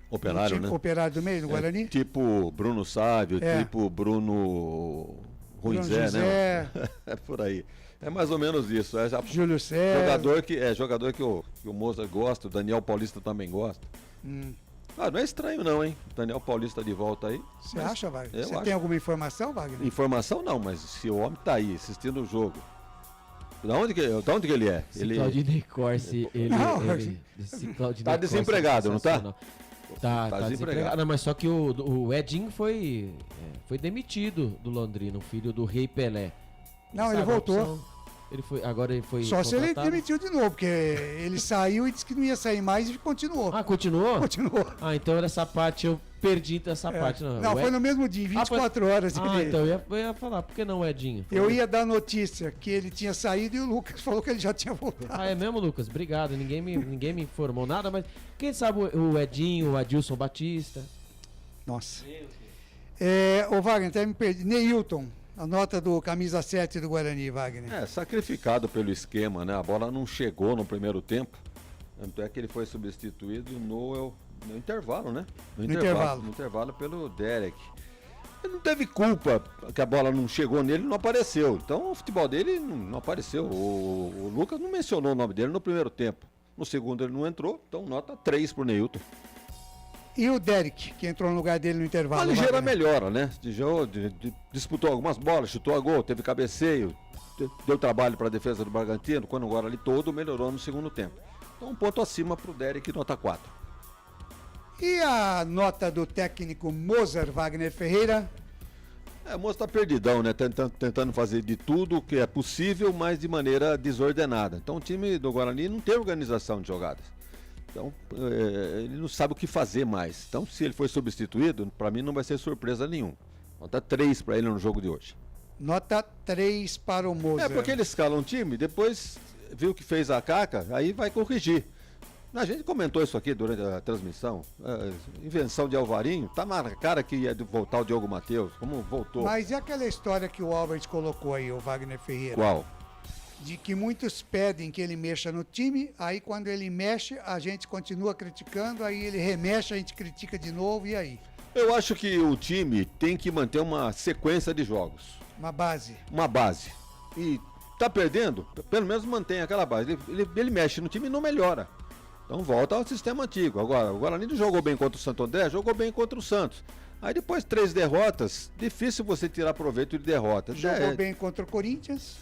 Operário, né? Operário do mês no Guarani? Tipo Bruno Sávio, tipo Bruno Ruizé, né? É por aí. É mais ou menos isso. Júlio César. Jogador que o Mozart gosta, o Daniel Paulista também gosta. Não é estranho não, hein? Daniel Paulista de volta aí. Você acha, Wagner? Você tem alguma informação, Wagner? Informação não, mas se o homem tá aí assistindo o jogo, da onde que ele é? Claudinei Corsi, tá desempregado, não tá? Tá desempregado. Não, mas só que o Edinho foi demitido do Londrina, o filho do Rei Pelé. Não, ele voltou. Agora ele foi. Só se ele demitiu de novo, porque ele saiu e disse que não ia sair mais e continuou. Ah, continuou? Continuou. Ah, então essa parte eu perdi essa parte. Não, foi no mesmo dia, 24 horas. Então eu ia falar, por que não o Edinho? Eu ia dar notícia que ele tinha saído e o Lucas falou que ele já tinha voltado. Ah, é mesmo, Lucas? Obrigado. Ninguém me informou nada, mas quem sabe o Edinho, o Adilson Batista. Nossa. Ô Wagner, até me perdi. Neilton. A nota do camisa 7 do Guarani, Wagner. Sacrificado pelo esquema, né? A bola não chegou no primeiro tempo. Tanto é que ele foi substituído no intervalo, né? No intervalo pelo Derek. Ele não teve culpa que a bola não chegou nele e não apareceu. Então o futebol dele não apareceu. O Lucas não mencionou o nome dele no primeiro tempo. No segundo ele não entrou, então nota 3 pro Neilton. E o Derek, que entrou no lugar dele no intervalo? Uma ligeira melhora, né? Disputou algumas bolas, chutou a gol, teve cabeceio, deu trabalho para a defesa do Bragantino, quando agora ali todo melhorou no segundo tempo. Então um ponto acima para o Derek, nota 4. E a nota do técnico Mozart, Wagner Ferreira? O Mozart está perdidão, né? Tentando fazer de tudo que é possível, mas de maneira desordenada. Então o time do Guarani não tem organização de jogadas. Então, ele não sabe o que fazer mais. Então, se ele foi substituído, para mim não vai ser surpresa nenhuma. Nota 3 para ele no jogo de hoje. Nota 3 para o Mozart. Porque ele escala um time, depois viu que fez a caca, aí vai corrigir. A gente comentou isso aqui durante a transmissão. Invenção de Alvarinho, tá na cara que ia voltar o Diogo Matheus, como voltou. Mas e aquela história que o Albert colocou aí, o Wagner Ferreira? Qual? De que muitos pedem que ele mexa no time, aí quando ele mexe, a gente continua criticando, aí ele remexe, a gente critica de novo, e aí? Eu acho que o time tem que manter uma sequência de jogos. Uma base. Uma base. E tá perdendo, pelo menos mantém aquela base. Ele mexe no time e não melhora. Então volta ao sistema antigo. Agora, o Guarani não jogou bem contra o Santo André, jogou bem contra o Santos. Aí depois 3 derrotas, difícil você tirar proveito de derrotas. Jogou bem contra o Corinthians.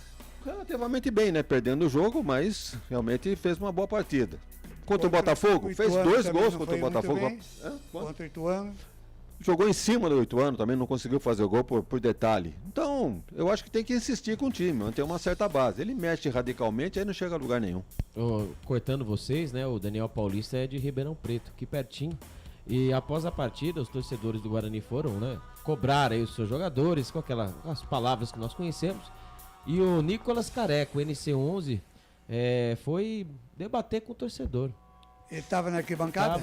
Relativamente bem, né? Perdendo o jogo, mas realmente fez uma boa partida. Contra o Botafogo, fez 2 gols contra o Botafogo. Contra o Ituano. Jogou em cima do Ituano, também não conseguiu fazer o gol por detalhe. Então, eu acho que tem que insistir com o time, manter uma certa base. Ele mexe radicalmente, aí não chega a lugar nenhum. Cortando vocês, né? O Daniel Paulista é de Ribeirão Preto, aqui pertinho. E após a partida, os torcedores do Guarani foram, né? Cobrar aí os seus jogadores com as palavras que nós conhecemos. E o Nicolas Careco, o NC11, foi debater com o torcedor. Ele estava na arquibancada?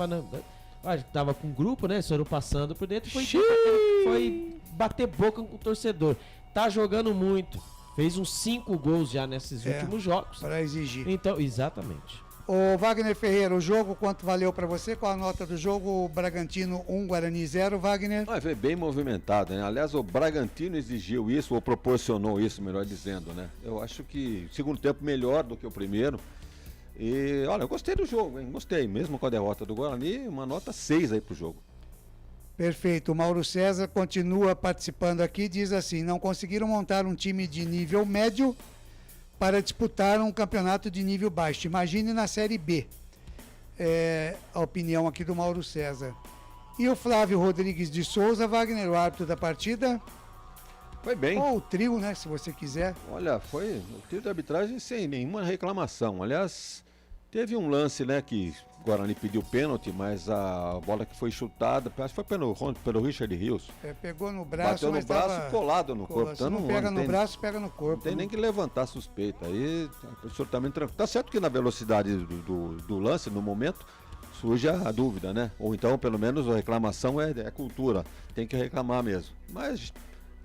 Tava com um grupo, né? Eles foram passando por dentro e foi bater boca com o torcedor. Tá jogando muito. Fez uns 5 gols já nesses últimos jogos. Para exigir. Então, exatamente. Ô Wagner Ferreira, o jogo, quanto valeu para você? Qual a nota do jogo? Bragantino 1, Guarani 0, Wagner? Foi bem movimentado, né? Aliás, o Bragantino exigiu isso, ou proporcionou isso, melhor dizendo, né? Eu acho que o segundo tempo melhor do que o primeiro. E, olha, eu gostei do jogo, hein? Gostei, mesmo com a derrota do Guarani, uma nota 6 aí pro jogo. Perfeito, o Mauro César continua participando aqui, diz assim, não conseguiram montar um time de nível médio para disputar um campeonato de nível baixo. Imagine na Série B. A opinião aqui do Mauro César. E o Flávio Rodrigues de Souza, Wagner, o árbitro da partida. Foi bem. Ou o trio, né, se você quiser. Olha, foi o trio de arbitragem sem nenhuma reclamação. Aliás, Teve um lance, né, que o Guarani pediu pênalti, mas a bola que foi chutada, acho que foi pelo Richard Rios. Pegou no braço, bateu no mas braço colado no corpo. Se não pega no braço, pega no corpo. Não tem nem que levantar suspeita. Aí, absolutamente tranquilo. Tá certo que na velocidade do lance, no momento, surge a dúvida, né? Ou então, pelo menos, a reclamação é cultura. Tem que reclamar mesmo. Mas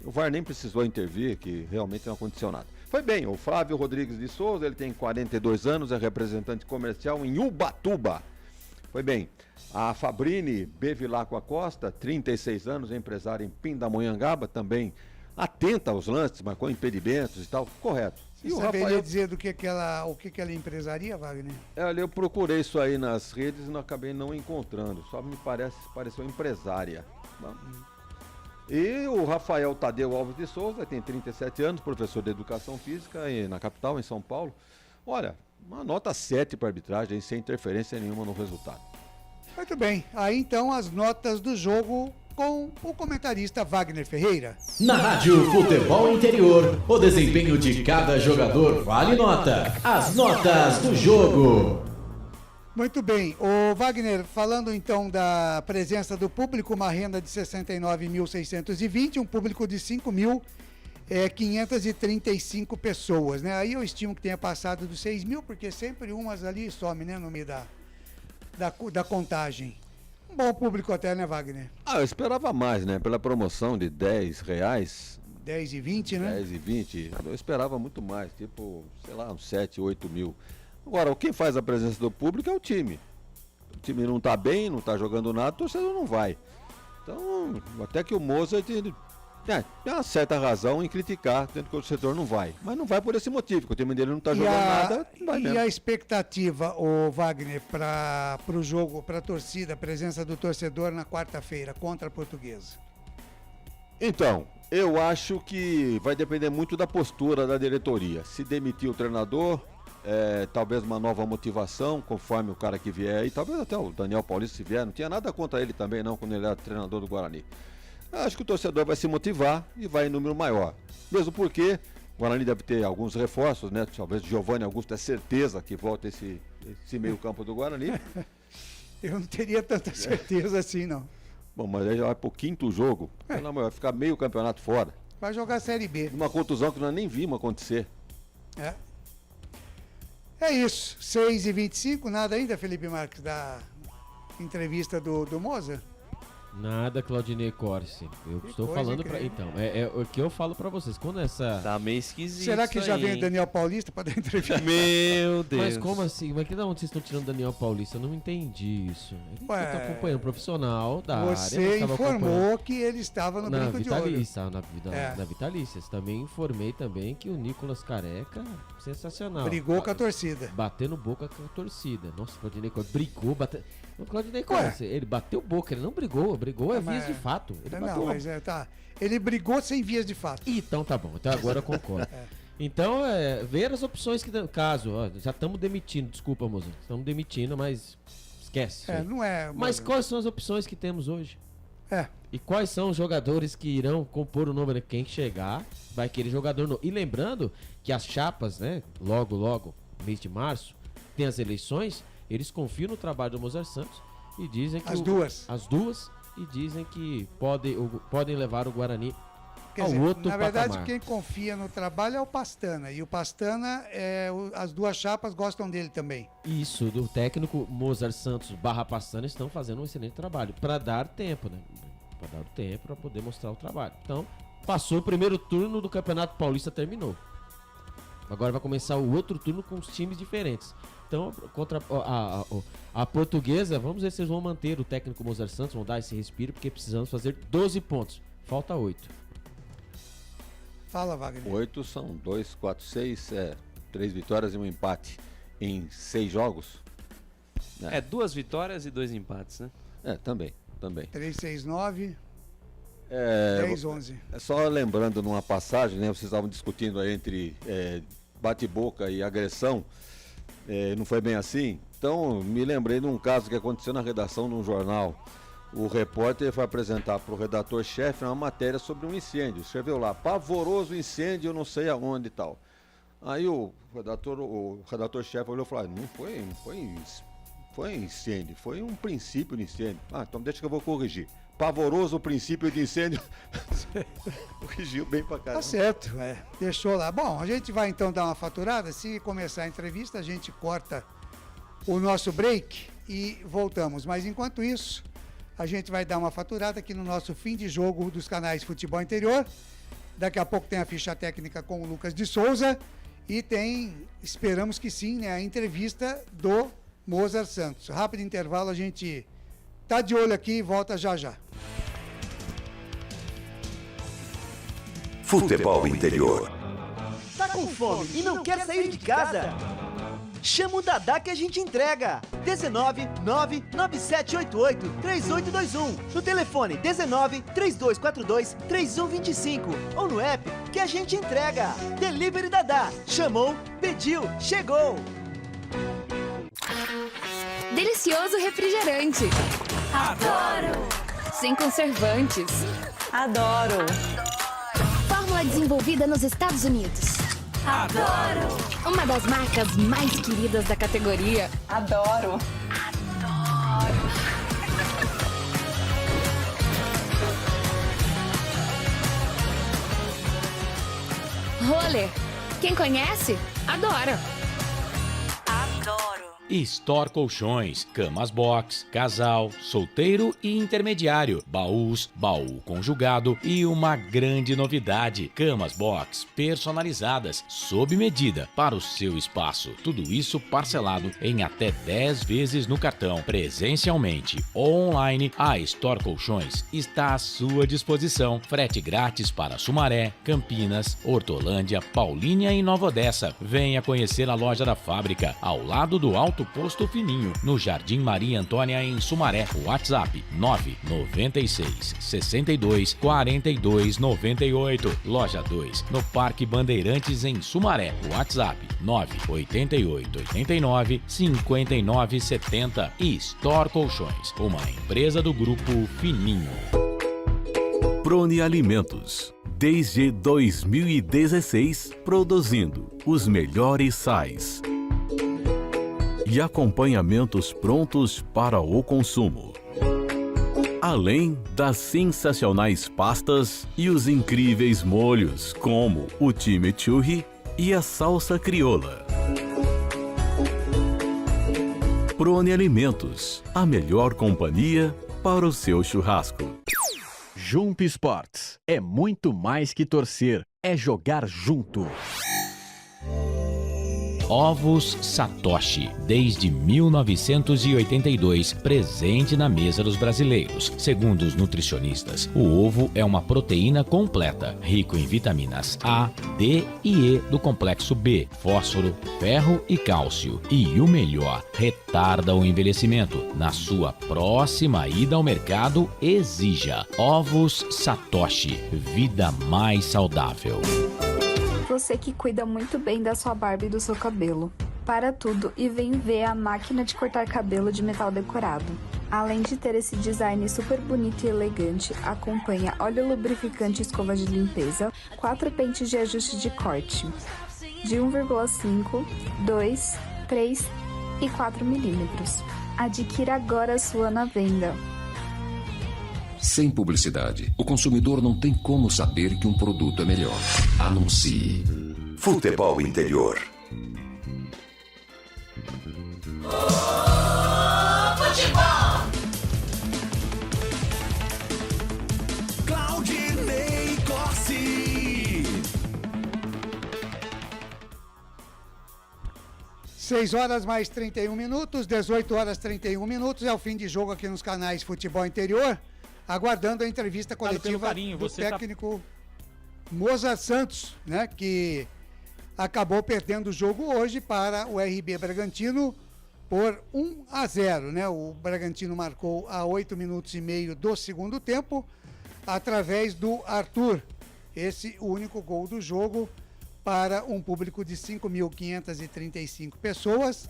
o VAR nem precisou intervir, que realmente não aconteceu nada. Foi bem, o Flávio Rodrigues de Souza, ele tem 42 anos, é representante comercial em Ubatuba. Foi bem. A Fabrini Bevilacqua Costa, 36 anos, empresária em Pindamonhangaba, também atenta aos lances, marcou impedimentos e tal, correto. Você saberia dizer o que ela empresaria, Wagner? Olha, eu procurei isso aí nas redes e não acabei não encontrando, só me pareceu empresária. E o Rafael Tadeu Alves de Souza, tem 37 anos, professor de Educação Física na capital, em São Paulo. Olha, uma nota 7 para arbitragem, sem interferência nenhuma no resultado. Muito bem, aí então as notas do jogo com o comentarista Wagner Ferreira. Na Rádio Futebol Interior, o desempenho de cada jogador vale nota. As notas do jogo. Muito bem, o Wagner, falando então da presença do público, uma renda de 69.620, um público de 5.535 pessoas, né? Aí eu estimo que tenha passado dos 6 mil, porque sempre umas ali some, né, no meio da contagem. Um bom público até, né, Wagner? Eu esperava mais, né? Pela promoção de R$10. 10 e 20, né? 10 e 20, eu esperava muito mais, tipo, sei lá, uns 7, 8 mil. Agora, quem faz a presença do público é o time. O time não tá bem, não tá jogando nada, o torcedor não vai. Então, até que o Mozart tem uma certa razão em criticar, tendo que o torcedor não vai. Mas não vai por esse motivo, porque o time dele não tá jogando nada, não vai mesmo. E a expectativa, o Wagner, para o jogo, para a torcida, a presença do torcedor na quarta-feira contra a Portuguesa? Então, eu acho que vai depender muito da postura da diretoria. Se demitir o treinador, talvez uma nova motivação, conforme o cara que vier, e talvez até o Daniel Paulista se vier, não tinha nada contra ele também não, quando ele era treinador do Guarani. Acho que o torcedor vai se motivar e vai em número maior. Mesmo porque o Guarani deve ter alguns reforços, né? Talvez Giovanni Augusto é certeza que volta esse meio campo do Guarani. Eu não teria tanta certeza assim, não. Bom, mas aí já vai pro 5º jogo, vai ficar meio campeonato fora. Vai jogar a Série B. Uma contusão que nós nem vimos acontecer. É isso, 6h25, nada ainda, Felipe Marques, da entrevista do Moza? Nada, Claudinei Corsi. Eu estou falando para. Então, é o que eu falo para vocês. Quando essa. Tá meio esquisito. Será que já vem o Daniel Paulista para dar entrevista? Meu Deus. Mas como assim? Mas que da onde vocês estão tirando o Daniel Paulista? Eu não entendi isso. Você está acompanhando um profissional da área. Você informou que ele estava no brinco de ouro. Estava na Vitalícia. Também informei também que o Nicolas Careca, sensacional. Brigou com a torcida. Batendo boca com a torcida. Nossa, o Claudinei Corsi brigou, bateu. O Claudinei Corsi, ele bateu boca, ele não brigou. Brigou vias de fato. Ele brigou sem vias de fato. Então tá bom, então agora eu concordo. Então, ver as opções que caso, já estamos demitindo, desculpa, moça, estamos demitindo, mas esquece. Não é. Mas quais são as opções que temos hoje? E quais são os jogadores que irão compor o número? Quem chegar vai querer jogador novo. E lembrando que as chapas, né, logo, mês de março, tem as eleições, eles confiam no trabalho do Mozart Santos e dizem que as duas e dizem que podem levar o Guarani ao outro patamar. Na verdade, quem confia no trabalho é o Pastana. E o Pastana, as duas chapas gostam dele também. Isso, do técnico Mozart Santos / Pastana estão fazendo um excelente trabalho. Para dar tempo, né? Para dar o tempo para poder mostrar o trabalho. Então, passou o primeiro turno do Campeonato Paulista, terminou. Agora vai começar o outro turno com os times diferentes. Então, contra a Portuguesa, vamos ver se eles vão manter o técnico Mozart Santos, vão dar esse respiro, porque precisamos fazer 12 pontos. Falta 8. Fala, Wagner. 8 são 2, 4, 6, 3 vitórias e um empate em 6 jogos. 2 vitórias e 2 empates, né? Também. 3, 6, 9... 10, 11. Só lembrando numa passagem, né? Vocês estavam discutindo aí entre bate-boca e agressão. Não foi bem assim? Então, me lembrei de um caso que aconteceu na redação de um jornal. O repórter foi apresentar para o redator-chefe uma matéria sobre um incêndio. Escreveu lá, pavoroso incêndio, não sei aonde e tal. Aí o redator-chefe olhou e falou, não foi incêndio, foi um princípio de incêndio. Então deixa que eu vou corrigir. Pavoroso o princípio de incêndio. Corrigiu bem pra caramba. Tá certo, deixou lá. Bom, a gente vai então dar uma faturada. Se começar a entrevista, a gente corta o nosso break e voltamos. Mas enquanto isso, a gente vai dar uma faturada aqui no nosso fim de jogo dos canais Futebol Interior. Daqui a pouco tem a ficha técnica com o Lucas de Souza e tem, esperamos que sim, né, a entrevista do Mozart Santos. Rápido intervalo, a gente tá de olho aqui e volta já já. Futebol Interior. Tá com fome e não quer sair de casa? Chama o Dadá que a gente entrega. 19 99788 3821. No telefone 19 3242 3125. Ou no app que a gente entrega. Delivery Dadá. Chamou, pediu, chegou. Delicioso refrigerante. Adoro! Sem conservantes. Adoro! Fórmula desenvolvida nos Estados Unidos. Adoro! Uma das marcas mais queridas da categoria. Adoro! Adoro! Roller. Quem conhece, adora! Store Colchões, camas box, casal, solteiro e intermediário, baús, baú conjugado e uma grande novidade, camas box personalizadas, sob medida para o seu espaço. Tudo isso parcelado em até 10 vezes no cartão, presencialmente ou online. A Store Colchões está à sua disposição. Frete grátis para Sumaré, Campinas, Hortolândia, Paulínia e Nova Odessa. Venha conhecer a loja da fábrica, ao lado do Alto Posto Fininho, no Jardim Maria Antônia, em Sumaré. WhatsApp 996 62 42 98. Loja 2, no Parque Bandeirantes, em Sumaré. WhatsApp 988 89 59 70. E Store Colchões, uma empresa do Grupo Fininho. Prone Alimentos. Desde 2016, produzindo os melhores sais e acompanhamentos prontos para o consumo. Além das sensacionais pastas e os incríveis molhos, como o chimichurri e a salsa crioula. Prone Alimentos, a melhor companhia para o seu churrasco. Jump Sports é muito mais que torcer, é jogar junto. Ovos Satoshi, desde 1982, presente na mesa dos brasileiros. Segundo os nutricionistas, o ovo é uma proteína completa, rico em vitaminas A, D e E do complexo B, fósforo, ferro e cálcio. E o melhor, retarda o envelhecimento. Na sua próxima ida ao mercado, exija Ovos Satoshi, vida mais saudável. Você que cuida muito bem da sua barba e do seu cabelo. Para tudo e vem ver a máquina de cortar cabelo de metal decorado. Além de ter esse design super bonito e elegante, acompanha óleo lubrificante e escova de limpeza, 4 pentes de ajuste de corte, de 1,5, 2, 3 e 4 milímetros. Adquira agora a sua na venda. Sem publicidade, o consumidor não tem como saber que um produto é melhor. Anuncie. Futebol Interior. Futebol! Claudinei Corsi. 6 horas mais 31 minutos, 18 horas 31 minutos, é o fim de jogo aqui nos canais Futebol Interior, aguardando a entrevista coletiva do técnico Mozart Santos, né, que acabou perdendo o jogo hoje para o RB Bragantino por 1-0, né? O Bragantino marcou a 8 minutos e meio do segundo tempo, através do Arthur. Esse o único gol do jogo para um público de 5.535 pessoas,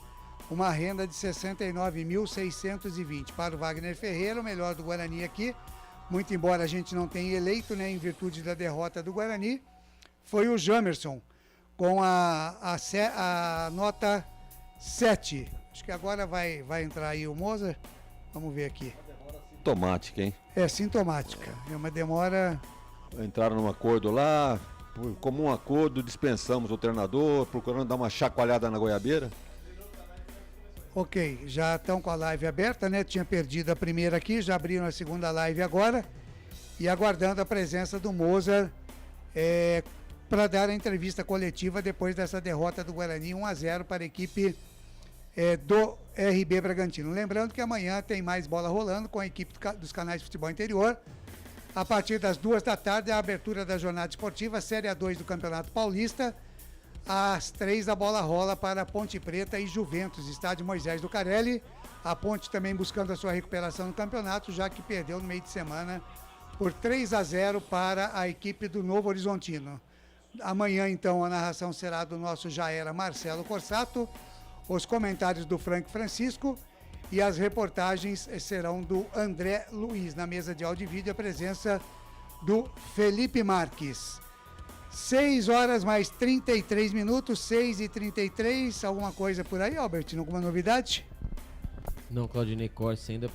uma renda de 69.620. Para o Wagner Ferreira, o melhor do Guarani aqui, muito embora a gente não tenha eleito, né, em virtude da derrota do Guarani, foi o Jamerson, com a nota 7. Acho que agora vai entrar aí o Mozart. Vamos ver aqui. Sintomática, hein? É sintomática. É uma demora... Entraram num acordo lá, por comum acordo, dispensamos o treinador, procurando dar uma chacoalhada na goiabeira. Ok, já estão com a live aberta, né? Tinha perdido a primeira aqui, já abriram a segunda live agora. E aguardando a presença do Mozart para dar a entrevista coletiva depois dessa derrota do Guarani 1-0 para a equipe do RB Bragantino. Lembrando que amanhã tem mais bola rolando com a equipe dos canais de futebol interior. A partir das 14h, a abertura da jornada esportiva, Série A2 do Campeonato Paulista. Às 3h, a bola rola para Ponte Preta e Juventus, estádio Moisés do Carelli. A Ponte também buscando a sua recuperação no campeonato, já que perdeu no meio de semana por 3-0 para a equipe do Novo Horizontino. Amanhã, então, a narração será do nosso Jaera Marcelo Corsato, os comentários do Frank Francisco e as reportagens serão do André Luiz. Na mesa de áudio e vídeo, a presença do Felipe Marques. 6h mais 33 minutos, 6h33. Alguma coisa por aí, Albertino? Alguma novidade? Não, Claudinei Corsi, ainda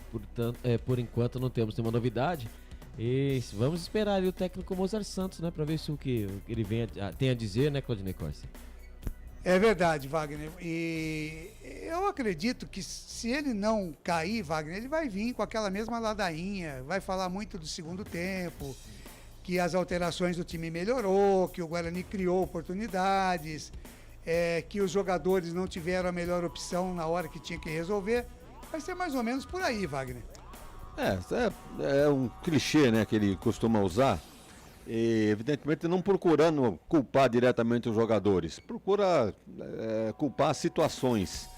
por enquanto não temos nenhuma novidade. E vamos esperar ali o técnico Mozart Santos, né? Para ver se o que ele tem a dizer, né, Claudinei Corsi? É verdade, Wagner. E eu acredito que se ele não cair, Wagner, ele vai vir com aquela mesma ladainha, vai falar muito do segundo tempo, que as alterações do time melhorou, que o Guarani criou oportunidades, que os jogadores não tiveram a melhor opção na hora que tinha que resolver. Vai ser mais ou menos por aí, Wagner. É um clichê, né, que ele costuma usar. E, evidentemente, não procurando culpar diretamente os jogadores, procura culpar situações.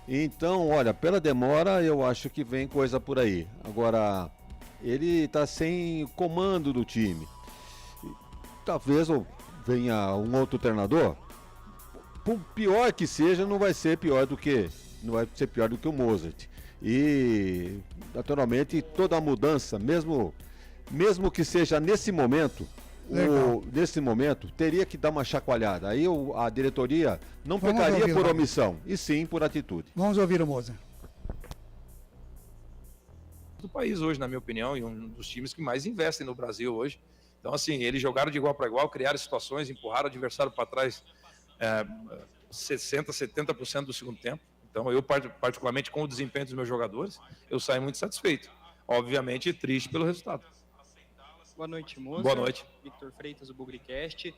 Então, olha, pela demora, eu acho que vem coisa por aí. Agora, ele está sem comando do time. Talvez venha um outro treinador. Por pior que seja, não vai ser pior do que o Mozart. E, naturalmente, toda mudança, mesmo que seja nesse momento, teria que dar uma chacoalhada. Aí a diretoria não pecaria por omissão, e sim por atitude. Vamos ouvir o Mozart. Do país hoje, na minha opinião, e um dos times que mais investem no Brasil hoje. Então, assim, eles jogaram de igual para igual, criaram situações, empurraram o adversário para trás 60%, 70% do segundo tempo. Então, eu, particularmente, com o desempenho dos meus jogadores, eu saio muito satisfeito. Obviamente, triste pelo resultado. Boa noite, Mozart. Boa noite. Victor Freitas, do Bugricast.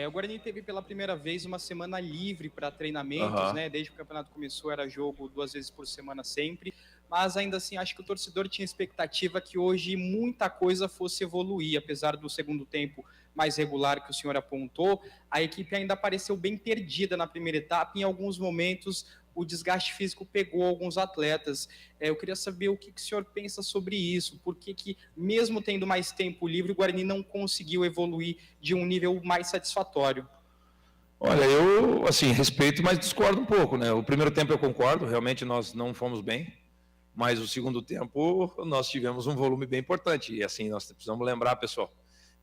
O Guarani teve pela primeira vez uma semana livre para treinamentos, né? Desde que o campeonato começou, era jogo 2 vezes por semana sempre. Mas ainda assim, acho que o torcedor tinha expectativa que hoje muita coisa fosse evoluir. Apesar do segundo tempo mais regular que o senhor apontou, a equipe ainda pareceu bem perdida na primeira etapa. Em alguns momentos, o desgaste físico pegou alguns atletas. Eu queria saber o que o senhor pensa sobre isso. Por que mesmo tendo mais tempo livre, o Guarani não conseguiu evoluir de um nível mais satisfatório? Olha, eu, assim, respeito, mas discordo um pouco, né? O primeiro tempo eu concordo, realmente nós não fomos bem, mas o segundo tempo nós tivemos um volume bem importante. E, assim, nós precisamos lembrar, pessoal,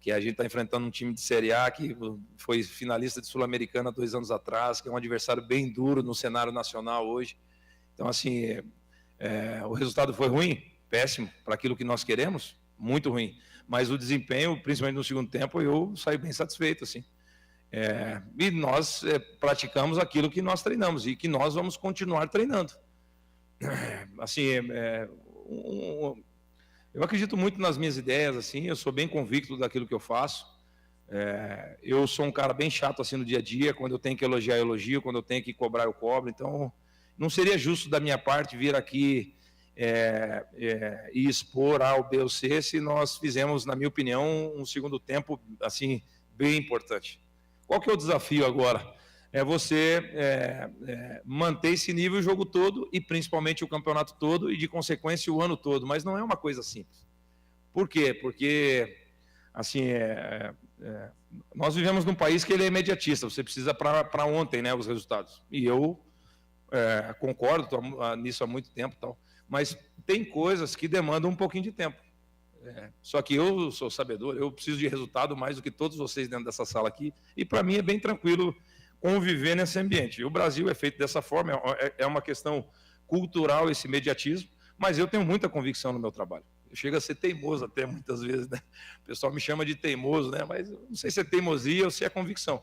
que a gente está enfrentando um time de Série A que foi finalista de Sul-Americana 2 anos atrás, que é um adversário bem duro no cenário nacional hoje. Então, assim, o resultado foi ruim, péssimo, para aquilo que nós queremos, muito ruim. Mas o desempenho, principalmente no segundo tempo, eu saí bem satisfeito, assim. E nós praticamos aquilo que nós treinamos e que nós vamos continuar treinando. Assim, eu acredito muito nas minhas ideias, assim, eu sou bem convicto daquilo que eu faço. Eu sou um cara bem chato assim no dia a dia, quando eu tenho que elogiar, eu elogio, quando eu tenho que cobrar, eu cobro. Então, não seria justo da minha parte vir aqui e expor A ou B ou C se nós fizemos, na minha opinião, um segundo tempo assim, bem importante. Qual que é o desafio agora? É você manter esse nível o jogo todo e principalmente o campeonato todo e de consequência o ano todo, mas não é uma coisa simples. Por quê? Porque assim, nós vivemos num país que ele é imediatista, você precisa para ontem, né, os resultados. E eu concordo, estou nisso há muito tempo, tal, mas tem coisas que demandam um pouquinho de tempo. Só que eu sou sabedor, eu preciso de resultado mais do que todos vocês dentro dessa sala aqui, e para mim é bem tranquilo conviver nesse ambiente. E o Brasil é feito dessa forma, é uma questão cultural esse imediatismo, mas eu tenho muita convicção no meu trabalho. Eu chego a ser teimoso até muitas vezes, né? O pessoal me chama de teimoso, né? Mas eu não sei se é teimosia ou se é convicção.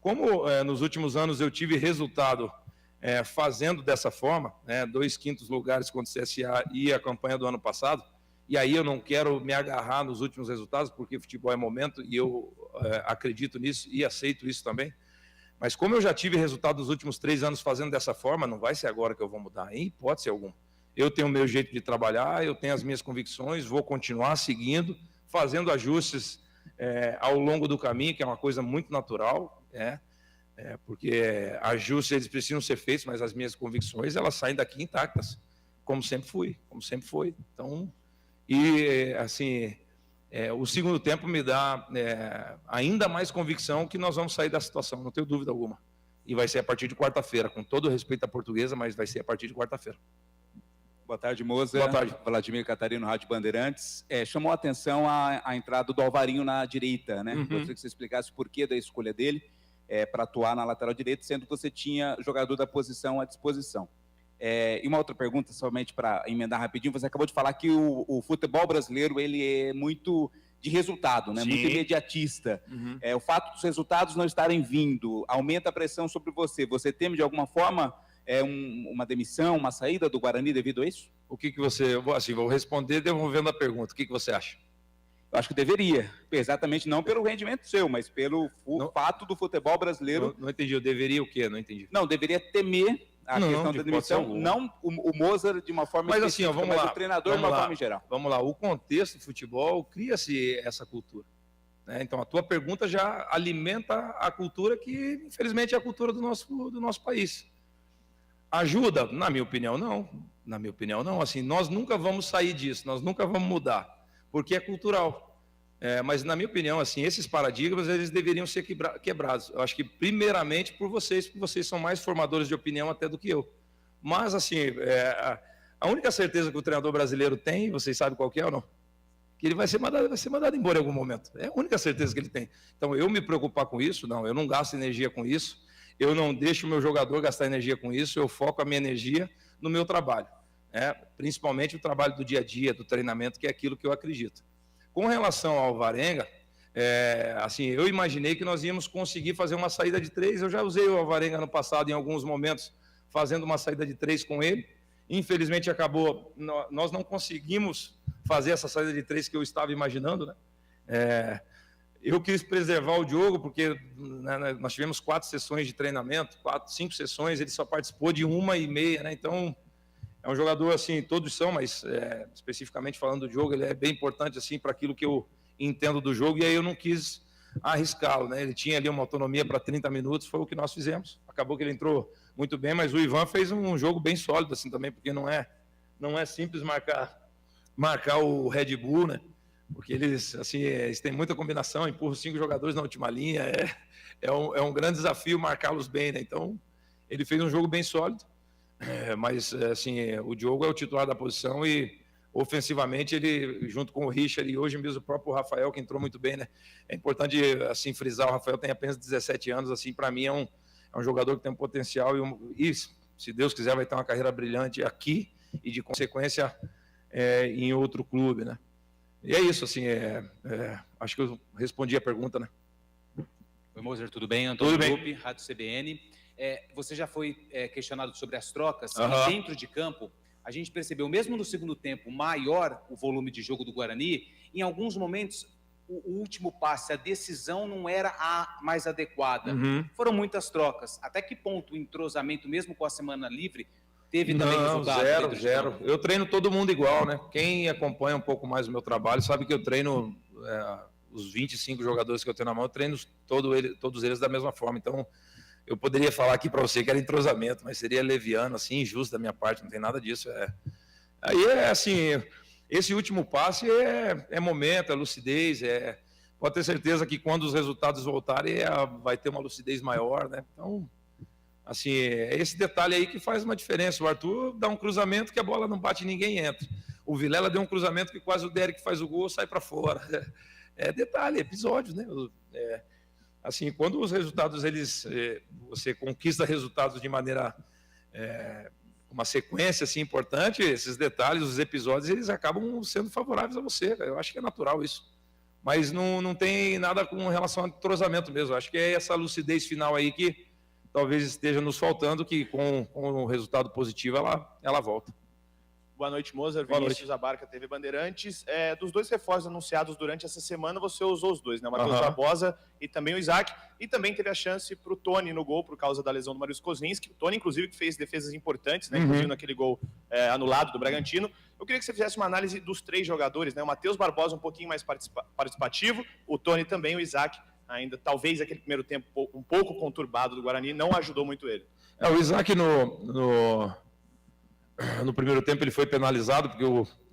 Como nos últimos anos eu tive resultado fazendo dessa forma, né? 2 quintos lugares contra o CSA e a campanha do ano passado, e aí eu não quero me agarrar nos últimos resultados, porque futebol é momento e eu acredito nisso e aceito isso também. Mas como eu já tive resultado nos últimos 3 anos fazendo dessa forma, não vai ser agora que eu vou mudar, em hipótese alguma. Eu tenho o meu jeito de trabalhar, eu tenho as minhas convicções, vou continuar seguindo, fazendo ajustes ao longo do caminho, que é uma coisa muito natural, porque ajustes eles precisam ser feitos, mas as minhas convicções elas saem daqui intactas, como sempre foi. Então, assim, o segundo tempo me dá ainda mais convicção que nós vamos sair da situação, não tenho dúvida alguma. E vai ser a partir de quarta-feira, com todo o respeito à Portuguesa, mas vai ser a partir de quarta-feira. Boa tarde, Moza. Boa tarde. Vladimir Catarino, Rádio Bandeirantes. Chamou a atenção a entrada do Alvarinho na direita, né? Gostaria que você explicasse o porquê da escolha dele para atuar na lateral direita, sendo que você tinha jogador da posição à disposição. E uma outra pergunta, somente para emendar rapidinho, você acabou de falar que o futebol brasileiro ele é muito de resultado, né? Muito imediatista. O fato dos resultados não estarem vindo aumenta a pressão sobre você. Você teme, de alguma forma, uma demissão, uma saída do Guarani devido a isso? O que você... Assim, vou responder devolvendo a pergunta. O que você acha? Eu acho que deveria. Exatamente, não pelo rendimento seu, mas pelo fato do futebol brasileiro... Não entendi. Eu deveria o quê? Não entendi. Não, deveria temer a questão da demissão, não o Mozart de uma forma mas específica, assim, vamos mas lá, o treinador de uma forma em geral. Vamos lá, o contexto do futebol cria-se essa cultura. Né? Então, a tua pergunta já alimenta a cultura que, infelizmente, é a cultura do nosso país. Ajuda? Na minha opinião, não. Na minha opinião, não. Assim, nós nunca vamos sair disso, nós nunca vamos mudar, porque é cultural. Mas, na minha opinião, assim, esses paradigmas eles deveriam ser quebrados. Eu acho que, primeiramente, por vocês, porque vocês são mais formadores de opinião até do que eu. Mas, assim, a única certeza que o treinador brasileiro tem, vocês sabem qual que é ou não? Que ele vai ser mandado embora em algum momento. É a única certeza que ele tem. Então, eu me preocupar com isso, não, eu não gasto energia com isso, eu não deixo o meu jogador gastar energia com isso, eu foco a minha energia no meu trabalho. Principalmente o trabalho do dia a dia, do treinamento, que é aquilo que eu acredito. Com relação ao Alvarenga, assim, eu imaginei que nós íamos conseguir fazer uma saída de 3. Eu já usei o Alvarenga no passado em alguns momentos, fazendo uma saída de 3 com ele. Infelizmente acabou, nós não conseguimos fazer essa saída de 3 que eu estava imaginando, né? Eu quis preservar o Diogo, porque né, nós tivemos 4 sessões de treinamento, 5 sessões, ele só participou de 1,5, né? Então, é um jogador, assim, todos são, mas especificamente falando do Diogo, ele é bem importante, assim, para aquilo que eu entendo do jogo, e aí eu não quis arriscá-lo, né? Ele tinha ali uma autonomia para 30 minutos, foi o que nós fizemos. Acabou que ele entrou muito bem, mas o Ivan fez um jogo bem sólido, assim, também, porque não é simples marcar o Red Bull, né? Porque eles têm muita combinação, empurram 5 jogadores na última linha, é um grande desafio marcá-los bem, né? Então, ele fez um jogo bem sólido, mas, assim, o Diogo é o titular da posição e, ofensivamente, ele, junto com o Richard e hoje mesmo o próprio Rafael, que entrou muito bem, né? É importante, assim, frisar, o Rafael tem apenas 17 anos, assim, para mim é um jogador que tem um potencial e, se Deus quiser, vai ter uma carreira brilhante aqui e, de consequência, em outro clube, né? E é isso, assim, acho que eu respondi a pergunta, né? Oi, Mozart, tudo bem? Antônio Tudo bem. Lupe, Rádio CBN. Você já foi questionado sobre as trocas, Aham. e dentro de campo, a gente percebeu, mesmo no segundo tempo, maior o volume de jogo do Guarani, em alguns momentos, o último passe, a decisão não era a mais adequada. Uhum. Foram muitas trocas. Até que ponto o entrosamento, mesmo com a semana livre, teve também resultado? Zero. Eu treino todo mundo igual, né? Quem acompanha um pouco mais o meu trabalho sabe que eu treino os 25 jogadores que eu tenho na mão, eu treino todos eles da mesma forma. Então, eu poderia falar aqui para você que era entrosamento, mas seria leviano, assim, injusto da minha parte, não tem nada disso. Aí assim, esse último passe é momento, é lucidez, pode ter certeza que quando os resultados voltarem, vai ter uma lucidez maior, né? Então, assim, é esse detalhe aí que faz uma diferença. O Arthur dá um cruzamento que a bola não bate e ninguém entra. O Vilela deu um cruzamento que quase o Derek faz o gol, sai para fora. É detalhe, é episódio, né? assim, quando os resultados, você conquista resultados de maneira, uma sequência assim, importante, esses detalhes, os episódios, eles acabam sendo favoráveis a você. Eu acho que é natural isso. Mas não tem nada com relação ao entrosamento mesmo. Eu acho que é essa lucidez final aí que talvez esteja nos faltando, que com o resultado positivo ela volta. Boa noite, Moser. Boa Vinícius Abarca, TV Bandeirantes. Dos dois reforços anunciados durante essa semana, você usou os dois, né? O Matheus Barbosa e também o Isaac. E também teve a chance para o Tony no gol, por causa da lesão do Marius Kozlinski. O Tony, inclusive, que fez defesas importantes, né? Inclusive naquele gol anulado do Bragantino. Eu queria que você fizesse uma análise dos três jogadores, né? O Matheus Barbosa um pouquinho mais participativo, o Tony também, o Isaac ainda, talvez aquele primeiro tempo um pouco conturbado do Guarani, não ajudou muito ele. O Isaac no primeiro tempo ele foi penalizado, porque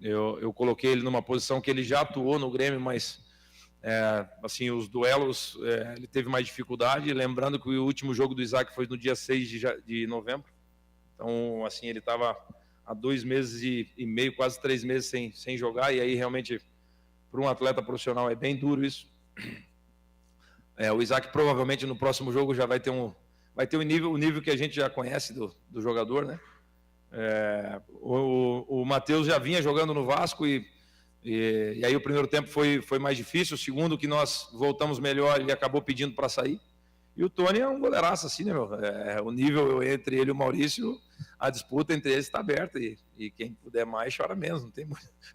eu coloquei ele numa posição que ele já atuou no Grêmio, mas assim, os duelos ele teve mais dificuldade, lembrando que o último jogo do Isaac foi no dia 6 de novembro, então assim, ele estava há 2 meses e meio, quase 3 meses sem jogar, e aí realmente para um atleta profissional é bem duro isso. O Isaac provavelmente no próximo jogo já vai ter o nível que a gente já conhece do jogador, né? O Matheus já vinha jogando no Vasco e aí o primeiro tempo foi mais difícil, o segundo que nós voltamos melhor, ele acabou pedindo para sair. E o Tony é um goleiraço assim, né, meu? O nível entre ele e o Maurício, a disputa entre eles está aberta e quem puder mais chora menos,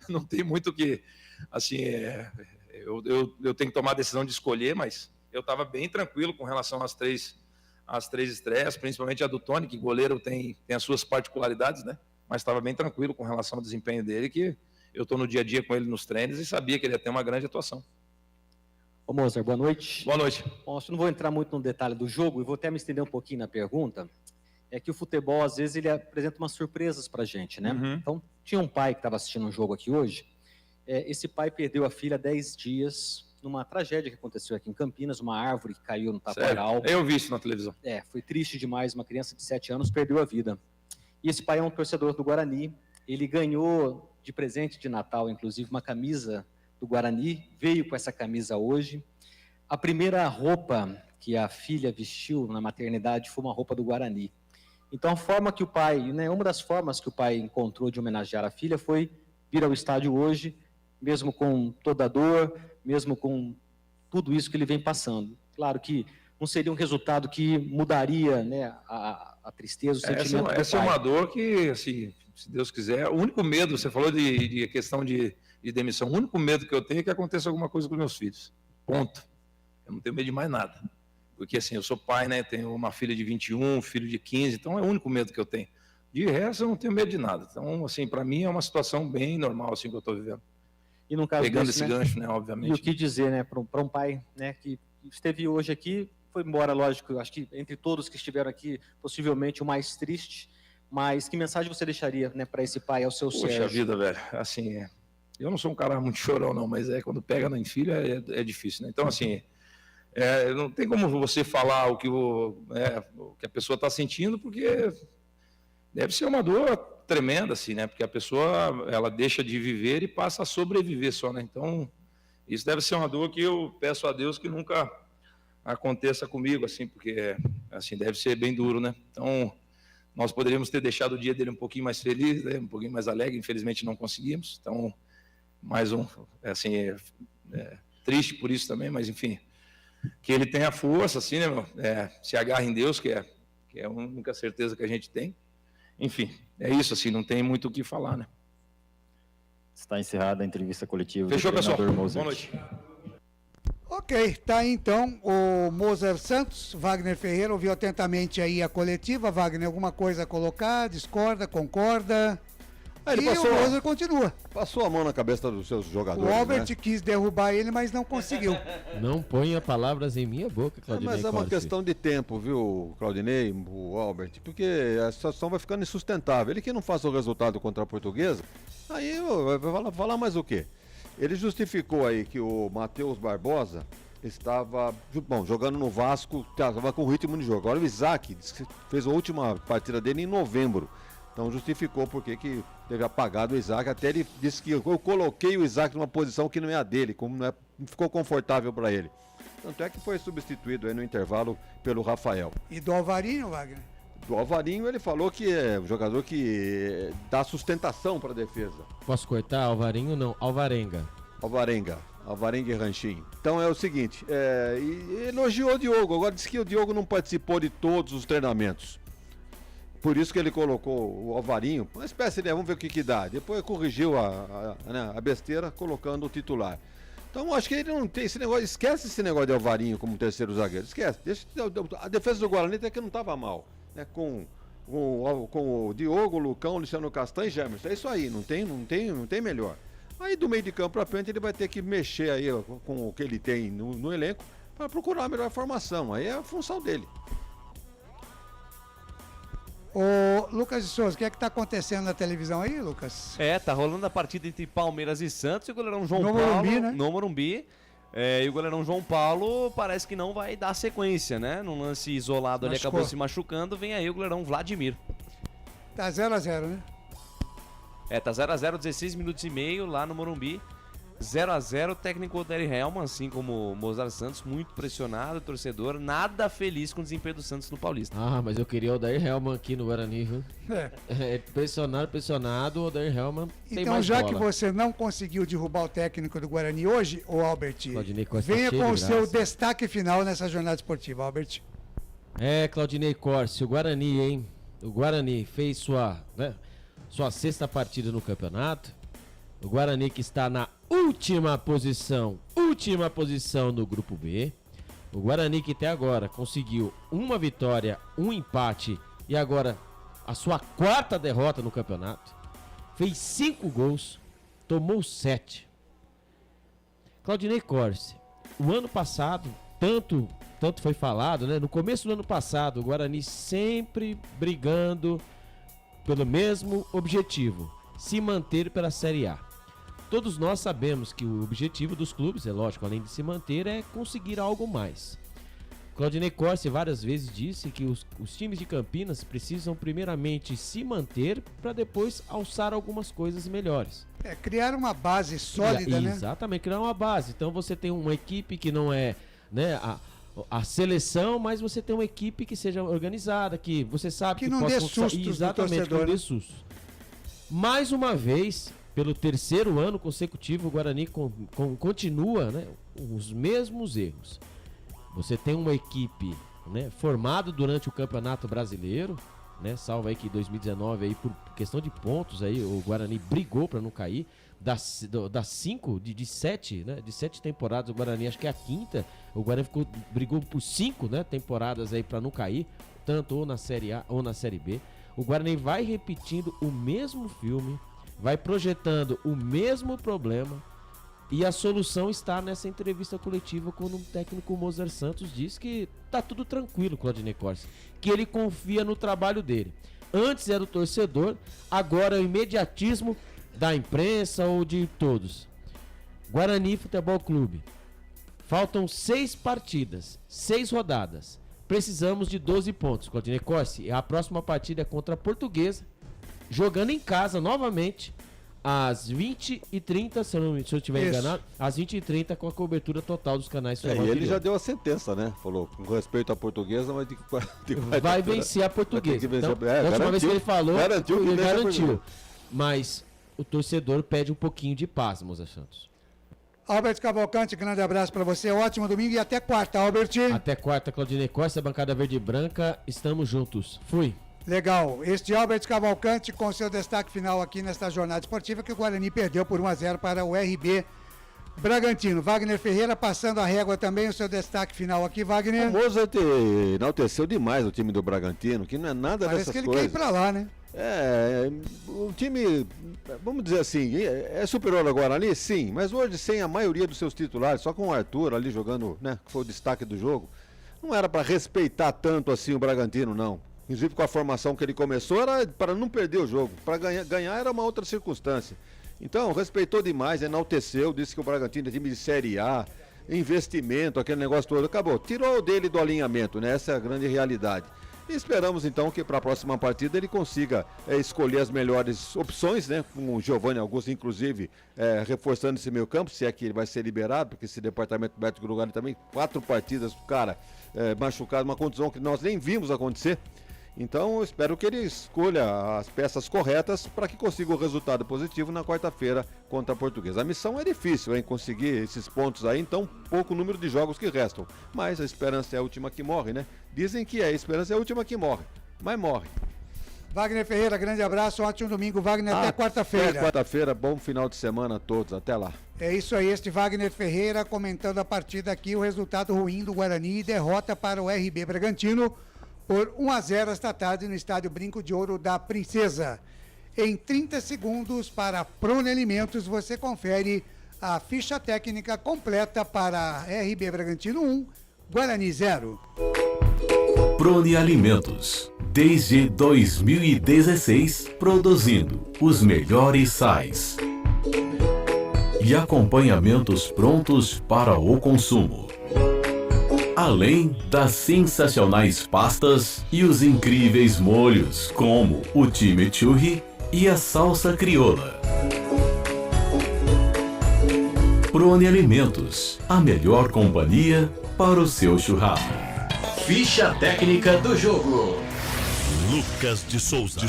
não tem muito que, assim, eu tenho que tomar a decisão de escolher, mas eu estava bem tranquilo com relação às três estreias, principalmente a do Tony, que goleiro tem as suas particularidades, né? Mas estava bem tranquilo com relação ao desempenho dele, que eu estou no dia a dia com ele nos treinos e sabia que ele ia ter uma grande atuação. Ô Moser, boa noite. Boa noite. Bom, eu não vou entrar muito no detalhe do jogo e vou até me estender um pouquinho na pergunta. É que o futebol, às vezes, ele apresenta umas surpresas pra gente, né? Então, tinha um pai que estava assistindo um jogo aqui hoje. Esse pai perdeu a filha há 10 dias numa tragédia que aconteceu aqui em Campinas, uma árvore que caiu no Taquaral. Eu vi isso na televisão. Foi triste demais, uma criança de 7 anos perdeu a vida. E esse pai é um torcedor do Guarani, ele ganhou de presente de Natal, inclusive, uma camisa do Guarani, veio com essa camisa hoje. A primeira roupa que a filha vestiu na maternidade foi uma roupa do Guarani. Então, a forma que o pai, né, uma das formas que o pai encontrou de homenagear a filha foi vir ao estádio hoje, mesmo com toda a dor, mesmo com tudo isso que ele vem passando. Claro que não seria um resultado que mudaria, né, a tristeza, o sentimento do pai. Essa é uma dor que, assim, se Deus quiser, o único medo, você falou de questão de demissão, o único medo que eu tenho é que aconteça alguma coisa com meus filhos. Ponto. Eu não tenho medo de mais nada. Porque, assim, eu sou pai, né, tenho uma filha de 21, um filho de 15, então é o único medo que eu tenho. De resto, eu não tenho medo de nada. Então, assim, para mim é uma situação bem normal, assim, que eu estou vivendo. E no caso pegando desse, esse gancho, né, obviamente. E o que dizer, né, para um pai, né, que esteve hoje aqui, foi embora, lógico, acho que entre todos que estiveram aqui, possivelmente o mais triste, mas que mensagem você deixaria, né, para esse pai, ao seu Sérgio? Poxa vida, velho, assim, eu não sou um cara muito chorão, não, mas quando pega em filho é difícil, né? Então, assim, não tem como você falar o que a pessoa está sentindo, porque deve ser uma dor tremenda, assim, né? Porque a pessoa, ela deixa de viver e passa a sobreviver só, né? Então, isso deve ser uma dor que eu peço a Deus que nunca aconteça comigo, assim, porque, assim, deve ser bem duro, né? Então, nós poderíamos ter deixado o dia dele um pouquinho mais feliz, né? Um pouquinho mais alegre, infelizmente não conseguimos. Então, mais um, assim, triste por isso também, mas, enfim, que ele tenha força, assim, né, meu? Se agarre em Deus, que é a única certeza que a gente tem. Enfim, é isso, assim, não tem muito o que falar, né? Está encerrada a entrevista coletiva. Fechou, do pessoal. treinador Moser. Boa noite. Ok, tá aí então o Moser Santos. Wagner Ferreira ouviu atentamente aí a coletiva. Wagner, alguma coisa a colocar? Discorda? Concorda? Ele e o Moser continua. Passou a mão na cabeça dos seus jogadores. O Albert, né? quis derrubar ele, mas não conseguiu. Não ponha palavras em minha boca, Claudinei. Mas é uma questão de tempo, viu, Claudinei, o Albert? Porque a situação vai ficando insustentável. Ele que não faça o resultado contra a Portuguesa, aí vai falar mais o quê? Ele justificou aí que o Matheus Barbosa estava jogando no Vasco, estava com ritmo de jogo. Agora o Isaac fez a última partida dele em novembro. Então justificou porque que teve apagado o Isaac. Até ele disse que eu coloquei o Isaac numa posição que não é a dele, como não ficou confortável para ele. Tanto é que foi substituído aí no intervalo pelo Rafael. E do Alvarinho, Wagner? Do Alvarinho ele falou que é um jogador que dá sustentação para a defesa. Posso cortar? Alvarinho não, Alvarenga. Alvarenga e Ranchinho. Então é o seguinte, e elogiou o Diogo, agora disse que o Diogo não participou de todos os treinamentos. Por isso que ele colocou o Alvarinho, uma espécie de, vamos ver o que dá. Depois corrigiu a besteira colocando o titular. Então acho que ele não tem esse negócio, esquece esse negócio de Alvarinho como terceiro zagueiro, esquece. A defesa do Guarani até que não estava mal, né? Com o Diogo, o Lucão, o Luciano Castanho e Gemerson. É isso aí, não tem melhor. Aí do meio de campo pra frente ele vai ter que mexer aí com o que ele tem no elenco para procurar a melhor formação. Aí é a função dele. Ô, Lucas de Souza, o que é que tá acontecendo na televisão aí, Lucas? Tá rolando a partida entre Palmeiras e Santos e o goleirão João Paulo Morumbi, né? no Morumbi. E o goleirão João Paulo parece que não vai dar sequência, né? Num lance isolado ali, acabou se machucando. Vem aí o goleirão Vladimir. Tá 0x0, né? Tá 0x0, 16 minutos e meio lá no Morumbi. 0x0, o técnico Odair Hellmann, assim como o Mozart Santos, muito pressionado, torcedor, nada feliz com o desempenho do Santos no Paulista. Mas eu queria o Odair Hellmann aqui no Guarani, viu? Pressionado, o Odair Hellmann tem então, mais já bola. que você não conseguiu derrubar o técnico do Guarani hoje, ô Albert, Claudinei Corsi venha tá cheio com o de seu graça. destaque final nessa jornada esportiva, Albert. Claudinei Corsi, o Guarani, hein? O Guarani fez sua sexta partida no campeonato. O Guarani que está na última posição no grupo B. O Guarani que até agora conseguiu uma vitória, um empate e agora a sua quarta derrota no campeonato. Fez 5 gols, tomou 7. Claudinei Corsi, o ano passado, tanto foi falado, né? No começo do ano passado, o Guarani sempre brigando pelo mesmo objetivo, se manter pela Série A. Todos nós sabemos que o objetivo dos clubes, é lógico, além de se manter, é conseguir algo mais. Claudinei Corsi várias vezes disse que os times de Campinas precisam primeiramente se manter para depois alçar algumas coisas melhores. Criar uma base sólida, né? Exatamente, criar uma base. Então você tem uma equipe que não é, né, a seleção, mas você tem uma equipe que seja organizada, que você sabe que não dê sustos exatamente, que não dê sustos. Mais uma vez, pelo terceiro ano consecutivo, o Guarani continua, né, os mesmos erros. Você tem uma equipe, né, formada durante o Campeonato Brasileiro, né, salvo aí que 2019 aí por questão de pontos aí o Guarani brigou para não cair. Das 5, de 7, né, de 7 temporadas, o Guarani acho que é a quinta. O Guarani brigou por 5, né, temporadas aí para não cair, tanto ou na Série A ou na Série B. O Guarani vai repetindo o mesmo filme, vai projetando o mesmo problema, e a solução está nessa entrevista coletiva quando o técnico Mozart Santos diz que tá tudo tranquilo, Claudinei Corsi, que ele confia no trabalho dele. Antes era o torcedor, agora é o imediatismo da imprensa ou de todos. Guarani Futebol Clube. Faltam 6 partidas, 6 rodadas. Precisamos de 12 pontos, Claudinei Corsi. A próxima partida é contra a Portuguesa, jogando em casa novamente, às 20h30, se eu estiver enganado, às 20h30 com a cobertura total dos canais. E ele já deu a sentença, né? Falou, com respeito à Portuguesa, mas vai vencer a Portuguesa. Vencer, então, da última vez que ele falou, ele garantiu. Mas o torcedor pede um pouquinho de paz, Mozart Santos. Albert Cavalcante, grande abraço para você, ótimo domingo e até quarta, Albert. Até quarta, Claudinei Costa, bancada verde e branca, estamos juntos. Fui. Legal, este Albert Cavalcante com seu destaque final aqui nesta jornada esportiva que o Guarani perdeu por 1-0 para o RB Bragantino. Wagner Ferreira passando a régua também, o seu destaque final aqui, Wagner. O Mozart enalteceu demais o time do Bragantino, que não é nada dessas coisas. Parece que ele quer ir pra lá, né? O time, vamos dizer assim, é superior ao Guarani? Sim, mas hoje sem a maioria dos seus titulares, só com o Arthur ali jogando, né, que foi o destaque do jogo, não era para respeitar tanto assim o Bragantino, não. Inclusive com a formação que ele começou era para não perder o jogo, para ganhar era uma outra circunstância. Então, respeitou demais, enalteceu, disse que o Bragantino é time de Série A, investimento, aquele negócio todo, acabou. Tirou dele do alinhamento, né? Essa é a grande realidade. E esperamos então que para a próxima partida ele consiga escolher as melhores opções, né? Com o Giovanni Augusto, inclusive, reforçando esse meio campo, se é que ele vai ser liberado, porque esse departamento médico do Guarani também, 4 partidas, cara, machucado, uma contusão que nós nem vimos acontecer. Então eu espero que ele escolha as peças corretas para que consiga o resultado positivo na quarta-feira contra a Portuguesa. A missão é difícil, hein? Conseguir esses pontos aí, então pouco número de jogos que restam. Mas a esperança é a última que morre, né? Dizem que a esperança é a última que morre, mas morre. Wagner Ferreira, grande abraço, ótimo domingo, Wagner, até quarta-feira. Até quarta-feira, bom final de semana a todos, até lá. É isso aí, este Wagner Ferreira comentando a partida aqui, o resultado ruim do Guarani, derrota para o RB Bragantino por 1-0 esta tarde no estádio Brinco de Ouro da Princesa. Em 30 segundos para Prone Alimentos, você confere a ficha técnica completa para RB Bragantino 1, Guarani 0. Prone Alimentos, desde 2016, produzindo os melhores sais e acompanhamentos prontos para o consumo. Além das sensacionais pastas e os incríveis molhos, como o chimichurri e a salsa crioula. Prone Alimentos, a melhor companhia para o seu churrasco. Ficha técnica do jogo. Lucas de Souza.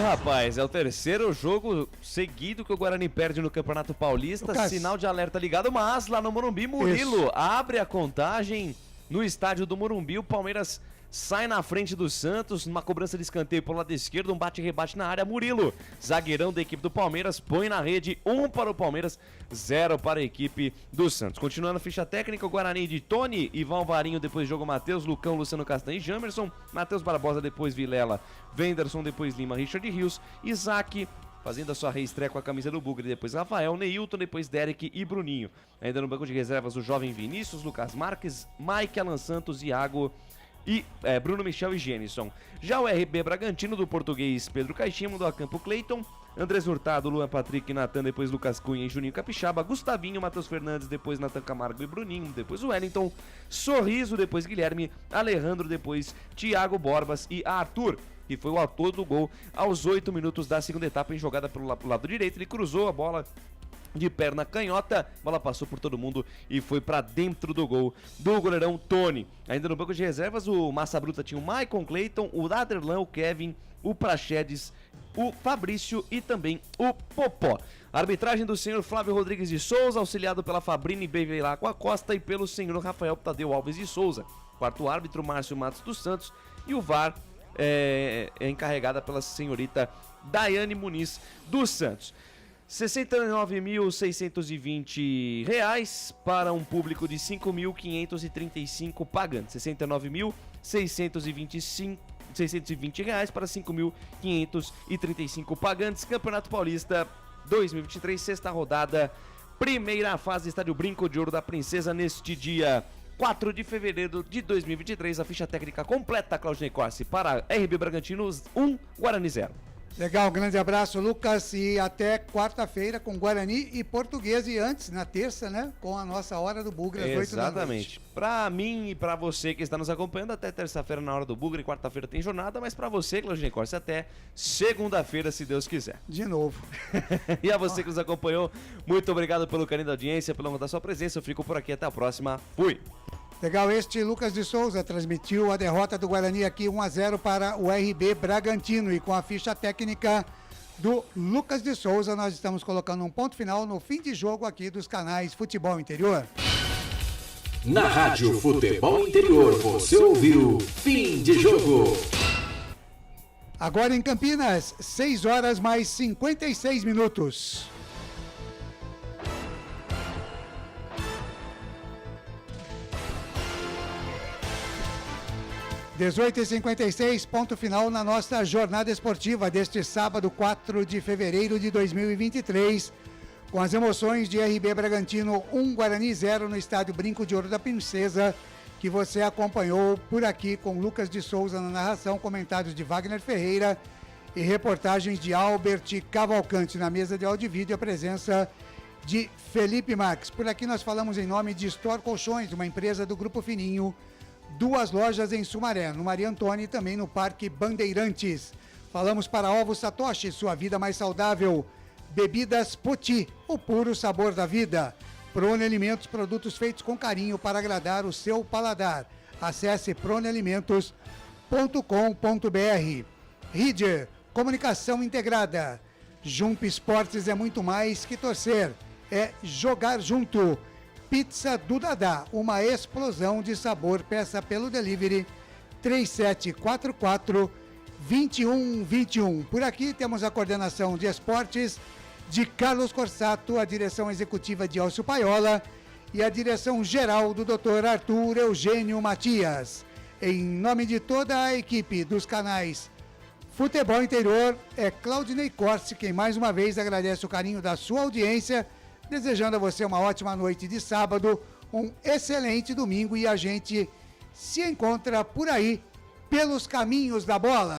Rapaz, é o terceiro jogo seguido que o Guarani perde no Campeonato Paulista. Sinal de alerta ligado, mas lá no Morumbi, Murilo abre a contagem no estádio do Morumbi. O Palmeiras sai na frente do Santos, numa cobrança de escanteio pelo lado esquerdo, um bate-rebate na área. Murilo, zagueirão da equipe do Palmeiras, põe na rede, 1 para o Palmeiras, 0 para a equipe do Santos. Continuando a ficha técnica, o Guarani de Tony, Ivan Varinho, depois jogo Matheus, Lucão, Luciano Castanho e Jamerson, Matheus Barbosa, depois Vilela, Wenderson, depois Lima, Richard Rios, Isaac, fazendo a sua reestreia com a camisa do Bugre, depois Rafael, Neilton, depois Derek e Bruninho. Ainda no banco de reservas, o jovem Vinícius, Lucas Marques, Mike, Alan Santos, Iago e Bruno Michel e Gênison. Já o RB Bragantino, do português Pedro Caixinha, mudou a campo Cleiton, Andrés Hurtado, Luan Patrick, Natan, depois Lucas Cunha e Juninho Capixaba, Gustavinho, Matheus Fernandes, depois Natan Camargo e Bruninho, depois o Wellington, Sorriso, depois Guilherme, Alejandro, depois Thiago Borbas e Arthur, que foi o autor do gol aos 8 minutos da segunda etapa em jogada pro lado direito. Ele cruzou a bola de perna canhota, a bola passou por todo mundo e foi pra dentro do gol do goleirão Tony. Ainda no banco de reservas, o Massa Bruta tinha o Maicon Cleiton, o Aderlan, o Kevin, o Praxedes, o Fabrício e também o Popó. A arbitragem do senhor Flávio Rodrigues de Souza, auxiliado pela Fabrini Bevilacqua Costa e pelo senhor Rafael Tadeu Alves de Souza. Quarto árbitro, Márcio Matos dos Santos, e o VAR é encarregada pela senhorita Daiane Muniz dos Santos. R$ 69.620 para um público de 5.535 pagantes. R$ 69.620 para 5.535 pagantes. Campeonato Paulista 2023, sexta rodada, primeira fase, estádio Brinco de Ouro da Princesa, neste dia 4 de fevereiro de 2023. A ficha técnica completa, Claudinei Corsi, para RB Bragantino 1, Guarani 0. Legal, grande abraço, Lucas, e até quarta-feira com Guarani e Portuguesa, e antes, na terça, né, com a nossa Hora do Bugre, às 8 da noite. Exatamente. Pra mim e pra você que está nos acompanhando, até terça-feira na Hora do Bugre, quarta-feira tem jornada, mas pra você, Claudinei Corsi, até segunda-feira, se Deus quiser. De novo. E a você que nos acompanhou, muito obrigado pelo carinho da audiência, pela honra da sua presença, eu fico por aqui, até a próxima, fui! Legal, este Lucas de Souza transmitiu a derrota do Guarani aqui 1-0 para o RB Bragantino, e com a ficha técnica do Lucas de Souza nós estamos colocando um ponto final no fim de jogo aqui dos canais Futebol Interior. Na Rádio Futebol Interior você ouviu Fim de Jogo. Agora em Campinas, 6 horas mais 56 minutos. (18:56), 18h56, ponto final na nossa jornada esportiva deste sábado, 4 de fevereiro de 2023, com as emoções de RB Bragantino 1, Guarani 0 no estádio Brinco de Ouro da Princesa, que você acompanhou por aqui com Lucas de Souza na narração, comentários de Wagner Ferreira e reportagens de Albert Cavalcante. Na mesa de áudio e vídeo, a presença de Felipe Marques. Por aqui nós falamos em nome de Store Colchões, uma empresa do Grupo Fininho, 2 lojas em Sumaré, no Maria Antônia e também no Parque Bandeirantes. Falamos para Ovos Satoshi, sua vida mais saudável. Bebidas Poti, o puro sabor da vida. Prone Alimentos, produtos feitos com carinho para agradar o seu paladar. Acesse pronealimentos.com.br. Ridger, comunicação integrada. Jump Esportes é muito mais que torcer, é jogar junto. Pizza do Dadá, uma explosão de sabor. Peça pelo delivery 3744-2121. Por aqui temos a coordenação de esportes de Carlos Corsato, a direção executiva de Elcio Paiola e a direção geral do Dr. Arthur Eugênio Matias. Em nome de toda a equipe dos canais Futebol Interior, é Claudinei Corsi quem mais uma vez agradece o carinho da sua audiência, desejando a você uma ótima noite de sábado, um excelente domingo e a gente se encontra por aí pelos caminhos da bola.